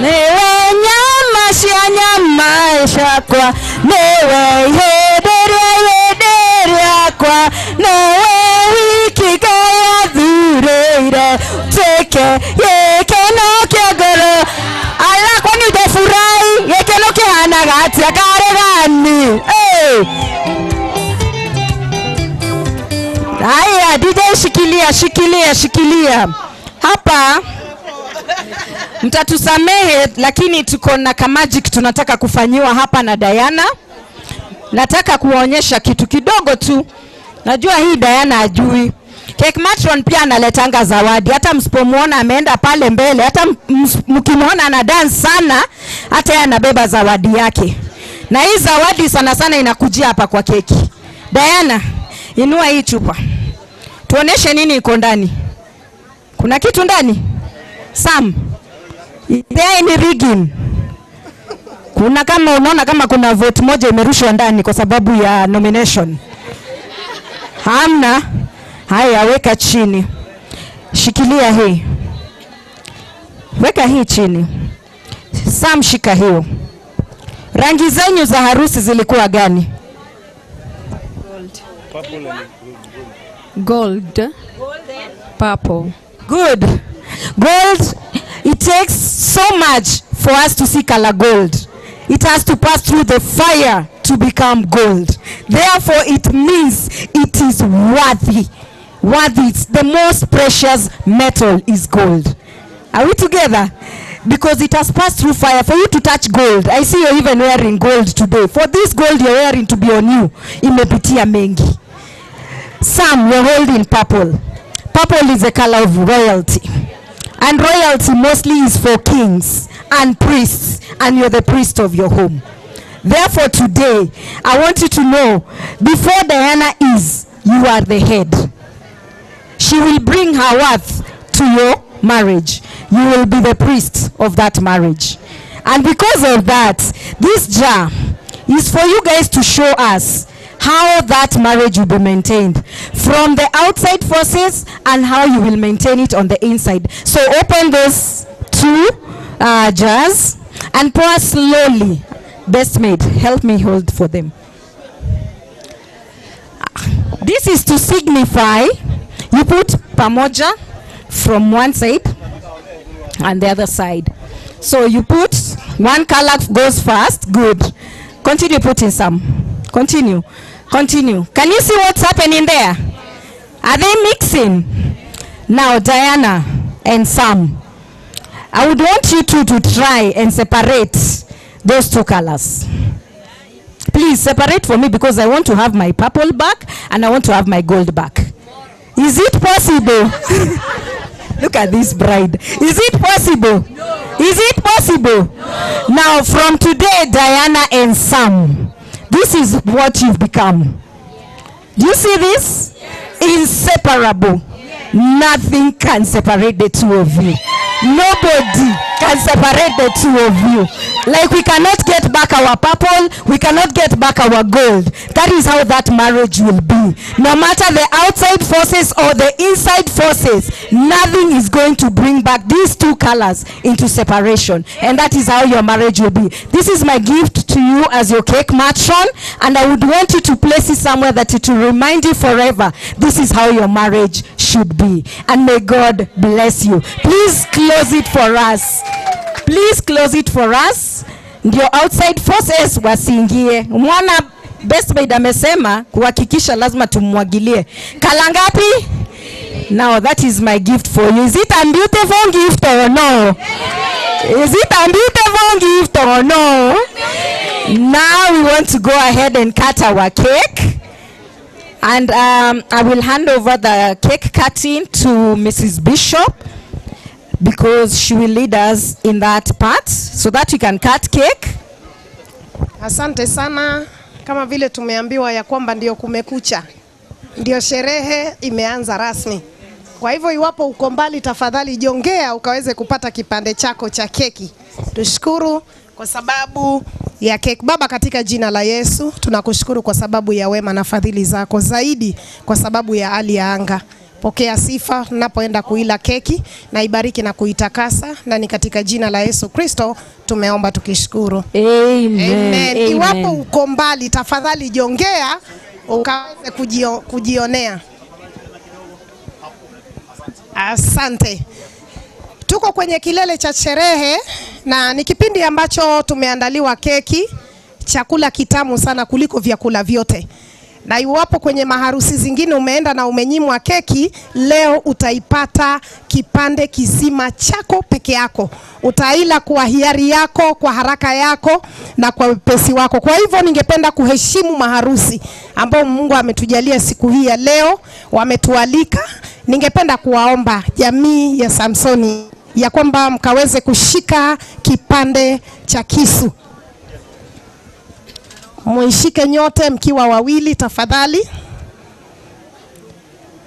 Newe nyama cia nyama shakwa newe hedere akwa newe wiki gaya dhureire teke yekeno kiagoro. Ala kwani ujafurahi yekeno kihana gati akare gani? Haya DJ shikilia hapa. Mtatusamehe lakini tuko na kamagic tunataka kufanyiwa hapa na Diana. Nataka kuonyesha kitu kidogo tu. Najua hii Diana ajui. Cake Matron pia analetanga zawadi. Hata msipomuona ameenda pale mbele, hata mkimuona ana dance sana, hata yeye anabeba zawadi yake. Na hii zawadi sana inakujia hapa kwa keki. Diana, inua hii chupa. Tuoneshe nini iko ndani. Kuna kitu ndani? Sam, there ni rigging. Kuna kama unaona kama kuna vote moja imerushwa ndani kwa sababu ya nomination. Hamna. Haya, weka chini. Shikilia hii. Weka hii chini. Sam, shika hiyo. Rangi zenyu za harusi zilikuwa gani? Gold. Purple. Good. Gold, it takes so much for us to see color gold. It has to pass through the fire to become gold. Therefore, it means it is worthy. It's the most precious metal is gold. Are we together? Because it has passed through fire. For you to touch gold, I see you're even wearing gold today. For this gold you're wearing to be on you, imepitia mengi. Sam, you're holding purple. Purple is a color of royalty. And royalty mostly is for kings and priests, and you're the priest of your home. Therefore today, I want you to know, before Diana is, you are the head. She will bring her worth to your marriage. You will be the priest of that marriage. And because of that, this jar is for you guys to show us how that marriage will be maintained from the outside forces and how you will maintain it on the inside. So open those two jars and pour slowly. Best maid, help me hold for them. This is to signify, you put pamoja from one side and the other side. So you put one color goes first, good. Continue putting some. Continue. Continue. Can you see what's happening there? Are they mixing? Now, Diana and Sam, I would want you two to try and separate those two colors. Please separate for me, because I want to have my purple back and I want to have my gold back. Is it possible? Look at this bride. Is it possible? Is it possible? Now, from today, Diana and Sam, this is what you've become. Do you see this? Inseparable. Nothing can separate the two of you. Nobody can separate the two of you. Like we cannot get back our purple, we cannot get back our gold. That is how that marriage will be. No matter the outside forces or the inside forces, nothing is going to bring back these two colors into separation. And that is how your marriage will be. This is my gift to you as your cake matron, and I would want you to place it somewhere that it will remind you forever. This is how your marriage should be. And may God bless you. Please close it for us. Please close it for us. Ndio outside forces wasiingie. Mwana best maid amesema kuhakikisha lazima tumwagilie. Kalangapi? Now that is my gift for you. Is it a beautiful gift or no? Is it a beautiful gift or no? Now we want to go ahead and cut our cake. And I will hand over the cake cutting to Mrs. Bishop, because she will lead us in that part so that we can cut cake. Asante sana. Kama vile tumeambiwa ya kwamba ndio kumekucha, ndio sherehe imeanza rasmi. Kwa hivyo iwapo uko mbali, tafadhali jongea ukaweze kupata kipande chako cha keki. Tushukuru kwa sababu ya keki. Baba, katika jina la Yesu, tunakushukuru kwa sababu ya wema na fadhili zako, zaidi kwa sababu ya hali ya anga. Pokea sifa napoenda kuila keki, na ibariki na kuitakasa, na ni katika jina la Yesu Kristo tumeomba tukishukuru. Amen. Amen. Iwapo uko mbali, tafadhali jongea ukaweze kujionea. Asante. Tuko kwenye kilele cha sherehe, na ni kipindi ambacho tumeandaliwa keki, chakula kitamu sana kuliko vyakula vyote. Na iwapo kwenye maharusi zingine umeenda na umenyimwa keki, leo utaipata kipande kizima chako peke yako. Utaila kwa hiari yako, kwa haraka yako na kwa wepesi wako. Kwa hivyo ningependa kuheshimu maharusi ambao Mungu ametujalia siku hii ya leo, wametualika. Ningependa kuwaomba jamii ya Samsoni ya kwamba mkaweze kushika kipande cha kisu. Muishike nyote mkiwa wawili tafadhali.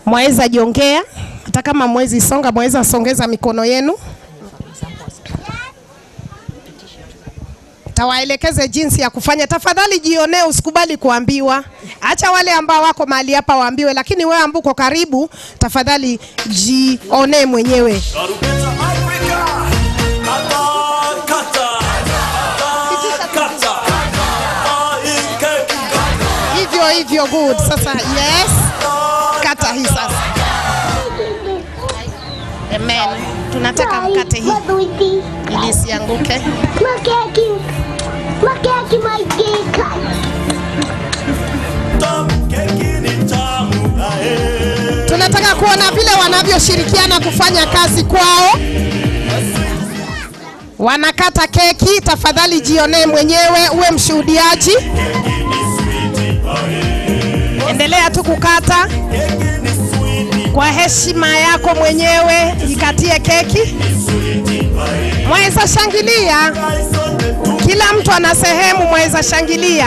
Mweza jongea, hata kama mwezi songa, mweza songeza mikono yenu. Tawaelekeze jinsi ya kufanya. Tafadhali jionee, usikubali kuambiwa. Acha wale ambao wako mahali hapa waambiwe, lakini wewe ambuko karibu, tafadhali jione mwenyewe. Hivyo good. Sasa yes. Kata hii sasa. Amen. Tunataka mkate hii ili isianguke. Tunataka kuona vile wanavyoshirikiana kufanya kazi kwao. Wanakata keki, tafadhali jionee mwenyewe, uwe mshuhudiaji. Endelea tu kukata. Kwa heshima yako mwenyewe ikatie keki. Mweza shangilia. Kila mtu ana sehemu, mweza shangilia.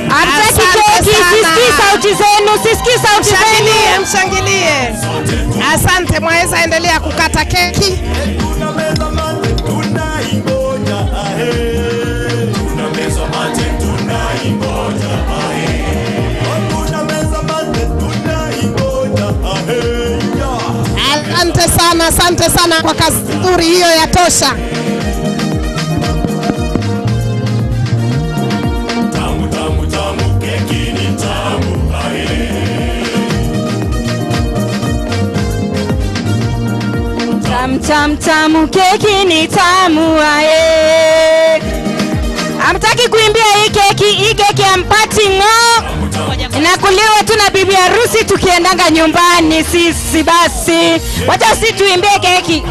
Hataki keki, sisikii sauti zenu, sisikii sauti zenu. Mshangilie. Asante, mweza endelea kukata keki. Asante sana kwa kazi nzuri hiyo, yatosha. Tamu keki ni tamu ae. Amtaki kuimbia hii keki ampati ngo. Inakuliwa tu na bibi harusi tukiendanga nyumbani sisi basi. Wacha sisi tuimbie keki.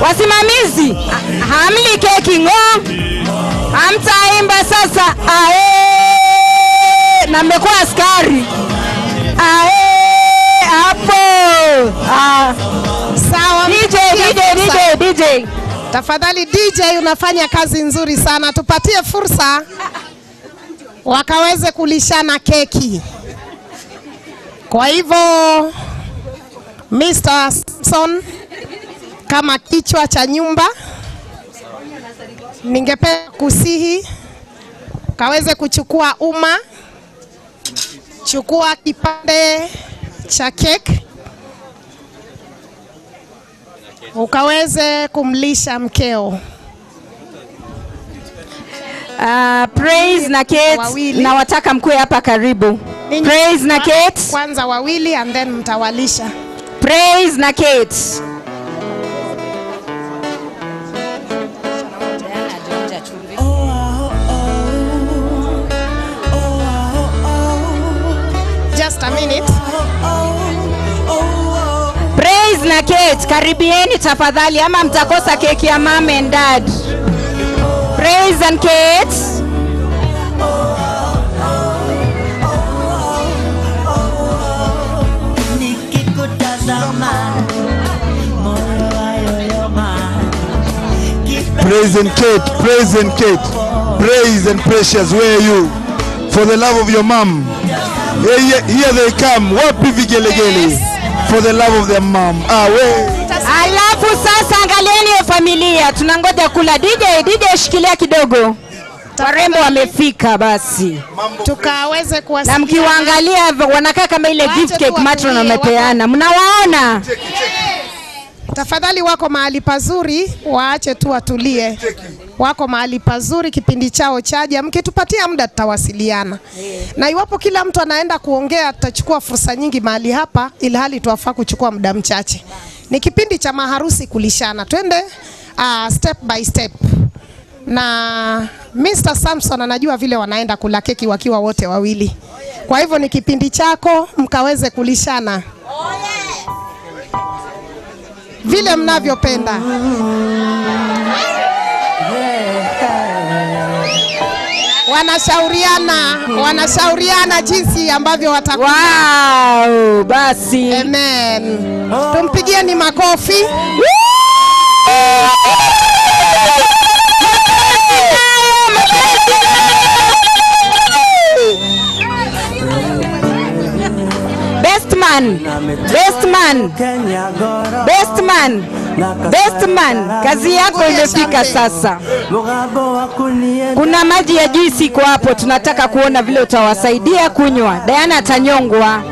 Wasimamizi hamli keki ngo. Hamtaimba sasa. Na mmekuwa askari. Hapo. Sawa. DJ. Tafadhali DJ, unafanya kazi nzuri sana. Tupatie fursa wakaweze kulishana keki. Kwa hivyo Mr. Samson kama kichwa cha nyumba, ningependa kusihi kaweze kuchukua chukua kipande cha keki ukaweze kumlisha mkeo. Praise na Kate, na wataka mkue hapa karibu. Praise na Kate. Kwanza wawili and then mtawalisha. Praise na Kate. Just a minute. Praise na Kate, karibieni tafadhali ama mtakosa keki ya mom and dad. Praise and Kate. Praise and Kate, praise and Kate, praise and Precious, where are you? For the love of your mom. Here they come, wapi vigelegele? For the love of their mom. Alafu sasa angalieni ya familia, tunangoja kula. DJ shikilia kidogo. Warembo wamefika basi. Tukaweze kuwasikia. Na mkiwaangalia wanakaa kama ile gift cake matron wamepeana. Mnawaona? Tafadhali wako mahali pazuri, waache tu watulie. Wako mahali pazuri, kipindi chao chaja. Mkitupatia muda tutawasiliana. Na iwapo kila mtu anaenda kuongea, tutachukua fursa nyingi mahali hapa, ilhali tuwafaa kuchukua muda mchache. Ni kipindi cha maharusi kulishana. Twende step by step. Na Mr. Samson anajua vile wanaenda kula keki wakiwa wote wawili. Kwa hivyo ni kipindi chako, mkaweze kulishana vile mnavyopenda. Wanashauriana jinsi ambavyo watakuwa. Wow, basi. Amen. Tumpigieni makofi. Best man, kazi yako imefika sasa. Kuna maji ya juisi kwa hapo, tunataka kuona vile utawasaidia kunywa. Diana atanyongwa.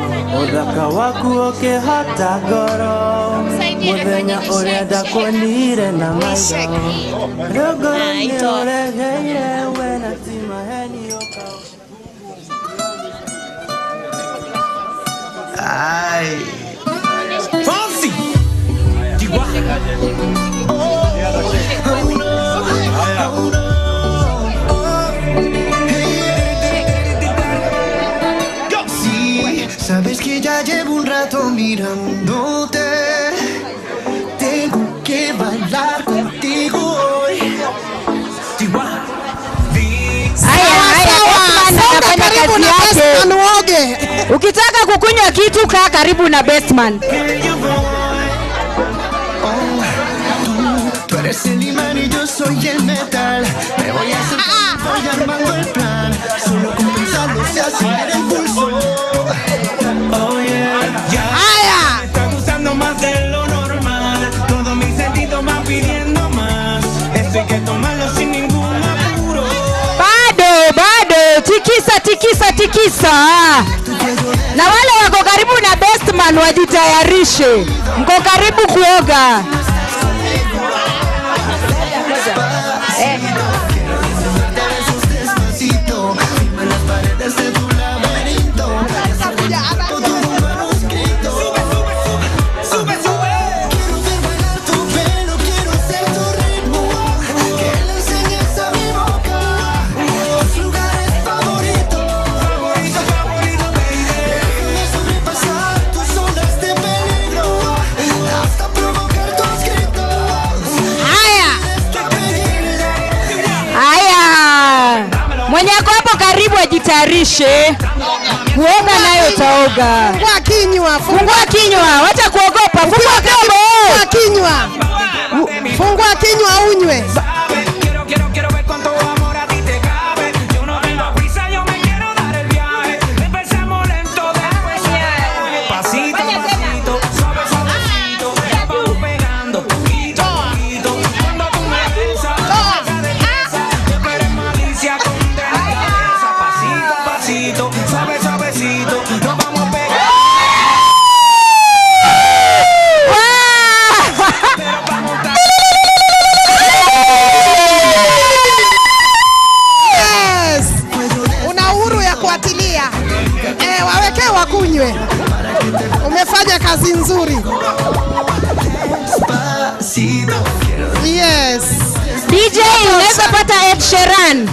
Fancy. Sabes que ya llevo un rato mirándote. Tengo Ukitaka kukunywa kitu kaa karibu na Bestman. Tú eres el imán y yo soy el metal. Me voy a hacer voy armando el plan. Solo con pensarlo se acelera el pulso. Oh yeah. Está gustando más de lo normal. Todos mis sentidos van pidiendo más. Esto hay que tomarlo sin ningún apuro. Bado, tikisa. Na wale wako karibu na Bestman wajitayarishe. Mko karibu kuoga. Mwenye hapo karibu ajitayarishe. Kuoga nayo utaoga. Fungua kinywa. Wacha kuogopa. Fungua kinywa unywe. Wakunywe. Umefanya kazi nzuri. Yes. DJ, unaweza pata Ed Sheeran.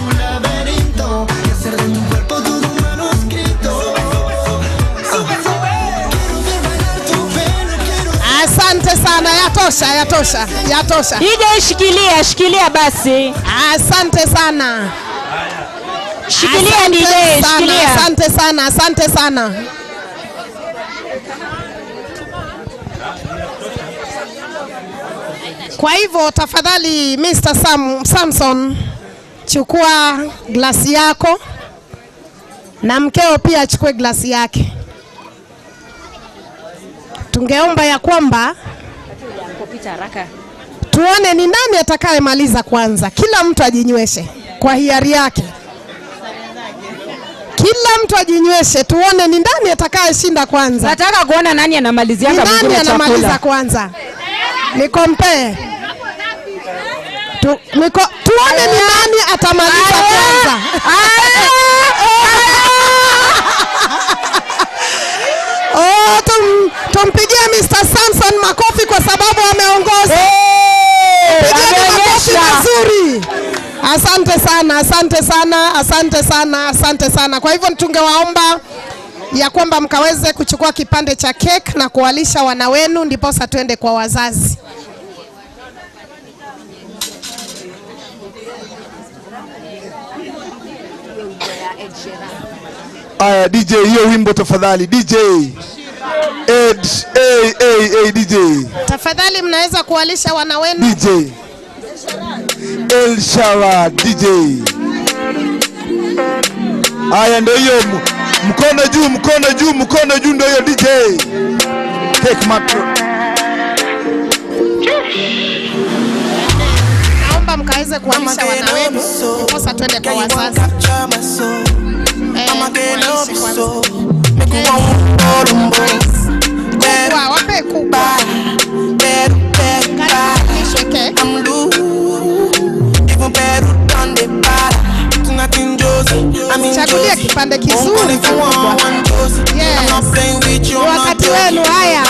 Asante sana, yatosha. DJ, shikilia basi. Asante sana. Shikilia DJ, shikilia. Asante sana. Kwa hivyo tafadhali Mr. Samson, chukua glasi yako na mkeo pia achukue glasi yake. Tungeomba ya kwamba tuone ni nani atakayemaliza kwanza. Kila mtu ajinyweshe kwa hiari yake. Kila mtu ajinyweshe tuone ni nani atakayeshinda kwanza. Nataka kuona nani anamalizia kama chakula. Nani anamaliza kwanza? Ni compare. Tuone ni nani atamaliza kwanza. Tumpigie Mr. Samson makofi kwa sababu ameongoza. Pigia makofi mazuri. Asante sana. Kwa hivyo tungewaomba ya kwamba mkaweze kuchukua kipande cha cake na kuwalisha wana wenu, ndipo sasa tuende kwa wazazi. Aya DJ, hiyo wimbo tafadhali DJ. DJ. Tafadhali mnaweza kuwalisha wana wenu. DJ. El Shara DJ. Aya ndio hiyo, mkono juu ndio hiyo DJ. Take mato. Naomba mkaweze kuwalisha wana wenu, ndipo sasa twende kwa wazazi. Wape kubwa. Chagulia kipande kizuri. Yes. Wakati wenu haya.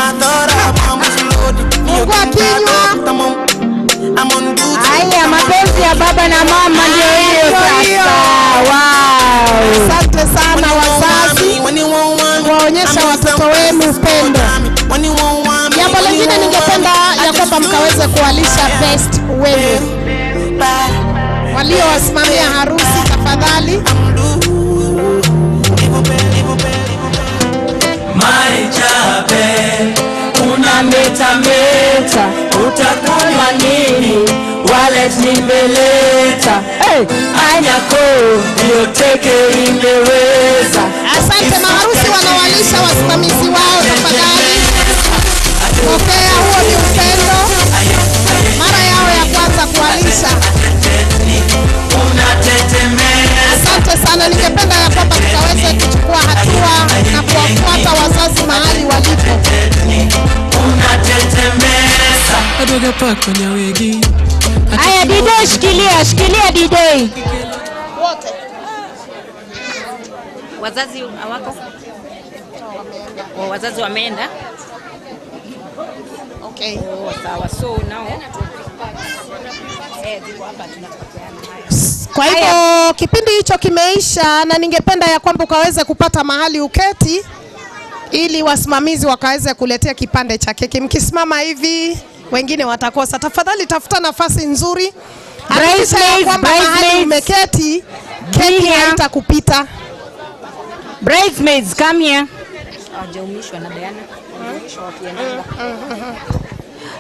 Fungua kinywa. Haya, mapenzi ya baba na mama ndio hiyo sasa. Wow. Asante sana wazazi. Waonyesha watoto wenu upendo. Jambo lingine ningependa ya kwamba mkaweze kuwalisha best wenu. Waliowasimamia harusi tafadhali. imeweza. Hey! Anyako yoteke imeweza. Asante maharusi wanawalisha wasimamizi wao tafadhali. Pokea, huo ni upendo. Mara yao ya kwanza kuwalisha. Asante sana, ningependa ya kwamba tutaweze kuchukua hatua na kuwafuata wazazi mahali walipo. Aya DJ, shikilia DJ. Wote. Wazazi hawako? Wazazi wameenda? Okay. Sawa. So now kwa hivyo kipindi hicho kimeisha, na ningependa ya kwamba ukaweze kupata mahali uketi ili wasimamizi wakaweze kuletea kipande cha keki. Mkisimama hivi wengine watakosa. Tafadhali tafuta nafasi nzuri. Hakikisha ya kwamba mahali umeketi keki haitakupita. Bridesmaids, come here. hawajaumishwa na Diana.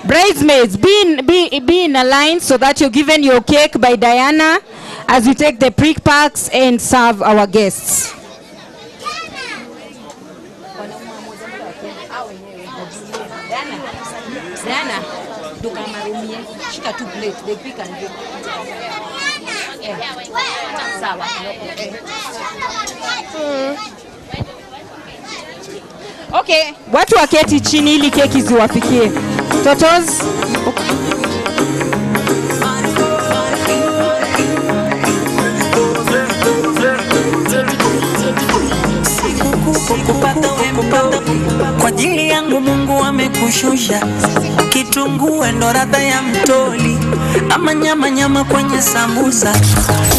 Bridesmaids, be in a line so that you're given your cake by Diana as we take the prick packs and serve our guests. Diana, duka marumie, shika tu plate, they pick and give. Sawa. Okay, watu waketi chini ili keki ziwafikie. Totos. Kwa ajili yangu Mungu amekushusha, kitunguu ndo ladha ya mtoli, ama nyama kwenye sambusa,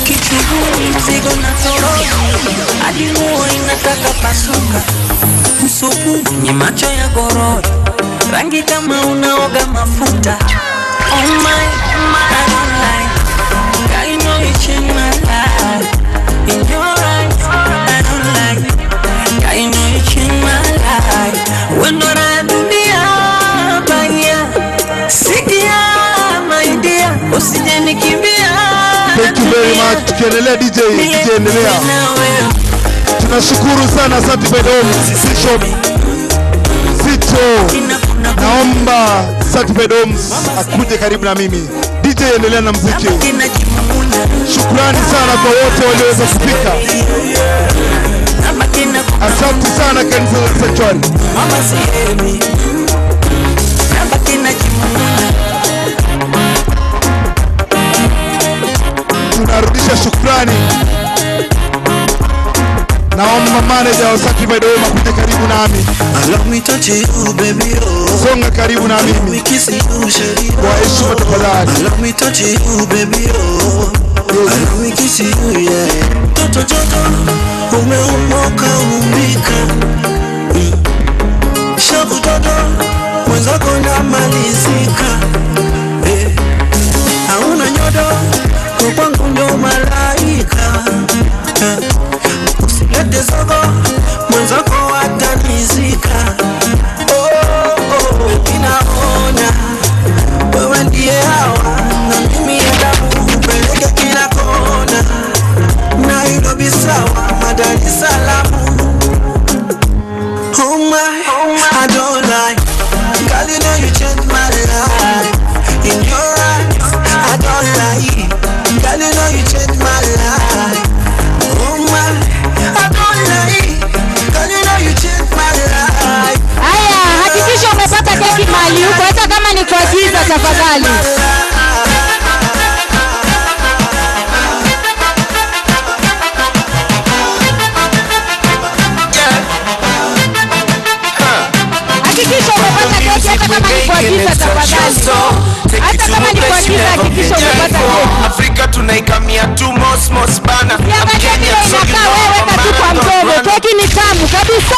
kichuguni mzigo na toroli, hadi nguo inataka pasuka, msupu ni macho ya gorori, rangi kama unaoga mafuta. Oh my, I don't like, I know you changed my life. In your eyes, I don't like, I know you changed my life. When not I dunia baya, sikia my dear, usije nikimbia. Thank you very much. Tukiendelea DJ endelea. Tunashukuru sana Certified Homes Bishop Sito. Naomba Certified Homes akuje karibu na mimi. DJ endelea na muziki. Shukrani sana kwa wote walioweza kufika. Asante sana kanisa la Sanctuary. Tunarudisha shukrani. Naomba manager wa Certified Homes akuje karibu nami. Allow me touch you baby oh. Songa karibu na mimi. Kwa heshima tafadhali. Allow me touch you baby oh. Allow me kiss you yeah. Toto joto umeumoka umbika. Shavu toto mwenzako namalizika. Hauna nyodo kwa kwangu ndo malaika. Usilete zogo mwenzako atanizika. Ninaona wewe ndiye hawa na mimi adabu upeleke kila kona. Nairobi sawa, Dar es Salaam. Oh my, I don't lie. Girl, you know you changed my life. In your eyes, I don't lie. Girl, you know you changed my life. Oh my, I don't lie. Girl, you know you changed my life. Aya, hakikisha umepata keki mahali huko, hata kama ni kwa giza tafadhali. Hakikisha umepata keki hata kama ni kwa giza tafadhali. Hata kama ni kwa giza hakikisha umepata keki. Afrika tunaikamia tu mos bana. Inakaa wewe tu kwa mdomo. Keki ni tamu kabisa.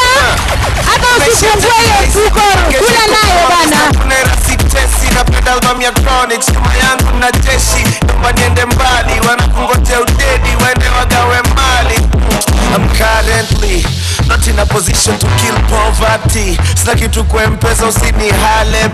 Hata usifungue hiyo mfuko, kula nayo bana. Kuna rasitesi na pedal album ya Chronics. Kama yangu na jeshi, naomba niende mbali. Wanakungojea udedi, waende wagawe mali. I'm currently not in a position to kill poverty. Sina kitu kwa M-Pesa usini hale.